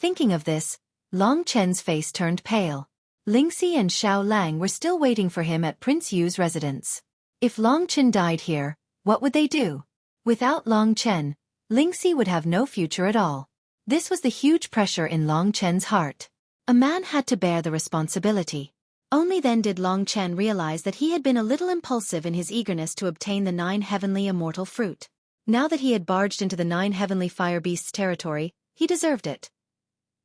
Thinking of this, Long Chen's face turned pale. Lingxi and Xiao Lang were still waiting for him at Prince Yu's residence. If Long Chen died here, what would they do? Without Long Chen, Lingxi would have no future at all. This was the huge pressure in Long Chen's heart. A man had to bear the responsibility. Only then did Long Chen realize that he had been a little impulsive in his eagerness to obtain the 9 Heavenly Immortal Fruit. Now that he had barged into the 9 Heavenly Fire Beast's territory, he deserved it.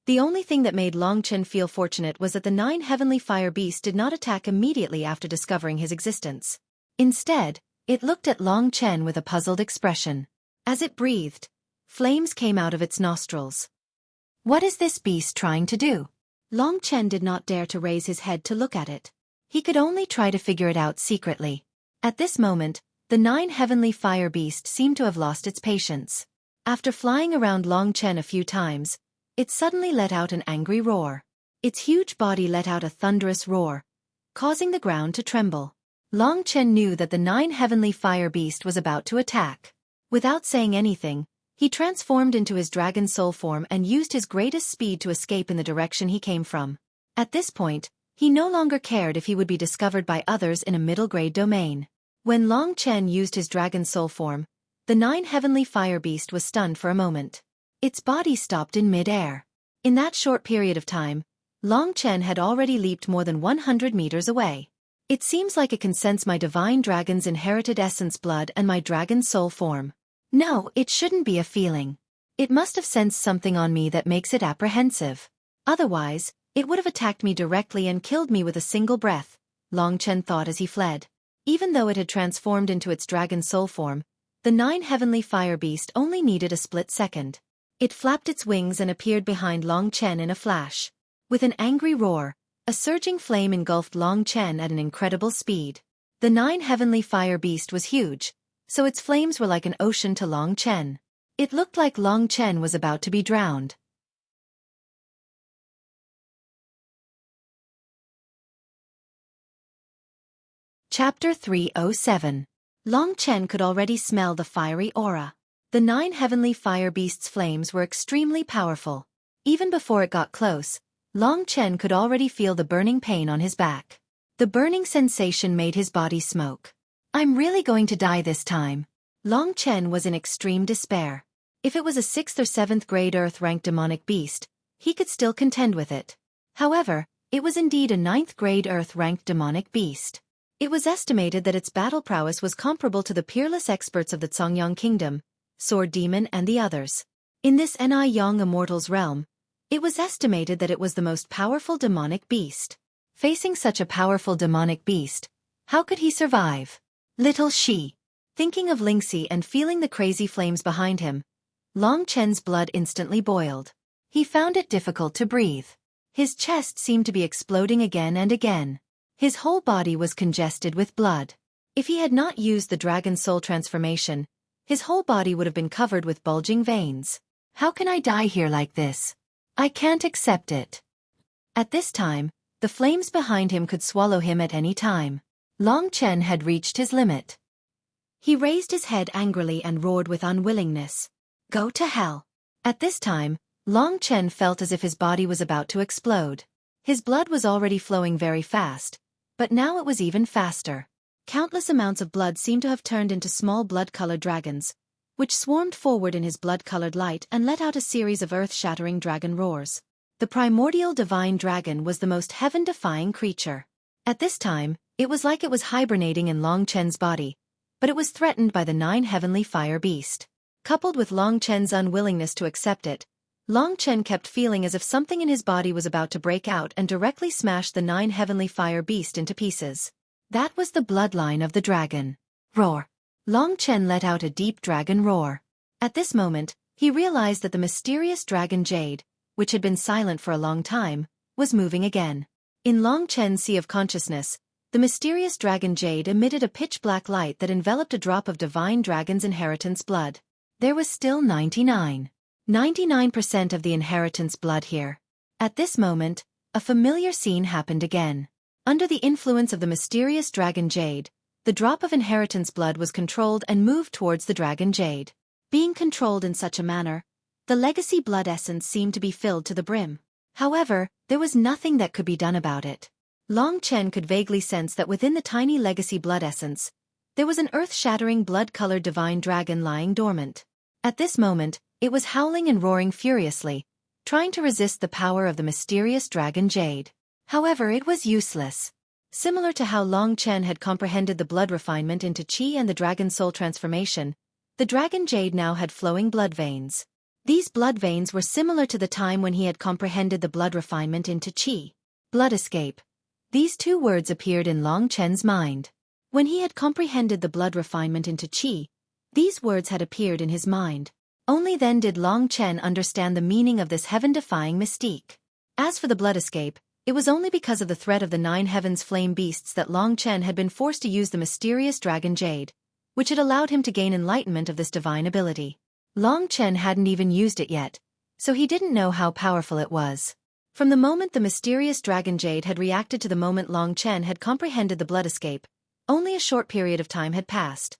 The only thing that made Long Chen feel fortunate was that the 9 Heavenly Fire Beast did not attack immediately after discovering his existence. Instead, it looked at Long Chen with a puzzled expression. As it breathed, flames came out of its nostrils. What is this beast trying to do? Long Chen did not dare to raise his head to look at it. He could only try to figure it out secretly. At this moment, the 9 Heavenly Fire Beast seemed to have lost its patience. After flying around Long Chen a few times, it suddenly let out an angry roar. Its huge body let out a thunderous roar, causing the ground to tremble. Long Chen knew that the 9 Heavenly Fire Beast was about to attack. Without saying anything, he transformed into his dragon soul form and used his greatest speed to escape in the direction he came from. At this point, he no longer cared if he would be discovered by others in a middle-grade domain. When Long Chen used his dragon soul form, the 9 Heavenly Fire Beast was stunned for a moment. Its body stopped in mid-air. In that short period of time, Long Chen had already leaped more than 100 meters away. It seems like it can sense my divine dragon's inherited essence blood and my dragon soul form. No, it shouldn't be a feeling. It must have sensed something on me that makes it apprehensive. Otherwise, it would have attacked me directly and killed me with a single breath, Long Chen thought as he fled. Even though it had transformed into its dragon soul form, the 9 Heavenly Fire Beast only needed a split second. It flapped its wings and appeared behind Long Chen in a flash. With an angry roar, a surging flame engulfed Long Chen at an incredible speed. The 9 Heavenly Fire Beast was huge, so its flames were like an ocean to Long Chen. It looked like Long Chen was about to be drowned. Chapter 307. Long Chen could already smell the fiery aura. The 9 Heavenly Fire Beast's flames were extremely powerful. Even before it got close, Long Chen could already feel the burning pain on his back. The burning sensation made his body smoke. I'm really going to die this time. Long Chen was in extreme despair. If it was a 6th or 7th grade Earth-ranked demonic beast, he could still contend with it. However, it was indeed a 9th grade Earth-ranked demonic beast. It was estimated that its battle prowess was comparable to the peerless experts of the Congyang Kingdom, Sword Demon and the others. In this Ni Yang Immortal's realm, it was estimated that it was the most powerful demonic beast. Facing such a powerful demonic beast, how could he survive? Little Shi. Thinking of Lingxi and feeling the crazy flames behind him, Long Chen's blood instantly boiled. He found it difficult to breathe. His chest seemed to be exploding again and again. His whole body was congested with blood. If he had not used the Dragon Soul transformation, his whole body would have been covered with bulging veins. How can I die here like this? I can't accept it. At this time, the flames behind him could swallow him at any time. Long Chen had reached his limit. He raised his head angrily and roared with unwillingness. Go to hell. At this time, Long Chen felt as if his body was about to explode. His blood was already flowing very fast, but now it was even faster. Countless amounts of blood seemed to have turned into small blood-colored dragons, which swarmed forward in his blood-colored light and let out a series of earth-shattering dragon roars. The primordial divine dragon was the most heaven-defying creature. At this time, it was like it was hibernating in Long Chen's body, but it was threatened by the 9 Heavenly Fire Beast. Coupled with Long Chen's unwillingness to accept it, Long Chen kept feeling as if something in his body was about to break out and directly smash the 9 heavenly fire beast into pieces. That was the bloodline of the dragon. Roar. Long Chen let out a deep dragon roar. At this moment, he realized that the mysterious dragon Jade, which had been silent for a long time, was moving again. In Long Chen's sea of consciousness, the mysterious dragon Jade emitted a pitch-black light that enveloped a drop of divine dragon's inheritance blood. There was still 99% of the inheritance blood here. At this moment, a familiar scene happened again. Under the influence of the mysterious dragon Jade, the drop of inheritance blood was controlled and moved towards the dragon Jade. Being controlled in such a manner, the legacy blood essence seemed to be filled to the brim. However, there was nothing that could be done about it. Long Chen could vaguely sense that within the tiny legacy blood essence, there was an earth-shattering blood-colored divine dragon lying dormant. At this moment, it was howling and roaring furiously, trying to resist the power of the mysterious dragon Jade. However, it was useless. Similar to how Long Chen had comprehended the blood refinement into qi and the dragon soul transformation, the dragon Jade now had flowing blood veins. These blood veins were similar to the time when he had comprehended the blood refinement into qi. Blood escape. These two words appeared in Long Chen's mind. When he had comprehended the blood refinement into qi, these words had appeared in his mind. Only then did Long Chen understand the meaning of this heaven-defying mystique. As for the blood escape, it was only because of the threat of the 9 heavens flame beasts that Long Chen had been forced to use the mysterious dragon Jade, which had allowed him to gain enlightenment of this divine ability. Long Chen hadn't even used it yet, so he didn't know how powerful it was. From the moment the mysterious dragon Jade had reacted to the moment Long Chen had comprehended the blood escape, only a short period of time had passed.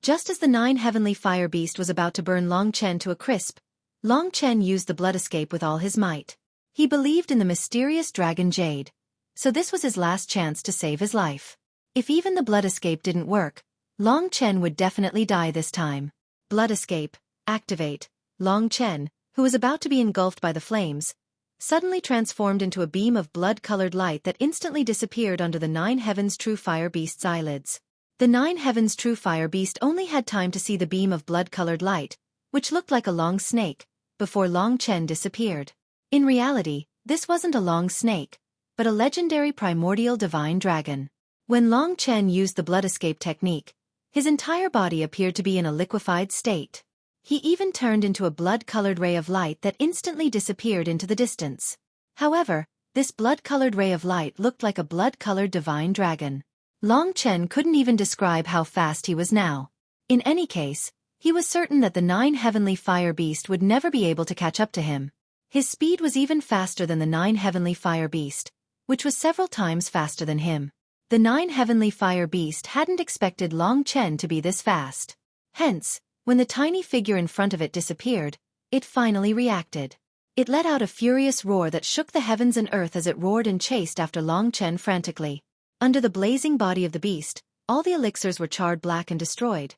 Just as the 9 heavenly fire beast was about to burn Long Chen to a crisp, Long Chen used the blood escape with all his might. He believed in the mysterious dragon Jade, so this was his last chance to save his life. If even the blood escape didn't work, Long Chen would definitely die this time. Blood escape, activate. Long Chen, who was about to be engulfed by the flames, suddenly transformed into a beam of blood-colored light that instantly disappeared under the 9 heavens true fire beast's eyelids. The 9 heavens true fire beast only had time to see the beam of blood-colored light, which looked like a long snake, before Long Chen disappeared. In reality, this wasn't a long snake, but a legendary primordial divine dragon. When Long Chen used the blood escape technique, his entire body appeared to be in a liquefied state. He even turned into a blood-colored ray of light that instantly disappeared into the distance. However, this blood-colored ray of light looked like a blood-colored divine dragon. Long Chen couldn't even describe how fast he was now. In any case, he was certain that the 9 heavenly fire beast would never be able to catch up to him. His speed was even faster than the 9 heavenly fire beast, which was several times faster than him. The 9 heavenly fire beast hadn't expected Long Chen to be this fast. Hence, when the tiny figure in front of it disappeared, it finally reacted. It let out a furious roar that shook the heavens and earth as it roared and chased after Long Chen frantically. Under the blazing body of the beast, all the elixirs were charred black and destroyed.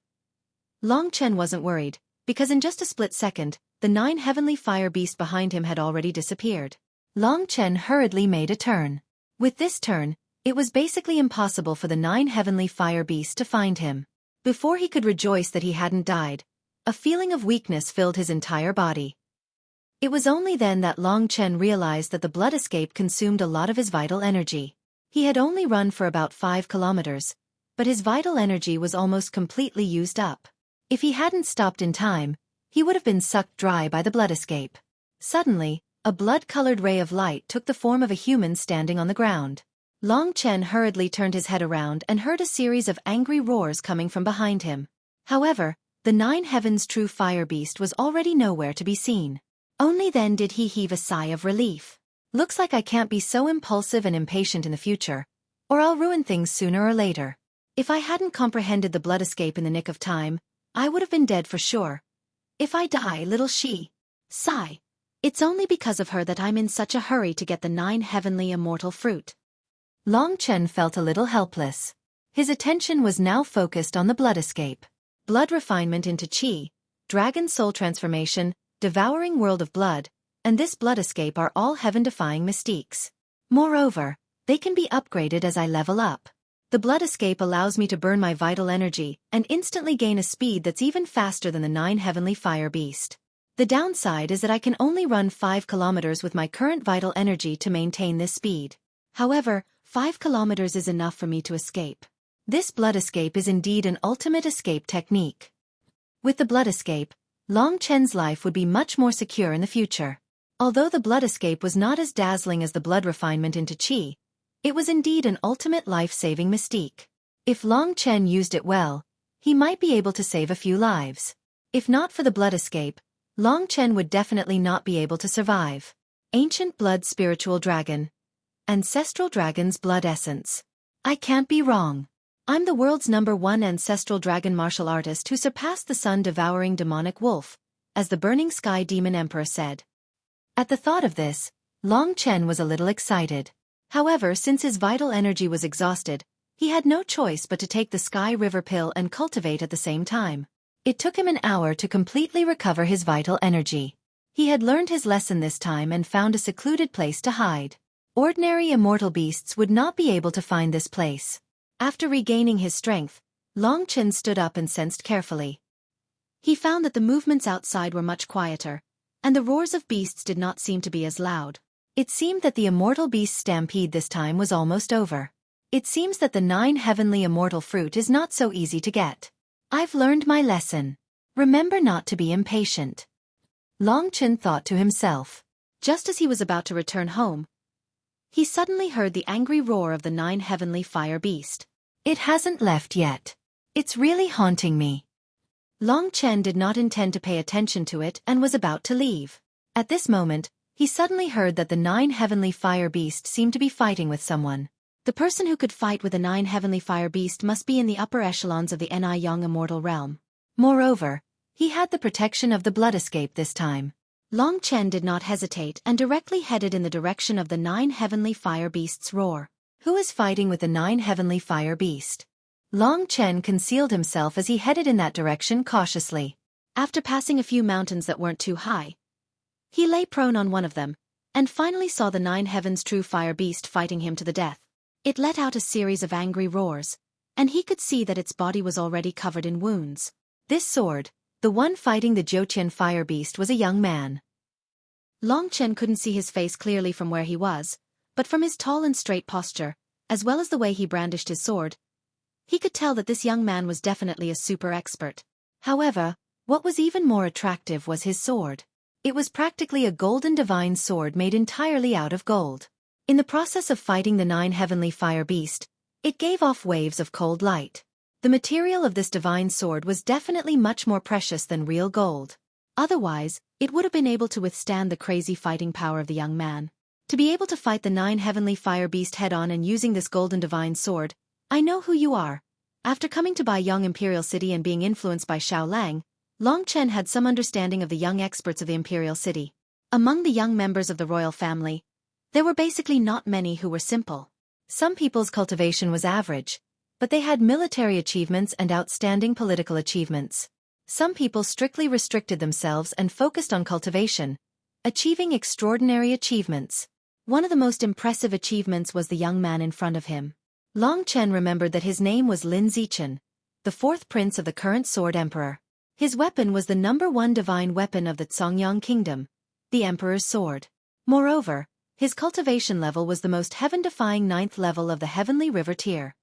Long Chen wasn't worried, because in just a split second, the 9 heavenly fire beast behind him had already disappeared. Long Chen hurriedly made a turn. With this turn, it was basically impossible for the 9 heavenly fire beast to find him. Before he could rejoice that he hadn't died, a feeling of weakness filled his entire body. It was only then that Long Chen realized that the blood escape consumed a lot of his vital energy. He had only run for about 5 kilometers, but his vital energy was almost completely used up. If he hadn't stopped in time, he would have been sucked dry by the blood escape. Suddenly, a blood-colored ray of light took the form of a human standing on the ground. Long Chen hurriedly turned his head around and heard a series of angry roars coming from behind him. However, the 9 heavens true fire beast was already nowhere to be seen. Only then did he heave a sigh of relief. Looks like I can't be so impulsive and impatient in the future, or I'll ruin things sooner or later. If I hadn't comprehended the blood escape in the nick of time, I would have been dead for sure. If I die, little she. Sigh. It's only because of her that I'm in such a hurry to get the 9 heavenly immortal fruit. Long Chen felt a little helpless. His attention was now focused on the blood escape. Blood refinement into qi, dragon soul transformation, devouring world of blood, and this blood escape are all heaven-defying mystiques. Moreover, they can be upgraded as I level up. The blood escape allows me to burn my vital energy and instantly gain a speed that's even faster than the 9 heavenly fire beast. The downside is that I can only run 5 kilometers with my current vital energy to maintain this speed. However, 5 kilometers is enough for me to escape. This blood escape is indeed an ultimate escape technique. With the blood escape, Long Chen's life would be much more secure in the future. Although the blood escape was not as dazzling as the blood refinement into qi, it was indeed an ultimate life-saving mystique. If Long Chen used it well, he might be able to save a few lives. If not for the blood escape, Long Chen would definitely not be able to survive. Ancient Blood Spiritual Dragon. Ancestral Dragon's Blood Essence. I can't be wrong. I'm the world's #1 ancestral dragon martial artist who surpassed the sun-devouring demonic wolf, as the Burning Sky Demon Emperor said. At the thought of this, Long Chen was a little excited. However, since his vital energy was exhausted, he had no choice but to take the Sky River pill and cultivate at the same time. It took him an hour to completely recover his vital energy. He had learned his lesson this time and found a secluded place to hide. Ordinary immortal beasts would not be able to find this place. After regaining his strength, Long Chen stood up and sensed carefully. He found that the movements outside were much quieter, and the roars of beasts did not seem to be as loud. It seemed that the immortal beast stampede this time was almost over. It seems that the 9 heavenly immortal fruit is not so easy to get. I've learned my lesson. Remember not to be impatient. Long Chen thought to himself. Just as he was about to return home, he suddenly heard the angry roar of the 9 heavenly fire beast. It hasn't left yet. It's really haunting me. Long Chen did not intend to pay attention to it and was about to leave. At this moment, he suddenly heard that the 9 heavenly fire beast seemed to be fighting with someone. The person who could fight with the 9 heavenly fire beast must be in the upper echelons of the Ni Yang immortal realm. Moreover, he had the protection of the blood escape this time. Long Chen did not hesitate and directly headed in the direction of the 9 heavenly fire beast's roar. Who is fighting with the 9 heavenly fire beast? Long Chen concealed himself as he headed in that direction cautiously. After passing a few mountains that weren't too high, he lay prone on one of them, and finally saw the 9 heavens true fire beast fighting him to the death. It let out a series of angry roars, and he could see that its body was already covered in wounds. This sword, the one fighting the Jiuqian fire beast, was a young man. Long Chen couldn't see his face clearly from where he was, but from his tall and straight posture, as well as the way he brandished his sword, he could tell that this young man was definitely a super expert. However, what was even more attractive was his sword. It was practically a golden divine sword made entirely out of gold. In the process of fighting the 9 heavenly fire beast, it gave off waves of cold light. The material of this divine sword was definitely much more precious than real gold. Otherwise, it would have been able to withstand the crazy fighting power of the young man. To be able to fight the 9 heavenly fire beast head-on and using this golden divine sword, I know who you are. After coming to Baiyang Imperial City and being influenced by Xiao Lang, Long Chen had some understanding of the young experts of the Imperial City. Among the young members of the royal family, there were basically not many who were simple. Some people's cultivation was average, but they had military achievements and outstanding political achievements. Some people strictly restricted themselves and focused on cultivation, achieving extraordinary achievements. One of the most impressive achievements was the young man in front of him. Long Chen remembered that his name was Lin Zichen, the 4th prince of the current Sword Emperor. His weapon was the #1 divine weapon of the Songyang Kingdom, the Emperor's Sword. Moreover, his cultivation level was the most heaven-defying 9th level of the Heavenly River tier.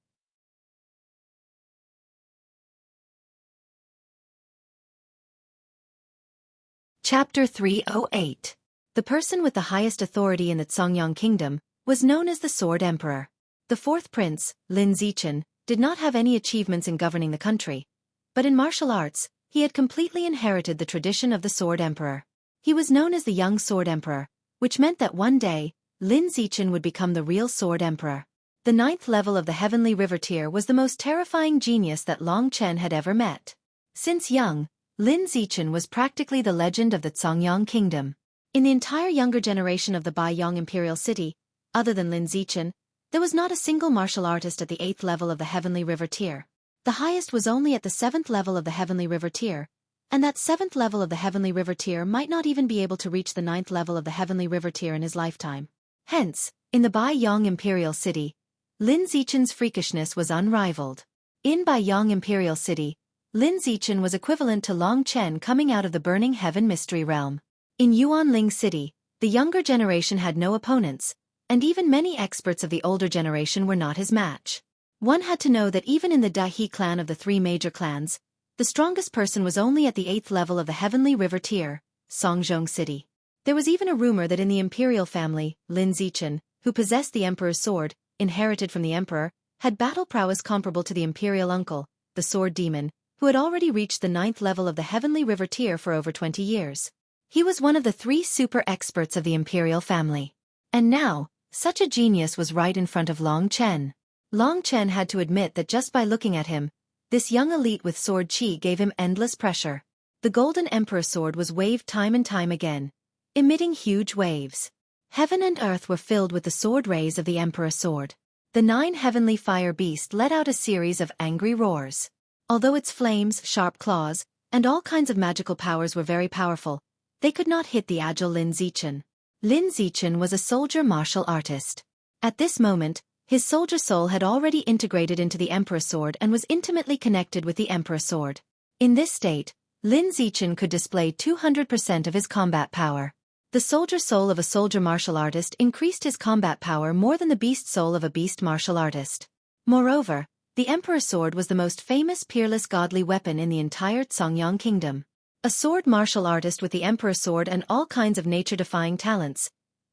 Chapter 308. The person with the highest authority in the Songyang Kingdom was known as the Sword Emperor. The 4th prince, Lin Zichen, did not have any achievements in governing the country, but in martial arts, he had completely inherited the tradition of the Sword Emperor. He was known as the Young Sword Emperor, which meant that one day, Lin Zichen would become the real Sword Emperor. The 9th level of the Heavenly River tier was the most terrifying genius that Long Chen had ever met. Since young, Lin Zichen was practically the legend of the Songyang Kingdom. In the entire younger generation of the Baiyang Imperial City, other than Lin Zichen, there was not a single martial artist at the 8th level of the Heavenly River tier. The highest was only at the 7th level of the Heavenly River tier, and that 7th level of the Heavenly River tier might not even be able to reach the 9th level of the Heavenly River tier in his lifetime. Hence, in the Baiyang Imperial City, Lin Zichen's freakishness was unrivaled. In Baiyang Imperial City, Lin Zichen was equivalent to Long Chen coming out of the Burning Heaven Mystery Realm. In Yuanling City, the younger generation had no opponents, and even many experts of the older generation were not his match. One had to know that even in the Dahe clan of the three major clans, the strongest person was only at the 8th level of the Heavenly River tier, Songzhong City. There was even a rumor that in the imperial family, Lin Zichen, who possessed the emperor's sword, inherited from the emperor, had battle prowess comparable to the imperial uncle, the sword demon, who had already reached the 9th level of the Heavenly River tier for over 20 years. He was one of the 3 super experts of the imperial family. And now, such a genius was right in front of Long Chen. Long Chen had to admit that just by looking at him, this young elite with sword chi gave him endless pressure. The Golden Emperor sword was waved time and time again, emitting huge waves. Heaven and earth were filled with the sword rays of the Emperor sword. The 9 heavenly fire beast let out a series of angry roars. Although its flames, sharp claws, and all kinds of magical powers were very powerful, they could not hit the agile Lin Zichen. Lin Zichen was a soldier martial artist. At this moment, his soldier soul had already integrated into the Emperor sword and was intimately connected with the Emperor sword. In this state, Lin Zichen could display 200% of his combat power. The soldier soul of a soldier martial artist increased his combat power more than the beast soul of a beast martial artist. Moreover, the Emperor sword was the most famous peerless godly weapon in the entire Songyang kingdom. A sword martial artist with the Emperor sword and all kinds of nature-defying talents.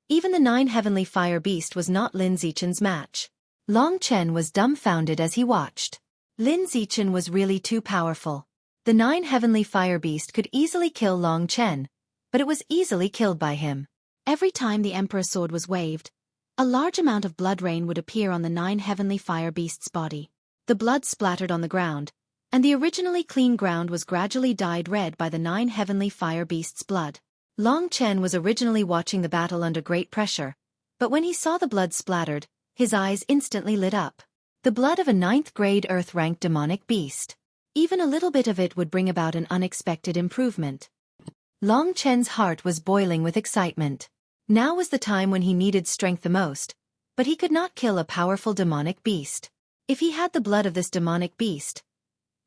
Even the 9 heavenly fire beast was not Lin Zichen's match. Long Chen was dumbfounded as he watched. Lin Zichen was really too powerful. The 9 heavenly fire beast could easily kill Long Chen, but it was easily killed by him. Every time the Emperor sword was waved, a large amount of blood rain would appear on the 9 heavenly fire beast's body. The blood splattered on the ground, and the originally clean ground was gradually dyed red by the 9 heavenly fire beast's blood. Long Chen was originally watching the battle under great pressure, but when he saw the blood splattered, his eyes instantly lit up. The blood of a 9th grade earth-ranked demonic beast. Even a little bit of it would bring about an unexpected improvement. Long Chen's heart was boiling with excitement. Now was the time when he needed strength the most, but he could not kill a powerful demonic beast. If he had the blood of this demonic beast,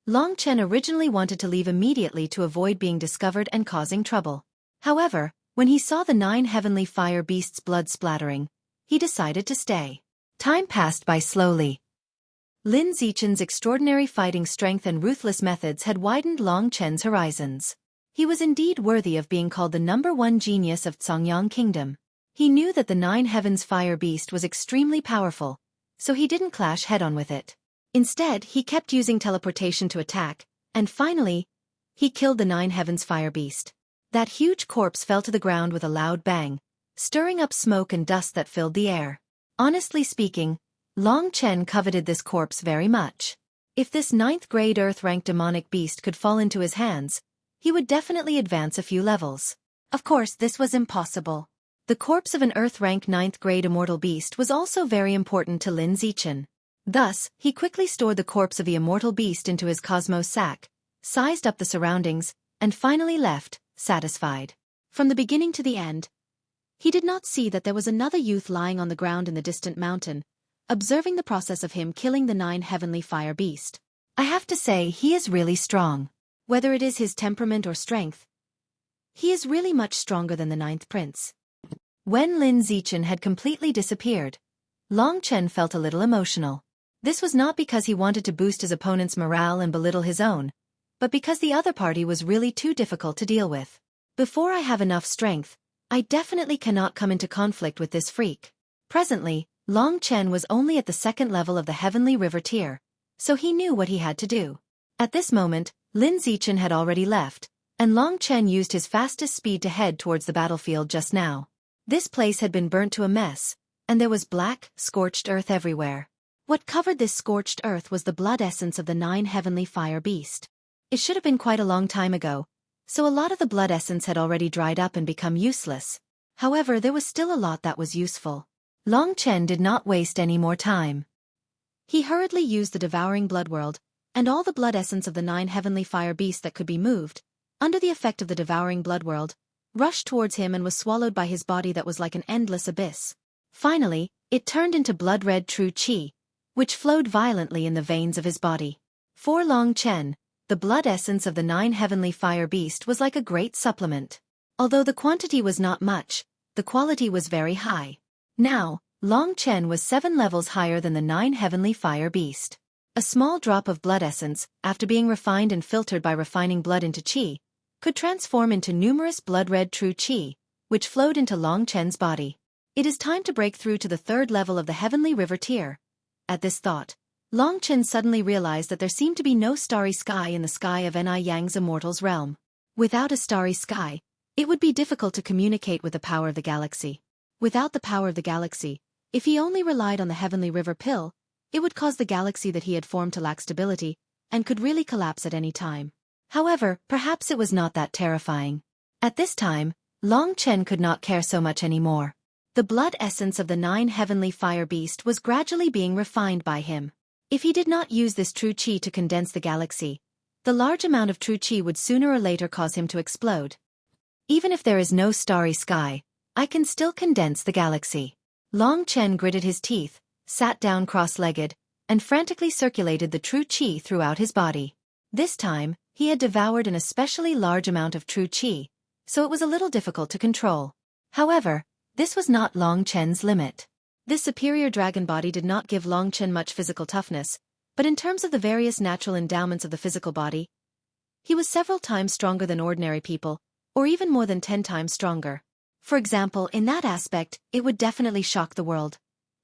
Long Chen originally wanted to leave immediately to avoid being discovered and causing trouble. However, when he saw the 9 heavenly fire beast's blood splattering, he decided to stay. Time passed by slowly. Lin Zichen's extraordinary fighting strength and ruthless methods had widened Long Chen's horizons. He was indeed worthy of being called the #1 genius of Songyang Kingdom. He knew that the 9 heavens fire beast was extremely powerful, so he didn't clash head-on with it. Instead, he kept using teleportation to attack, and finally, he killed the 9 heavens fire beast. That huge corpse fell to the ground with a loud bang, stirring up smoke and dust that filled the air. Honestly speaking, Long Chen coveted this corpse very much. If this 9th grade earth-ranked demonic beast could fall into his hands, he would definitely advance a few levels. Of course, this was impossible. The corpse of an earth-ranked 9th grade immortal beast was also very important to Lin Zichen. Thus, he quickly stored the corpse of the immortal beast into his cosmos sack, sized up the surroundings, and finally left, satisfied. From the beginning to the end, he did not see that there was another youth lying on the ground in the distant mountain, observing the process of him killing the 9 heavenly fire beast. I have to say he is really strong. Whether it is his temperament or strength, he is really much stronger than the 9th prince. When Lin Zichen had completely disappeared, Long Chen felt a little emotional. This was not because he wanted to boost his opponent's morale and belittle his own, but because the other party was really too difficult to deal with. Before I have enough strength, I definitely cannot come into conflict with this freak. Presently, Long Chen was only at the 2nd level of the Heavenly River tier, so he knew what he had to do. At this moment, Lin Zichen had already left, and Long Chen used his fastest speed to head towards the battlefield just now. This place had been burnt to a mess, and there was black, scorched earth everywhere. What covered this scorched earth was the blood essence of the 9 heavenly fire beast. It should have been quite a long time ago, so a lot of the blood essence had already dried up and become useless. However, there was still a lot that was useful. Long Chen did not waste any more time. He hurriedly used the devouring blood world, and all the blood essence of the 9 heavenly fire beasts that could be moved, under the effect of the devouring blood world, rushed towards him and was swallowed by his body that was like an endless abyss. Finally, it turned into blood-red true qi, which flowed violently in the veins of his body. For Long Chen, the blood essence of the 9 heavenly fire beast was like a great supplement. Although the quantity was not much, the quality was very high. Now, Long Chen was 7 levels higher than the 9 heavenly fire beast. A small drop of blood essence, after being refined and filtered by refining blood into qi, could transform into numerous blood-red true qi, which flowed into Long Chen's body. It is time to break through to the 3rd level of the heavenly river tier. At this thought, Long Chen suddenly realized that there seemed to be no starry sky in the sky of Ni Yang's immortal's realm. Without a starry sky, it would be difficult to communicate with the power of the galaxy. Without the power of the galaxy, if he only relied on the heavenly river pill, it would cause the galaxy that he had formed to lack stability, and could really collapse at any time. However, perhaps it was not that terrifying. At this time, Long Chen could not care so much anymore. The blood essence of the 9 heavenly fire beast was gradually being refined by him. If he did not use this true qi to condense the galaxy, the large amount of true qi would sooner or later cause him to explode. Even if there is no starry sky, I can still condense the galaxy. Long Chen gritted his teeth, sat down cross-legged, and frantically circulated the true qi throughout his body. This time, he had devoured an especially large amount of true qi, so it was a little difficult to control. However, this was not Long Chen's limit. This superior dragon body did not give Long Chen much physical toughness, but in terms of the various natural endowments of the physical body, he was several times stronger than ordinary people, or even more than 10 times stronger. For example, in that aspect, it would definitely shock the world.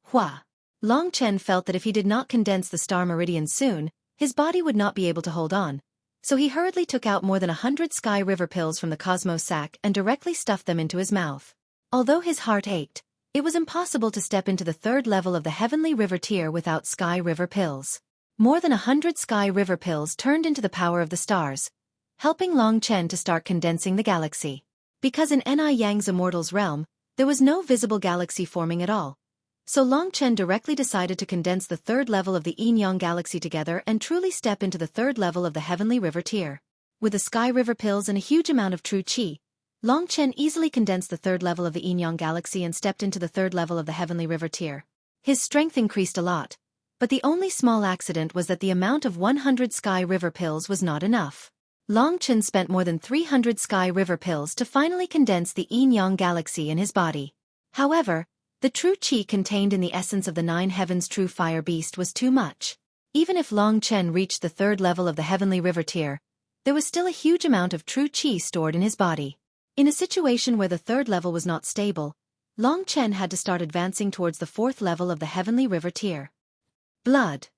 Hua! Long Chen felt that if he did not condense the star meridian soon, his body would not be able to hold on, so he hurriedly took out more than 100 sky river pills from the cosmos sack and directly stuffed them into his mouth. Although his heart ached, it was impossible to step into the 3rd level of the heavenly river tier without sky river pills. More than 100 sky river pills turned into the power of the stars, helping Long Chen to start condensing the galaxy. Because in Ni Yang's immortal's realm, there was no visible galaxy forming at all. So Long Chen directly decided to condense the 3rd level of the Yin Yang galaxy together and truly step into the 3rd level of the heavenly river tier. With the sky river pills and a huge amount of true qi, Long Chen easily condensed the 3rd level of the Yin Yang galaxy and stepped into the 3rd level of the heavenly river tier. His strength increased a lot, but the only small accident was that the amount of 100 sky river pills was not enough. Long Chen spent more than 300 sky river pills to finally condense the Yin Yang galaxy in his body. However, the true qi contained in the essence of the 9 heavens true fire beast was too much. Even if Long Chen reached the 3rd level of the heavenly river tier, there was still a huge amount of true qi stored in his body. In a situation where the 3rd level was not stable, Long Chen had to start advancing towards the 4th level of the heavenly river tier. Blood.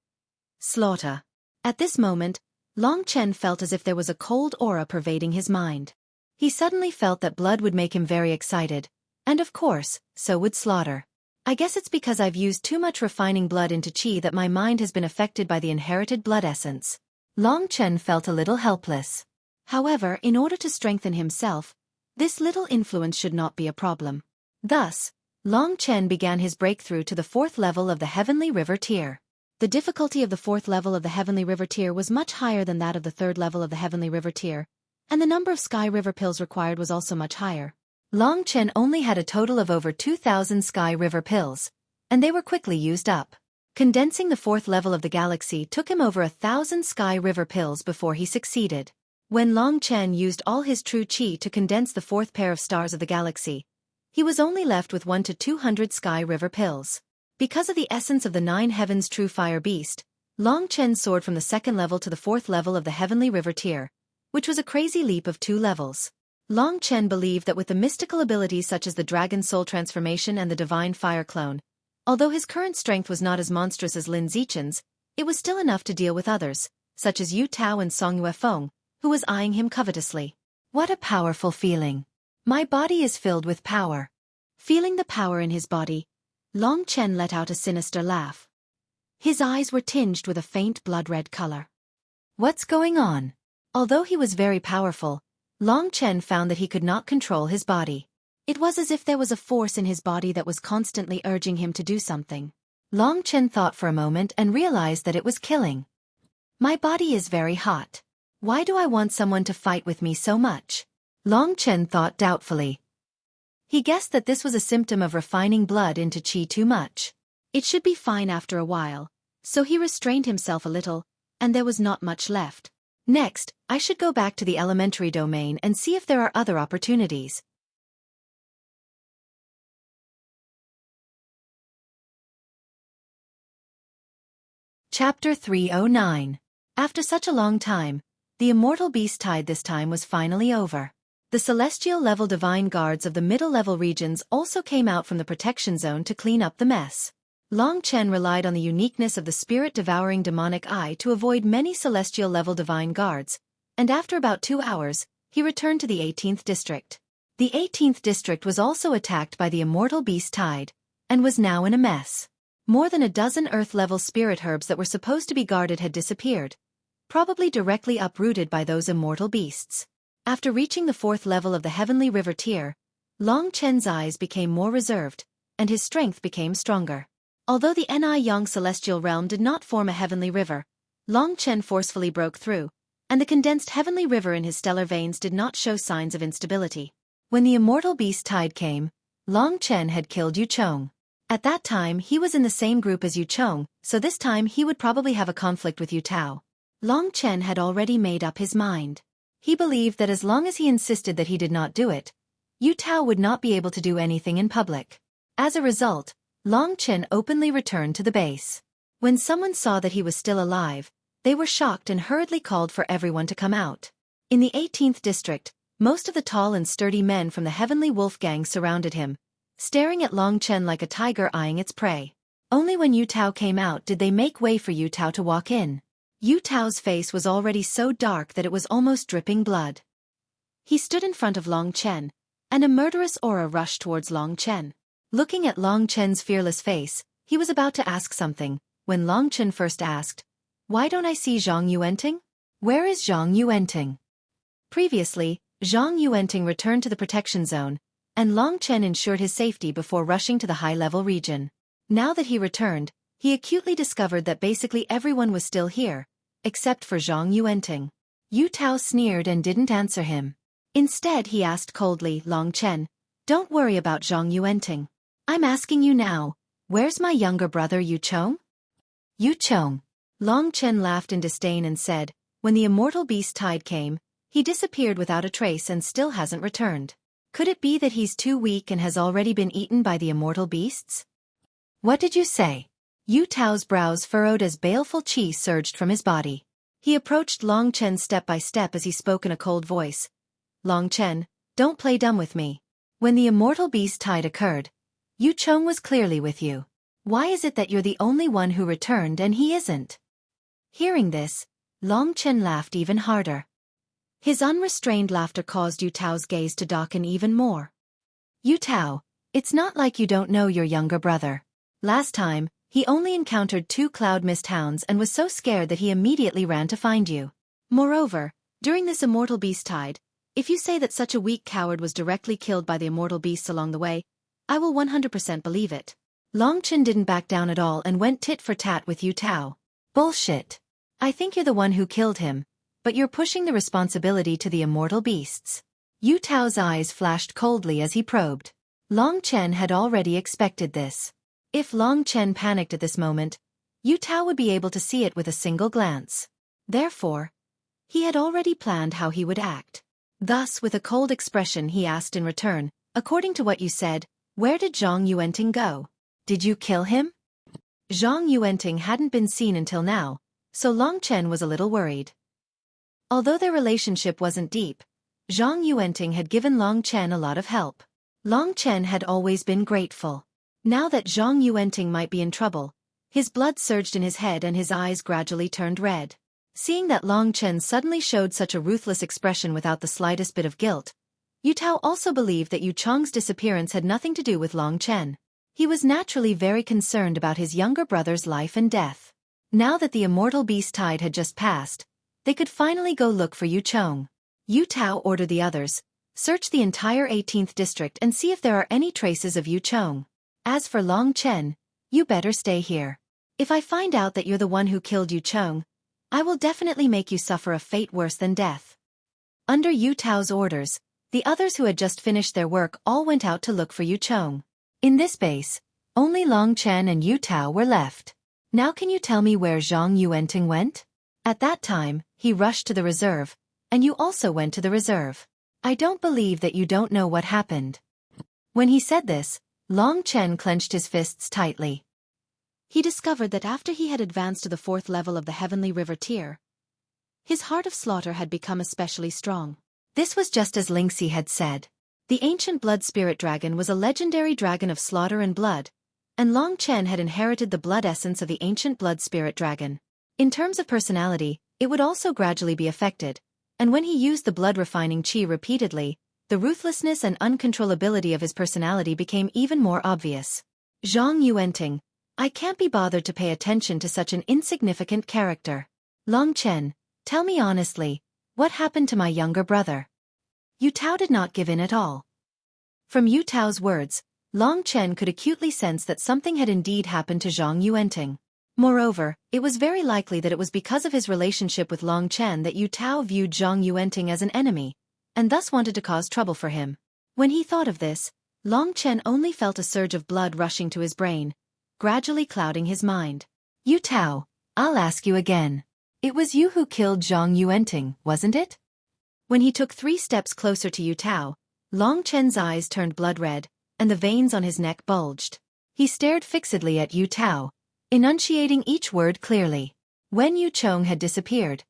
Slaughter. At this moment, Long Chen felt as if there was a cold aura pervading his mind. He suddenly felt that blood would make him very excited, and of course, so would slaughter. I guess it's because I've used too much refining blood into qi that my mind has been affected by the inherited blood essence. Long Chen felt a little helpless. However, in order to strengthen himself, this little influence should not be a problem. Thus, Long Chen began his breakthrough to the 4th level of the heavenly river tier. The difficulty of the 4th level of the heavenly river tier was much higher than that of the 3rd level of the heavenly river tier, and the number of sky river pills required was also much higher. Long Chen only had a total of over 2,000 sky river pills, and they were quickly used up. Condensing the 4th level of the galaxy took him over 1,000 sky river pills before he succeeded. When Long Chen used all his true qi to condense the 4th pair of stars of the galaxy, he was only left with 1 to 200 sky river pills. Because of the essence of the 9 heavens true fire beast, Long Chen soared from the 2nd level to the 4th level of the heavenly river tier, which was a crazy leap of 2 levels. Long Chen believed that with the mystical abilities such as the dragon soul transformation and the divine fire clone, although his current strength was not as monstrous as Lin Zichen's, it was still enough to deal with others, such as Yu Tao and Song Yuefeng, who was eyeing him covetously. What a powerful feeling! My body is filled with power. Feeling the power in his body, Long Chen let out a sinister laugh. His eyes were tinged with a faint blood-red color. What's going on? Although he was very powerful, Long Chen found that he could not control his body. It was as if there was a force in his body that was constantly urging him to do something. Long Chen thought for a moment and realized that it was killing. My body is very hot. Why do I want someone to fight with me so much? Long Chen thought doubtfully. He guessed that this was a symptom of refining blood into qi too much. It should be fine after a while, so he restrained himself a little, and there was not much left. Next, I should go back to the elementary domain and see if there are other opportunities. Chapter 309. After such a long time, the immortal beast tide this time was finally over. The celestial-level divine guards of the middle-level regions also came out from the protection zone to clean up the mess. Long Chen relied on the uniqueness of the spirit-devouring demonic eye to avoid many celestial-level divine guards, and after about 2 hours, he returned to the 18th district. The 18th district was also attacked by the immortal beast tide, and was now in a mess. More than a dozen Earth-level spirit herbs that were supposed to be guarded had disappeared, probably directly uprooted by those immortal beasts. After reaching the 4th level of the Heavenly River tier, Long Chen's eyes became more reserved, and his strength became stronger. Although the Ni-Yang celestial realm did not form a heavenly river, Long Chen forcefully broke through, and the condensed heavenly river in his stellar veins did not show signs of instability. When the immortal beast tide came, Long Chen had killed Yu Chong. At that time he was in the same group as Yu Chong, so this time he would probably have a conflict with Yu Tao. Long Chen had already made up his mind. He believed that as long as he insisted that he did not do it, Yu Tao would not be able to do anything in public. As a result, Long Chen openly returned to the base. When someone saw that he was still alive, they were shocked and hurriedly called for everyone to come out. In the 18th district, most of the tall and sturdy men from the Heavenly Wolf Gang surrounded him, staring at Long Chen like a tiger eyeing its prey. Only when Yu Tao came out did they make way for Yu Tao to walk in. Yu Tao's face was already so dark that it was almost dripping blood. He stood in front of Long Chen, and a murderous aura rushed towards Long Chen. Looking at Long Chen's fearless face, he was about to ask something, when Long Chen first asked, "Why don't I see Zhang Yuanting? Where is Zhang Yuanting?" Previously, Zhang Yuanting returned to the protection zone, and Long Chen ensured his safety before rushing to the high-level region. Now that he returned, he acutely discovered that basically everyone was still here, except for Zhang Yuanting. Yu Tao sneered and didn't answer him. Instead he asked coldly, "Long Chen, don't worry about Zhang Yuanting. I'm asking you now, where's my younger brother Yu Chong?" "Yu Chong." Long Chen laughed in disdain and said, "When the immortal beast tide came, he disappeared without a trace and still hasn't returned. Could it be that he's too weak and has already been eaten by the immortal beasts?" "What did you say?" Yu Tao's brows furrowed as baleful qi surged from his body. He approached Long Chen step by step as he spoke in a cold voice. "Long Chen, don't play dumb with me. When the immortal beast tide occurred, Yu Chong was clearly with you. Why is it that you're the only one who returned and he isn't?" Hearing this, Long Chen laughed even harder. His unrestrained laughter caused Yu Tao's gaze to darken even more. "Yu Tao, it's not like you don't know your younger brother. Last time, he only encountered 2 cloud mist hounds and was so scared that he immediately ran to find you. Moreover, during this immortal beast tide, if you say that such a weak coward was directly killed by the immortal beasts along the way, I will 100% believe it." Long Chen didn't back down at all and went tit for tat with Yu Tao. "Bullshit. I think you're the one who killed him, but you're pushing the responsibility to the immortal beasts." Yu Tao's eyes flashed coldly as he probed. Long Chen had already expected this. If Long Chen panicked at this moment, Yu Tao would be able to see it with a single glance. Therefore, he had already planned how he would act. Thus, with a cold expression he asked in return, "According to what you said, where did Zhang Yuanting go? Did you kill him?" Zhang Yuanting hadn't been seen until now, so Long Chen was a little worried. Although their relationship wasn't deep, Zhang Yuanting had given Long Chen a lot of help. Long Chen had always been grateful. Now that Zhang Yuanting might be in trouble, his blood surged in his head and his eyes gradually turned red. Seeing that Long Chen suddenly showed such a ruthless expression without the slightest bit of guilt, Yu Tao also believed that Yu Chong's disappearance had nothing to do with Long Chen. He was naturally very concerned about his younger brother's life and death. Now that the immortal beast tide had just passed, they could finally go look for Yu Chong. Yu Tao ordered the others, "Search the entire 18th district and see if there are any traces of Yu Chong. As for Long Chen, you better stay here. If I find out that you're the one who killed Yu Chong, I will definitely make you suffer a fate worse than death." Under Yu Tao's orders, the others who had just finished their work all went out to look for Yu Chong. In this base, only Long Chen and Yu Tao were left. "Now can you tell me where Zhang Yuanting went?" At that time, he rushed to the reserve, and you also went to the reserve. I don't believe that you don't know what happened. When he said this, Long Chen clenched his fists tightly. He discovered that after he had advanced to the 4th level of the Heavenly River tier, his heart of slaughter had become especially strong. This was just as Lingxi had said. The ancient blood spirit dragon was a legendary dragon of slaughter and blood, and Long Chen had inherited the blood essence of the ancient blood spirit dragon. In terms of personality, it would also gradually be affected, and when he used the blood-refining qi repeatedly, the ruthlessness and uncontrollability of his personality became even more obvious. Zhang Yuanting, I can't be bothered to pay attention to such an insignificant character. Long Chen, tell me honestly, what happened to my younger brother? Yu Tao did not give in at all. From Yu Tao's words, Long Chen could acutely sense that something had indeed happened to Zhang Yuanting. Moreover, it was very likely that it was because of his relationship with Long Chen that Yu Tao viewed Zhang Yuanting as an enemy, and thus wanted to cause trouble for him. When he thought of this, Long Chen only felt a surge of blood rushing to his brain, gradually clouding his mind. Yu Tao, I'll ask you again. It was you who killed Zhang Yuanting, wasn't it? When he took 3 steps closer to Yu Tao, Long Chen's eyes turned blood red, and the veins on his neck bulged. He stared fixedly at Yu Tao, enunciating each word clearly. When Yu Chong had disappeared,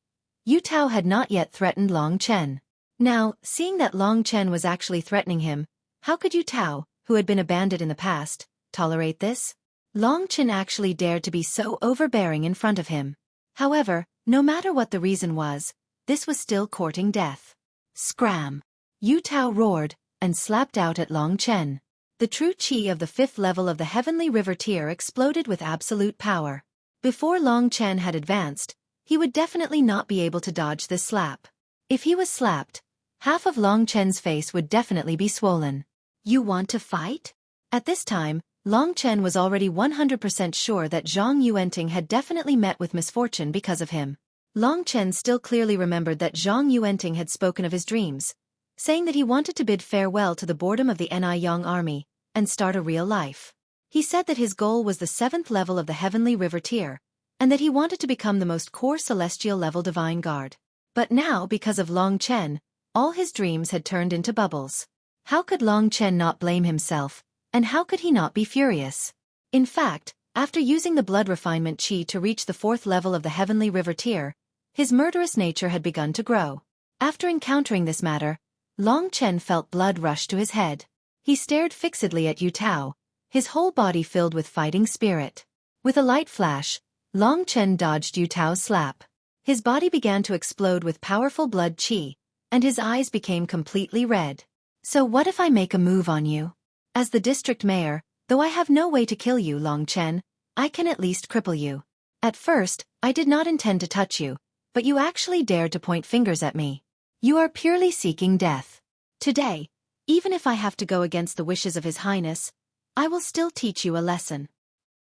Yu Tao had not yet threatened Long Chen. Now, seeing that Long Chen was actually threatening him, how could Yu Tao, who had been a bandit in the past, tolerate this? Long Chen actually dared to be so overbearing in front of him. However, no matter what the reason was, this was still courting death. Scram! Yu Tao roared, and slapped out at Long Chen. The true qi of the 5th level of the Heavenly River tier exploded with absolute power. Before Long Chen had advanced, he would definitely not be able to dodge this slap. If he was slapped, half of Long Chen's face would definitely be swollen. You want to fight? At this time, Long Chen was already 100% sure that Zhang Yuanting had definitely met with misfortune because of him. Long Chen still clearly remembered that Zhang Yuanting had spoken of his dreams, saying that he wanted to bid farewell to the boredom of the Ni Yang army, and start a real life. He said that his goal was the 7th level of the Heavenly River tier, and that he wanted to become the most core celestial level divine guard. But now, because of Long Chen, all his dreams had turned into bubbles. How could Long Chen not blame himself, and how could he not be furious? In fact, after using the blood refinement qi to reach the 4th level of the Heavenly River tier, his murderous nature had begun to grow. After encountering this matter, Long Chen felt blood rush to his head. He stared fixedly at Yu Tao, his whole body filled with fighting spirit. With a light flash, Long Chen dodged Yu Tao's slap. His body began to explode with powerful blood qi, and his eyes became completely red. So what if I make a move on you? As the district mayor, though I have no way to kill you, Long Chen, I can at least cripple you. At first, I did not intend to touch you, but you actually dared to point fingers at me. You are purely seeking death. Today, even if I have to go against the wishes of His Highness, I will still teach you a lesson.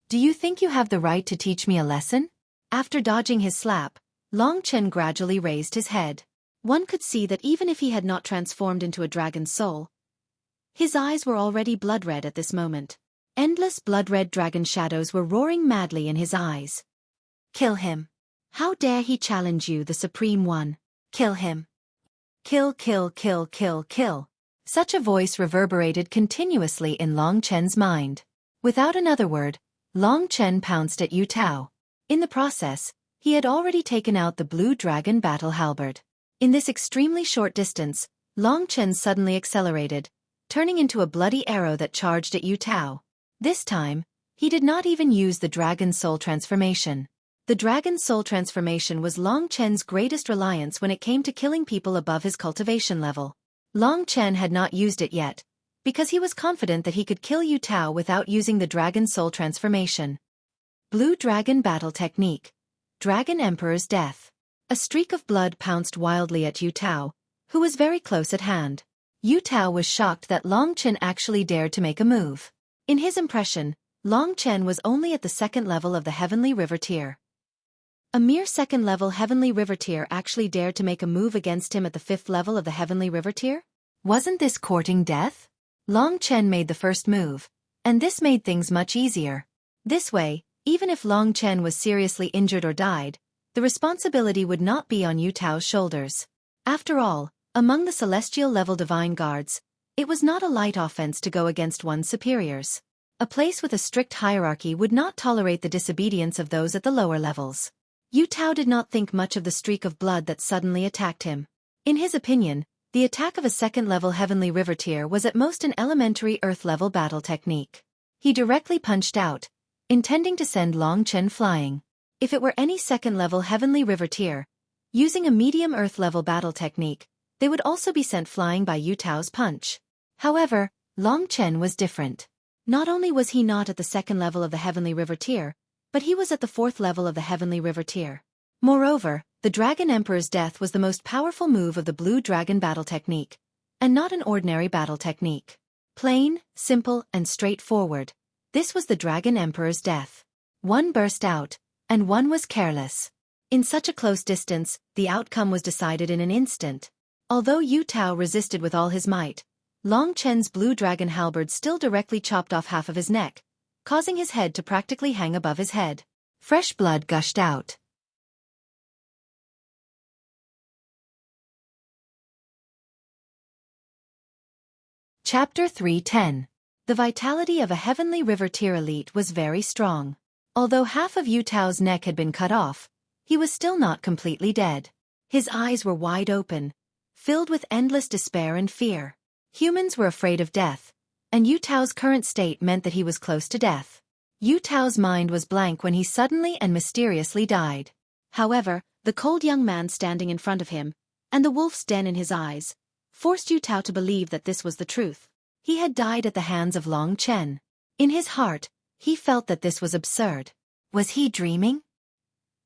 Do you think you have the right to teach me a lesson? After dodging his slap, Long Chen gradually raised his head. One could see that even if he had not transformed into a dragon's soul, his eyes were already blood-red at this moment. Endless blood-red dragon shadows were roaring madly in his eyes. Kill him. How dare he challenge you, the Supreme One? Kill him. Kill, kill, kill, kill, kill. Such a voice reverberated continuously in Long Chen's mind. Without another word, Long Chen pounced at Yu Tao. In the process, he had already taken out the blue dragon battle halberd. In this extremely short distance, Long Chen suddenly accelerated, turning into a bloody arrow that charged at Yu Tao. This time, he did not even use the Dragon Soul transformation. The Dragon Soul transformation was Long Chen's greatest reliance when it came to killing people above his cultivation level. Long Chen had not used it yet, because he was confident that he could kill Yu Tao without using the Dragon Soul transformation. Blue Dragon Battle Technique. Dragon Emperor's Death. A streak of blood pounced wildly at Yu Tao, who was very close at hand. Yu Tao was shocked that Long Chen actually dared to make a move. In his impression, Long Chen was only at the 2nd level of the Heavenly River tier. A mere 2nd level Heavenly River tier actually dared to make a move against him at the 5th level of the Heavenly River tier? Wasn't this courting death? Long Chen made the first move, and this made things much easier. This way, even if Long Chen was seriously injured or died, the responsibility would not be on Yu Tao's shoulders. After all, among the celestial-level divine guards, it was not a light offense to go against one's superiors. A place with a strict hierarchy would not tolerate the disobedience of those at the lower levels. Yu Tao did not think much of the streak of blood that suddenly attacked him. In his opinion, the attack of a second-level heavenly river tier was at most an elementary earth-level battle technique. He directly punched out, intending to send Long Chen flying. If it were any second-level heavenly river tier, using a medium earth-level battle technique, they would also be sent flying by Yu Tao's punch. However, Long Chen was different. Not only was he not at the second level of the heavenly river tier, but he was at the fourth level of the heavenly river tier. Moreover, the Dragon Emperor's death was the most powerful move of the Blue Dragon battle technique, and not an ordinary battle technique. Plain, simple, and straightforward, this was the Dragon Emperor's death. One burst out, and one was careless. In such a close distance, the outcome was decided in an instant. Although Yu Tao resisted with all his might, Long Chen's blue dragon halberd still directly chopped off half of his neck, causing his head to practically hang above his head. Fresh blood gushed out. Chapter 310. The vitality of a heavenly river tier elite was very strong. Although half of Yu Tao's neck had been cut off, he was still not completely dead. His eyes were wide open, filled with endless despair and fear. Humans were afraid of death, and Yu Tao's current state meant that he was close to death. Yu Tao's mind was blank when he suddenly and mysteriously died. However, the cold young man standing in front of him, and the wolf's den in his eyes, forced Yu Tao to believe that this was the truth. He had died at the hands of Long Chen. In his heart, he felt that this was absurd. Was he dreaming?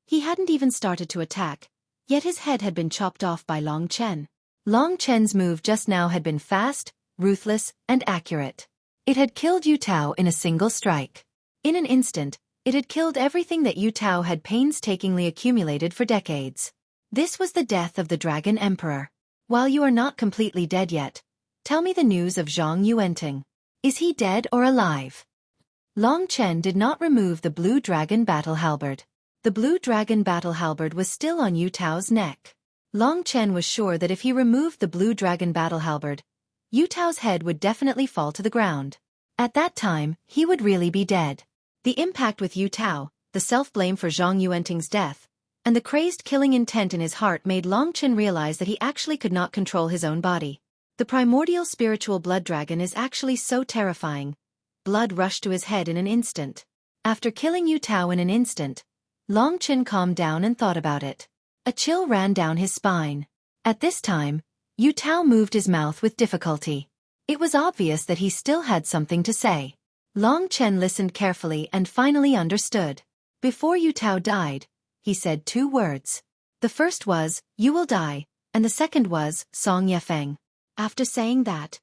He hadn't even started to attack, yet his head had been chopped off by Long Chen. Long Chen's move just now had been fast, ruthless, and accurate. It had killed Yu Tao in a single strike. In an instant, it had killed everything that Yu Tao had painstakingly accumulated for decades. This was the death of the Dragon Emperor. While you are not completely dead yet, tell me the news of Zhang Yuanting. Is he dead or alive? Long Chen did not remove the blue dragon battle halberd. The blue dragon battle halberd was still on Yu Tao's neck. Long Chen was sure that if he removed the blue dragon battle halberd, Yu Tao's head would definitely fall to the ground. At that time, he would really be dead. The impact with Yu Tao, the self-blame for Zhang Yuanting's death, and the crazed killing intent in his heart made Long Chen realize that he actually could not control his own body. The primordial spiritual blood dragon is actually so terrifying. Blood rushed to his head in an instant. After killing Yu Tao in an instant, Long Chen calmed down and thought about it. A chill ran down his spine. At this time, Yu Tao moved his mouth with difficulty. It was obvious that he still had something to say. Long Chen listened carefully and finally understood. Before Yu Tao died, he said two words. The first was, "You will die," and the second was, "Song Yefeng." After saying that,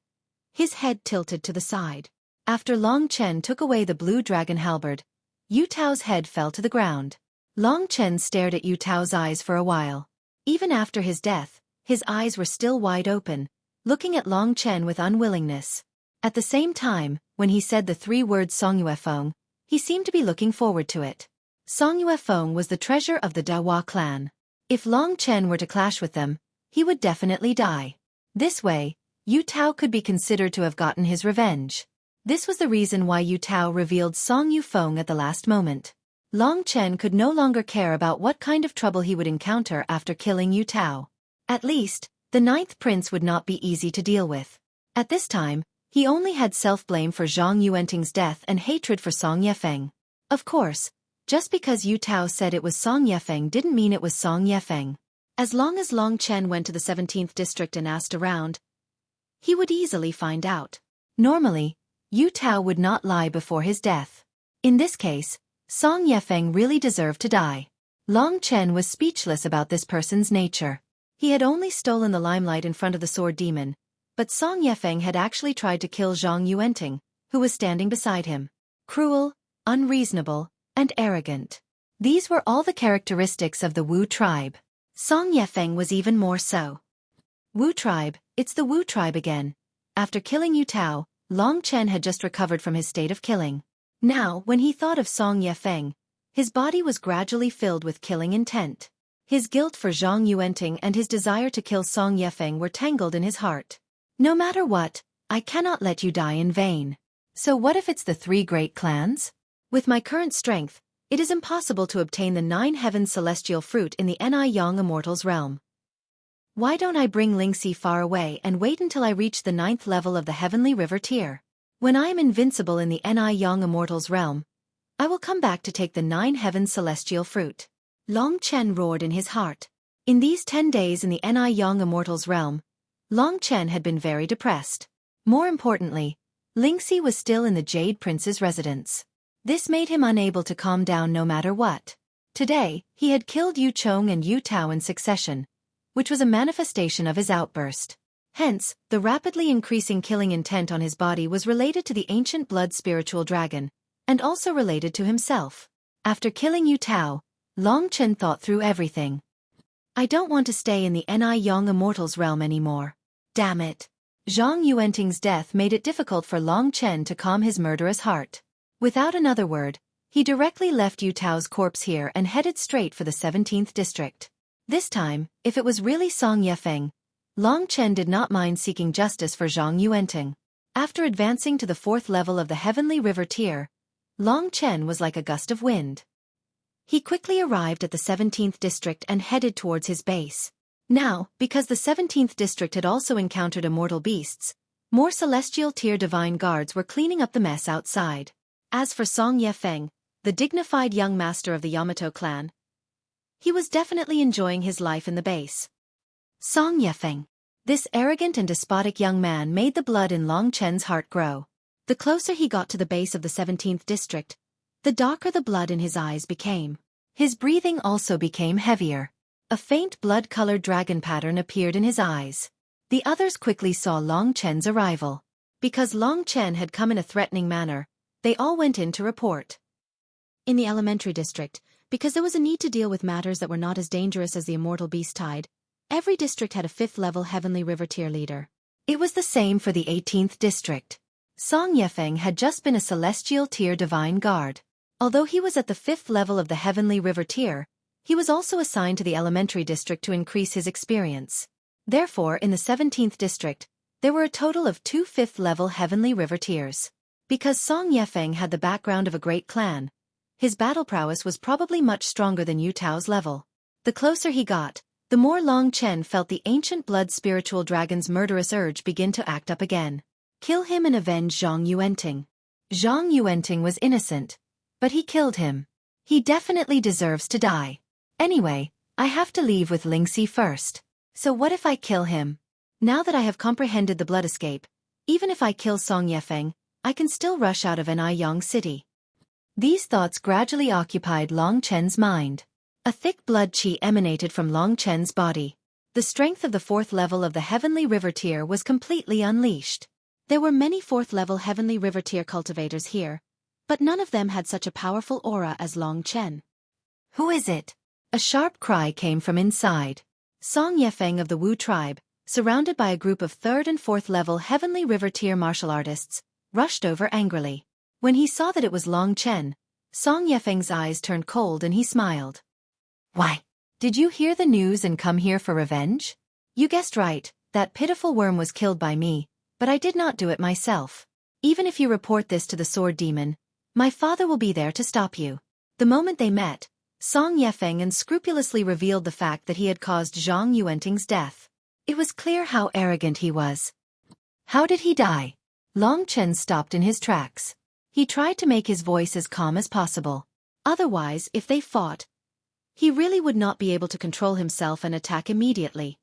his head tilted to the side. After Long Chen took away the blue dragon halberd, Yu Tao's head fell to the ground. Long Chen stared at Yu Tao's eyes for a while. Even after his death, his eyes were still wide open, looking at Long Chen with unwillingness. At the same time, when he said the three words Song Yuefeng, he seemed to be looking forward to it. Song Yuefeng was the treasure of the Dahua clan. If Long Chen were to clash with them, he would definitely die. This way, Yu Tao could be considered to have gotten his revenge. This was the reason why Yu Tao revealed Song Yufeng at the last moment. Long Chen could no longer care about what kind of trouble he would encounter after killing Yu Tao. At least, the ninth prince would not be easy to deal with. At this time, he only had self-blame for Zhang Yuanting's death and hatred for Song Yefeng. Of course, just because Yu Tao said it was Song Yefeng didn't mean it was Song Yefeng. As long as Long Chen went to the 17th district and asked around, he would easily find out. Normally, Yu Tao would not lie before his death. In this case, Song Yefeng really deserved to die. Long Chen was speechless about this person's nature. He had only stolen the limelight in front of the sword demon, but Song Yefeng had actually tried to kill Zhang Yuanting, who was standing beside him. Cruel, unreasonable, and arrogant. These were all the characteristics of the Wu tribe. Song Yefeng was even more so. Wu tribe, it's the Wu tribe again. After killing Yu Tao, Long Chen had just recovered from his state of killing. Now, when he thought of Song Yefeng, his body was gradually filled with killing intent. His guilt for Zhang Yuanting and his desire to kill Song Yefeng were tangled in his heart. No matter what, I cannot let you die in vain. So what if it's the 3 great clans? With my current strength, it is impossible to obtain the 9 heavens celestial fruit in the Ni Yang Immortals realm. Why don't I bring Lingxi far away and wait until I reach the 9th level of the Heavenly River tier? When I am invincible in the Ni Yang Immortals realm, I will come back to take the 9 heavens celestial fruit. Long Chen roared in his heart. In these 10 days in the Ni Yang Immortals realm, Long Chen had been very depressed. More importantly, Lingxi was still in the Jade Prince's residence. This made him unable to calm down no matter what. Today, he had killed Yu Chong and Yu Tao in succession, which was a manifestation of his outburst. Hence, the rapidly increasing killing intent on his body was related to the ancient blood spiritual dragon, and also related to himself. After killing Yu Tao, Long Chen thought through everything. I don't want to stay in the Ni Yang Immortals realm anymore. Damn it. Zhang Yuanting's death made it difficult for Long Chen to calm his murderous heart. Without another word, he directly left Yu Tao's corpse here and headed straight for the 17th district. This time, if it was really Song Yefeng, Long Chen did not mind seeking justice for Zhang Yuanting. After advancing to the 4th level of the Heavenly River tier, Long Chen was like a gust of wind. He quickly arrived at the 17th district and headed towards his base. Now, because the 17th district had also encountered immortal beasts, more celestial tier divine guards were cleaning up the mess outside. As for Song Yefeng, the dignified young master of the Yamato clan, he was definitely enjoying his life in the base. Song Yefeng. This arrogant and despotic young man made the blood in Long Chen's heart grow. The closer he got to the base of the 17th district, the darker the blood in his eyes became. His breathing also became heavier. A faint blood-colored dragon pattern appeared in his eyes. The others quickly saw Long Chen's arrival. Because Long Chen had come in a threatening manner, they all went in to report. In the elementary district, because there was a need to deal with matters that were not as dangerous as the immortal beast tide, every district had a 5th-level Heavenly River tier leader. It was the same for the 18th district. Song Yefeng had just been a celestial tier divine guard. Although he was at the 5th level of the Heavenly River tier, he was also assigned to the elementary district to increase his experience. Therefore, in the 17th district, there were a total of 2 5th-level Heavenly River tiers. Because Song Yefeng had the background of a great clan, his battle prowess was probably much stronger than Yu Tao's level. The closer he got, the more Long Chen felt the ancient blood spiritual dragon's murderous urge begin to act up again. Kill him and avenge Zhang Yuanting. Zhang Yuanting was innocent, but he killed him. He definitely deserves to die. Anyway, I have to leave with Lingxi first. So what if I kill him? Now that I have comprehended the blood escape, even if I kill Song Yefeng, I can still rush out of Ni Yang City. These thoughts gradually occupied Long Chen's mind. A thick blood qi emanated from Long Chen's body. The strength of the 4th level of the Heavenly River tier was completely unleashed. There were many 4th-level Heavenly River tier cultivators here, but none of them had such a powerful aura as Long Chen. Who is it? A sharp cry came from inside. Song Yefeng of the Wu tribe, surrounded by a group of 3rd and 4th-level Heavenly River tier martial artists, rushed over angrily. When he saw that it was Long Chen, Song Yefeng's eyes turned cold and he smiled. Why? Did you hear the news and come here for revenge? You guessed right, that pitiful worm was killed by me, but I did not do it myself. Even if you report this to the Sword Demon, my father will be there to stop you. The moment they met, Song Yefeng unscrupulously revealed the fact that he had caused Zhang Yuanting's death. It was clear how arrogant he was. How did he die? Long Chen stopped in his tracks. He tried to make his voice as calm as possible. Otherwise, if they fought, he really would not be able to control himself and attack immediately.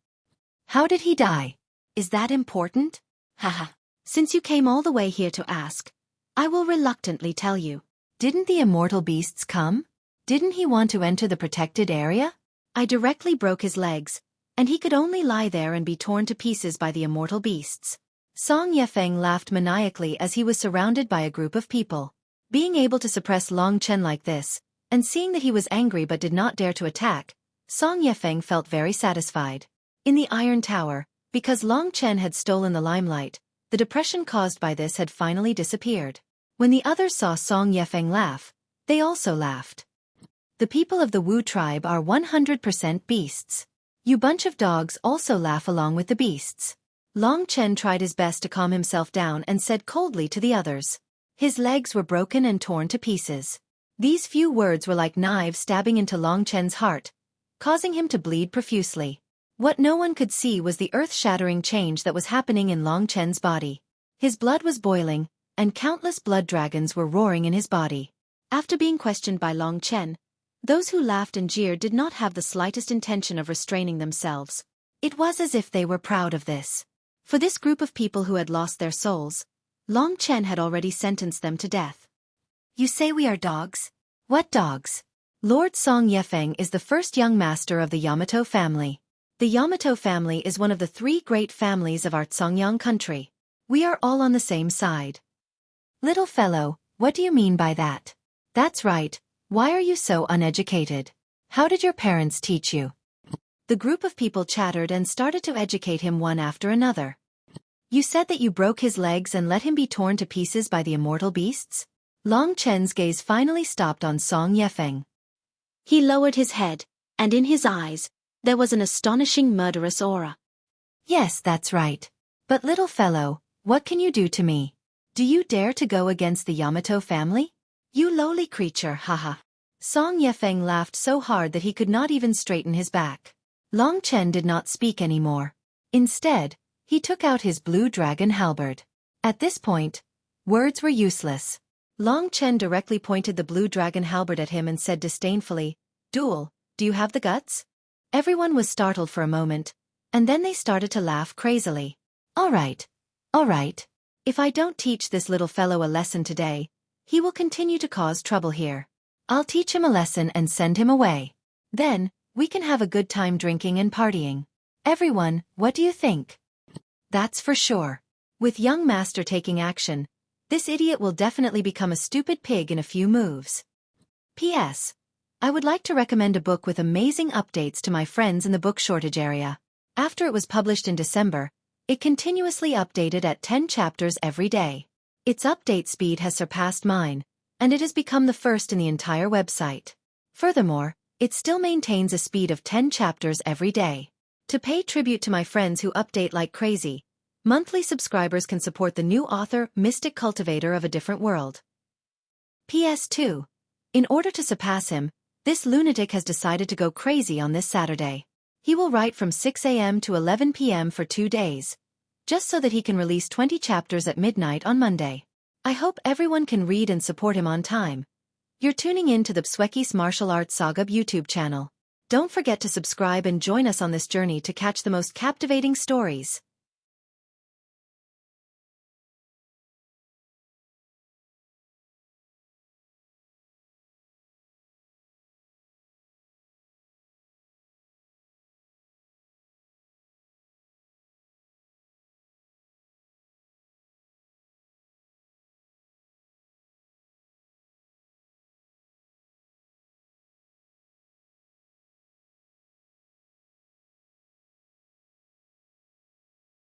How did he die? Is that important? Haha. Since you came all the way here to ask, I will reluctantly tell you. Didn't the immortal beasts come? Didn't he want to enter the protected area? I directly broke his legs, and he could only lie there and be torn to pieces by the immortal beasts. Song Yefeng laughed maniacally as he was surrounded by a group of people. Being able to suppress Long Chen like this, and seeing that he was angry but did not dare to attack, Song Yefeng felt very satisfied. In the Iron Tower, because Long Chen had stolen the limelight, the depression caused by this had finally disappeared. When the others saw Song Yefeng laugh, they also laughed. The people of the Wu tribe are 100% beasts. You bunch of dogs also laugh along with the beasts. Long Chen tried his best to calm himself down and said coldly to the others. His legs were broken and torn to pieces. These few words were like knives stabbing into Long Chen's heart, causing him to bleed profusely. What no one could see was the earth-shattering change that was happening in Long Chen's body. His blood was boiling, and countless blood dragons were roaring in his body. After being questioned by Long Chen, those who laughed and jeered did not have the slightest intention of restraining themselves. It was as if they were proud of this. For this group of people who had lost their souls, Long Chen had already sentenced them to death. You say we are dogs? What dogs? Lord Song Yefeng is the first young master of the Yamato family. The Yamato family is one of the 3 great families of our Tsongyang country. We are all on the same side. Little fellow, what do you mean by that? That's right. Why are you so uneducated? How did your parents teach you? The group of people chattered and started to educate him one after another. You said that you broke his legs and let him be torn to pieces by the immortal beasts? Long Chen's gaze finally stopped on Song Yefeng. He lowered his head, and in his eyes, there was an astonishing murderous aura. Yes, that's right. But little fellow, what can you do to me? Do you dare to go against the Yamato family? You lowly creature, haha. Song Yefeng laughed so hard that he could not even straighten his back. Long Chen did not speak anymore. Instead, he took out his blue dragon halberd. At this point, words were useless. Long Chen directly pointed the blue dragon halberd at him and said disdainfully, "Duel, do you have the guts?" Everyone was startled for a moment, and then they started to laugh crazily. All right. If I don't teach this little fellow a lesson today, he will continue to cause trouble here. I'll teach him a lesson and send him away. Then, we can have a good time drinking and partying. Everyone, what do you think? That's for sure. With young master taking action, this idiot will definitely become a stupid pig in a few moves. P.S. I would like to recommend a book with amazing updates to my friends in the book shortage area. After it was published in December, it continuously updated at 10 chapters every day. Its update speed has surpassed mine, and it has become the first in the entire website. Furthermore, it still maintains a speed of 10 chapters every day. To pay tribute to my friends who update like crazy, monthly subscribers can support the new author, Mystic Cultivator of a Different World. PS2. In order to surpass him, this lunatic has decided to go crazy on this Saturday. He will write from 6 a.m. to 11 p.m. for 2 days, just so that he can release 20 chapters at midnight on Monday. I hope everyone can read and support him on time. You're tuning in to the Xueqi's Martial Arts Saga YouTube channel. Don't forget to subscribe and join us on this journey to catch the most captivating stories.